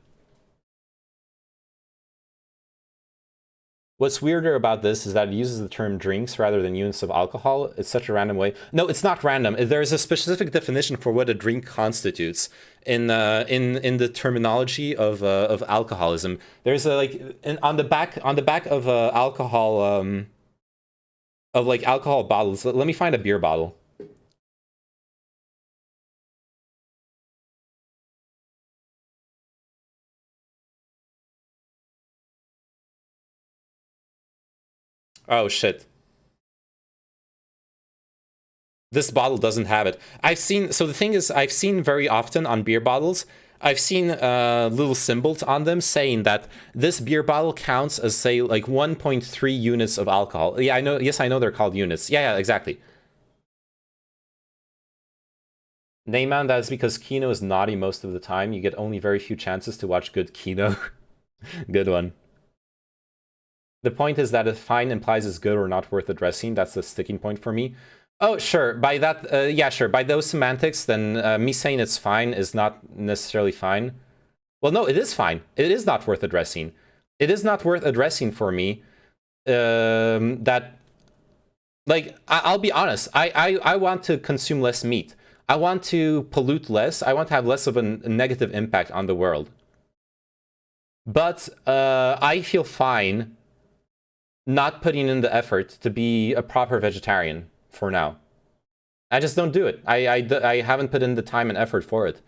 What's weirder about this is that it uses the term drinks rather than units of alcohol. It's such a random way. No, it's not random. There's a specific definition for what a drink constitutes in the terminology of alcoholism. There's a on the back of alcohol of like alcohol bottles. Let me find a beer bottle. Oh shit. This bottle doesn't have it. So the thing is, I've seen very often on beer bottles, I've seen little symbols on them saying that this beer bottle counts as, say, like 1.3 units of alcohol. Yeah, I know. Yes, I know they're called units. Yeah, exactly. Neyman, that's because kino is naughty most of the time. You get only very few chances to watch good kino. Good one. The point is that if fine implies it's good or not worth addressing, that's the sticking point for me. Oh, sure. By that, yeah, sure. By those semantics, then me saying it's fine is not necessarily fine. Well, no, it is fine. It is not worth addressing. It is not worth addressing for me. That, like, I'll be honest. I want to consume less meat. I want to pollute less. I want to have less of a negative impact on the world. But I feel fine not putting in the effort to be a proper vegetarian for now. I just don't do it. I haven't put in the time and effort for it.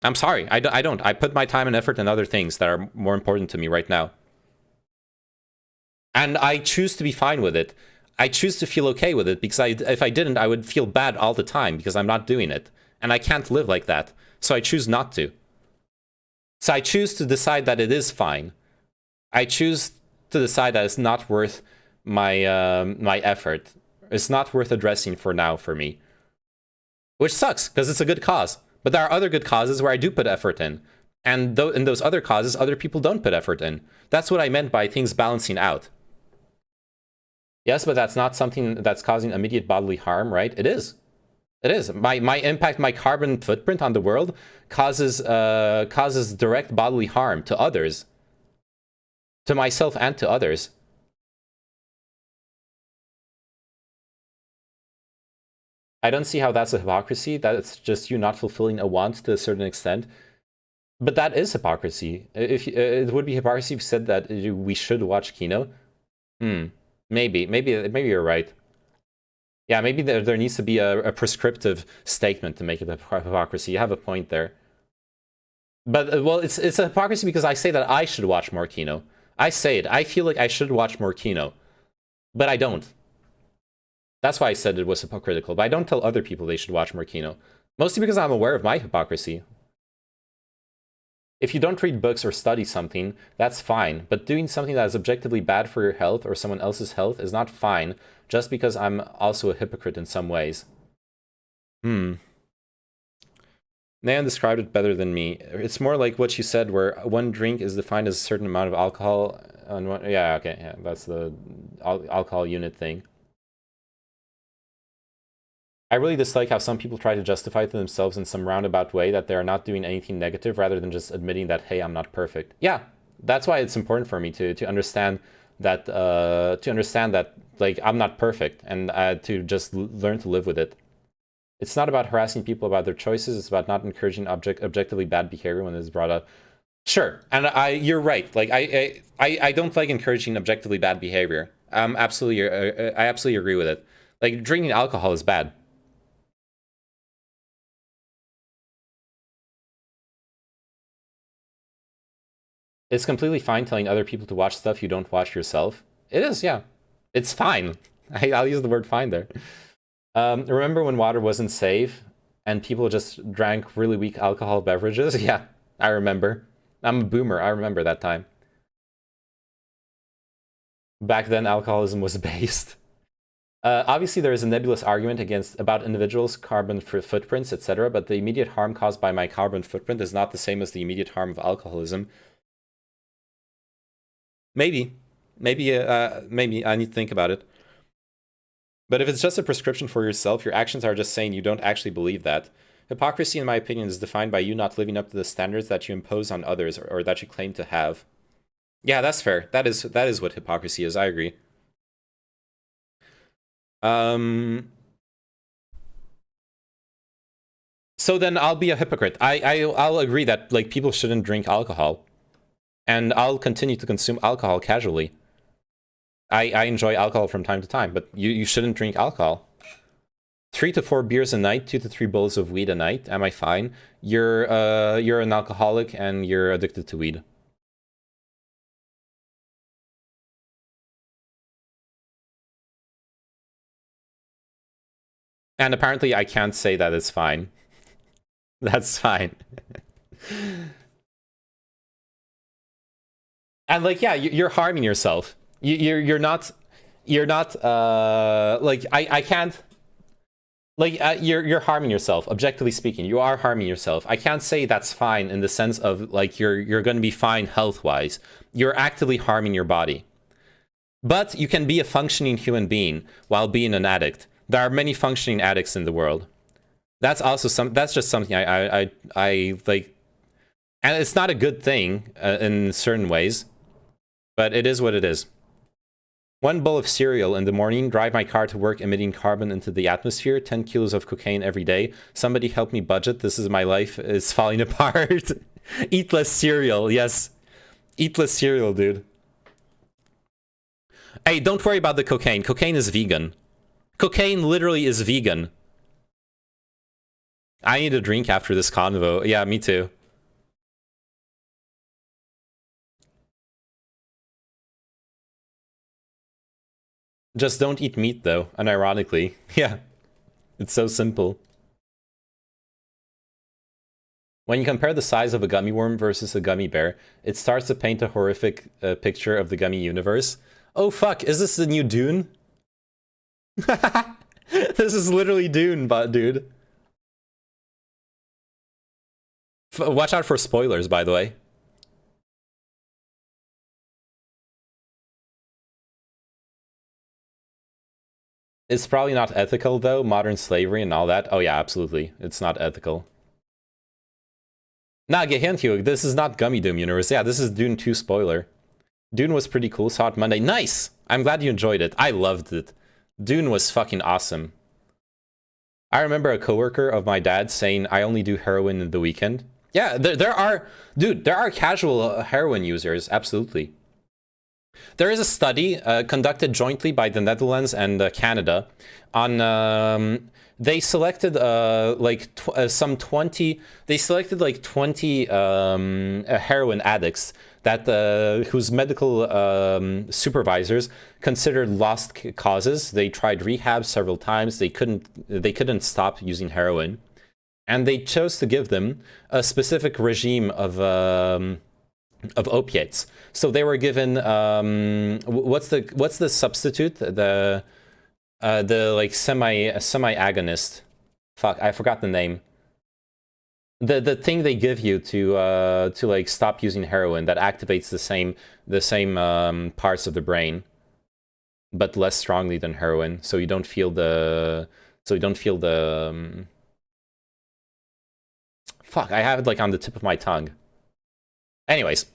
I'm sorry, I don't. I put my time and effort in other things that are more important to me right now. And I choose to be fine with it. I choose to feel okay with it, because if I didn't, I would feel bad all the time because I'm not doing it. And I can't live like that. So I choose not to. So I choose to decide that it is fine. I choose to decide that it's not worth my my effort. It's not worth addressing for now for me. Which sucks, because it's a good cause. But there are other good causes where I do put effort in. And in those other causes, other people don't put effort in. That's what I meant by things balancing out. Yes, but that's not something that's causing immediate bodily harm, right? It is. It is. My impact, my carbon footprint on the world causes direct bodily harm to others. To myself and to others. I don't see how that's a hypocrisy. That's just you not fulfilling a want to a certain extent. But that is hypocrisy. It would be hypocrisy if you said that we should watch Kino. Maybe you're right. Yeah, maybe there needs to be a prescriptive statement to make it a hypocrisy. You have a point there. But, well, it's a hypocrisy because I say that I should watch more Kino. I say it. I feel like I should watch more Kino. But I don't. That's why I said it was hypocritical. But I don't tell other people they should watch more Kino. Mostly because I'm aware of my hypocrisy. If you don't read books or study something, that's fine. But doing something that is objectively bad for your health or someone else's health is not fine, just because I'm also a hypocrite in some ways. Nayan described it better than me. It's more like what you said, where one drink is defined as a certain amount of alcohol. Yeah, okay, yeah, that's the alcohol unit thing. I really dislike how some people try to justify to themselves in some roundabout way that they are not doing anything negative rather than just admitting that, hey, I'm not perfect. Yeah, that's why it's important for me to understand that like I'm not perfect, and to just learn to live with it. It's not about harassing people about their choices. It's about not encouraging objectively bad behavior when it's brought up. Sure, and you're right. Like I don't like encouraging objectively bad behavior. I absolutely agree with it. Like drinking alcohol is bad. It's completely fine telling other people to watch stuff you don't watch yourself. It is, yeah. It's fine. I'll use the word fine there. Remember when water wasn't safe and people just drank really weak alcohol beverages? Yeah, I remember. I'm a boomer. I remember that time. Back then, alcoholism was based. Obviously, there is a nebulous argument about individuals' carbon footprints, etc., but the immediate harm caused by my carbon footprint is not the same as the immediate harm of alcoholism. Maybe I need to think about it. But if it's just a prescription for yourself, your actions are just saying you don't actually believe that. Hypocrisy, in my opinion, is defined by you not living up to the standards that you impose on others or that you claim to have. Yeah, that's fair. That is what hypocrisy is. I agree. So then I'll be a hypocrite. I'll agree that like people shouldn't drink alcohol. And I'll continue to consume alcohol casually. I enjoy alcohol from time to time, but you shouldn't drink alcohol. 3 to 4 beers a night, 2 to 3 bowls of weed a night. Am I fine? You're an alcoholic and you're addicted to weed. And apparently I can't say that it's fine. That's fine. And like, yeah, you're harming yourself. You're not like, I can't. Like, you're harming yourself. Objectively speaking, you are harming yourself. I can't say that's fine in the sense of, like, you're going to be fine health-wise. You're actively harming your body. But you can be a functioning human being while being an addict. There are many functioning addicts in the world. That's also that's just something I like. And it's not a good thing in certain ways. But it is what it is. 1 bowl of cereal in the morning, drive my car to work emitting carbon into the atmosphere, 10 kilos of cocaine every day. Somebody help me budget. This is my life. It's falling apart. Eat less cereal. Yes. Eat less cereal, dude. Hey, don't worry about the cocaine. Cocaine is vegan. Cocaine literally is vegan. I need a drink after this convo. Yeah, me too. Just don't eat meat, though, unironically. Yeah, it's so simple. When you compare the size of a gummy worm versus a gummy bear, it starts to paint a horrific picture of the gummy universe. Oh fuck, is this the new Dune? This is literally Dune, dude. Watch out for spoilers, by the way. It's probably not ethical, though. Modern slavery and all that. Oh, yeah, absolutely. It's not ethical. Nah, Gehentjuk, this is not Gummy Doom Universe. Yeah, this is Dune 2 spoiler. Dune was pretty cool. Saw it Monday. Nice! I'm glad you enjoyed it. I loved it. Dune was fucking awesome. I remember a coworker of my dad saying, I only do heroin in the weekend. Yeah, there are casual heroin users. Absolutely. There is a study conducted jointly by the Netherlands and Canada on they selected some 20 heroin addicts that whose medical supervisors considered lost causes. They tried rehab several times. They couldn't stop using heroin, and they chose to give them a specific regime of opiates. So they were given what's the substitute? The like semi-agonist. Fuck, I forgot the name. The thing they give you to like stop using heroin that activates the same parts of the brain, but less strongly than heroin. So you don't feel the fuck, I have it like on the tip of my tongue. Anyways,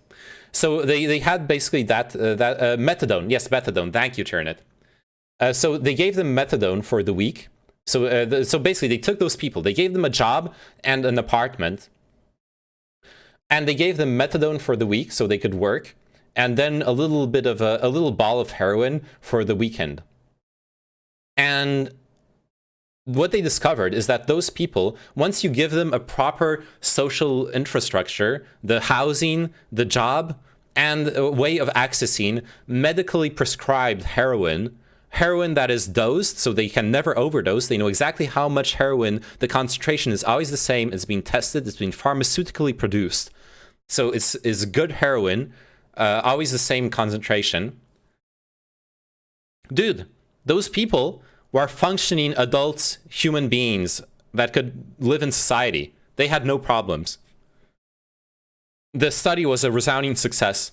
so they had basically that methadone. Yes, methadone. Thank you, Turnit. So they gave them methadone for the week. So so basically they took those people, they gave them a job and an apartment, and they gave them methadone for the week so they could work, and then a little bit of a little ball of heroin for the weekend. And what they discovered is that those people, once you give them a proper social infrastructure, the housing, the job, and a way of accessing medically prescribed heroin that is dosed so they can never overdose. They know exactly how much heroin, the concentration is always the same. It's been tested. It's been pharmaceutically produced. So it's good heroin, always the same concentration. Dude, those people were functioning adults, human beings that could live in society. They had no problems. The study was a resounding success.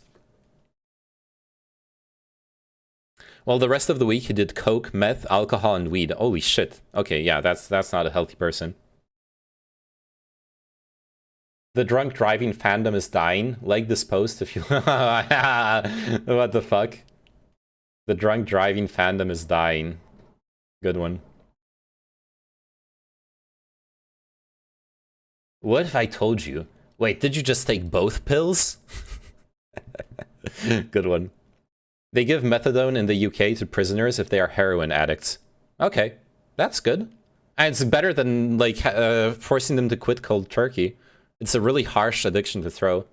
Well, the rest of the week he did coke, meth, alcohol, and weed. Holy shit. Okay, yeah, that's not a healthy person. The drunk driving fandom is dying. Like this post if you... What the fuck? The drunk driving fandom is dying. Good one. What if I told you? Wait, did you just take both pills? Good one. They give methadone in the UK to prisoners if they are heroin addicts. Okay, that's good. And it's better than like forcing them to quit cold turkey. It's a really harsh addiction to throw.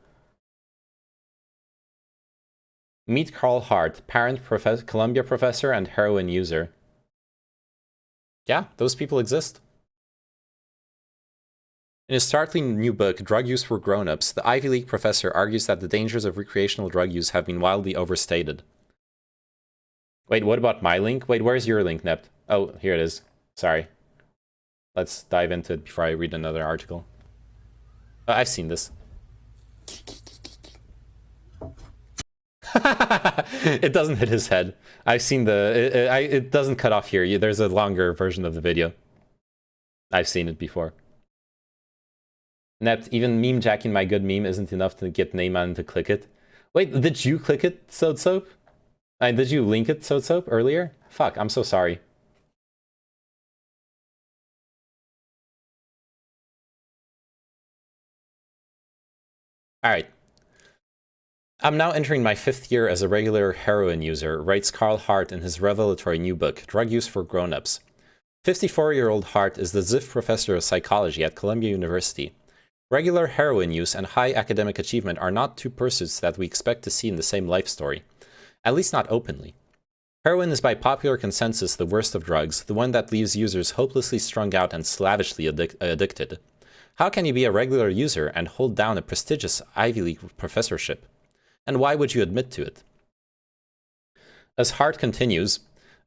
Meet Carl Hart, parent, Columbia professor, and heroin user. Yeah, those people exist. In his startling new book, Drug Use for Grown-Ups, the Ivy League professor argues that the dangers of recreational drug use have been wildly overstated. Wait, what about my link? Wait, where's your link, Nept? Oh, here it is. Sorry. Let's dive into it before I read another article. I've seen this. It doesn't hit his head. I've seen the... It doesn't cut off here. There's a longer version of the video. I've seen it before. Nept, even meme jacking my good meme isn't enough to get Neyman to click it. Wait, did you click it, Soap? Did you link it, Soap, earlier? Fuck, I'm so sorry. Alright. I'm now entering my 5th year as a regular heroin user, writes Carl Hart in his revelatory new book, Drug Use for Grown-Ups. 54-year-old Hart is the Ziff Professor of Psychology at Columbia University. Regular heroin use and high academic achievement are not two pursuits that we expect to see in the same life story. At least not openly. Heroin is by popular consensus the worst of drugs, the one that leaves users hopelessly strung out and slavishly addicted. How can you be a regular user and hold down a prestigious Ivy League professorship? And why would you admit to it? As Hart continues,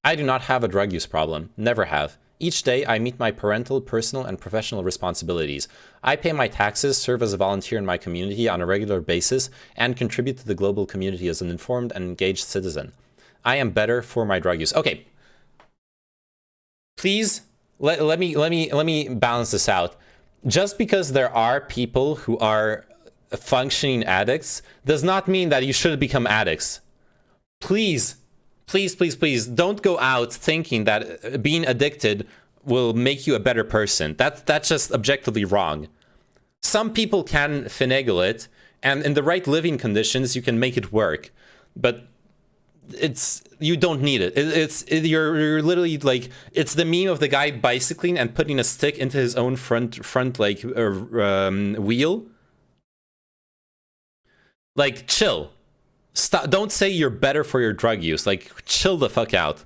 I do not have a drug use problem, never have. Each day, I meet my parental, personal, and professional responsibilities. I pay my taxes, serve as a volunteer in my community on a regular basis, and contribute to the global community as an informed and engaged citizen. I am better for my drug use. Okay. Please, let me balance this out. Just because there are people who are functioning addicts does not mean that you should become addicts. Please, don't go out thinking that being addicted will make you a better person. That's just objectively wrong. Some people can finagle it, and in the right living conditions, you can make it work. But you don't need it. You're literally like, it's the meme of the guy bicycling and putting a stick into his own front like wheel. Like, chill. Stop. Don't say you're better for your drug use. Like, chill the fuck out.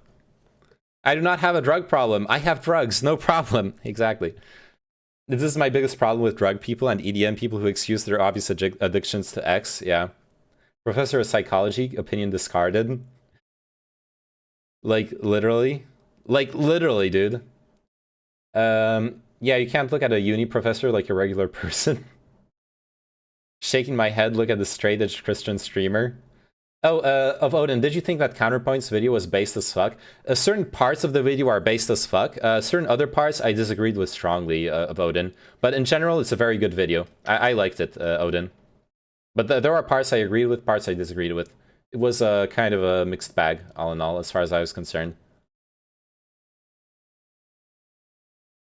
I do not have a drug problem. I have drugs. No problem. Exactly. This is my biggest problem with drug people and EDM people who excuse their obvious addictions to X. Yeah. Professor of Psychology, opinion discarded. Like, literally. Like, literally, dude. Yeah, you can't look at a uni professor like a regular person. Shaking my head, look at the straight-edge Christian streamer. Oh, of Odin, did you think that Counterpoint's video was based as fuck? Certain parts of the video are based as fuck. Certain other parts I disagreed with strongly, of Odin. But in general, it's a very good video. I liked it, Odin. But there are parts I agreed with, parts I disagreed with. It was kind of a mixed bag, all in all, as far as I was concerned.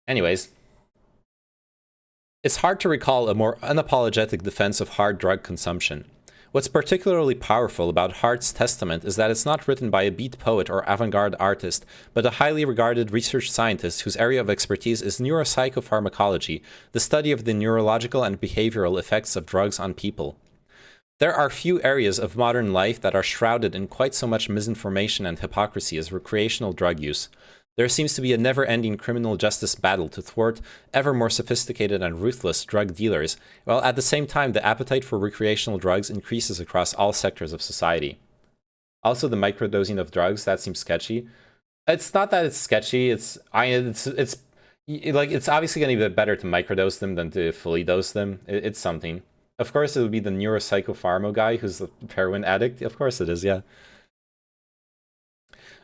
Anyways. It's hard to recall a more unapologetic defense of hard drug consumption. What's particularly powerful about Hart's testament is that it's not written by a beat poet or avant-garde artist, but a highly regarded research scientist whose area of expertise is neuropsychopharmacology, the study of the neurological and behavioral effects of drugs on people. There are few areas of modern life that are shrouded in quite so much misinformation and hypocrisy as recreational drug use. There seems to be a never-ending criminal justice battle to thwart ever more sophisticated and ruthless drug dealers, while at the same time the appetite for recreational drugs increases across all sectors of society. Also, the microdosing of drugs, that seems sketchy. It's not that it's sketchy, it's obviously going to be better to microdose them than to fully dose them. It's something. Of course, it would be the neuropsychopharmo guy who's a heroin addict. Of course it is, yeah.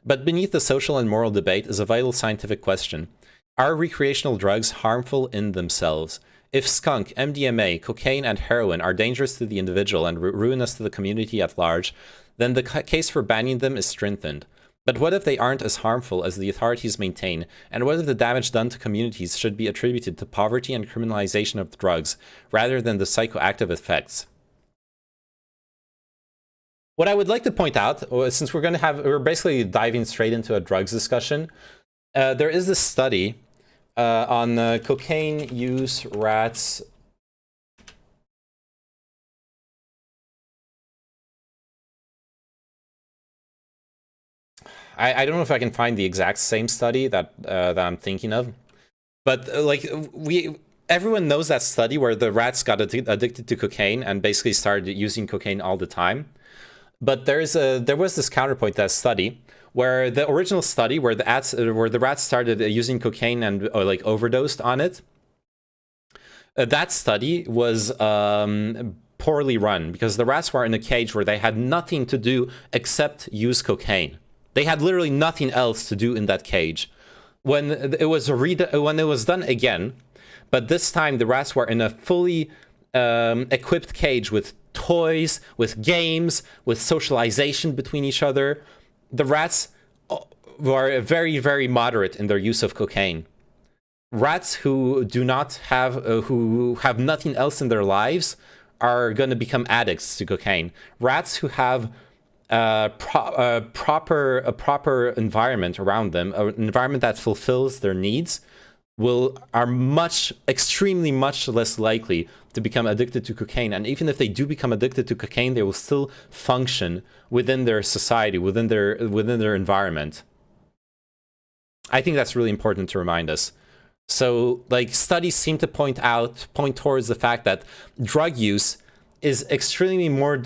But beneath the social and moral debate is a vital scientific question. Are recreational drugs harmful in themselves? If skunk, MDMA, cocaine, and heroin are dangerous to the individual and ruinous to the community at large, then the case for banning them is strengthened. But what if they aren't as harmful as the authorities maintain, and what if the damage done to communities should be attributed to poverty and criminalization of drugs, rather than the psychoactive effects? What I would like to point out, since we're basically diving straight into a drugs discussion, there is this study on cocaine use rats. I don't know if I can find the exact same study that I'm thinking of, but everyone knows that study where the rats got addicted to cocaine and basically started using cocaine all the time. But there was this counterpoint to that study where the original study where the rats started using cocaine and like overdosed on it. That study was poorly run because the rats were in a cage where they had nothing to do except use cocaine. They had literally nothing else to do in that cage. When it was done again, but this time the rats were in a fully equipped cage with toys, with games, with socialization between each other. The rats were very, very moderate in their use of cocaine. Rats who do not have, who have nothing else in their lives are going to become addicts to cocaine. Rats who have a proper environment around them, an environment that fulfills their needs, are extremely much less likely to become addicted to cocaine. And even if they do become addicted to cocaine, they will still function within their society, within their environment. I think that's really important to remind us. So, like, studies seem to point towards the fact that drug use is extremely more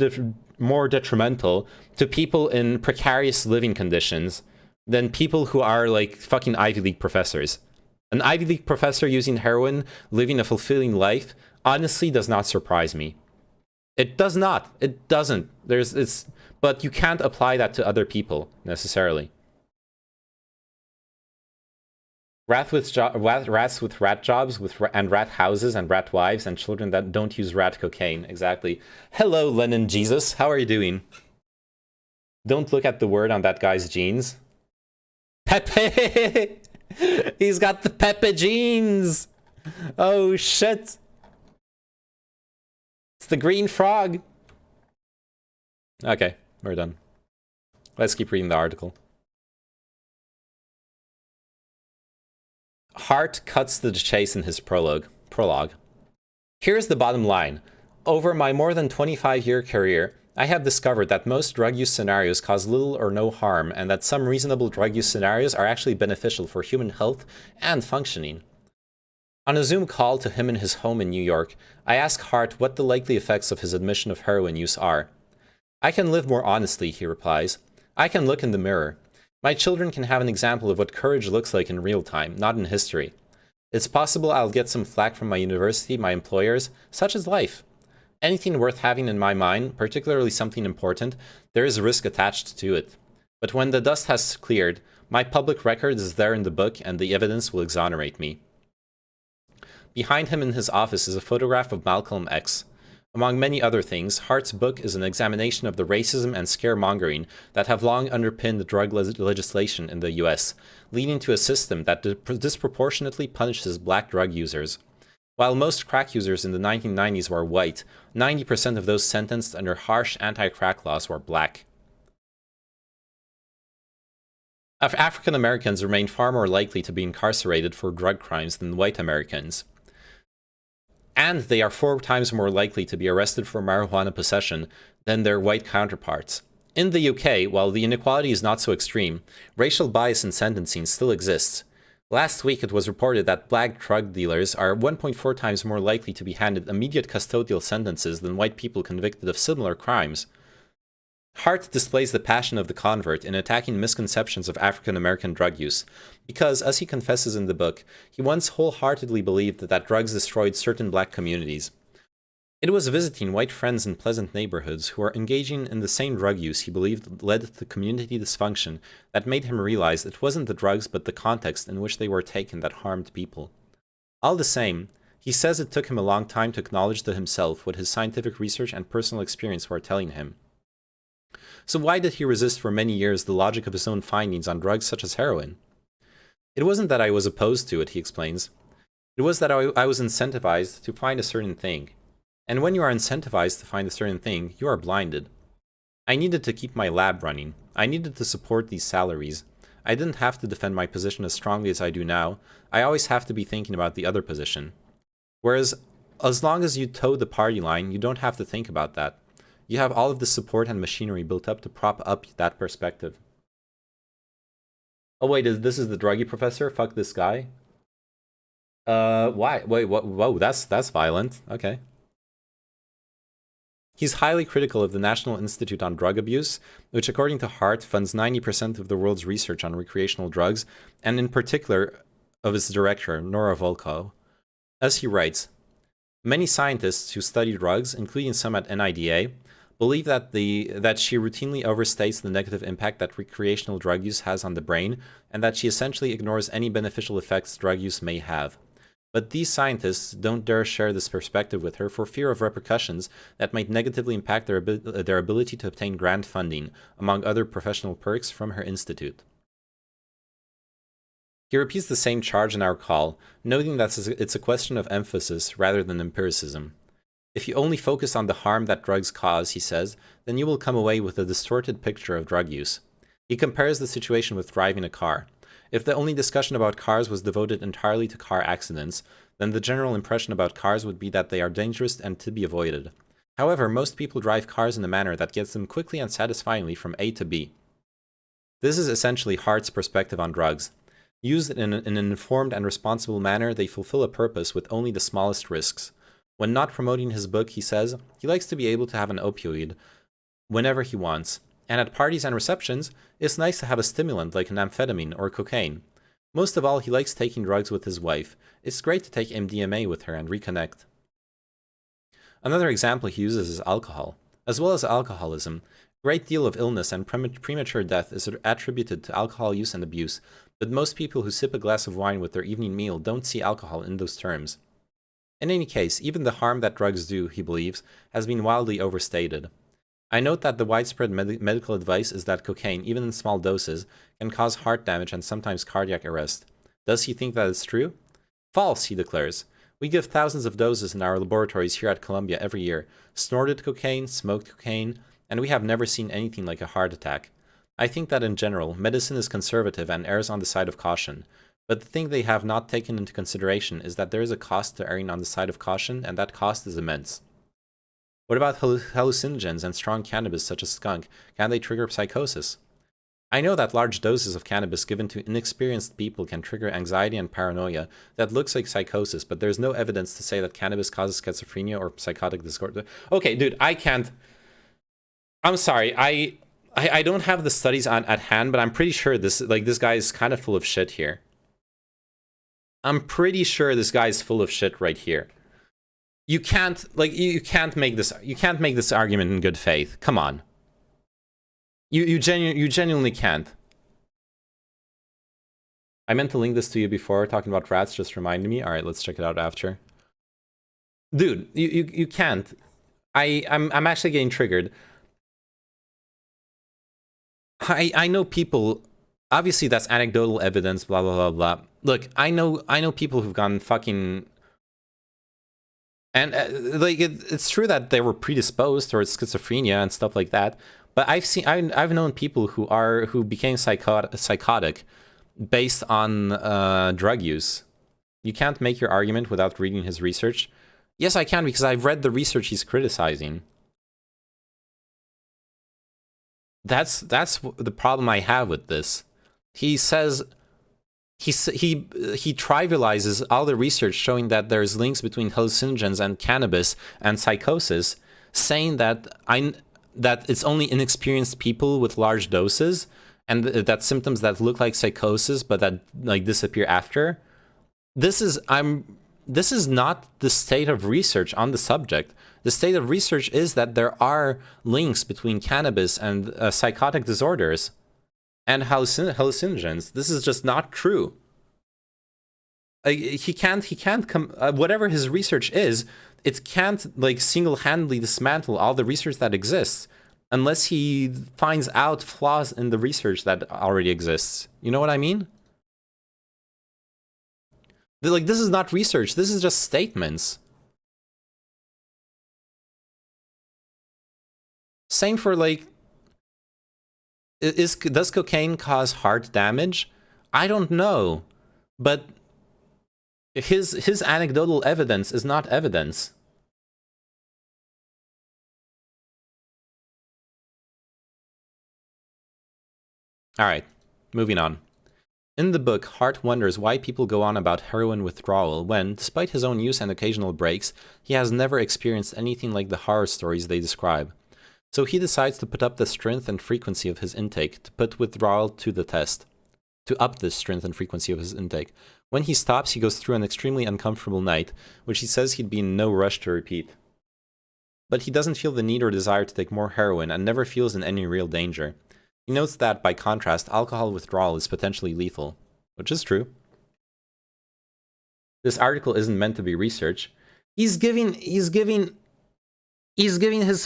detrimental to people in precarious living conditions than people who are like fucking Ivy League professors. An Ivy League professor using heroin, living a fulfilling life, honestly does not surprise me. It does not. It doesn't. But you can't apply that to other people necessarily. Rats with rat jobs, and rat houses, and rat wives, and children that don't use rat cocaine. Exactly. Hello, Lennon Jesus. How are you doing? Don't look at the word on that guy's jeans. Pepe! He's got the Pepe jeans! Oh, shit! It's the green frog! Okay, we're done. Let's keep reading the article. Hart cuts to the chase in his prologue. Here's the bottom line. Over my more than 25-year career, I have discovered that most drug use scenarios cause little or no harm, and that some reasonable drug use scenarios are actually beneficial for human health and functioning. On a Zoom call to him in his home in New York, I ask Hart what the likely effects of his admission of heroin use are. I can live more honestly, he replies. I can look in the mirror. My children can have an example of what courage looks like in real time, not in history. It's possible I'll get some flack from my university, my employers, such as life. Anything worth having in my mind, particularly something important, there is risk attached to it. But when the dust has cleared, my public record is there in the book and the evidence will exonerate me. Behind him in his office is a photograph of Malcolm X. Among many other things, Hart's book is an examination of the racism and scaremongering that have long underpinned the drug legislation in the US, leading to a system that disproportionately punishes black drug users. While most crack users in the 1990s were white, 90% of those sentenced under harsh anti-crack laws were black. African Americans remain far more likely to be incarcerated for drug crimes than white Americans. And they are 4 times more likely to be arrested for marijuana possession than their white counterparts. In the UK, while the inequality is not so extreme, racial bias in sentencing still exists. Last week it was reported that black drug dealers are 1.4 times more likely to be handed immediate custodial sentences than white people convicted of similar crimes. Hart displays the passion of the convert in attacking misconceptions of African American drug use, because, as he confesses in the book, he once wholeheartedly believed that drugs destroyed certain black communities. It was visiting white friends in pleasant neighborhoods who were engaging in the same drug use he believed led to community dysfunction that made him realize it wasn't the drugs but the context in which they were taken that harmed people. All the same, he says it took him a long time to acknowledge to himself what his scientific research and personal experience were telling him. So why did he resist for many years the logic of his own findings on drugs such as heroin? It wasn't that I was opposed to it, he explains. It was that I was incentivized to find a certain thing. And when you are incentivized to find a certain thing, you are blinded. I needed to keep my lab running. I needed to support these salaries. I didn't have to defend my position as strongly as I do now. I always have to be thinking about the other position. Whereas, as long as you toe the party line, you don't have to think about that. You have all of the support and machinery built up to prop up that perspective. Oh wait, this is the druggy professor? Fuck this guy? Why? Wait, what? Whoa, that's violent. Okay. He's highly critical of the National Institute on Drug Abuse, which according to Hart funds 90% of the world's research on recreational drugs, and in particular of its director, Nora Volkow. As he writes, many scientists who study drugs, including some at NIDA, believe that she routinely overstates the negative impact that recreational drug use has on the brain, and that she essentially ignores any beneficial effects drug use may have. But these scientists don't dare share this perspective with her for fear of repercussions that might negatively impact their ability to obtain grant funding, among other professional perks, from her institute. He repeats the same charge in our call, noting that it's a question of emphasis rather than empiricism. If you only focus on the harm that drugs cause, he says, then you will come away with a distorted picture of drug use. He compares the situation with driving a car. If the only discussion about cars was devoted entirely to car accidents, then the general impression about cars would be that they are dangerous and to be avoided. However, most people drive cars in a manner that gets them quickly and satisfyingly from A to B. This is essentially Hart's perspective on drugs. Used in an informed and responsible manner, they fulfill a purpose with only the smallest risks. When not promoting his book, he says, he likes to be able to have an opioid whenever he wants. And at parties and receptions, it's nice to have a stimulant like an amphetamine or cocaine. Most of all, he likes taking drugs with his wife. It's great to take MDMA with her and reconnect. Another example he uses is alcohol. As well as alcoholism, a great deal of illness and premature death is attributed to alcohol use and abuse, but most people who sip a glass of wine with their evening meal don't see alcohol in those terms. In any case, even the harm that drugs do, he believes, has been wildly overstated. I note that the widespread medical advice is that cocaine, even in small doses, can cause heart damage and sometimes cardiac arrest. Does he think that it's true? False, he declares. We give thousands of doses in our laboratories here at Columbia every year, snorted cocaine, smoked cocaine, and we have never seen anything like a heart attack. I think that in general, medicine is conservative and errs on the side of caution. But the thing they have not taken into consideration is that there is a cost to erring on the side of caution, and that cost is immense. What about hallucinogens and strong cannabis such as skunk? Can they trigger psychosis? I know that large doses of cannabis given to inexperienced people can trigger anxiety and paranoia that looks like psychosis, but there's no evidence to say that cannabis causes schizophrenia or psychotic disorder. Okay, dude, I can't... I'm sorry, I don't have the studies at hand, but I'm pretty sure this guy is kind of full of shit here. I'm pretty sure this guy is full of shit right here. You can't make this argument in good faith. Come on. You genuinely can't. I meant to link this to you before talking about rats, just reminded me. All right, let's check it out after. Dude, you can't. I'm actually getting triggered. I know people, obviously that's anecdotal evidence, blah blah blah blah. Look, I know people who've gone fucking, and it's true that they were predisposed towards schizophrenia and stuff like that. But I've known people who became psychotic based on drug use. You can't make your argument without reading his research. Yes, I can, because I've read the research he's criticizing. That's the problem I have with this. He says he trivializes all the research showing that there's links between hallucinogens and cannabis and psychosis, saying that it's only inexperienced people with large doses and that symptoms that look like psychosis but that like disappear after. This is not the state of research on the subject. The state of research is that there are links between cannabis and psychotic disorders and hallucinogens. This is just not true. He can't come, whatever his research is, it can't like single-handedly dismantle all the research that exists unless he finds out flaws in the research that already exists. You know what I mean? Like, this is not research, this is just statements. Same for like, does cocaine cause heart damage? I don't know, but his anecdotal evidence is not evidence. All right, moving on. In the book, Hart wonders why people go on about heroin withdrawal when, despite his own use and occasional breaks, he has never experienced anything like the horror stories they describe. So he decides to put up the strength and frequency of his intake to put withdrawal to the test. To up the strength and frequency of his intake. When he stops, he goes through an extremely uncomfortable night, which he says he'd be in no rush to repeat. But he doesn't feel the need or desire to take more heroin and never feels in any real danger. He notes that, by contrast, alcohol withdrawal is potentially lethal, which is true. This article isn't meant to be research. He's giving his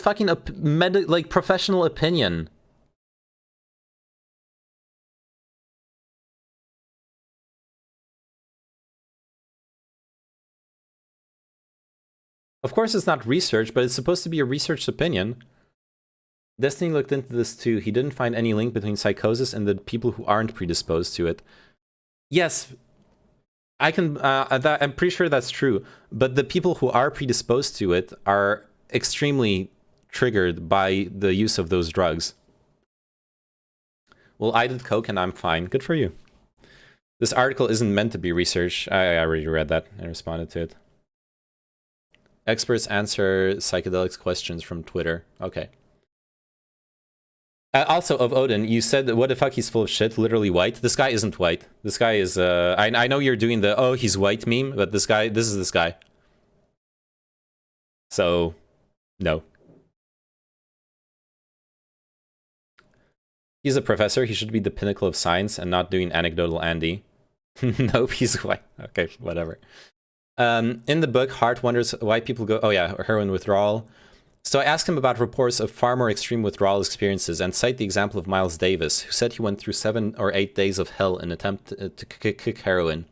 fucking professional opinion. Of course it's not research, but it's supposed to be a researched opinion. Destiny looked into this too. He didn't find any link between psychosis and the people who aren't predisposed to it. Yes, I can. I'm pretty sure that's true. But the people who are predisposed to it are extremely triggered by the use of those drugs. Well, I did coke and I'm fine. Good for you. This article isn't meant to be research. I already read that and responded to it. Experts answer psychedelics questions from Twitter. Okay. Also, of Odin, you said, what the fuck, he's full of shit, literally white. This guy isn't white. This guy is, I know you're doing the, oh, he's white meme, but this is this guy. So, no. He's a professor, he should be the pinnacle of science and not doing anecdotal Andy. Nope, he's white. Okay, whatever. In the book, Hart wonders why people go, oh yeah, heroin withdrawal. So I asked him about reports of far more extreme withdrawal experiences and cite the example of Miles Davis, who said he went through 7 or 8 days of hell in an attempt to kick heroin.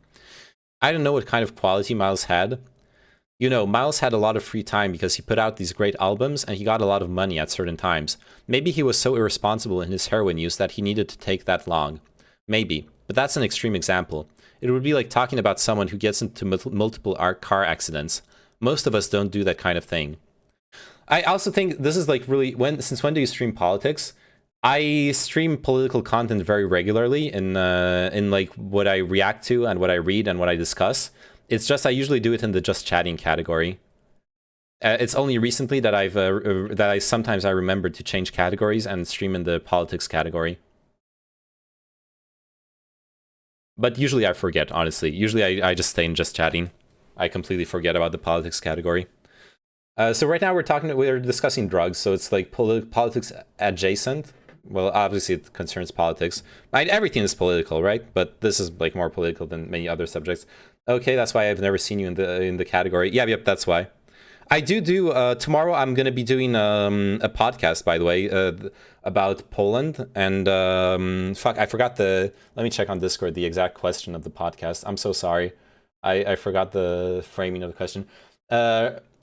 I don't know what kind of quality Miles had. You know, Miles had a lot of free time because he put out these great albums and he got a lot of money at certain times. Maybe he was so irresponsible in his heroin use that he needed to take that long. Maybe, but that's an extreme example. It would be like talking about someone who gets into multiple car accidents. Most of us don't do that kind of thing. I also think this is like really, since when do you stream politics? I stream political content very regularly in like what I react to and what I read and what I discuss. It's just I usually do it in the just chatting category. It's only recently that I sometimes remembered to change categories and stream in the politics category. But usually I forget, honestly. Usually I just stay in just chatting. I completely forget about the politics category. So right now we're discussing drugs, so it's like politics adjacent. Well, obviously it concerns politics. Everything is political, right? But this is like more political than many other subjects. Okay, that's why I've never seen you in the category. Yep, that's why. I do tomorrow I'm going to be doing a podcast, by the way, about Poland. And fuck, I forgot let me check on Discord the exact question of the podcast. I'm so sorry. I forgot the framing of the question.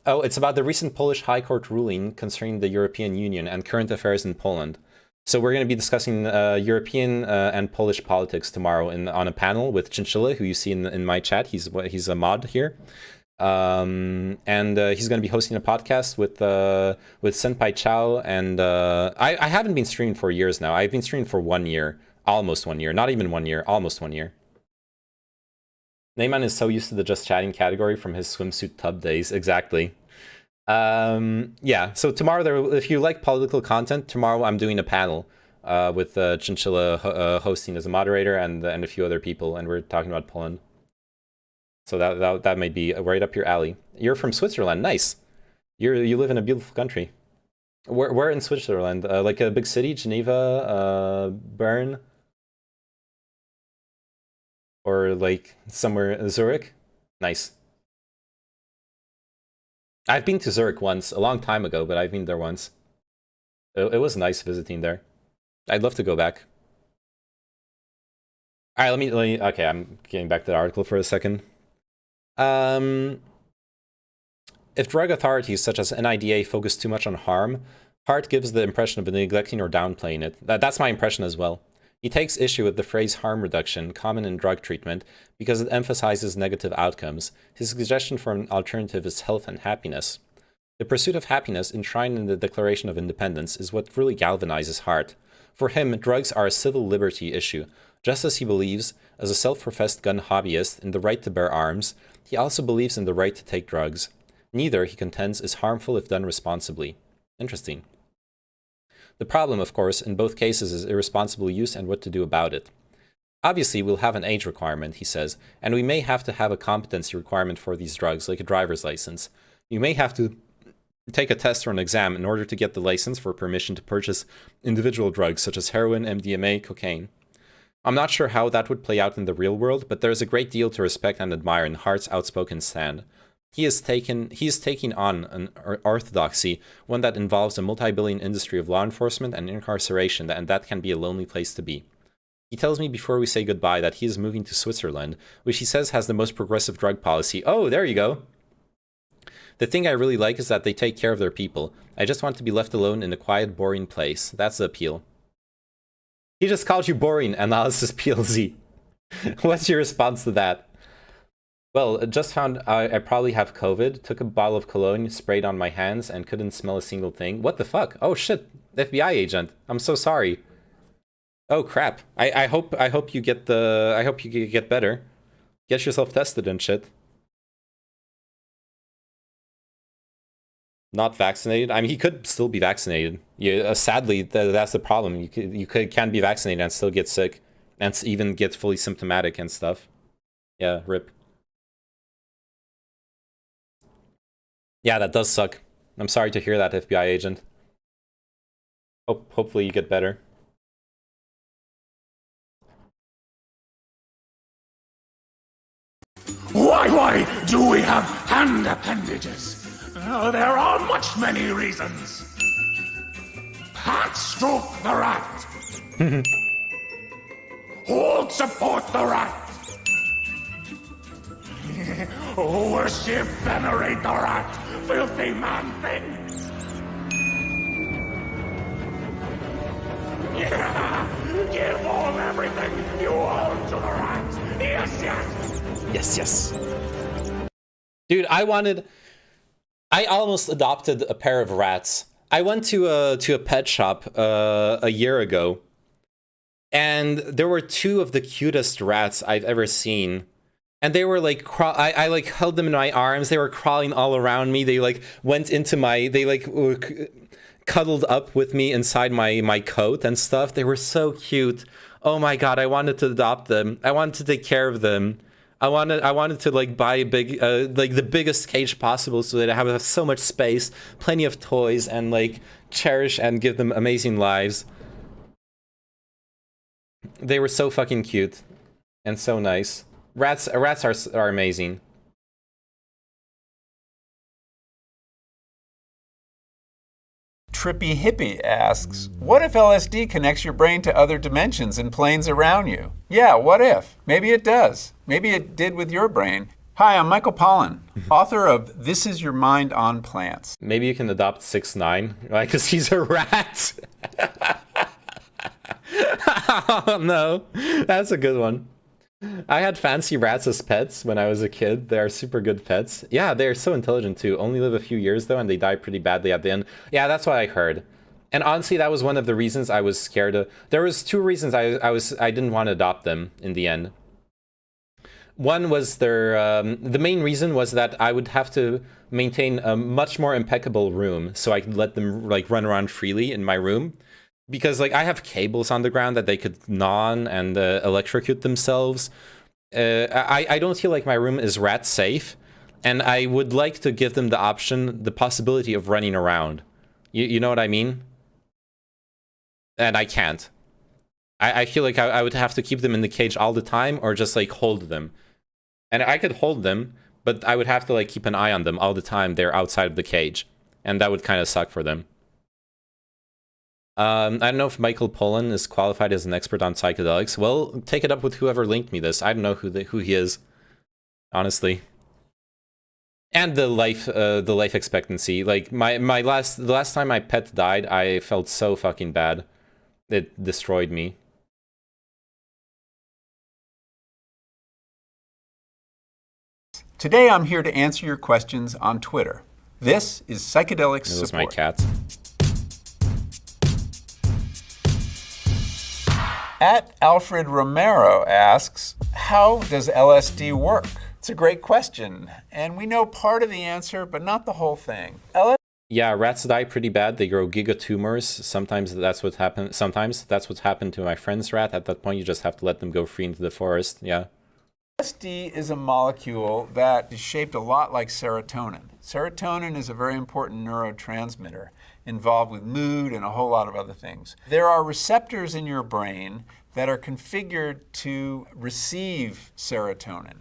Oh, it's about the recent Polish High Court ruling concerning the European Union and current affairs in Poland. So we're going to be discussing European and Polish politics tomorrow on a panel with Chinchilla, who you see in my chat. He's a mod here. And he's going to be hosting a podcast with Senpai Chow. And I haven't been streaming for years now. I've been streaming for 1 year. Almost 1 year. Not even 1 year. Almost 1 year. Neyman is so used to the just chatting category from his swimsuit tub days. Exactly. Yeah, so tomorrow, if you like political content, tomorrow I'm doing a panel with Chinchilla hosting as a moderator and a few other people, and we're talking about Poland. So that might be right up your alley. You're from Switzerland. Nice. You live in a beautiful country. Where in Switzerland? Like a big city? Geneva? Bern? Or like somewhere in Zurich? Nice. I've been to Zurich once, a long time ago, but I've been there once. It was nice visiting there. I'd love to go back. All right, let me. Okay, I'm getting back to the article for a second. If drug authorities such as NIDA focus too much on harm, Hart gives the impression of neglecting or downplaying it. That's my impression as well. He takes issue with the phrase harm reduction, common in drug treatment, because it emphasizes negative outcomes. His suggestion for an alternative is health and happiness. The pursuit of happiness, enshrined in the Declaration of Independence, is what really galvanizes Hart. For him, drugs are a civil liberty issue, Just as he believes, as a self-professed gun hobbyist, in the right to bear arms, he also believes in the right to take drugs. Neither, he contends, is harmful if done responsibly. Interesting. The problem, of course, in both cases is irresponsible use and what to do about it. Obviously, we'll have an age requirement, he says, and we may have to have a competency requirement for these drugs, like a driver's license. You may have to take a test or an exam in order to get the license for permission to purchase individual drugs such as heroin, MDMA, cocaine. I'm not sure how that would play out in the real world, but there is a great deal to respect and admire in Hart's outspoken stand. He is taking on an orthodoxy, one that involves a multi-billion industry of law enforcement and incarceration, and that can be a lonely place to be. He tells me before we say goodbye that he is moving to Switzerland, which he says has the most progressive drug policy. Oh, there you go. The thing I really like is that they take care of their people. I just want to be left alone in a quiet, boring place. That's the appeal. He just called you boring, Analysis PLZ. What's your response to that? Well, just found I probably have COVID, took a bottle of cologne, sprayed on my hands, and couldn't smell a single thing. What the fuck? Oh shit, FBI agent. I'm so sorry. Oh crap. I hope you get better. Get yourself tested and shit. Not vaccinated? I mean, he could still be vaccinated. Sadly, that's the problem. You can be vaccinated and still get sick, and even get fully symptomatic and stuff. Yeah, rip. Yeah, that does suck. I'm sorry to hear that, FBI agent. Hopefully you get better. Why do we have hand appendages? There are many reasons. Pat stroke the rat. Hold support the rat. Worship, venerate the rat. Filthy man thing. Yeah. Give all everything you own to the rat. Yes, yes. Yes, yes. Dude, I almost adopted a pair of rats. I went to a pet shop a year ago, and there were two of the cutest rats I've ever seen. And they were like, I like held them in my arms. They were crawling all around me. They like went into cuddled up with me inside my coat and stuff. They were so cute. Oh my god, I wanted to adopt them. I wanted to take care of them. I wanted to like buy a big like the biggest cage possible so that I have so much space, plenty of toys, and like cherish and give them amazing lives. They were so fucking cute and so nice. Rats are amazing. Trippy Hippie asks, what if LSD connects your brain to other dimensions and planes around you? Yeah, what if? Maybe it does. Maybe it did with your brain. Hi, I'm Michael Pollan, author of This Is Your Mind on Plants. Maybe you can adopt 6ix9ine, like, because he's a rat. Oh no, that's a good one. I had fancy rats as pets when I was a kid. They are super good pets. Yeah, they're so intelligent too. Only live a few years though, and they die pretty badly at the end. Yeah, that's what I heard. And honestly, that was one of the reasons I was scared of. There was two reasons I didn't want to adopt them in the end. One was the main reason was that I would have to maintain a much more impeccable room so I could let them like run around freely in my room. Because like I have cables on the ground that they could gnaw on and electrocute themselves. I don't feel like my room is rat safe, and I would like to give them the possibility of running around. You know what I mean? And I can't. I feel like I would have to keep them in the cage all the time, or just like hold them. And I could hold them, but I would have to like keep an eye on them all the time they're outside of the cage, and that would kind of suck for them. I don't know if Michael Pollan is qualified as an expert on psychedelics. Well, take it up with whoever linked me this. I don't know who he is, honestly. And the life expectancy. Like the last time my pet died, I felt so fucking bad. It destroyed me. Today I'm here to answer your questions on Twitter. This is Psychedelics Support. It was my cat. At Alfred Romero asks, how does LSD work? It's a great question, and we know part of the answer, but not the whole thing. Yeah, rats die pretty bad. They grow gigatumors. Sometimes that's what happened. Sometimes that's what's happened to my friend's rat. At that point, you just have to let them go free into the forest. Yeah. LSD is a molecule that is shaped a lot like serotonin. Serotonin is a very important neurotransmitter involved with mood and a whole lot of other things. There are receptors in your brain that are configured to receive serotonin.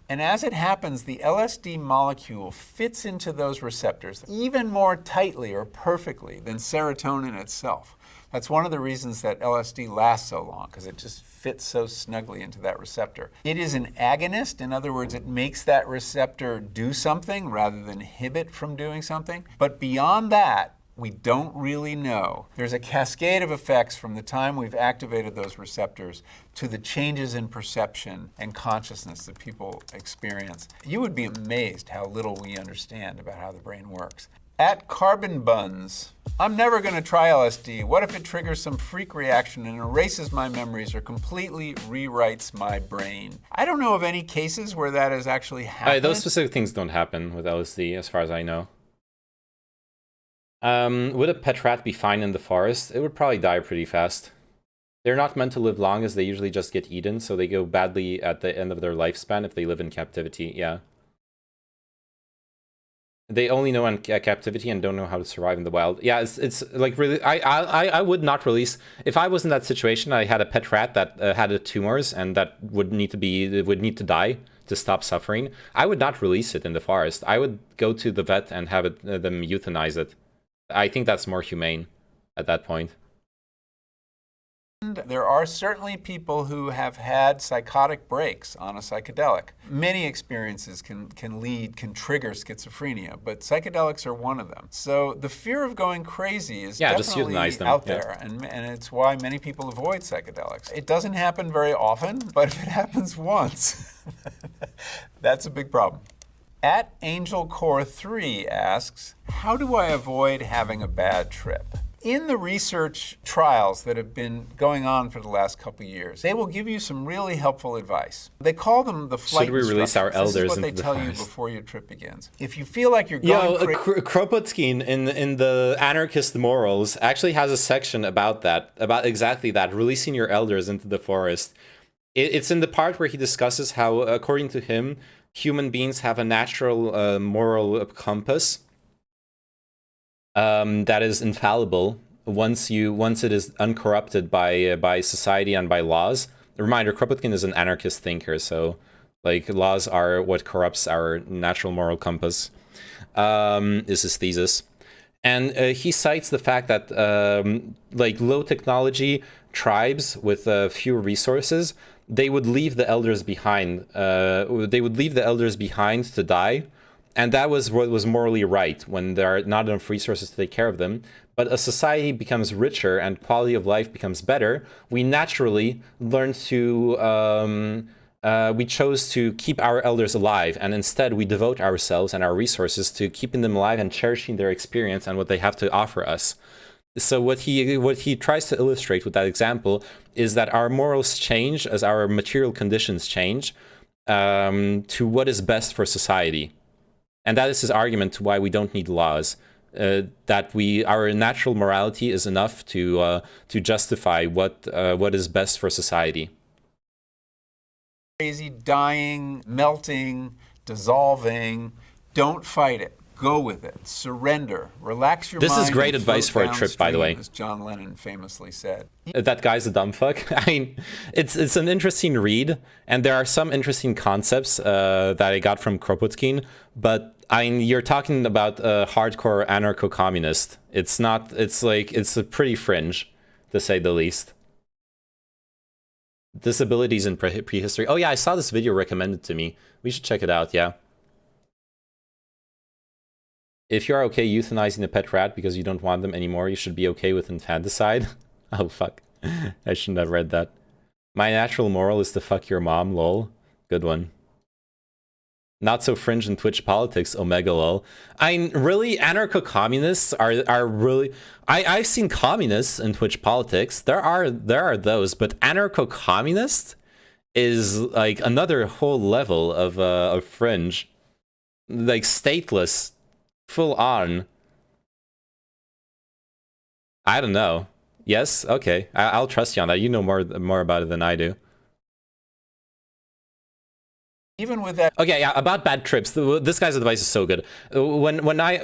And as it happens, the LSD molecule fits into those receptors even more tightly or perfectly than serotonin itself. That's one of the reasons that LSD lasts so long, because it just fits so snugly into that receptor. It is an agonist. In other words, it makes that receptor do something rather than inhibit from doing something. But beyond that, we don't really know. There's a cascade of effects from the time we've activated those receptors to the changes in perception and consciousness that people experience. You would be amazed how little we understand about how the brain works. At Carbon Buns, I'm never going to try LSD. What if it triggers some freak reaction and erases my memories or completely rewrites my brain? I don't know of any cases where that has actually happened. Those specific things don't happen with LSD, as far as I know. Would a pet rat be fine in the forest? It would probably die pretty fast. They're not meant to live long, as they usually just get eaten, so they go badly at the end of their lifespan if they live in captivity, yeah. They only know in captivity and don't know how to survive in the wild. Yeah, it's like really, I would not release, if I was in that situation, I had a pet rat that had tumors and that would need to die to stop suffering, I would not release it in the forest. I would go to the vet and have them euthanize it. I think that's more humane at that point. There are certainly people who have had psychotic breaks on a psychedelic. Many experiences can trigger schizophrenia, but psychedelics are one of them. So the fear of going crazy is definitely out there, and it's why many people avoid psychedelics. It doesn't happen very often, but if it happens once, that's a big problem. At AngelCore3 asks, how do I avoid having a bad trip? In the research trials that have been going on for the last couple of years, they will give you some really helpful advice. They call them the flight instructions. Should we release our elders into the forest? This is what they tell you before your trip begins. If you feel like you're going Kropotkin in the Anarchist Morals actually has a section about that, about exactly that, releasing your elders into the forest. It's in the part where he discusses how, according to him, human beings have a natural moral compass that is infallible once it is uncorrupted by society and by laws. A reminder, Kropotkin is an anarchist thinker, so like laws are what corrupts our natural moral compass, is his thesis. And he cites the fact that like low technology tribes with fewer resources, they would leave the elders behind. They would leave the elders behind to die. And that was what was morally right, when there are not enough resources to take care of them. But as society becomes richer and quality of life becomes better, we naturally learn to, we chose to keep our elders alive. And instead, we devote ourselves and our resources to keeping them alive and cherishing their experience and what they have to offer us. So what he tries to illustrate with that example is that our morals change as our material conditions change to what is best for society. And that is his argument to why we don't need laws. That our natural morality is enough to justify what is best for society. Crazy, dying, melting, dissolving. Don't fight it. Go with it. Surrender. Relax your mind. This is great advice for a trip, by the way. As John Lennon famously said. That guy's a dumb fuck. I mean, it's an interesting read, and there are some interesting concepts that I got from Kropotkin, but I mean, you're talking about a hardcore anarcho-communist. It's not, it's a pretty fringe, to say the least. Disabilities in prehistory. Oh yeah, I saw this video recommended to me. We should check it out, yeah. If you are okay euthanizing a pet rat because you don't want them anymore, you should be okay with infanticide. Oh, fuck. I shouldn't have read that. My natural moral is to fuck your mom, lol. Good one. Not so fringe in Twitch politics, Omega lol. Really, anarcho-communists are really... I've seen communists in Twitch politics. There are those, but anarcho-communist is like another whole level of fringe. Like stateless, full on. I don't know. Yes? Okay. I'll trust you on that. You know more about it than I do. Even with that... Okay, yeah, about bad trips. This guy's advice is so good. When I...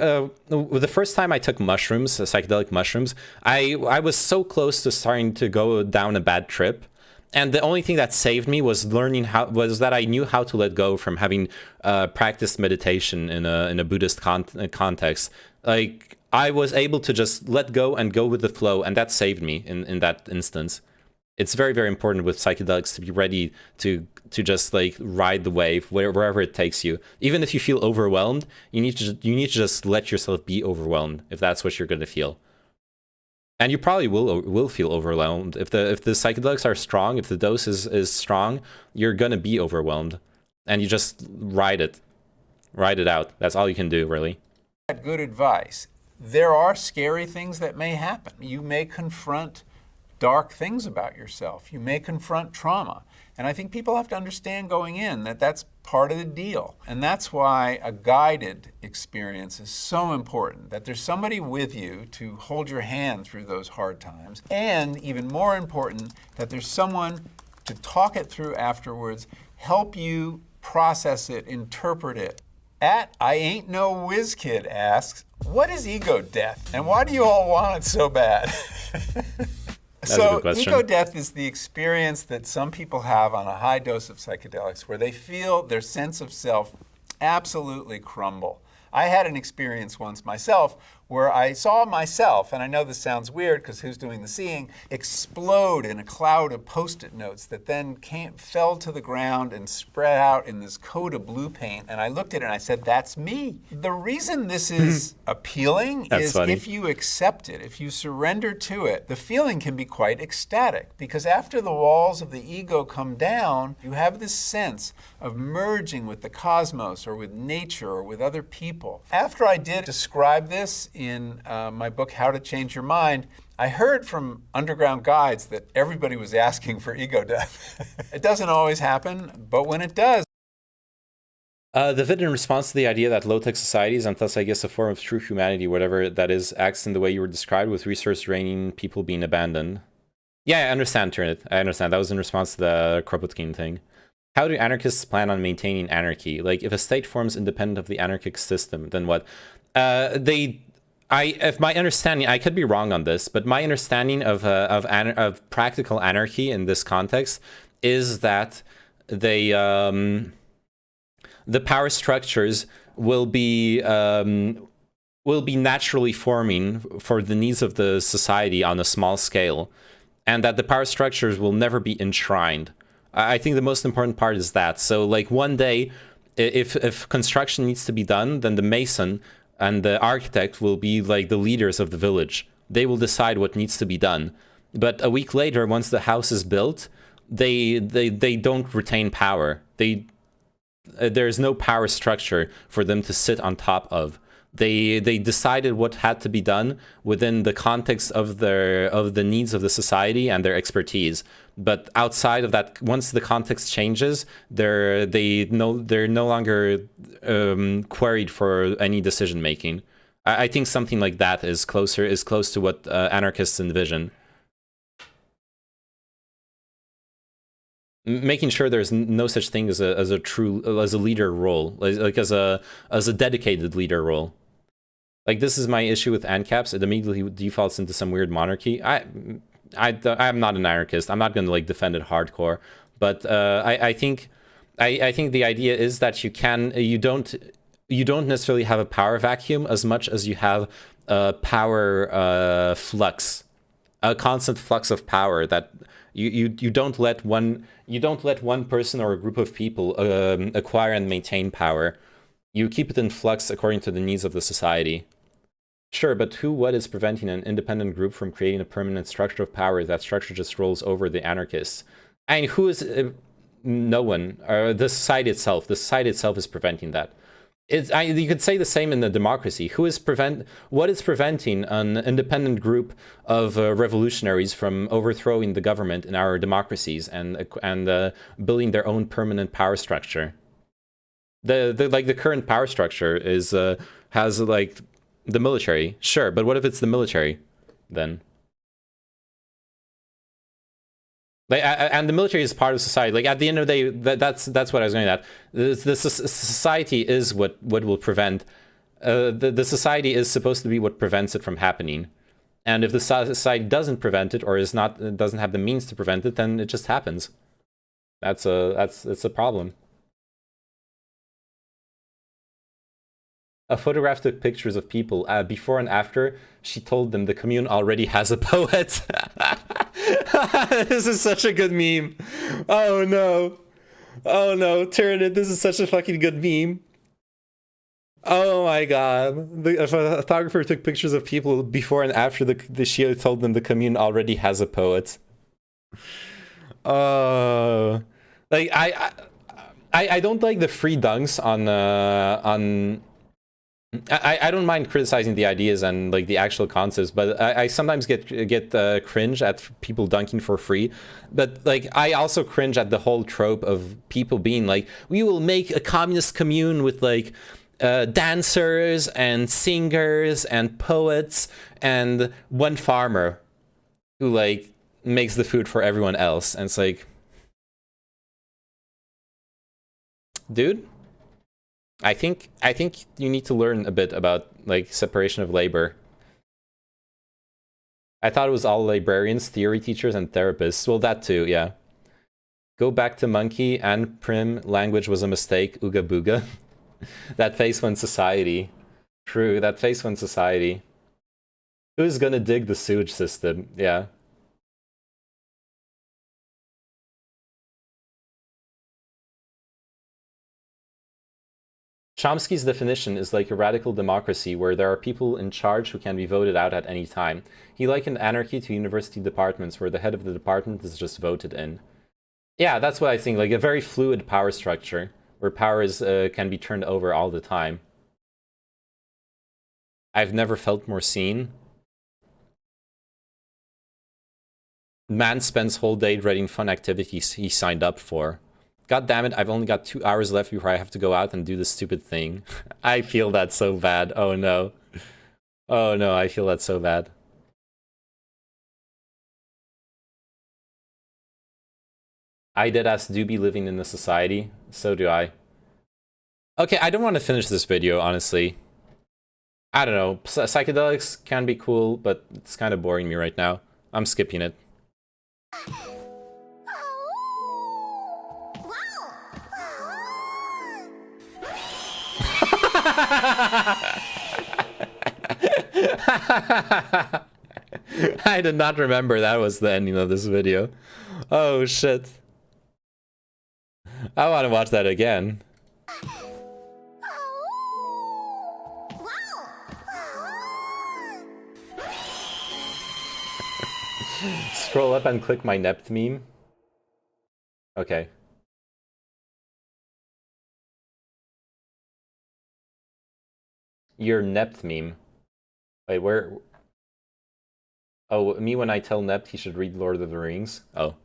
the first time I took mushrooms, psychedelic mushrooms, I was so close to starting to go down a bad trip. And the only thing that saved me was that I knew how to let go from having practiced meditation in a Buddhist context. Like, I was able to just let go and go with the flow, and that saved me in that instance. It's very, very important with psychedelics to be ready to just like ride the wave wherever it takes you. Even if you feel overwhelmed, you need to just let yourself be overwhelmed if that's what you're going to feel. And you probably will feel overwhelmed if the psychedelics are strong, if the dose is strong, you're going to be overwhelmed, and you just ride it out. That's all you can do, really. Good advice. There are scary things that may happen. You may confront dark things about yourself. You may confront trauma. And I think people have to understand going in that that's part of the deal. And that's why a guided experience is so important, that there's somebody with you to hold your hand through those hard times. And even more important, that there's someone to talk it through afterwards, help you process it, interpret it. At I Ain't No Whiz Kid asks, what is ego death? And why do you all want it so bad? So ego death is the experience that some people have on a high dose of psychedelics where they feel their sense of self absolutely crumble. I had an experience once myself where I saw myself, and I know this sounds weird because who's doing the seeing, explode in a cloud of Post-it notes that then fell to the ground and spread out in this coat of blue paint. And I looked at it and I said, that's me. The reason this is appealing is if you accept it, if you surrender to it, the feeling can be quite ecstatic because after the walls of the ego come down, you have this sense of merging with the cosmos or with nature or with other people. After I did describe this in my book, How to Change Your Mind, I heard from underground guides that everybody was asking for ego death. It doesn't always happen, but when it does. The vid in response to the idea that low-tech societies, and thus I guess a form of true humanity, whatever that is, acts in the way you were described with resource draining, people being abandoned. Yeah, I understand, Turnit. I understand. That was in response to the Kropotkin thing. How do anarchists plan on maintaining anarchy? Like, if a state forms independent of the anarchic system, then what? If my understanding, I could be wrong on this, but my understanding of practical anarchy in this context is that they the power structures will be naturally forming for the needs of the society on a small scale, and that the power structures will never be enshrined. I think the most important part is that. So, like, one day, if construction needs to be done, then the mason and the architect will be like the leaders of the village. They will decide what needs to be done. But a week later, once the house is built, they don't retain power. There's no power structure for them to sit on top of. They decided what had to be done within the context of the needs of the society and their expertise. But outside of that, once the context changes, they're no longer queried for any decision making. I think something like that is close to what anarchists envision. Making sure there's no such thing as a leader role, like as a dedicated leader role. Like, this is my issue with ANCAPs. It immediately defaults into some weird monarchy. I'm not an anarchist. I'm not going to like defend it hardcore, but I think the idea is that you don't necessarily have a power vacuum as much as you have a power flux, a constant flux of power that you don't let one person or a group of people acquire and maintain power. You keep it in flux according to the needs of the society. Sure, but what is preventing an independent group from creating a permanent structure of power? That structure just rolls over the anarchists. I mean, no one, or the society itself. The society itself is preventing that. You could say the same in the democracy. What is preventing an independent group of revolutionaries from overthrowing the government in our democracies and building their own permanent power structure? The current power structure is has like the military, sure, but what if it's the military then? Like, and the military is part of society. Like, at the end of the day, that's what I was going at. The society is what will prevent. The society is supposed to be what prevents it from happening. And if the society doesn't prevent it, or doesn't have the means to prevent it, then it just happens. It's a problem. A photograph took pictures of people before and after. She told them the commune already has a poet. This is such a good meme. Oh no. Oh no, Tyranid, this is such a fucking good meme. Oh my god. The photographer took pictures of people before and after she told them the commune already has a poet. Like I don't like the free dunks on I don't mind criticizing the ideas and like the actual concepts, but I sometimes get cringe at people dunking for free. But like I also cringe at the whole trope of people being like, we will make a communist commune with like dancers and singers and poets and one farmer who like makes the food for everyone else. And it's like, dude, I think you need to learn a bit about like separation of labor. I thought it was all librarians, theory teachers, and therapists. Well, that too, yeah. Go back to monkey and prim. Language was a mistake. Ooga booga. That face went society. True, that face went society. Who's gonna dig the sewage system? Yeah. Chomsky's definition is like a radical democracy where there are people in charge who can be voted out at any time. He likened anarchy to university departments where the head of the department is just voted in. Yeah, that's what I think, like a very fluid power structure where power can be turned over all the time. I've never felt more seen. Man spends whole day dreading fun activities he signed up for. God damn it, I've only got 2 hours left before I have to go out and do this stupid thing. I feel that so bad. Oh no. Oh no, I feel that so bad. I deadass do be living in the society. So do I. Okay, I don't want to finish this video, honestly. I don't know. Psychedelics can be cool, but it's kind of boring me right now. I'm skipping it. I did not remember that was the ending of this video. Oh shit. I want to watch that again. Scroll up and click my Nept meme. Okay. Your Nept meme. Wait, where? Oh, me when I tell Nept he should read Lord of the Rings? Oh.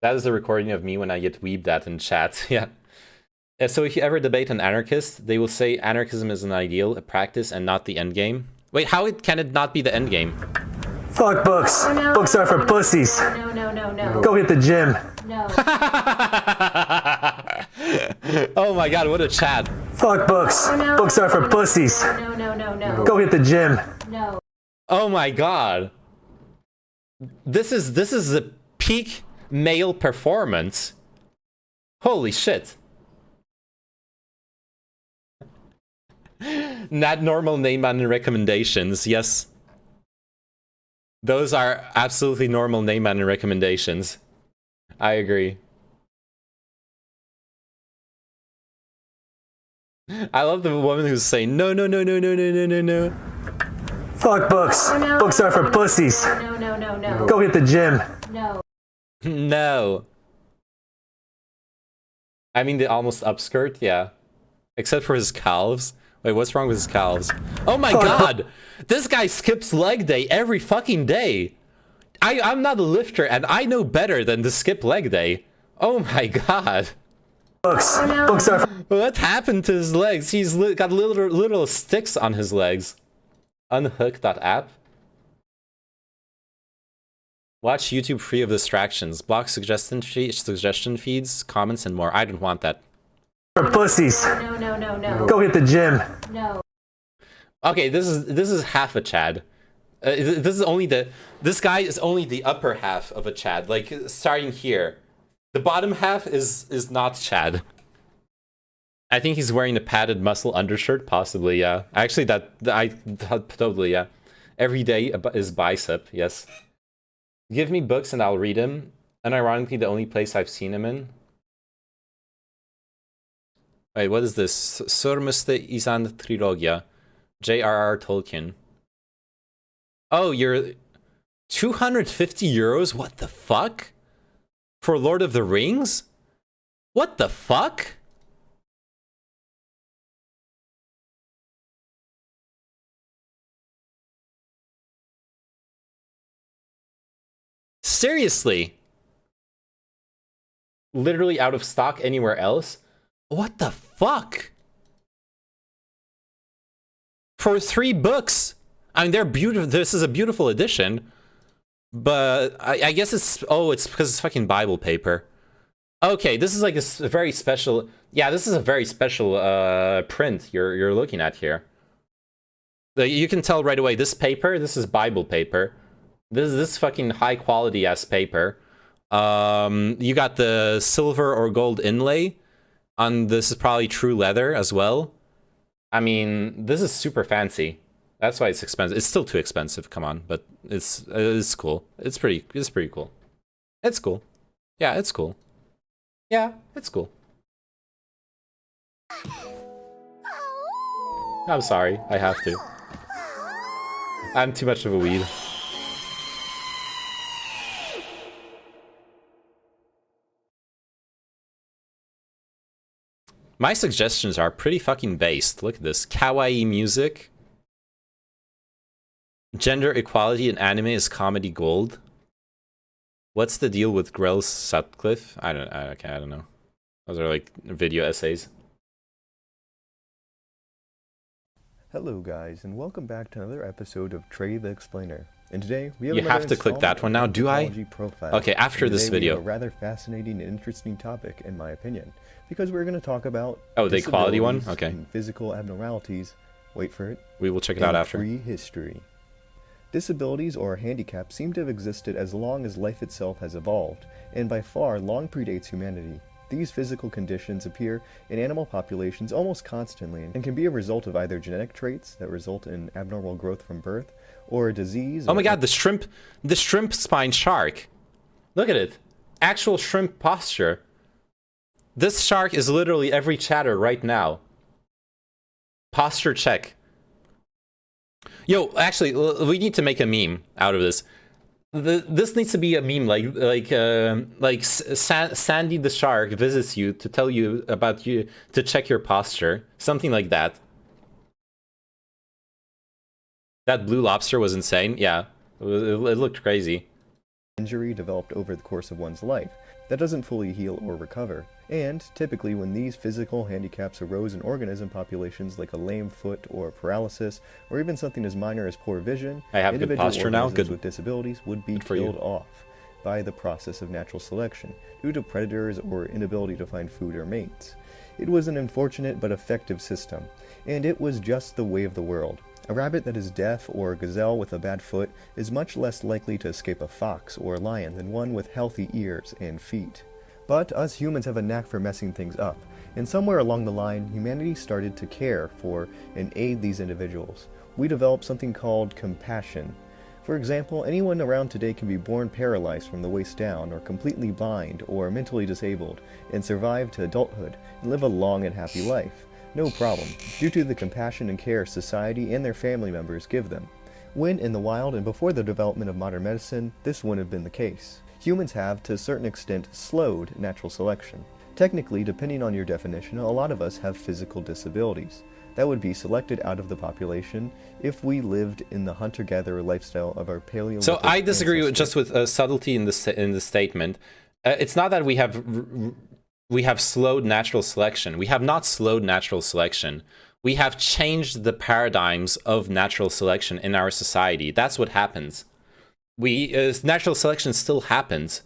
That is the recording of me when I get weebed at in chat, yeah. So if you ever debate an anarchist, they will say anarchism is an ideal, a practice, and not the endgame. Wait, how can it not be the endgame? Fuck books. Oh, no. Books are for pussies. No. Go hit the gym. No. Oh my god, what a chat. Fuck books. Oh, no. Books are for pussies. No. Go hit the gym. No. Oh my god. This is the peak male performance. Holy shit. Not normal name and recommendations, yes. Those are absolutely normal name and recommendations. I agree. I love the woman who's saying no. Fuck books. Oh, no. Books are for pussies. No. Go hit the gym. No. No. I mean the almost upskirt, yeah. Except for his calves. Wait, what's wrong with his calves? Oh my god! This guy skips leg day every fucking day! I'm not a lifter and I know better than to skip leg day. Oh my god. Books are... What happened to his legs? He's got little sticks on his legs. Unhook.app. Watch YouTube free of distractions. Block suggestion feeds, comments, and more. I don't want that. For pussies. No. Go hit the gym. No. Okay, this is half a Chad. This guy is only the upper half of a Chad. Like starting here, the bottom half is not Chad. I think he's wearing a padded muscle undershirt, possibly. Yeah, actually, totally yeah. Every day is bicep. Yes. Give me books and I'll read them. Unironically, the only place I've seen him in. Wait, what is this? Surmiste Izan Trilogia. J.R.R. Tolkien. Oh, you're 250 euros? What the fuck? For Lord of the Rings? What the fuck? Seriously? Literally out of stock anywhere else? What the fuck? For 3 books? I mean, they're beautiful. This is a beautiful edition. But I guess it's... Oh, it's because it's fucking Bible paper. Okay, this is like a very special... Yeah, this is a very special print you're looking at here. You can tell right away, this paper, this is Bible paper. This fucking high quality ass paper. You got the silver or gold inlay on this is probably true leather as well. I mean, this is super fancy. That's why it's expensive. It's still too expensive, come on, but it's cool. It's pretty cool. It's cool. Yeah, it's cool. Yeah, it's cool. I'm sorry, I have to. I'm too much of a weed. My suggestions are pretty fucking based. Look at this. Kawaii music. Gender equality in anime is comedy gold. What's the deal with Grell's Sutcliffe? I don't know. Those are like video essays. Hello guys, and welcome back to another episode of Trey the Explainer. And today we have You have to click that one now, do I? Profile. Okay, after this video. We have a rather fascinating and interesting topic, in my opinion, because we're going to talk about the equality one. Okay. And physical abnormalities. Wait for it. We will check it out after. Prehistory. Disabilities or handicaps seem to have existed as long as life itself has evolved, and by far long predates humanity. These physical conditions appear in animal populations almost constantly and can be a result of either genetic traits that result in abnormal growth from birth, or a disease. Oh my god, the shrimp spine shark. Look at it. Actual shrimp posture. This shark is literally every chatter right now. Posture check. Yo, actually, we need to make a meme out of this. This needs to be a meme, like Sandy the shark visits you to tell you about you to check your posture, something like that. That blue lobster was insane. Yeah, it looked crazy. Injury developed over the course of one's life that doesn't fully heal or recover. And typically when these physical handicaps arose in organism populations like a lame foot or paralysis, or even something as minor as poor vision, I have good posture now. Good. With disabilities would be killed off by the process of natural selection due to predators or inability to find food or mates. It was an unfortunate but effective system, and it was just the way of the world. A rabbit that is deaf or a gazelle with a bad foot is much less likely to escape a fox or lion than one with healthy ears and feet. But us humans have a knack for messing things up, and somewhere along the line, humanity started to care for and aid these individuals. We developed something called compassion. For example, anyone around today can be born paralyzed from the waist down, or completely blind, or mentally disabled, and survive to adulthood and live a long and happy life. No problem, due to the compassion and care society and their family members give them. When in the wild and before the development of modern medicine, this wouldn't have been the case. Humans have, to a certain extent, slowed natural selection. Technically, depending on your definition, a lot of us have physical disabilities that would be selected out of the population if we lived in the hunter-gatherer lifestyle of our Paleolithic So I disagree ancestors. with subtlety in the statement. It's not that we have slowed natural selection. We have not slowed natural selection. We have changed the paradigms of natural selection in our society. That's what happens. Natural selection still happens.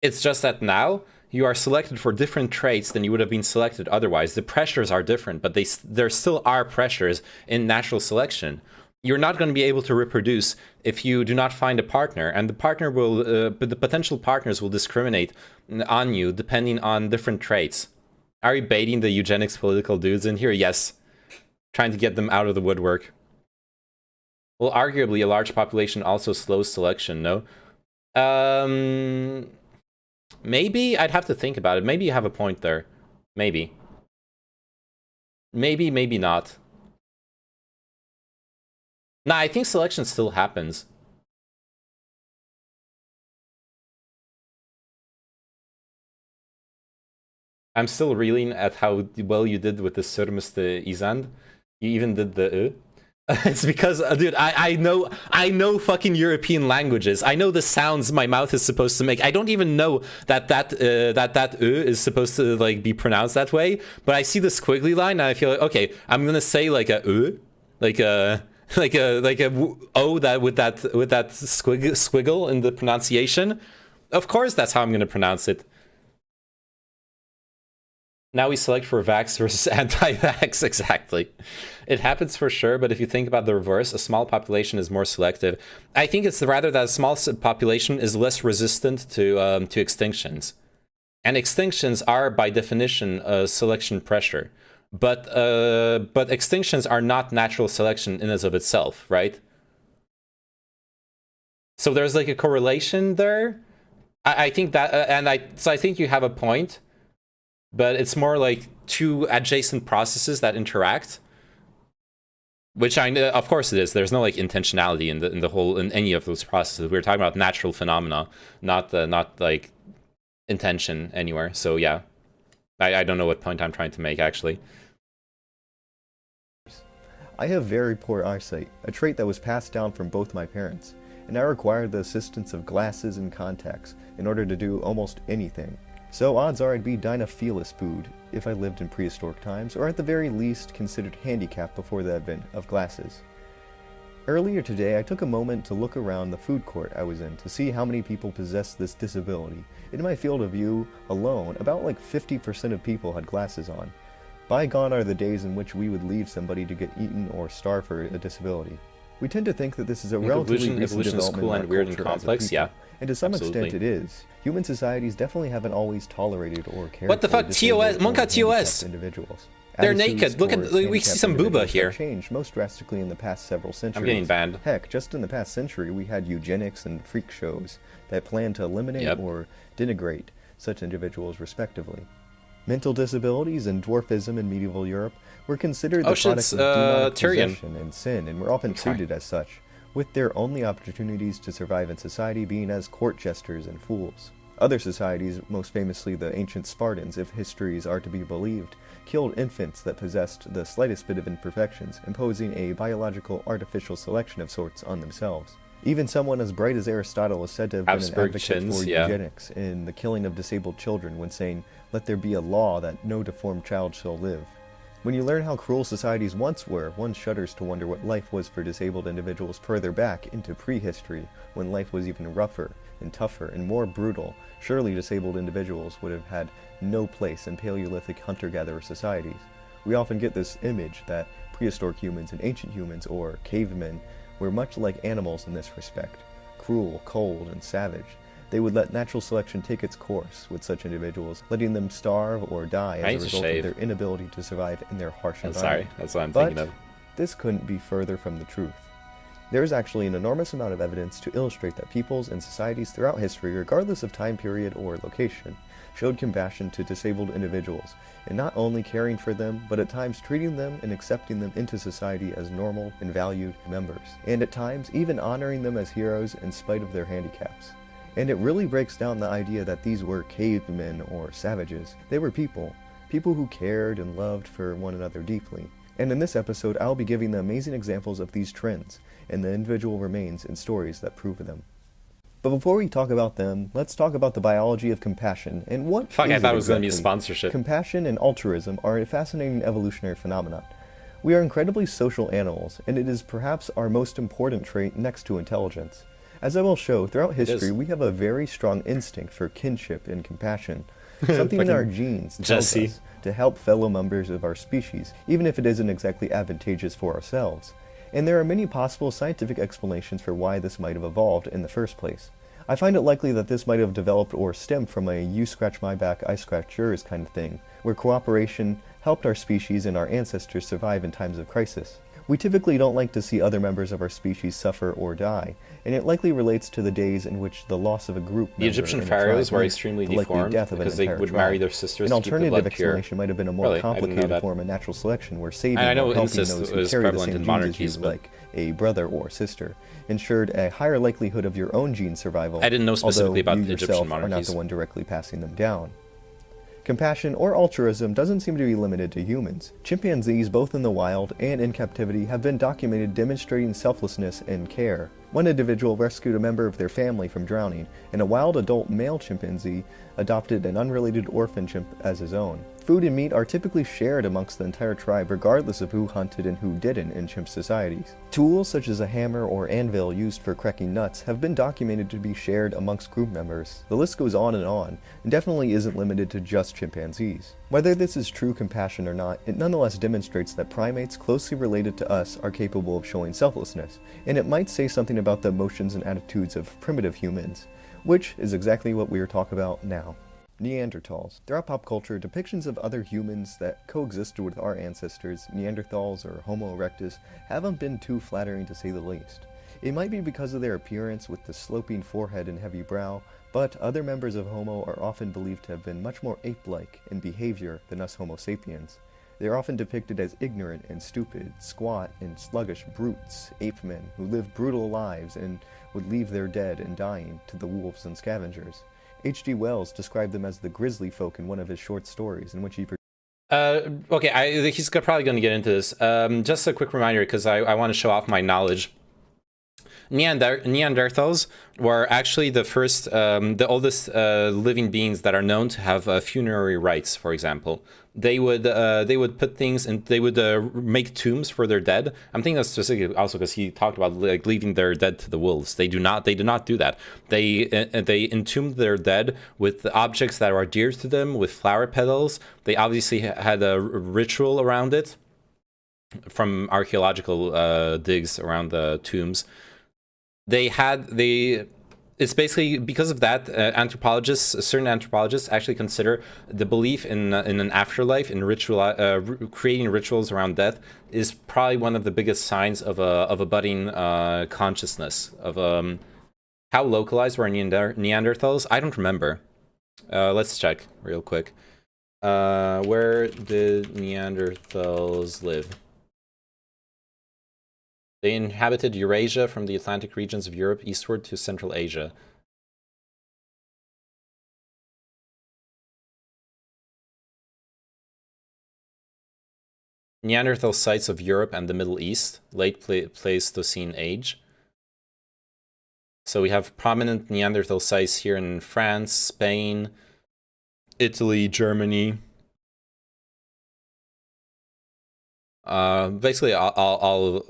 It's just that now you are selected for different traits than you would have been selected otherwise. The pressures are different, but there still are pressures in natural selection. You're not going to be able to reproduce if you do not find a partner, and the potential partners will discriminate on you depending on different traits. Are you baiting the eugenics political dudes in here? Yes. Trying to get them out of the woodwork. Well, arguably, a large population also slows selection, no? Maybe I'd have to think about it. Maybe you have a point there. Maybe. Maybe not. Nah, I think selection still happens. I'm still reeling at how well you did with the Sürmüsste Isand. You even did the It's because, dude, I know fucking European languages. I know the sounds my mouth is supposed to make. I don't even know that is supposed to like be pronounced that way. But I see the squiggly line and I feel like, okay, I'm gonna say like a like a o that with that squiggle in the pronunciation. Of course, that's how I'm gonna pronounce it. Now we select for vax versus anti-vax, exactly. It happens for sure, but if you think about the reverse, a small population is more selective. I think it's rather that a small population is less resistant to extinctions. And extinctions are, by definition, selection pressure. But extinctions are not natural selection in and of itself, right? So there's like a correlation there. I think that, so I think you have a point. But it's more like two adjacent processes that interact, which I know, of course it is. There's no like intentionality in any of those processes. We're talking about natural phenomena, not like intention anywhere. So yeah, I don't know what point I'm trying to make actually. I have very poor eyesight, a trait that was passed down from both my parents, and I required the assistance of glasses and contacts in order to do almost anything. So odds are I'd be dinophilis food if I lived in prehistoric times, or at the very least considered handicapped before the advent of glasses. Earlier today I took a moment to look around the food court I was in to see how many people possessed this disability. In my field of view alone, about like 50% of people had glasses on. Bygone are the days in which we would leave somebody to get eaten or starve for a disability. We tend to think that this is a relatively recent development cool in our and weird and culture as a complex, people. yeah. And to some Absolutely. extent it is. Human societies definitely haven't always tolerated or cared What the for fuck? disabled TOS? or Monka handicapped TOS. individuals. They're Attitudes naked. Look at, towards we see handicapped some booba individuals here. have changed most drastically in the past several centuries. getting banned. Heck, just in the past century we had eugenics and freak shows that planned to eliminate or denigrate such individuals respectively. Mental disabilities and dwarfism in medieval Europe were considered the product of demonic possession and sin, and were often treated as such, with their only opportunities to survive in society being as court jesters and fools. Other societies, most famously the ancient Spartans, if histories are to be believed, killed infants that possessed the slightest bit of imperfections, imposing a biological artificial selection of sorts on themselves. Even someone as bright as Aristotle is said to have been an advocate for eugenics in the killing of disabled children when saying, "Let there be a law that no deformed child shall live." When you learn how cruel societies once were, one shudders to wonder what life was for disabled individuals further back into prehistory, when life was even rougher and tougher and more brutal. Surely disabled individuals would have had no place in Paleolithic hunter-gatherer societies. We often get this image that prehistoric humans and ancient humans, or cavemen, were much like animals in this respect, cruel, cold, and savage. They would let natural selection take its course with such individuals, letting them starve or die as a result of their inability to survive in their harsh environment. Sorry, that's what I'm thinking of. This couldn't be further from the truth. There is actually an enormous amount of evidence to illustrate that peoples and societies throughout history, regardless of time period or location, showed compassion to disabled individuals, and not only caring for them, but at times treating them and accepting them into society as normal and valued members, and at times even honoring them as heroes in spite of their handicaps. And it really breaks down the idea that these were cavemen or savages. They were people who cared and loved for one another deeply. And in this episode, I'll be giving the amazing examples of these trends and the individual remains and stories that prove them. But before we talk about them, let's talk about the biology of compassion and what Fuck, I thought it was going to be a exactly. sponsorship. Compassion and altruism are a fascinating evolutionary phenomenon. We are incredibly social animals, and it is perhaps our most important trait next to intelligence. As I will show, throughout history, we have a very strong instinct for kinship and compassion, something in our genes tells us to help fellow members of our species, even if it isn't exactly advantageous for ourselves. And there are many possible scientific explanations for why this might have evolved in the first place. I find it likely that this might have developed or stemmed from a you scratch my back, I scratch yours kind of thing, where cooperation helped our species and our ancestors survive in times of crisis. We typically don't like to see other members of our species suffer or die, and it likely relates to the days in which the loss of a group member The Egyptian in a pharaohs tribe were meant extremely the likely deformed death of an because they entire would tribe. marry their sisters An to keep the alternative blood pure. explanation might have been a more Really? I didn't know complicated that. form of natural selection where saving And I know or helping incest those who was carry the prevalent same in genes as monarchies, you, but- like a brother or sister, ensured a higher likelihood of your own gene survival. I didn't know specifically although about you Egyptian yourself are not monarchies. the one directly passing them down. Compassion or altruism doesn't seem to be limited to humans. Chimpanzees, both in the wild and in captivity, have been documented demonstrating selflessness and care. One individual rescued a member of their family from drowning, and a wild adult male chimpanzee adopted an unrelated orphan chimp as his own. Food and meat are typically shared amongst the entire tribe regardless of who hunted and who didn't in chimp societies. Tools such as a hammer or anvil used for cracking nuts have been documented to be shared amongst group members. The list goes on, and definitely isn't limited to just chimpanzees. Whether this is true compassion or not, it nonetheless demonstrates that primates closely related to us are capable of showing selflessness, and it might say something about the emotions and attitudes of primitive humans, which is exactly what we are talking about now. Neanderthals. Throughout pop culture, depictions of other humans that coexisted with our ancestors, Neanderthals or Homo erectus, haven't been too flattering to say the least. It might be because of their appearance with the sloping forehead and heavy brow, but other members of Homo are often believed to have been much more ape-like in behavior than us Homo sapiens. They are often depicted as ignorant and stupid, squat and sluggish brutes, ape-men, who lived brutal lives and would leave their dead and dying to the wolves and scavengers. H.G. Wells described them as the grizzly folk in one of his short stories, in which he okay, he's probably going to get into this. Just a quick reminder, because I want to show off my knowledge. Neanderthals were actually the oldest living beings that are known to have funerary rites. For example, they would put things and they would make tombs for their dead. I'm thinking of specifically also because he talked about like leaving their dead to the wolves. They do not do that. They entombed their dead with objects that are dear to them, with flower petals. They obviously had a ritual around it from archaeological digs around the tombs. It's basically because of that, certain anthropologists actually consider the belief in an afterlife, in creating rituals around death, is probably one of the biggest signs of a budding consciousness of how localized were Neanderthals. I don't remember. Let's check real quick. Where did Neanderthals live? They inhabited Eurasia from the Atlantic regions of Europe eastward to Central Asia. Neanderthal sites of Europe and the Middle East, late Pleistocene age. So we have prominent Neanderthal sites here in France, Spain, Italy, Germany. Basically all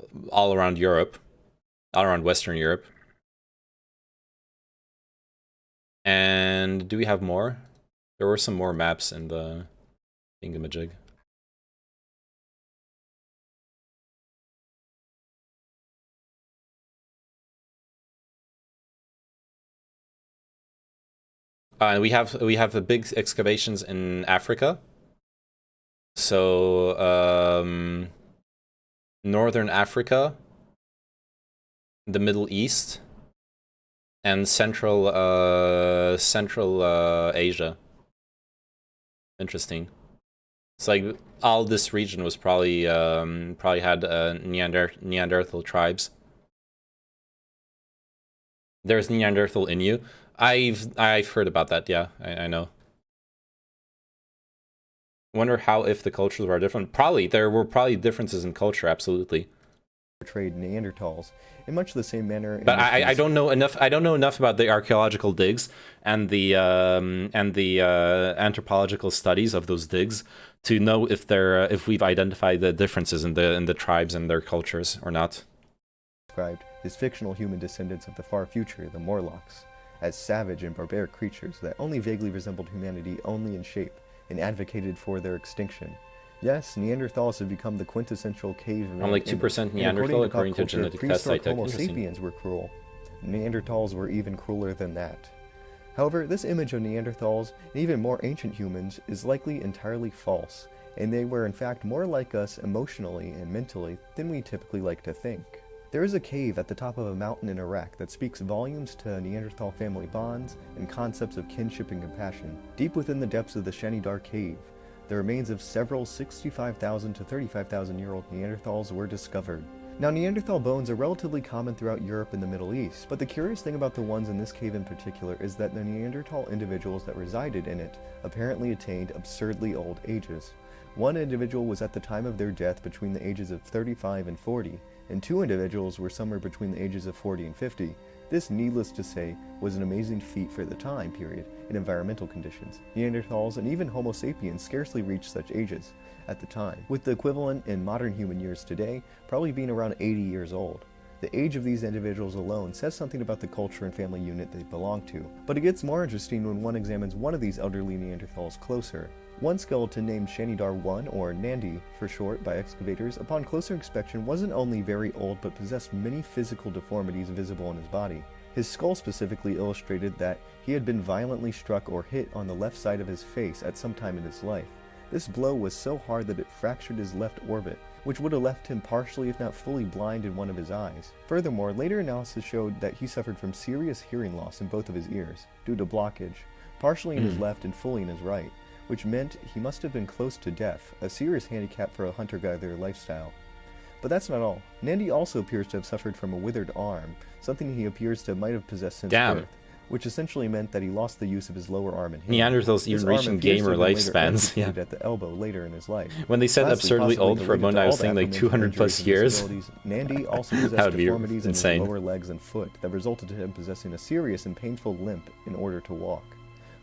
around Europe, all around Western Europe. And do we have more? There were some more maps in the thingamajig. We have the big excavations in Africa. So Northern Africa, the Middle East, and Central Asia. Interesting. It's like all this region was probably had Neanderthal tribes. There's Neanderthal in you. I've heard about that. Yeah, I know. Wonder how if the cultures were different. Probably there were probably differences in culture. Absolutely. Portrayed Neanderthals in much the same manner. But I don't know enough. I don't know enough about the archaeological digs and the anthropological studies of those digs to know if we've identified the differences in the tribes and their cultures or not. Described as fictional human descendants of the far future, the Morlocks, as savage and barbaric creatures that only vaguely resembled humanity only in shape, and advocated for their extinction. Yes, Neanderthals have become the quintessential caveman. I'm like 2% Neanderthal according to genetic tests I took. Homo sapiens were cruel. Neanderthals were even crueler than that. However, this image of Neanderthals, and even more ancient humans, is likely entirely false, and they were in fact more like us emotionally and mentally than we typically like to think. There is a cave at the top of a mountain in Iraq that speaks volumes to Neanderthal family bonds and concepts of kinship and compassion. Deep within the depths of the Shanidar cave, the remains of several 65,000 to 35,000-year-old Neanderthals were discovered. Now, Neanderthal bones are relatively common throughout Europe and the Middle East, but the curious thing about the ones in this cave in particular is that the Neanderthal individuals that resided in it apparently attained absurdly old ages. One individual was at the time of their death between the ages of 35 and 40, and two individuals were somewhere between the ages of 40 and 50. This, needless to say, was an amazing feat for the time period and environmental conditions. Neanderthals and even Homo sapiens scarcely reached such ages at the time, with the equivalent in modern human years today probably being around 80 years old. The age of these individuals alone says something about the culture and family unit they belong to, but it gets more interesting when one examines one of these elderly Neanderthals closer. One skeleton named Shanidar 1, or Nandi for short, by excavators, upon closer inspection wasn't only very old but possessed many physical deformities visible in his body. His skull specifically illustrated that he had been violently struck or hit on the left side of his face at some time in his life. This blow was so hard that it fractured his left orbit, which would have left him partially if not fully blind in one of his eyes. Furthermore, later analysis showed that he suffered from serious hearing loss in both of his ears, due to blockage, partially in his left and fully in his right, which meant he must have been close to deaf, a serious handicap for a hunter-gatherer lifestyle. But that's not all. Nandi also appears to have suffered from a withered arm, something he appears to might have possessed since birth, which essentially meant that he lost the use of his lower arm and hand. Neanderthals even reaching gamer lifespans. Yeah. At the elbow later in his life. When they said absurdly old for a bone, I was saying like 200 plus years. Nandi also possessed deformities in his lower legs and foot that resulted in him possessing a serious and painful limp in order to walk.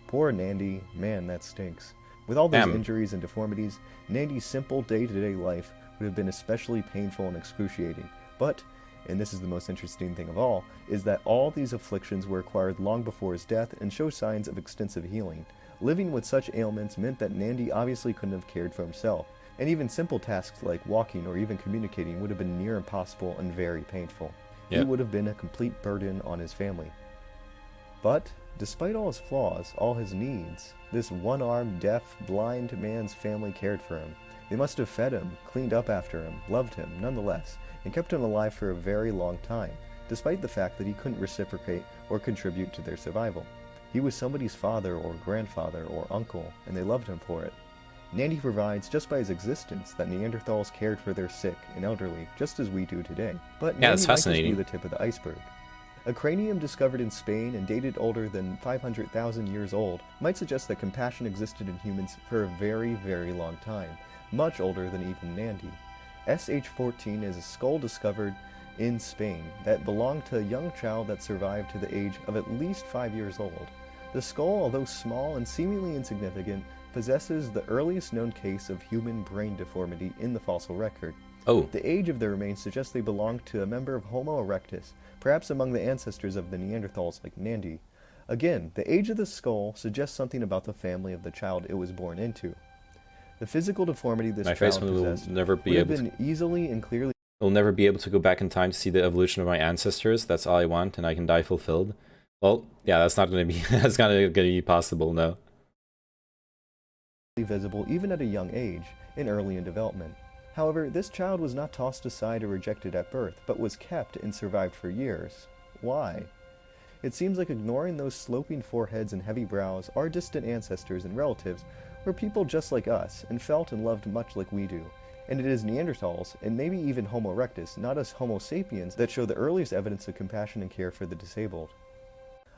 Poor Nandi, man, that stinks. With all those injuries and deformities, Nandi's simple day-to-day life would have been especially painful and excruciating. But, and this is the most interesting thing of all, is that all these afflictions were acquired long before his death and show signs of extensive healing. Living with such ailments meant that Nandi obviously couldn't have cared for himself, and even simple tasks like walking or even communicating would have been near impossible and very painful. He would have been a complete burden on his family. But, despite all his flaws, all his needs, this one-armed, deaf, blind man's family cared for him. They must have fed him, cleaned up after him, loved him, nonetheless, and kept him alive for a very long time, despite the fact that he couldn't reciprocate or contribute to their survival. He was somebody's father or grandfather or uncle, and they loved him for it. Nandi provides, just by his existence, that Neanderthals cared for their sick and elderly, just as we do today. But Nandi might just be the tip of the iceberg. A cranium discovered in Spain and dated older than 500,000 years old might suggest that compassion existed in humans for a very, very long time, much older than even Nandi. SH14 is a skull discovered in Spain that belonged to a young child that survived to the age of at least 5 years old. The skull, although small and seemingly insignificant, possesses the earliest known case of human brain deformity in the fossil record. The age of the remains suggests they belonged to a member of Homo erectus, perhaps among the ancestors of the Neanderthals like Nandi. Again, the age of the skull suggests something about the family of the child it was born into. The physical deformity this child possessed would have been easily and clearly... I'll never be able to go back in time to see the evolution of my ancestors. That's all I want, and I can die fulfilled. Well, yeah, that's not going to be... that's not going to be possible, no. ...visible even at a young age, and early in development. However, this child was not tossed aside or rejected at birth, but was kept and survived for years. Why? It seems like ignoring those sloping foreheads and heavy brows, our distant ancestors and relatives were people just like us, and felt and loved much like we do. And it is Neanderthals, and maybe even Homo erectus, not us Homo sapiens, that show the earliest evidence of compassion and care for the disabled.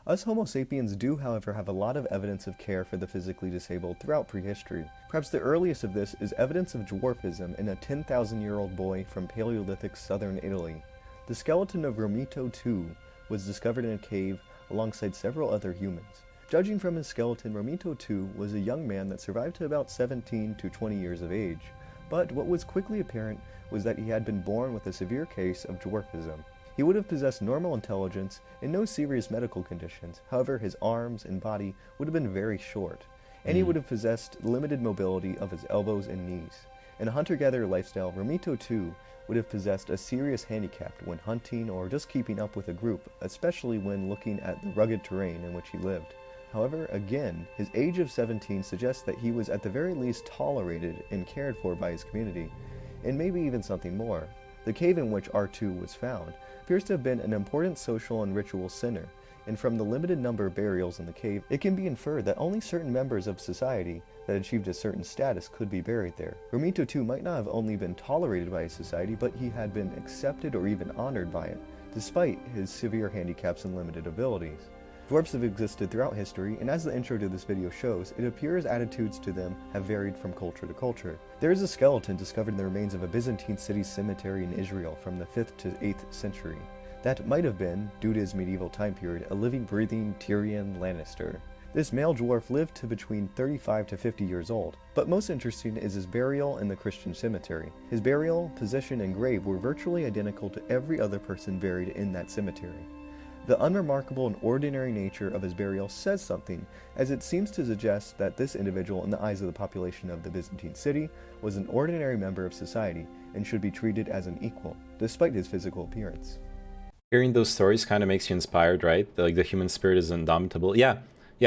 Us Homo sapiens do, however, have a lot of evidence of care for the physically disabled throughout prehistory. Perhaps the earliest of this is evidence of dwarfism in a 10,000-year-old boy from Paleolithic southern Italy. The skeleton of Romito II was discovered in a cave alongside several other humans. Judging from his skeleton, Romito II was a young man that survived to about 17 to 20 years of age. But what was quickly apparent was that he had been born with a severe case of dwarfism. He would have possessed normal intelligence and no serious medical conditions. However, his arms and body would have been very short, and he would have possessed limited mobility of his elbows and knees. In a hunter-gatherer lifestyle, Romito II would have possessed a serious handicap when hunting or just keeping up with a group, especially when looking at the rugged terrain in which he lived. However, again, his age of 17 suggests that he was at the very least tolerated and cared for by his community, and maybe even something more. The cave in which R2 was found appears to have been an important social and ritual center, and from the limited number of burials in the cave, it can be inferred that only certain members of society that achieved a certain status could be buried there. Romito II might not have only been tolerated by his society, but he had been accepted or even honored by it, despite his severe handicaps and limited abilities. Dwarfs have existed throughout history, and as the intro to this video shows, it appears attitudes to them have varied from culture to culture. There is a skeleton discovered in the remains of a Byzantine city cemetery in Israel from the 5th to 8th century. That might have been, due to his medieval time period, a living, breathing Tyrion Lannister. This male dwarf lived to between 35 to 50 years old, but most interesting is his burial in the Christian cemetery. His burial, position, and grave were virtually identical to every other person buried in that cemetery. The unremarkable and ordinary nature of his burial says something, as it seems to suggest that this individual, in the eyes of the population of the Byzantine city, was an ordinary member of society and should be treated as an equal, despite his physical appearance. Hearing those stories kind of makes you inspired, right? Like the human spirit is indomitable. Yeah,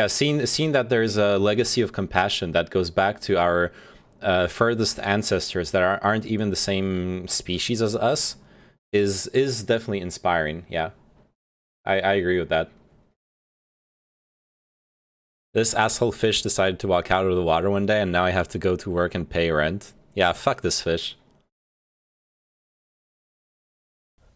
seeing that there's a legacy of compassion that goes back to our furthest ancestors that aren't even the same species as us is definitely inspiring, yeah. I agree with that. This asshole fish decided to walk out of the water one day, and now I have to go to work and pay rent. Yeah, fuck this fish.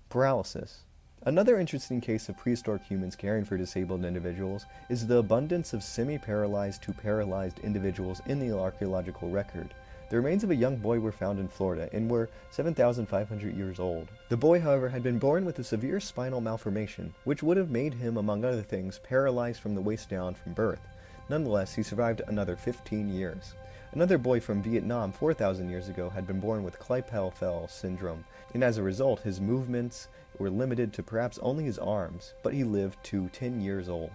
Paralysis. Another interesting case of prehistoric humans caring for disabled individuals is the abundance of semi-paralyzed to paralyzed individuals in the archaeological record. The remains of a young boy were found in Florida and were 7,500 years old. The boy, however, had been born with a severe spinal malformation, which would have made him, among other things, paralyzed from the waist down from birth. Nonetheless, he survived another 15 years. Another boy from Vietnam 4,000 years ago had been born with Klippel-Feil syndrome, and as a result, his movements were limited to perhaps only his arms, but he lived to 10 years old.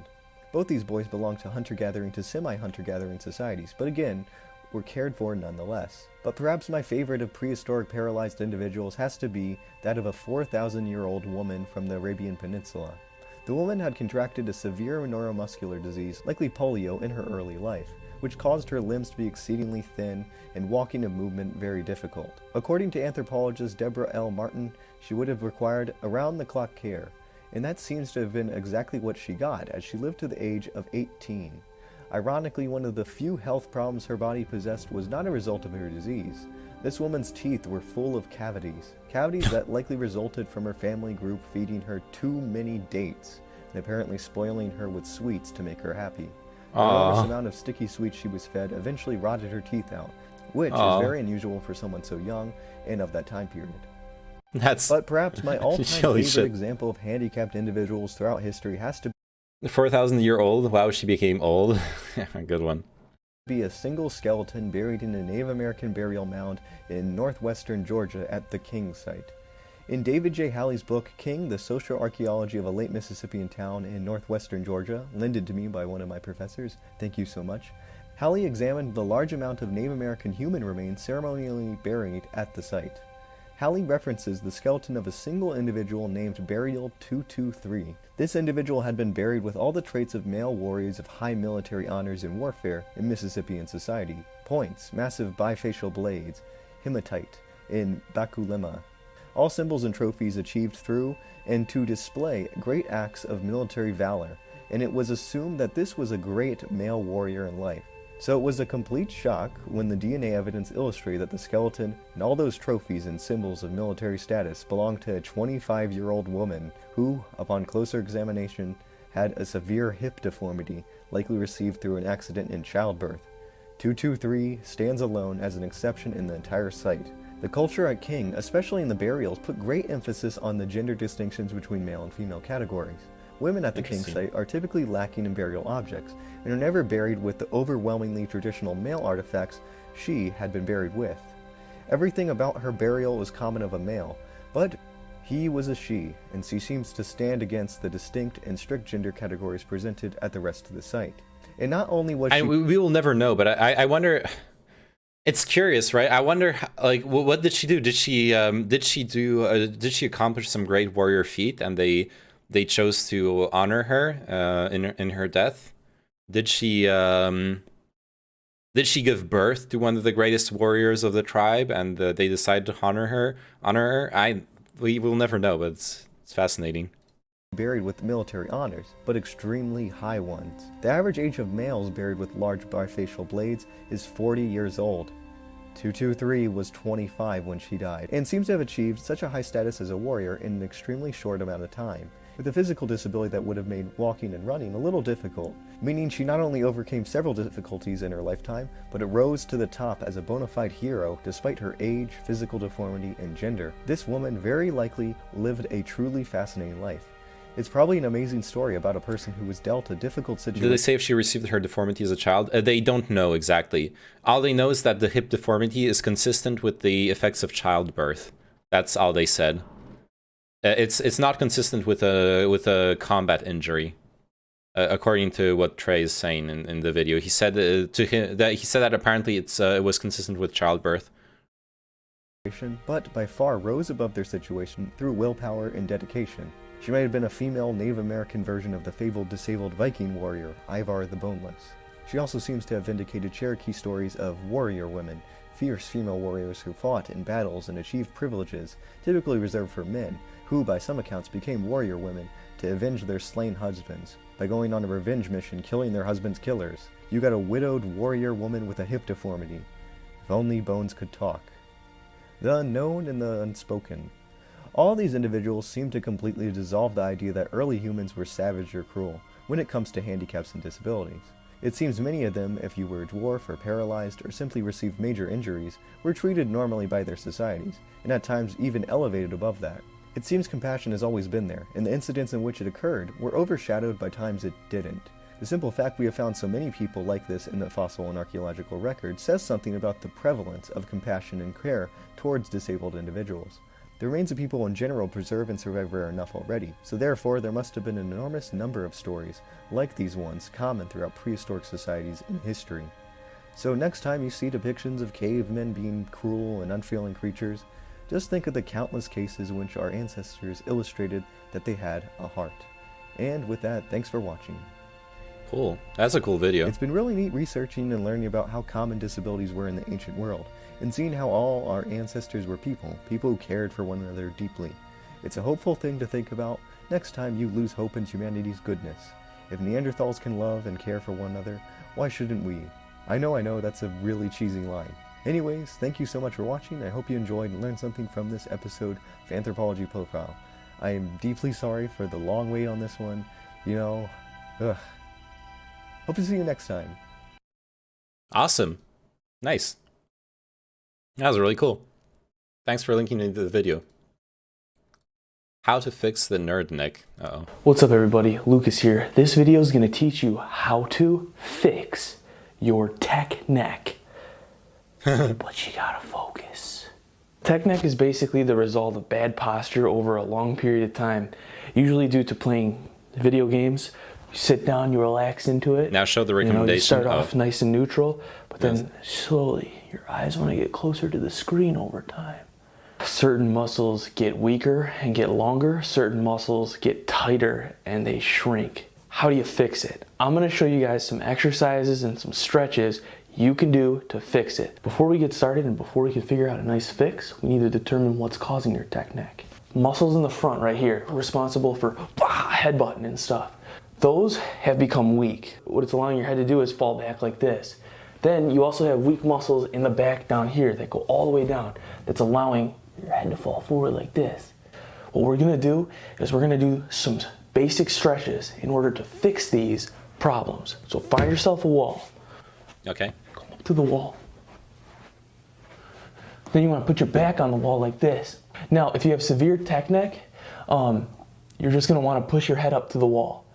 Both these boys belonged to hunter-gathering to semi-hunter-gathering societies, but again, were cared for nonetheless. But perhaps my favorite of prehistoric paralyzed individuals has to be that of a 4,000-year-old woman from the Arabian Peninsula. The woman had contracted a severe neuromuscular disease, likely polio, in her early life, which caused her limbs to be exceedingly thin and walking and movement very difficult. According to anthropologist Deborah L. Martin, she would have required around-the-clock care, and that seems to have been exactly what she got, as she lived to the age of 18. Ironically, one of the few health problems her body possessed was not a result of her disease. This woman's teeth were full of cavities that likely resulted from her family group feeding her too many dates, and apparently spoiling her with sweets to make her happy. The enormous amount of sticky sweets she was fed eventually rotted her teeth out, which is very unusual for someone so young and of that time period. But perhaps my all-time favorite example of handicapped individuals throughout history has to 4,000-year-old. Wow, she became old. Good one. Be a single skeleton buried in a Native American burial mound in northwestern Georgia at the King site. In David J. Halley's book, King, the Social Archaeology of a Late Mississippian Town in Northwestern Georgia, lended to me by one of my professors, thank you so much, Halley examined the large amount of Native American human remains ceremonially buried at the site. Halley references the skeleton of a single individual named Burial 223. This individual had been buried with all the traits of male warriors of high military honors in warfare in Mississippian society: points, massive bifacial blades, hematite, and bakulema. All symbols and trophies achieved through and to display great acts of military valor, and it was assumed that this was a great male warrior in life. So it was a complete shock when the DNA evidence illustrated that the skeleton and all those trophies and symbols of military status belonged to a 25-year-old woman who, upon closer examination, had a severe hip deformity, likely received through an accident in childbirth. 223 stands alone as an exception in the entire site. The culture at King, especially in the burials, put great emphasis on the gender distinctions between male and female categories. Women at the King site are typically lacking in burial objects, and are never buried with the overwhelmingly traditional male artifacts she had been buried with. Everything about her burial was common of a male, but he was a she, and she seems to stand against the distinct and strict gender categories presented at the rest of the site. And not only was she... we will never know, but I wonder... It's curious, right? I wonder, like, what did she do? Did she accomplish some great warrior feat, and they chose to honor her in her death? Did she give birth to one of the greatest warriors of the tribe, and they decided to honor her? We will never know, but it's fascinating. Buried with military honors, but extremely high ones. The average age of males buried with large bifacial blades is 40 years old. 223 was 25 when she died, and seems to have achieved such a high status as a warrior in an extremely short amount of time, with a physical disability that would have made walking and running a little difficult, meaning she not only overcame several difficulties in her lifetime, but it rose to the top as a bona fide hero despite her age, physical deformity, and gender. This woman very likely lived a truly fascinating life. It's probably an amazing story about a person who was dealt a difficult situation. Did they say if she received her deformity as a child? They don't know exactly. All they know is that the hip deformity is consistent with the effects of childbirth. That's all they said. It's not consistent with a combat injury, according to what Trey is saying in the video. He said that apparently it was consistent with childbirth. But by far rose above their situation through willpower and dedication. She might have been a female Native American version of the fabled disabled Viking warrior, Ivar the Boneless. She also seems to have vindicated Cherokee stories of warrior women, fierce female warriors who fought in battles and achieved privileges typically reserved for men, who by some accounts became warrior women to avenge their slain husbands, by going on a revenge mission killing their husband's killers. You got a widowed warrior woman with a hip deformity. If only bones could talk. The unknown and the unspoken. All these individuals seem to completely dissolve the idea that early humans were savage or cruel when it comes to handicaps and disabilities. It seems many of them, if you were a dwarf or paralyzed or simply received major injuries, were treated normally by their societies, and at times even elevated above that. It seems compassion has always been there, and the incidents in which it occurred were overshadowed by times it didn't. The simple fact we have found so many people like this in the fossil and archaeological record says something about the prevalence of compassion and care towards disabled individuals. The remains of people in general preserve and survive rare enough already, so therefore there must have been an enormous number of stories like these ones common throughout prehistoric societies in history. So next time you see depictions of cavemen being cruel and unfeeling creatures, just think of the countless cases in which our ancestors illustrated that they had a heart. And with that, thanks for watching. Cool. That's a cool video. It's been really neat researching and learning about how common disabilities were in the ancient world, and seeing how all our ancestors were people who cared for one another deeply. It's a hopeful thing to think about next time you lose hope in humanity's goodness. If Neanderthals can love and care for one another, why shouldn't we? I know, that's a really cheesy line. Anyways, thank you so much for watching. I hope you enjoyed and learned something from this episode of Anthropology Profile. I am deeply sorry for the long wait on this one. Hope to see you next time. Awesome. Nice. That was really cool. Thanks for linking into the video. How to fix the nerd neck. Uh-oh. What's up everybody, Lucas here. This video is going to teach you how to fix your tech neck. But you gotta focus. Tech neck is basically the result of bad posture over a long period of time, usually due to playing video games. You sit down, you relax into it. Now show the recommendation. You start off nice and neutral, but then slowly your eyes want to get closer to the screen over time. Certain muscles get weaker and get longer. Certain muscles get tighter and they shrink. How do you fix it? I'm going to show you guys some exercises and some stretches you can do to fix it. Before we get started and before we can figure out a nice fix, we need to determine what's causing your tech neck. Muscles in the front right here are responsible for headbutting and stuff. Those have become weak. What it's allowing your head to do is fall back like this. Then you also have weak muscles in the back down here that go all the way down. That's allowing your head to fall forward like this. What we're gonna do is we're gonna do some basic stretches in order to fix these problems. So find yourself a wall. Okay. Go up to the wall. Then you want to put your back on the wall like this. Now, if you have severe tech neck, you're just going to want to push your head up to the wall.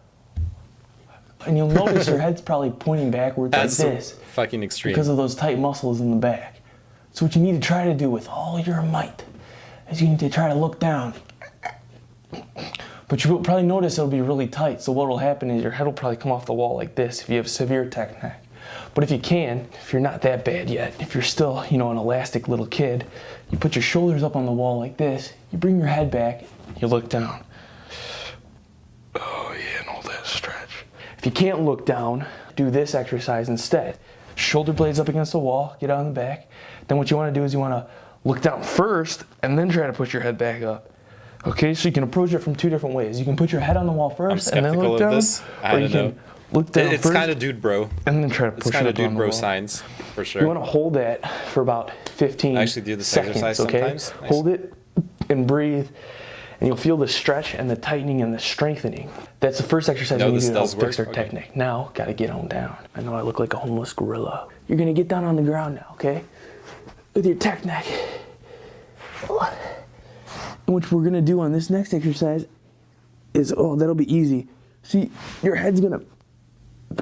And you'll notice your head's probably pointing backwards like this. Fucking extreme. Because of those tight muscles in the back. So what you need to try to do with all your might is you need to try to look down. But you'll probably notice it'll be really tight. So what will happen is your head will probably come off the wall like this if you have severe tech neck. But if you can, if you're not that bad yet, if you're still, you know, an elastic little kid, you put your shoulders up on the wall like this, you bring your head back, you look down. Oh yeah, and all that stretch. If you can't look down, do this exercise instead. Shoulder blades up against the wall, get on the back. Then what you want to do is you want to look down first and then try to push your head back up. Okay, so you can approach it from two different ways. You can put your head on the wall first and then look down. I don't know. Look down it's first, kind of dude bro. And then try to push it's kind it of up on dude the bro wall. signs, for sure. You want to hold that for about 15 I actually do this seconds, exercise okay? sometimes. Nice. Hold it and breathe, and you'll feel the stretch and the tightening and the strengthening. That's the first exercise we need to help fix our technique. Now, gotta get on down. I know I look like a homeless gorilla. You're gonna get down on the ground now, okay? With your tech neck. And what we're gonna do on this next exercise is, oh, that'll be easy. See, your head's gonna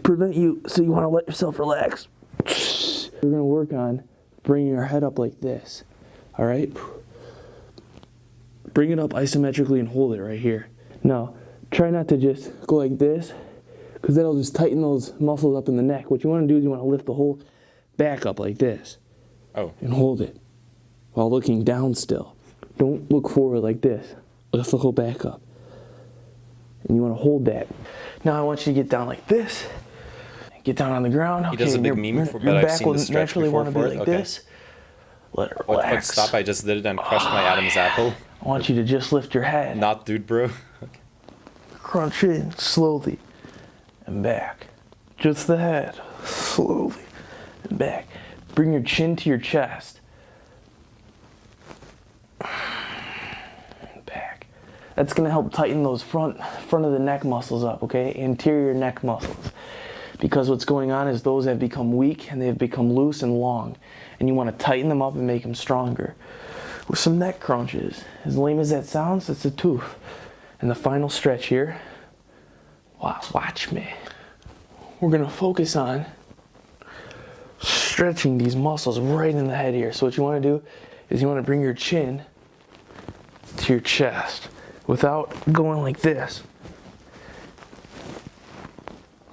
prevent you, so you wanna let yourself relax. We're gonna work on bringing your head up like this, all right? Bring it up isometrically and hold it right here. Now, try not to just go like this, because that'll just tighten those muscles up in the neck. What you wanna do is you wanna lift the whole back up like this. Oh. And hold it, while looking down still. Don't look forward like this. Lift the whole back up. And you wanna hold that. Now I want you to get down like this. Get down on the ground. He does a big meme for, but I've seen the stretch before for it. Like okay. this. Let it relax. What, stop, I just did it and crushed my Adam's apple. I want you to just lift your head. Not dude bro. Okay. Crunch in slowly and back. Just the head. Slowly and back. Bring your chin to your chest. Back. That's gonna help tighten those front of the neck muscles up, okay? Anterior neck muscles. Because what's going on is those have become weak and they've become loose and long. And you want to tighten them up and make them stronger. With some neck crunches. As lame as that sounds, it's a tooth. And the final stretch here. Wow, watch me. We're gonna focus on stretching these muscles right in the head here. So what you want to do is you want to bring your chin to your chest without going like this.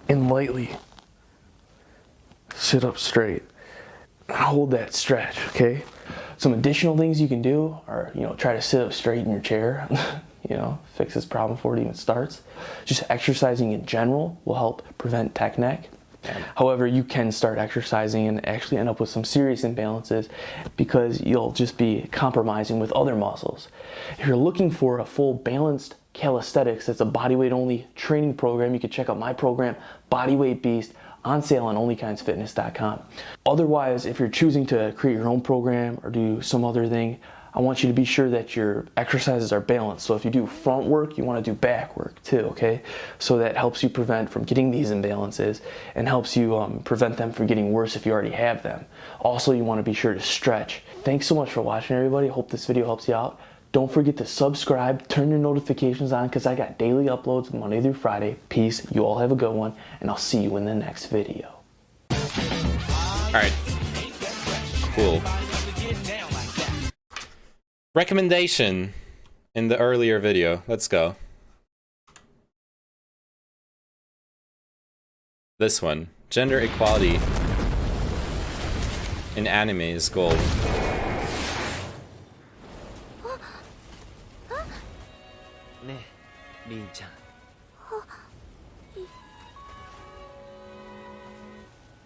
And lightly sit up straight and hold that stretch, okay? Some additional things you can do are, you know, try to sit up straight in your chair, you know, fix this problem before it even starts. Just exercising in general will help prevent tech neck. However, you can start exercising and actually end up with some serious imbalances because you'll just be compromising with other muscles. If you're looking for a full balanced calisthenics, it's a bodyweight only training program, you can check out my program, Bodyweight Beast, on sale on onlykindsfitness.com. Otherwise, if you're choosing to create your own program or do some other thing, I want you to be sure that your exercises are balanced. So if you do front work, you want to do back work too, okay? So that helps you prevent from getting these imbalances and helps you prevent them from getting worse if you already have them. Also, you want to be sure to stretch. Thanks so much for watching, everybody. Hope this video helps you out. Don't forget to subscribe, turn your notifications on because I got daily uploads Monday through Friday. Peace. You all have a good one, and I'll see you in the next video. All right. Cool. Recommendation in the earlier video. Let's go. This one. Gender equality in anime is gold.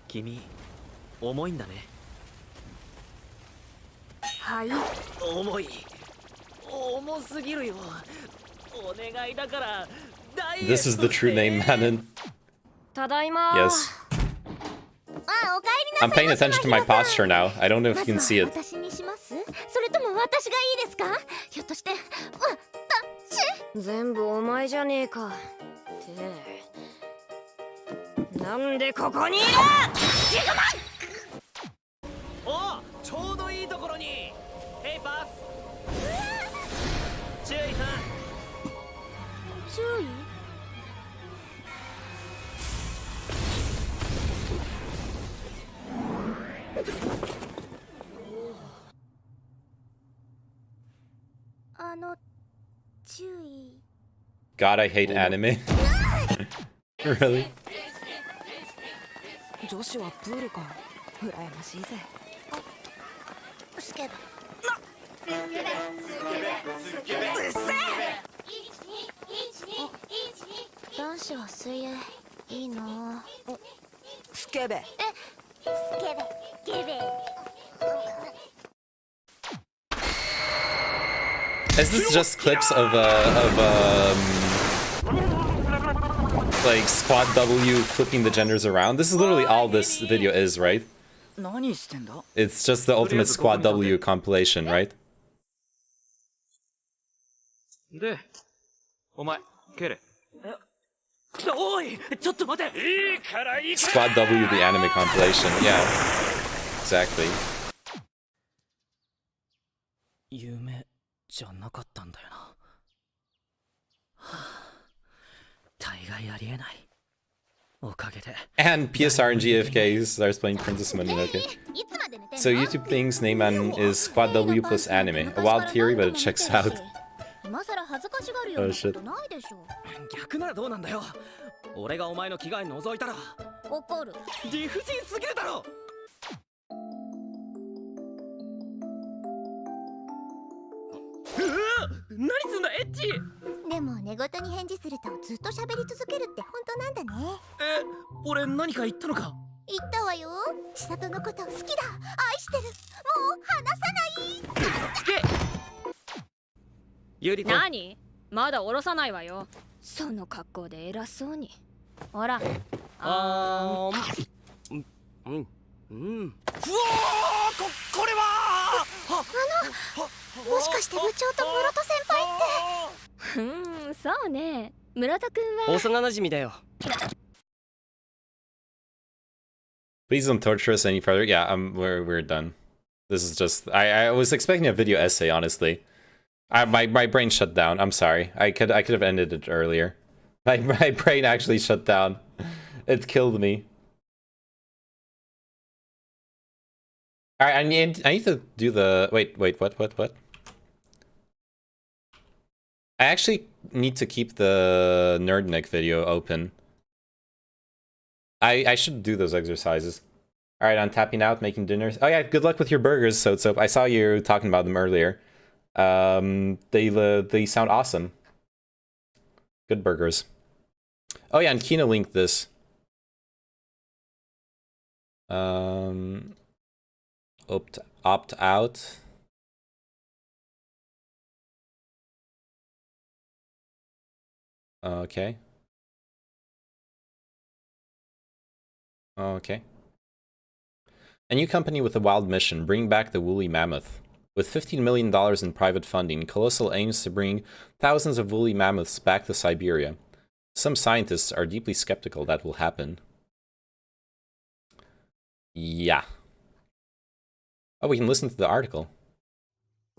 Kimi, 重いんだね。はい。重い。重すぎるよ。お願いだから。This is the true name, Manon. ただいま。 Yes. I'm paying attention to my posture now. I don't know if you can see it. 私にします？それとも私がいいですか？ひょっとして私？全部お前じゃねえか。って。なんでここにいる？ジグマ！お、ちょうどいいところに。ヘイパス。注意さん。注意？注意。 God, I hate anime. Really? 女子はプールか。羨ましいぜ。スケベ。うっせえ！男子は水泳いいな。スケベ。スケベ。スケベ。Is this just clips of like Squad W flipping the genders around? This is literally all this video is, right? It's just the ultimate Squad W compilation, right? Squad W, the anime compilation, yeah. Exactly. 夢じゃなかったんだよな。はあ、大概ありえない。おかげで。And PSR and GFK starts playing Princess Mononoke. So YouTube thinks Neyman is Squad W plus anime. A wild theory, but it checks out. 今さら恥ずかしがるようなことないでしょ。逆ならどうなんだよ。俺がお前の着替え覗いたら怒る。理不尽すぎるだろ。何すんだエッチ。でも寝言に返事するとずっと喋り続けるって本当なんだね。俺何か言ったのか。言ったわよ。千里のこと好きだ、愛してる、もう離さない。つけ。ゆり子。何？まだ下ろさないわよ。その格好で偉そうに。ほら。うん。うわー、これはもしかして部長と室戸先輩って。そうね。室戸くんは幼馴染だよ。 Please don't torture us any further. Yeah, we're done. This is just I was expecting a video essay, honestly. My brain shut down. I'm sorry. I could have ended it earlier. My brain actually shut down. It killed me. Alright, I need to do the wait, what? I actually need to keep the Nerdnick video open. I should do those exercises. Alright, I'm tapping out, making dinners. Oh yeah, good luck with your burgers, so I saw you talking about them earlier. They sound awesome. Good burgers. Oh yeah, and Kina linked this. Opt out. Okay. Okay. A new company with a wild mission, bring back the woolly mammoth. With $15 million in private funding, Colossal aims to bring thousands of woolly mammoths back to Siberia. Some scientists are deeply skeptical that will happen. Yeah. Oh, we can listen to the article.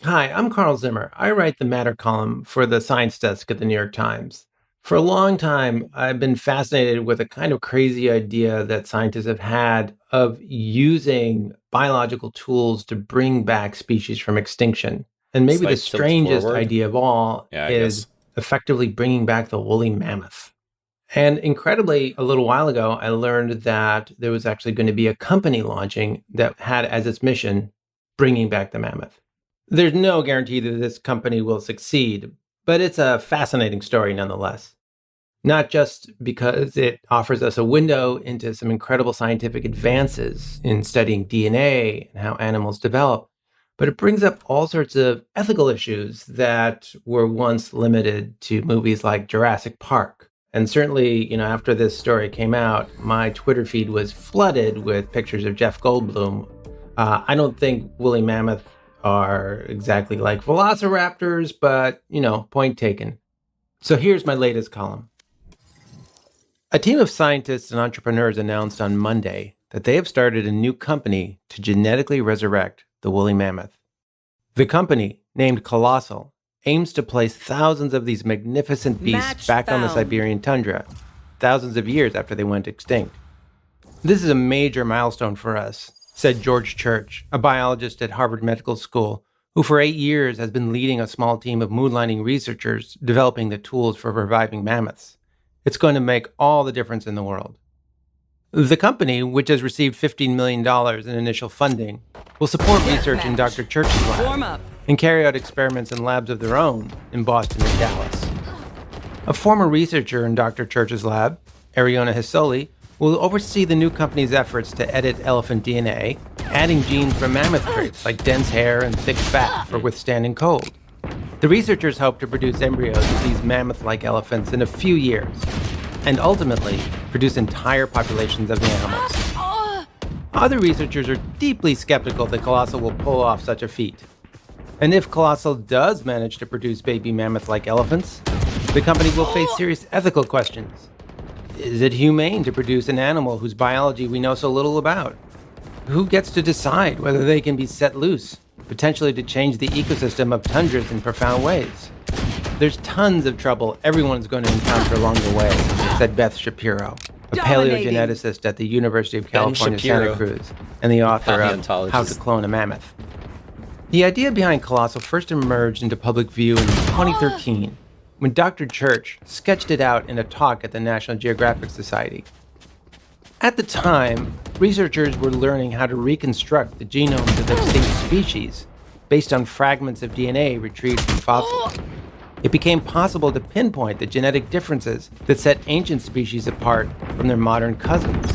Hi, I'm Carl Zimmer. I write the Matter column for the science desk at the New York Times. For a long time, I've been fascinated with a kind of crazy idea that scientists have had of using biological tools to bring back species from extinction. And maybe the strangest idea of all is effectively bringing back the woolly mammoth. And incredibly, a little while ago, I learned that there was actually going to be a company launching that had as its mission bringing back the mammoth. There's no guarantee that this company will succeed, but it's a fascinating story nonetheless. Not just because it offers us a window into some incredible scientific advances in studying DNA and how animals develop, but it brings up all sorts of ethical issues that were once limited to movies like Jurassic Park. And certainly, after this story came out, my Twitter feed was flooded with pictures of Jeff Goldblum. I don't think woolly mammoth are exactly like velociraptors, but, point taken. So here's my latest column. A team of scientists and entrepreneurs announced on Monday that they have started a new company to genetically resurrect the woolly mammoth. The company, named Colossal, aims to place thousands of these magnificent beasts back on the Siberian tundra, thousands of years after they went extinct. This is a major milestone for us, said George Church, a biologist at Harvard Medical School, who for 8 years has been leading a small team of moonlighting researchers developing the tools for reviving mammoths. It's going to make all the difference in the world. The company, which has received $15 million in initial funding, will support research in Dr. Church's lab and carry out experiments in labs of their own in Boston and Dallas. A former researcher in Dr. Church's lab, Ariona Hisoli, will oversee the new company's efforts to edit elephant DNA, adding genes from mammoth traits like dense hair and thick fat for withstanding cold. The researchers hope to produce embryos of these mammoth-like elephants in a few years, and ultimately produce entire populations of the animals. Other researchers are deeply skeptical that Colossal will pull off such a feat. And if Colossal does manage to produce baby mammoth-like elephants, the company will face serious ethical questions. Is it humane to produce an animal whose biology we know so little about? Who gets to decide whether they can be set loose, potentially to change the ecosystem of tundras in profound ways? There's tons of trouble everyone's going to encounter along the way, said Beth Shapiro, a paleogeneticist at the University of California, Santa Cruz, and the author of How to Clone a Mammoth. The idea behind Colossal first emerged into public view in 2013, when Dr. Church sketched it out in a talk at the National Geographic Society. At the time, researchers were learning how to reconstruct the genomes of extinct species based on fragments of DNA retrieved from fossils. It became possible to pinpoint the genetic differences that set ancient species apart from their modern cousins,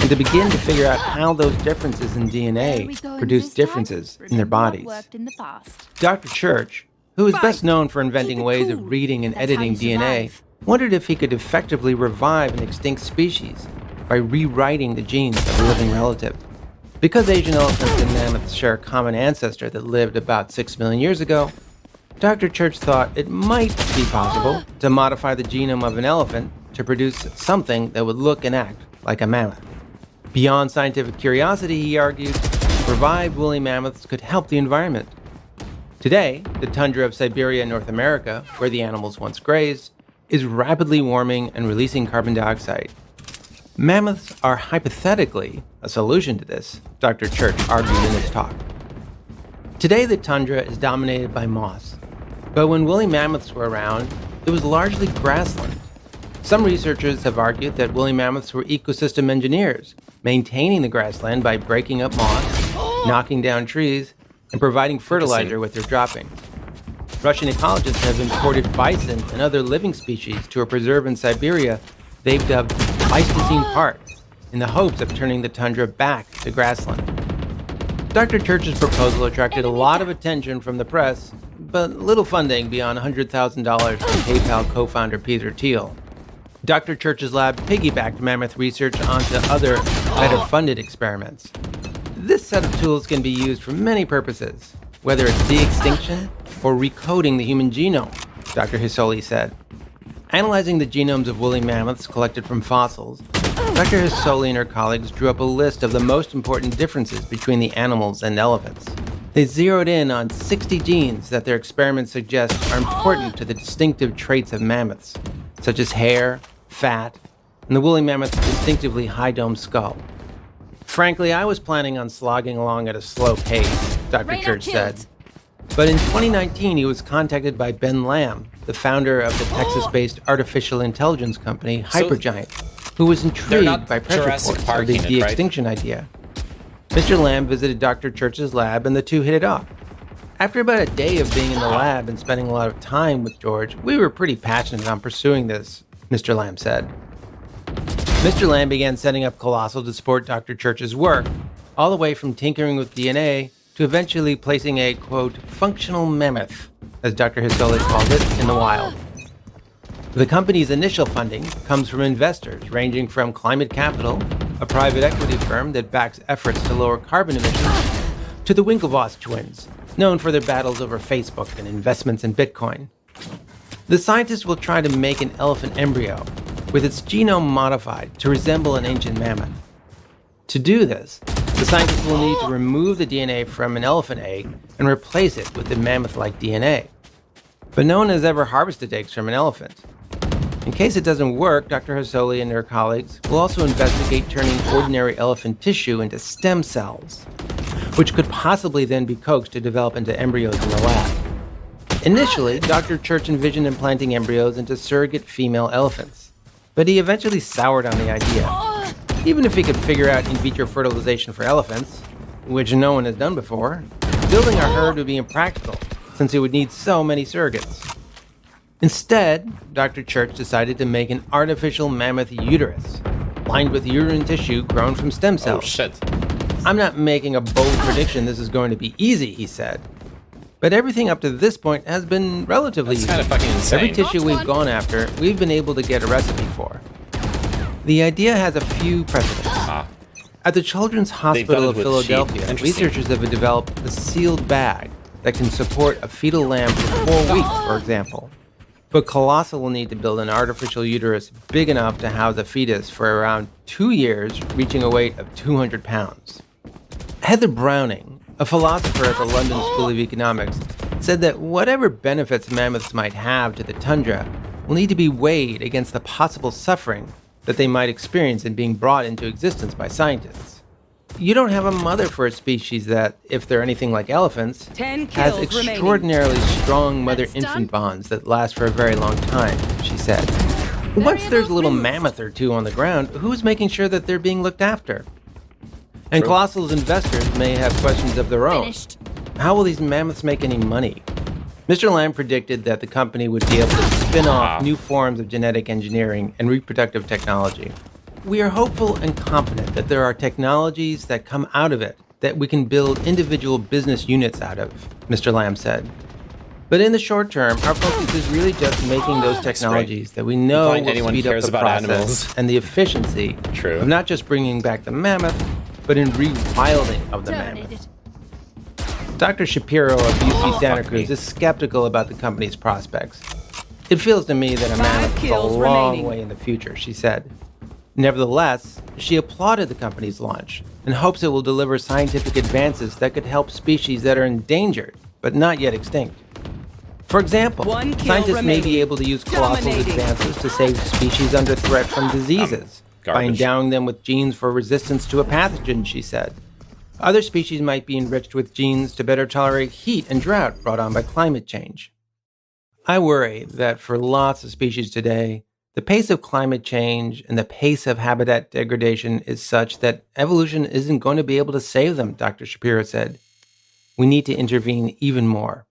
and to begin to figure out how those differences in DNA produce differences in their bodies. Dr. Church, who is best known for inventing ways of reading and editing DNA, wondered if he could effectively revive an extinct species by rewriting the genes of a living relative. Because Asian elephants and mammoths share a common ancestor that lived about 6 million years ago, Dr. Church thought it might be possible to modify the genome of an elephant to produce something that would look and act like a mammoth. Beyond scientific curiosity, he argued, revived woolly mammoths could help the environment. Today, the tundra of Siberia in North America, where the animals once grazed, is rapidly warming and releasing carbon dioxide. Mammoths are hypothetically a solution to this, Dr. Church argued in his talk. Today, the tundra is dominated by moss, but when woolly mammoths were around, it was largely grassland. Some researchers have argued that woolly mammoths were ecosystem engineers, maintaining the grassland by breaking up moss, knocking down trees, and providing fertilizer with their droppings. Russian ecologists have imported bison and other living species to a preserve in Siberia they've dubbed Pleistocene Park, in the hopes of turning the tundra back to grassland. Dr. Church's proposal attracted a lot of attention from the press, but little funding beyond $100,000 from PayPal co-founder Peter Thiel. Dr. Church's lab piggybacked mammoth research onto other, better-funded experiments. This set of tools can be used for many purposes, whether it's de-extinction or recoding the human genome, Dr. Hisoli said. Analyzing the genomes of woolly mammoths collected from fossils, Dr. Hisoli and her colleagues drew up a list of the most important differences between the animals and elephants. They zeroed in on 60 genes that their experiments suggest are important to the distinctive traits of mammoths, such as hair, fat, and the woolly mammoth's distinctively high-domed skull. Frankly, I was planning on slogging along at a slow pace, Dr. Church said. But in 2019, he was contacted by Ben Lamb, the founder of the Texas-based artificial intelligence company Hypergiant, who was intrigued by press reports of the de-extinction idea. Mr. Lamb visited Dr. Church's lab and the two hit it off. After about a day of being in the lab and spending a lot of time with George, we were pretty passionate on pursuing this, Mr. Lamb said. Mr. Lamb began setting up Colossal to support Dr. Church's work, all the way from tinkering with DNA to eventually placing a, quote, functional mammoth, as Dr. Hisoli called it, in the wild. The company's initial funding comes from investors ranging from Climate Capital, a private equity firm that backs efforts to lower carbon emissions, to the Winklevoss twins, known for their battles over Facebook and investments in Bitcoin. The scientists will try to make an elephant embryo with its genome modified to resemble an ancient mammoth. To do this, the scientists will need to remove the DNA from an elephant egg and replace it with the mammoth-like DNA. But no one has ever harvested eggs from an elephant. In case it doesn't work, Dr. Hasoli and her colleagues will also investigate turning ordinary elephant tissue into stem cells, which could possibly then be coaxed to develop into embryos in the lab. Initially, Dr. Church envisioned implanting embryos into surrogate female elephants, but he eventually soured on the idea. Even if he could figure out in vitro fertilization for elephants, which no one has done before, building a herd would be impractical, since it would need so many surrogates. Instead, Dr. Church decided to make an artificial mammoth uterus, lined with uterine tissue grown from stem cells. Oh, shit. I'm not making a bold prediction this is going to be easy, he said. But everything up to this point has been relatively easy. That's kind of fucking insane. Every tissue we've gone after, we've been able to get a recipe for. The idea has a few precedents. At the Children's Hospital of Philadelphia, researchers have developed a sealed bag that can support a fetal lamb for 4 weeks, for example. But Colossal will need to build an artificial uterus big enough to house a fetus for around 2 years, reaching a weight of 200 pounds. Heather Browning, a philosopher at the London School of Economics, said that whatever benefits mammoths might have to the tundra will need to be weighed against the possible suffering that they might experience in being brought into existence by scientists. You don't have a mother for a species that, if they're anything like elephants, has extraordinarily strong mother-infant bonds that last for a very long time, she said. Once there's a little mammoth or two on the ground, who's making sure that they're being looked after? And Colossal's investors may have questions of their own. How will these mammoths make any money? Mr. Lamb predicted that the company would be able to spin off new forms of genetic engineering and reproductive technology. We are hopeful and confident that there are technologies that come out of it that we can build individual business units out of, Mr. Lamb said. But in the short term, our focus is really just making those technologies that we know will speed up the process and the efficiency of not just bringing back the mammoth, but in rewilding of the mammoth. Dr. Shapiro of UC Santa Cruz is skeptical about the company's prospects. It feels to me that a mammoth is a long way in the future, she said. Nevertheless, she applauded the company's launch and hopes it will deliver scientific advances that could help species that are endangered, but not yet extinct. For example, scientists may be able to use Colossal's advances to save species under threat from diseases by endowing them with genes for resistance to a pathogen, she said. Other species might be enriched with genes to better tolerate heat and drought brought on by climate change. I worry that for lots of species today, the pace of climate change and the pace of habitat degradation is such that evolution isn't going to be able to save them, Dr. Shapiro said. We need to intervene even more.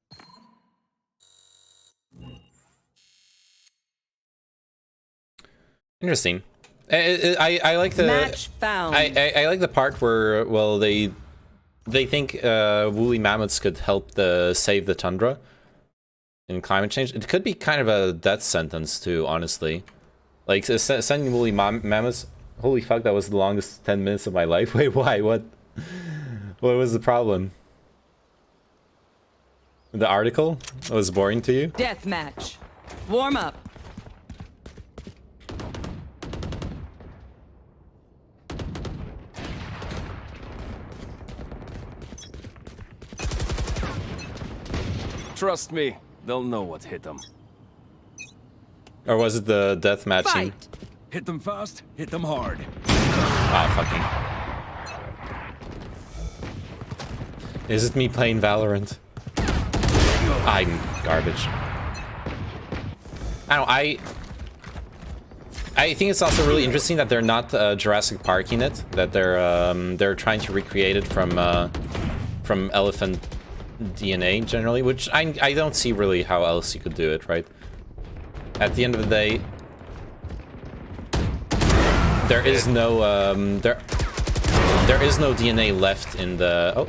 Interesting. I like the match found. I like the part where they think woolly mammoths could help save the tundra in climate change. It could be kind of a death sentence too, honestly. Like sending woolly mammoths. Holy fuck, that was the longest 10 minutes of my life. Wait, why? What was the problem? The article was boring to you? Death match. Warm up. Trust me, they'll know what hit them. Or was it the death matching? Hit them fast, hit them hard. Ah, fucking. Is it me playing Valorant? I'm garbage. I think it's also really interesting that they're not Jurassic Parking it. That they're trying to recreate it from elephant DNA generally, which I don't see really how else you could do it, right? At the end of the day, there is no there is no DNA left in the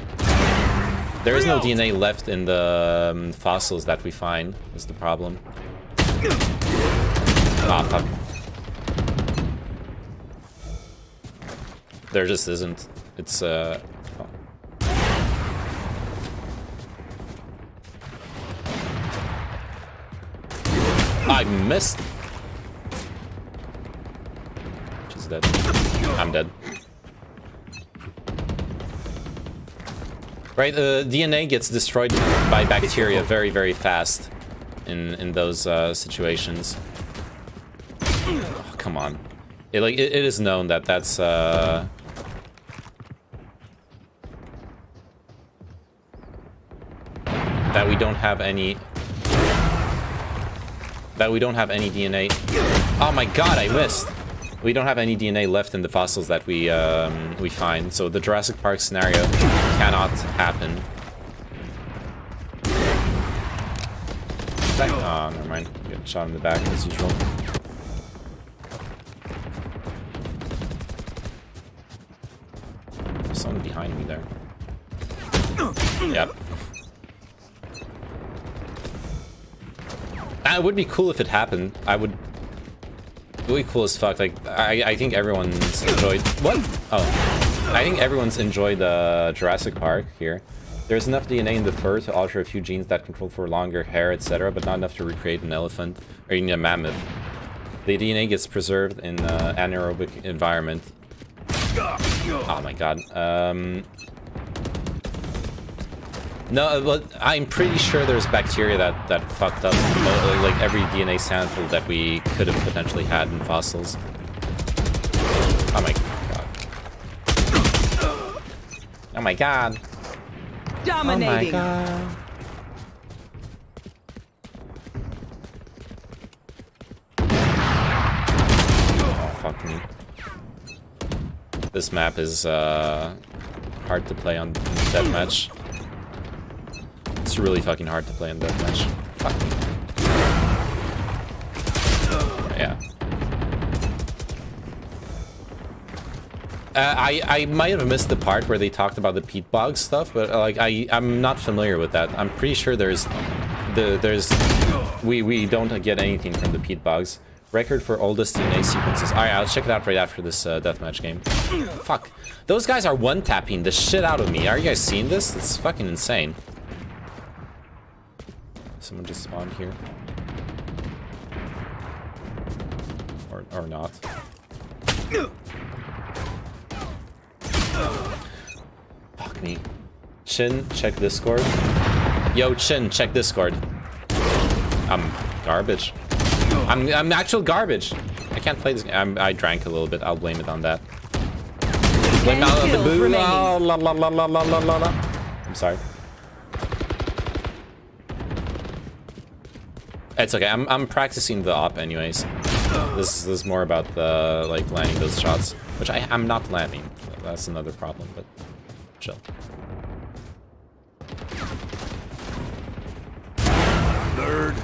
there is no DNA left in the fossils that we find. Is the problem? Ah, fuck. There just isn't. It's I missed. She's dead. I'm dead. Right, DNA gets destroyed by bacteria very, very fast in those situations. Oh, come on. It is known that that's that we don't have any DNA. Oh my god, I missed. We don't have any DNA left in the fossils that we find, so the Jurassic Park scenario cannot happen. Oh, never mind. Get shot in the back as usual. There's someone behind me there. Yep. It would be cool if it happened. Really cool as fuck. Like, I think everyone's enjoyed... What? Oh. I think everyone's enjoyed Jurassic Park here. There's enough DNA in the fur to alter a few genes that control for longer hair, etc., but not enough to recreate an elephant or even a mammoth. The DNA gets preserved in an anaerobic environment. Oh my god. No, but I'm pretty sure there's bacteria that fucked up like every DNA sample that we could have potentially had in fossils. Oh my god. Oh my god. Dominating. Oh my god. Oh, fuck me. This map is hard to play on deathmatch. It's really fucking hard to play in deathmatch. Fuck me. Yeah. I might have missed the part where they talked about the peat bog stuff, but like I'm not familiar with that. I'm pretty sure we don't get anything from the peat bogs. Record for oldest DNA sequences. Alright, I'll check it out right after this deathmatch game. Fuck. Those guys are one-tapping the shit out of me. Are you guys seeing this? It's fucking insane. Someone just spawned here. Or not. Fuck me. Chin, check Discord. Yo, Chin, check Discord. I'm garbage. I'm actual garbage. I can't play this game. I drank a little bit. I'll blame it on that. Blame it on the boo. Oh, la, la, la, la, la, la, la. I'm sorry. It's okay. I'm practicing the op anyways. This is more about the like landing those shots, which I'm not landing. That's another problem, but chill. Nerd.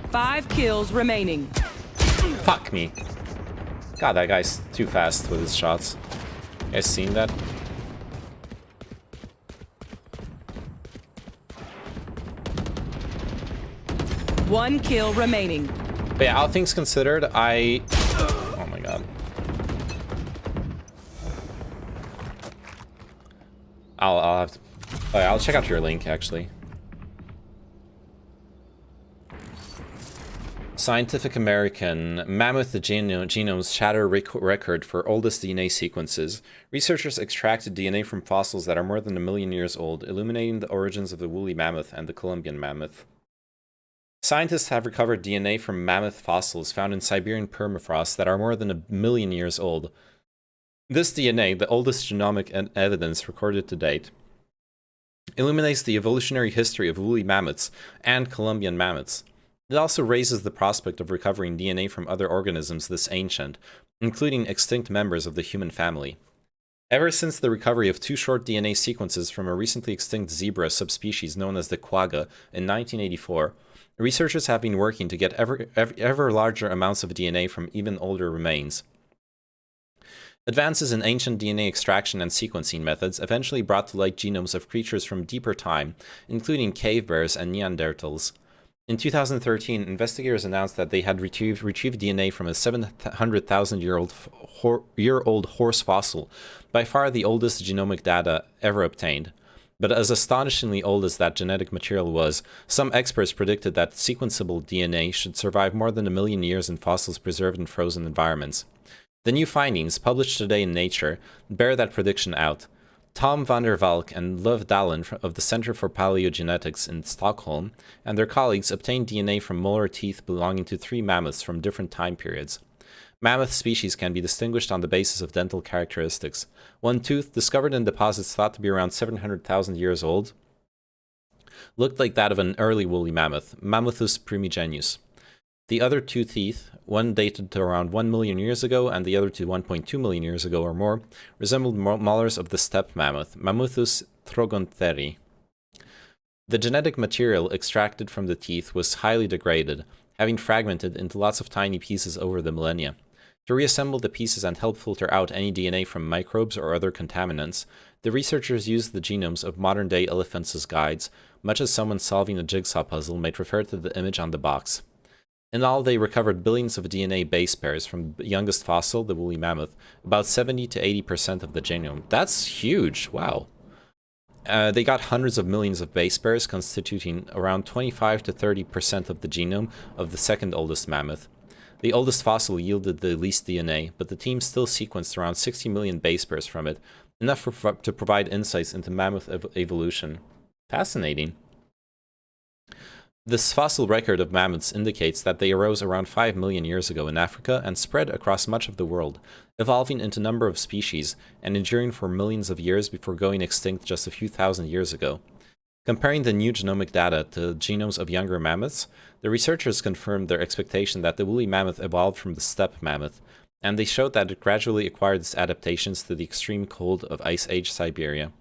5 kills remaining. Fuck me. God, that guy's too fast with his shots. You guys seen that? One kill remaining. But yeah, all things considered, oh my god. I'll have to... Oh yeah, I'll check out your link, actually. Scientific American, Mammoth the Genome's Shatter Record for Oldest DNA Sequences. Researchers extracted DNA from fossils that are more than 1 million years old, illuminating the origins of the woolly mammoth and the Columbian mammoth. Scientists have recovered DNA from mammoth fossils found in Siberian permafrost that are more than 1 million years old. This DNA, the oldest genomic evidence recorded to date, illuminates the evolutionary history of woolly mammoths and Columbian mammoths. It also raises the prospect of recovering DNA from other organisms this ancient, including extinct members of the human family. Ever since the recovery of 2 short DNA sequences from a recently extinct zebra subspecies known as the quagga in 1984, researchers have been working to get ever larger amounts of DNA from even older remains. Advances in ancient DNA extraction and sequencing methods eventually brought to light genomes of creatures from deeper time, including cave bears and Neanderthals. In 2013, investigators announced that they had retrieved DNA from a 700,000-year-old horse fossil, by far the oldest genomic data ever obtained. But as astonishingly old as that genetic material was, some experts predicted that sequenceable DNA should survive more than 1 million years in fossils preserved in frozen environments. The new findings, published today in Nature, bear that prediction out. Tom van der Valk and Love Dallin of the Center for Paleogenetics in Stockholm and their colleagues obtained DNA from molar teeth belonging to 3 mammoths from different time periods. Mammoth species can be distinguished on the basis of dental characteristics. One tooth, discovered in deposits thought to be around 700,000 years old, looked like that of an early woolly mammoth, Mammuthus primigenius. The other 2 teeth, one dated to around 1 million years ago and the other to 1.2 million years ago or more, resembled molars of the steppe mammoth, Mammuthus trogontheri. The genetic material extracted from the teeth was highly degraded, having fragmented into lots of tiny pieces over the millennia. To reassemble the pieces and help filter out any DNA from microbes or other contaminants, the researchers used the genomes of modern-day elephants as guides, much as someone solving a jigsaw puzzle might refer to the image on the box. In all, they recovered billions of DNA base pairs from the youngest fossil, the woolly mammoth, about 70 to 80% of the genome. That's huge, wow. They got hundreds of millions of base pairs, constituting around 25 to 30% of the genome of the second oldest mammoth. The oldest fossil yielded the least DNA, but the team still sequenced around 60 million base pairs from it, enough to provide insights into mammoth evolution. Fascinating. This fossil record of mammoths indicates that they arose around 5 million years ago in Africa and spread across much of the world, evolving into a number of species and enduring for millions of years before going extinct just a few thousand years ago. Comparing the new genomic data to genomes of younger mammoths, the researchers confirmed their expectation that the woolly mammoth evolved from the steppe mammoth, and they showed that it gradually acquired its adaptations to the extreme cold of Ice Age Siberia.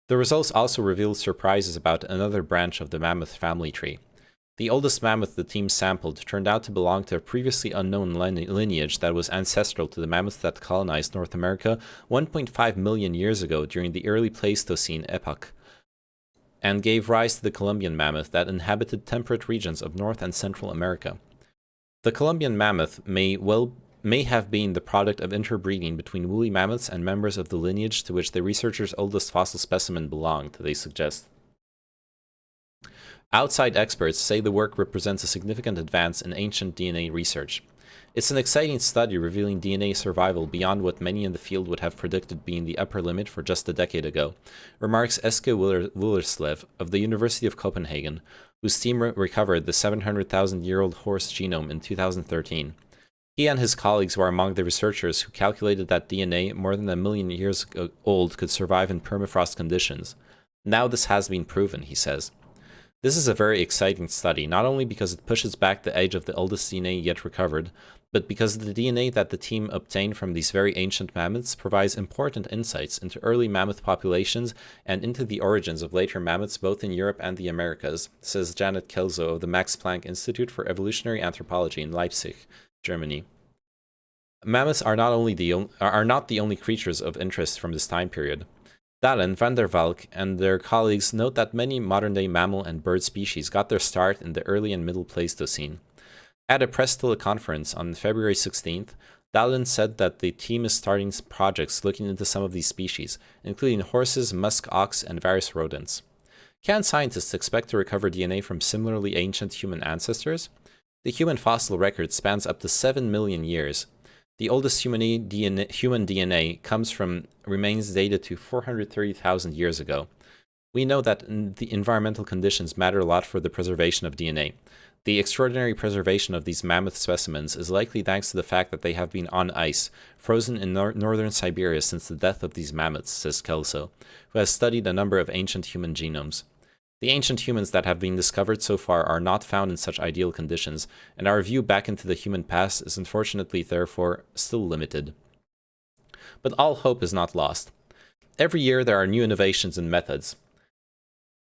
The results also revealed surprises about another branch of the mammoth family tree. The oldest mammoth the team sampled turned out to belong to a previously unknown lineage that was ancestral to the mammoths that colonized North America 1.5 million years ago during the early Pleistocene epoch, and gave rise to the Columbian mammoth that inhabited temperate regions of North and Central America. The Columbian mammoth may have been the product of interbreeding between woolly mammoths and members of the lineage to which the researchers' oldest fossil specimen belonged, they suggest. Outside experts say the work represents a significant advance in ancient DNA research. It's an exciting study revealing DNA survival beyond what many in the field would have predicted being the upper limit for just a decade ago, remarks Eske Willerslev of the University of Copenhagen, whose team recovered the 700,000-year-old horse genome in 2013. He and his colleagues were among the researchers who calculated that DNA more than 1 million years old could survive in permafrost conditions. Now this has been proven, he says. This is a very exciting study, not only because it pushes back the age of the oldest DNA yet recovered, but because the DNA that the team obtained from these very ancient mammoths provides important insights into early mammoth populations and into the origins of later mammoths both in Europe and the Americas, says Janet Kelso of the Max Planck Institute for Evolutionary Anthropology in Leipzig, Germany. Mammoths are not the only creatures of interest from this time period. Dallin, van der Valk, and their colleagues note that many modern-day mammal and bird species got their start in the early and middle Pleistocene. At a press teleconference on February 16th, Dallin said that the team is starting projects looking into some of these species, including horses, musk ox, and various rodents. Can scientists expect to recover DNA from similarly ancient human ancestors? The human fossil record spans up to 7 million years. The oldest human DNA comes from remains dated to 430,000 years ago. We know that the environmental conditions matter a lot for the preservation of DNA. The extraordinary preservation of these mammoth specimens is likely thanks to the fact that they have been on ice, frozen in northern Siberia since the death of these mammoths, says Kelso, who has studied a number of ancient human genomes. The ancient humans that have been discovered so far are not found in such ideal conditions, and our view back into the human past is unfortunately therefore still limited. But all hope is not lost. Every year there are new innovations and methods,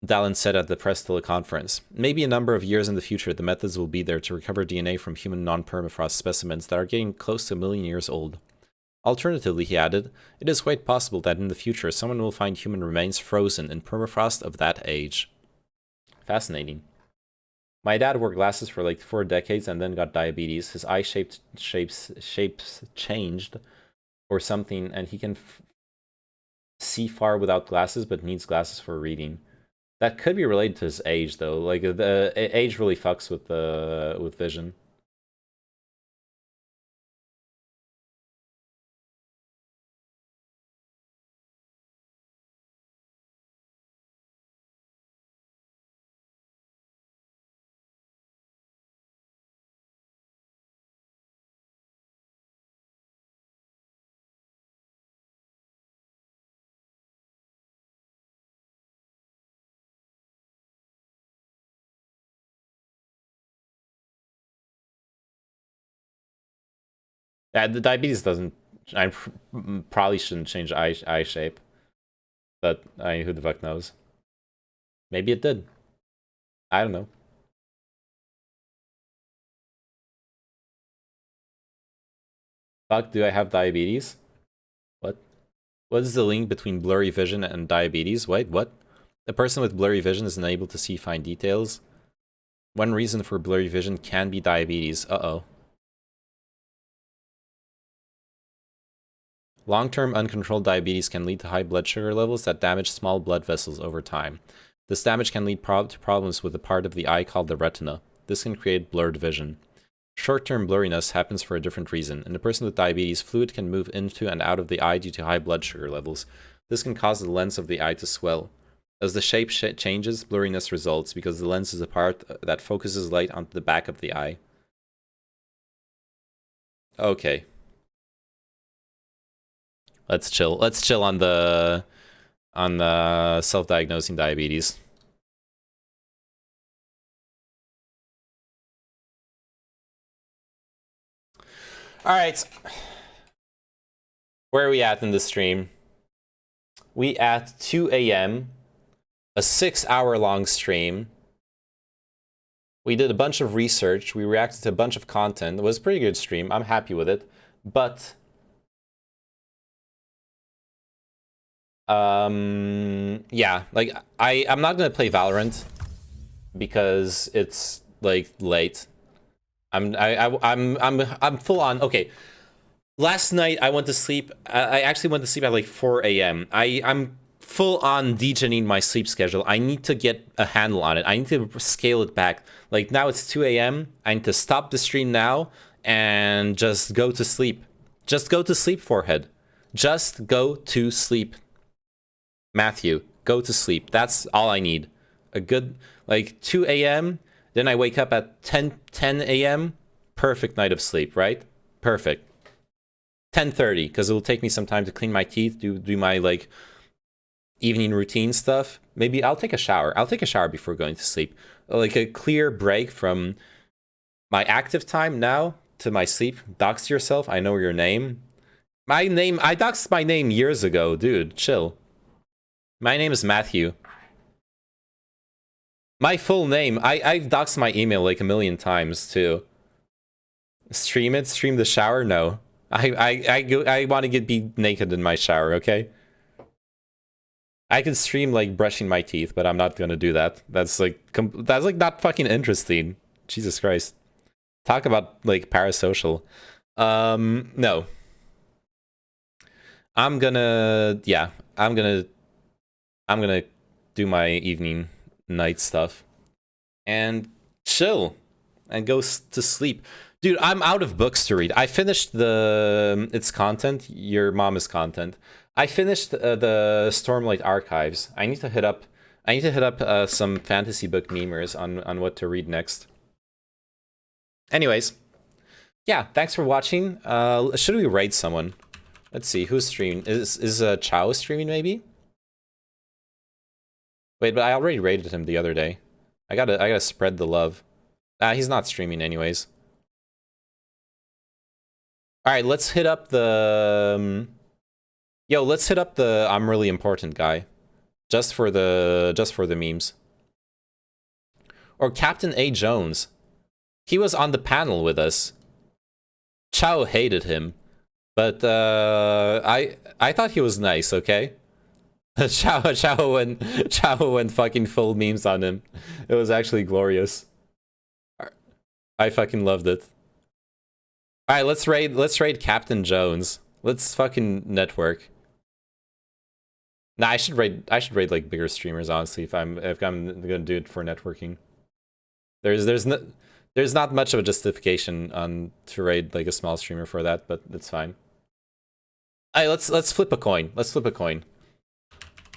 Dallin said at the press teleconference. Maybe a number of years in the future the methods will be there to recover DNA from human non-permafrost specimens that are getting close to 1 million years old. Alternatively, he added, it is quite possible that in the future someone will find human remains frozen in permafrost of that age. Fascinating. My dad wore glasses for like 4 decades and then got diabetes. His eye shapes changed or something, and he can see far without glasses, but needs glasses for reading. That could be related to his age, though. Like the age really fucks with vision. Yeah, the diabetes doesn't. I probably shouldn't change eye shape, but who the fuck knows? Maybe it did. I don't know. Fuck, do I have diabetes? What? What is the link between blurry vision and diabetes? Wait, what? A person with blurry vision is unable to see fine details. One reason for blurry vision can be diabetes. Uh-oh. Long-term uncontrolled diabetes can lead to high blood sugar levels that damage small blood vessels over time. This damage can lead to problems with the part of the eye called the retina. This can create blurred vision. Short-term blurriness happens for a different reason. In a person with diabetes, fluid can move into and out of the eye due to high blood sugar levels. This can cause the lens of the eye to swell. As the shape changes, blurriness results because the lens is a part that focuses light onto the back of the eye. Okay. Let's chill. Let's chill on the self-diagnosing diabetes. All right. Where are we at in the stream? We at 2 a.m. A 6-hour-long stream. We did a bunch of research. We reacted to a bunch of content. It was a pretty good stream. I'm happy with it. But yeah, like I'm not gonna play Valorant because it's like late. I'm full on. Okay, last night I went to sleep. I actually went to sleep at like 4 a.m. I'm full on degening my sleep schedule. I need to get a handle on it. I need to scale it back. Like now it's 2 a.m. I need to stop the stream now and just go to sleep. Just go to sleep, forehead. Just go to sleep. Matthew, go to sleep. That's all I need. A good, like 2 a.m. Then I wake up at 10 a.m. Perfect night of sleep, right? Perfect. 10:30, because it will take me some time to clean my teeth, do my like evening routine stuff. Maybe I'll take a shower. I'll take a shower before going to sleep. Like a clear break from my active time now to my sleep. Dox yourself. I know your name. My name, I doxed my name years ago, dude. Chill. My name is Matthew. My full name, I've doxed my email like a million times too. Stream it? Stream the shower? No. I want to be naked in my shower, okay? I can stream like brushing my teeth, but I'm not gonna do that. That's like not fucking interesting. Jesus Christ. Talk about like parasocial. No. I'm gonna do my evening night stuff and chill and go to sleep. Dude, I'm out of books to read. I finished its content, Your Mom is Content. I finished the Stormlight Archives. I need to hit up some fantasy book memers on what to read next. Anyways, yeah, thanks for watching. Should we raid someone? Let's see, who's streaming? Is Chao streaming maybe? Wait, but I already raided him the other day. I gotta spread the love. He's not streaming anyways. All right, let's hit up the let's hit up the I'm really important guy. Just for the memes. Or Captain A. Jones. He was on the panel with us. Chao hated him. But I thought he was nice, okay? Chao went fucking full memes on him. It was actually glorious. I fucking loved it. Alright, let's raid Captain Jones. Let's fucking network. Nah, I should raid like bigger streamers, honestly, if I'm gonna do it for networking. There's not much of a justification on to raid like a small streamer for that, but it's fine. Alright, let's flip a coin. Let's flip a coin.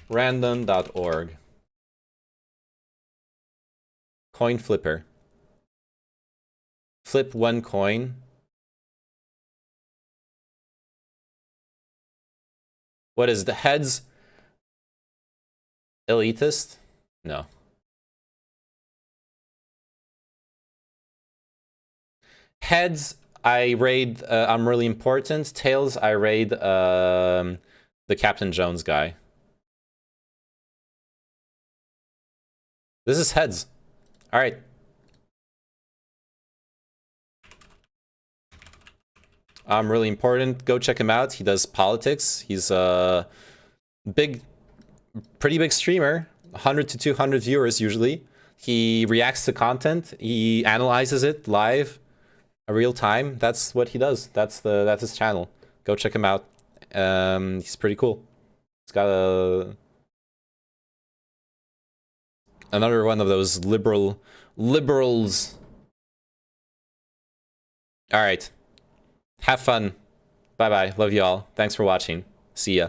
Random.org. Coin flipper. Flip one coin. What is the heads? Elitist? No. Heads, I raid, I'm really important. Tails, I raid the Captain Jones guy. This is heads. Alright. I'm really important. Go check him out. He does politics. He's a pretty big streamer. 100 to 200 viewers usually. He reacts to content. He analyzes it live, real time. That's what he does. That's his channel. Go check him out. He's pretty cool. He's got another one of those liberals. All right. Have fun. Bye bye. Love you all. Thanks for watching. See ya.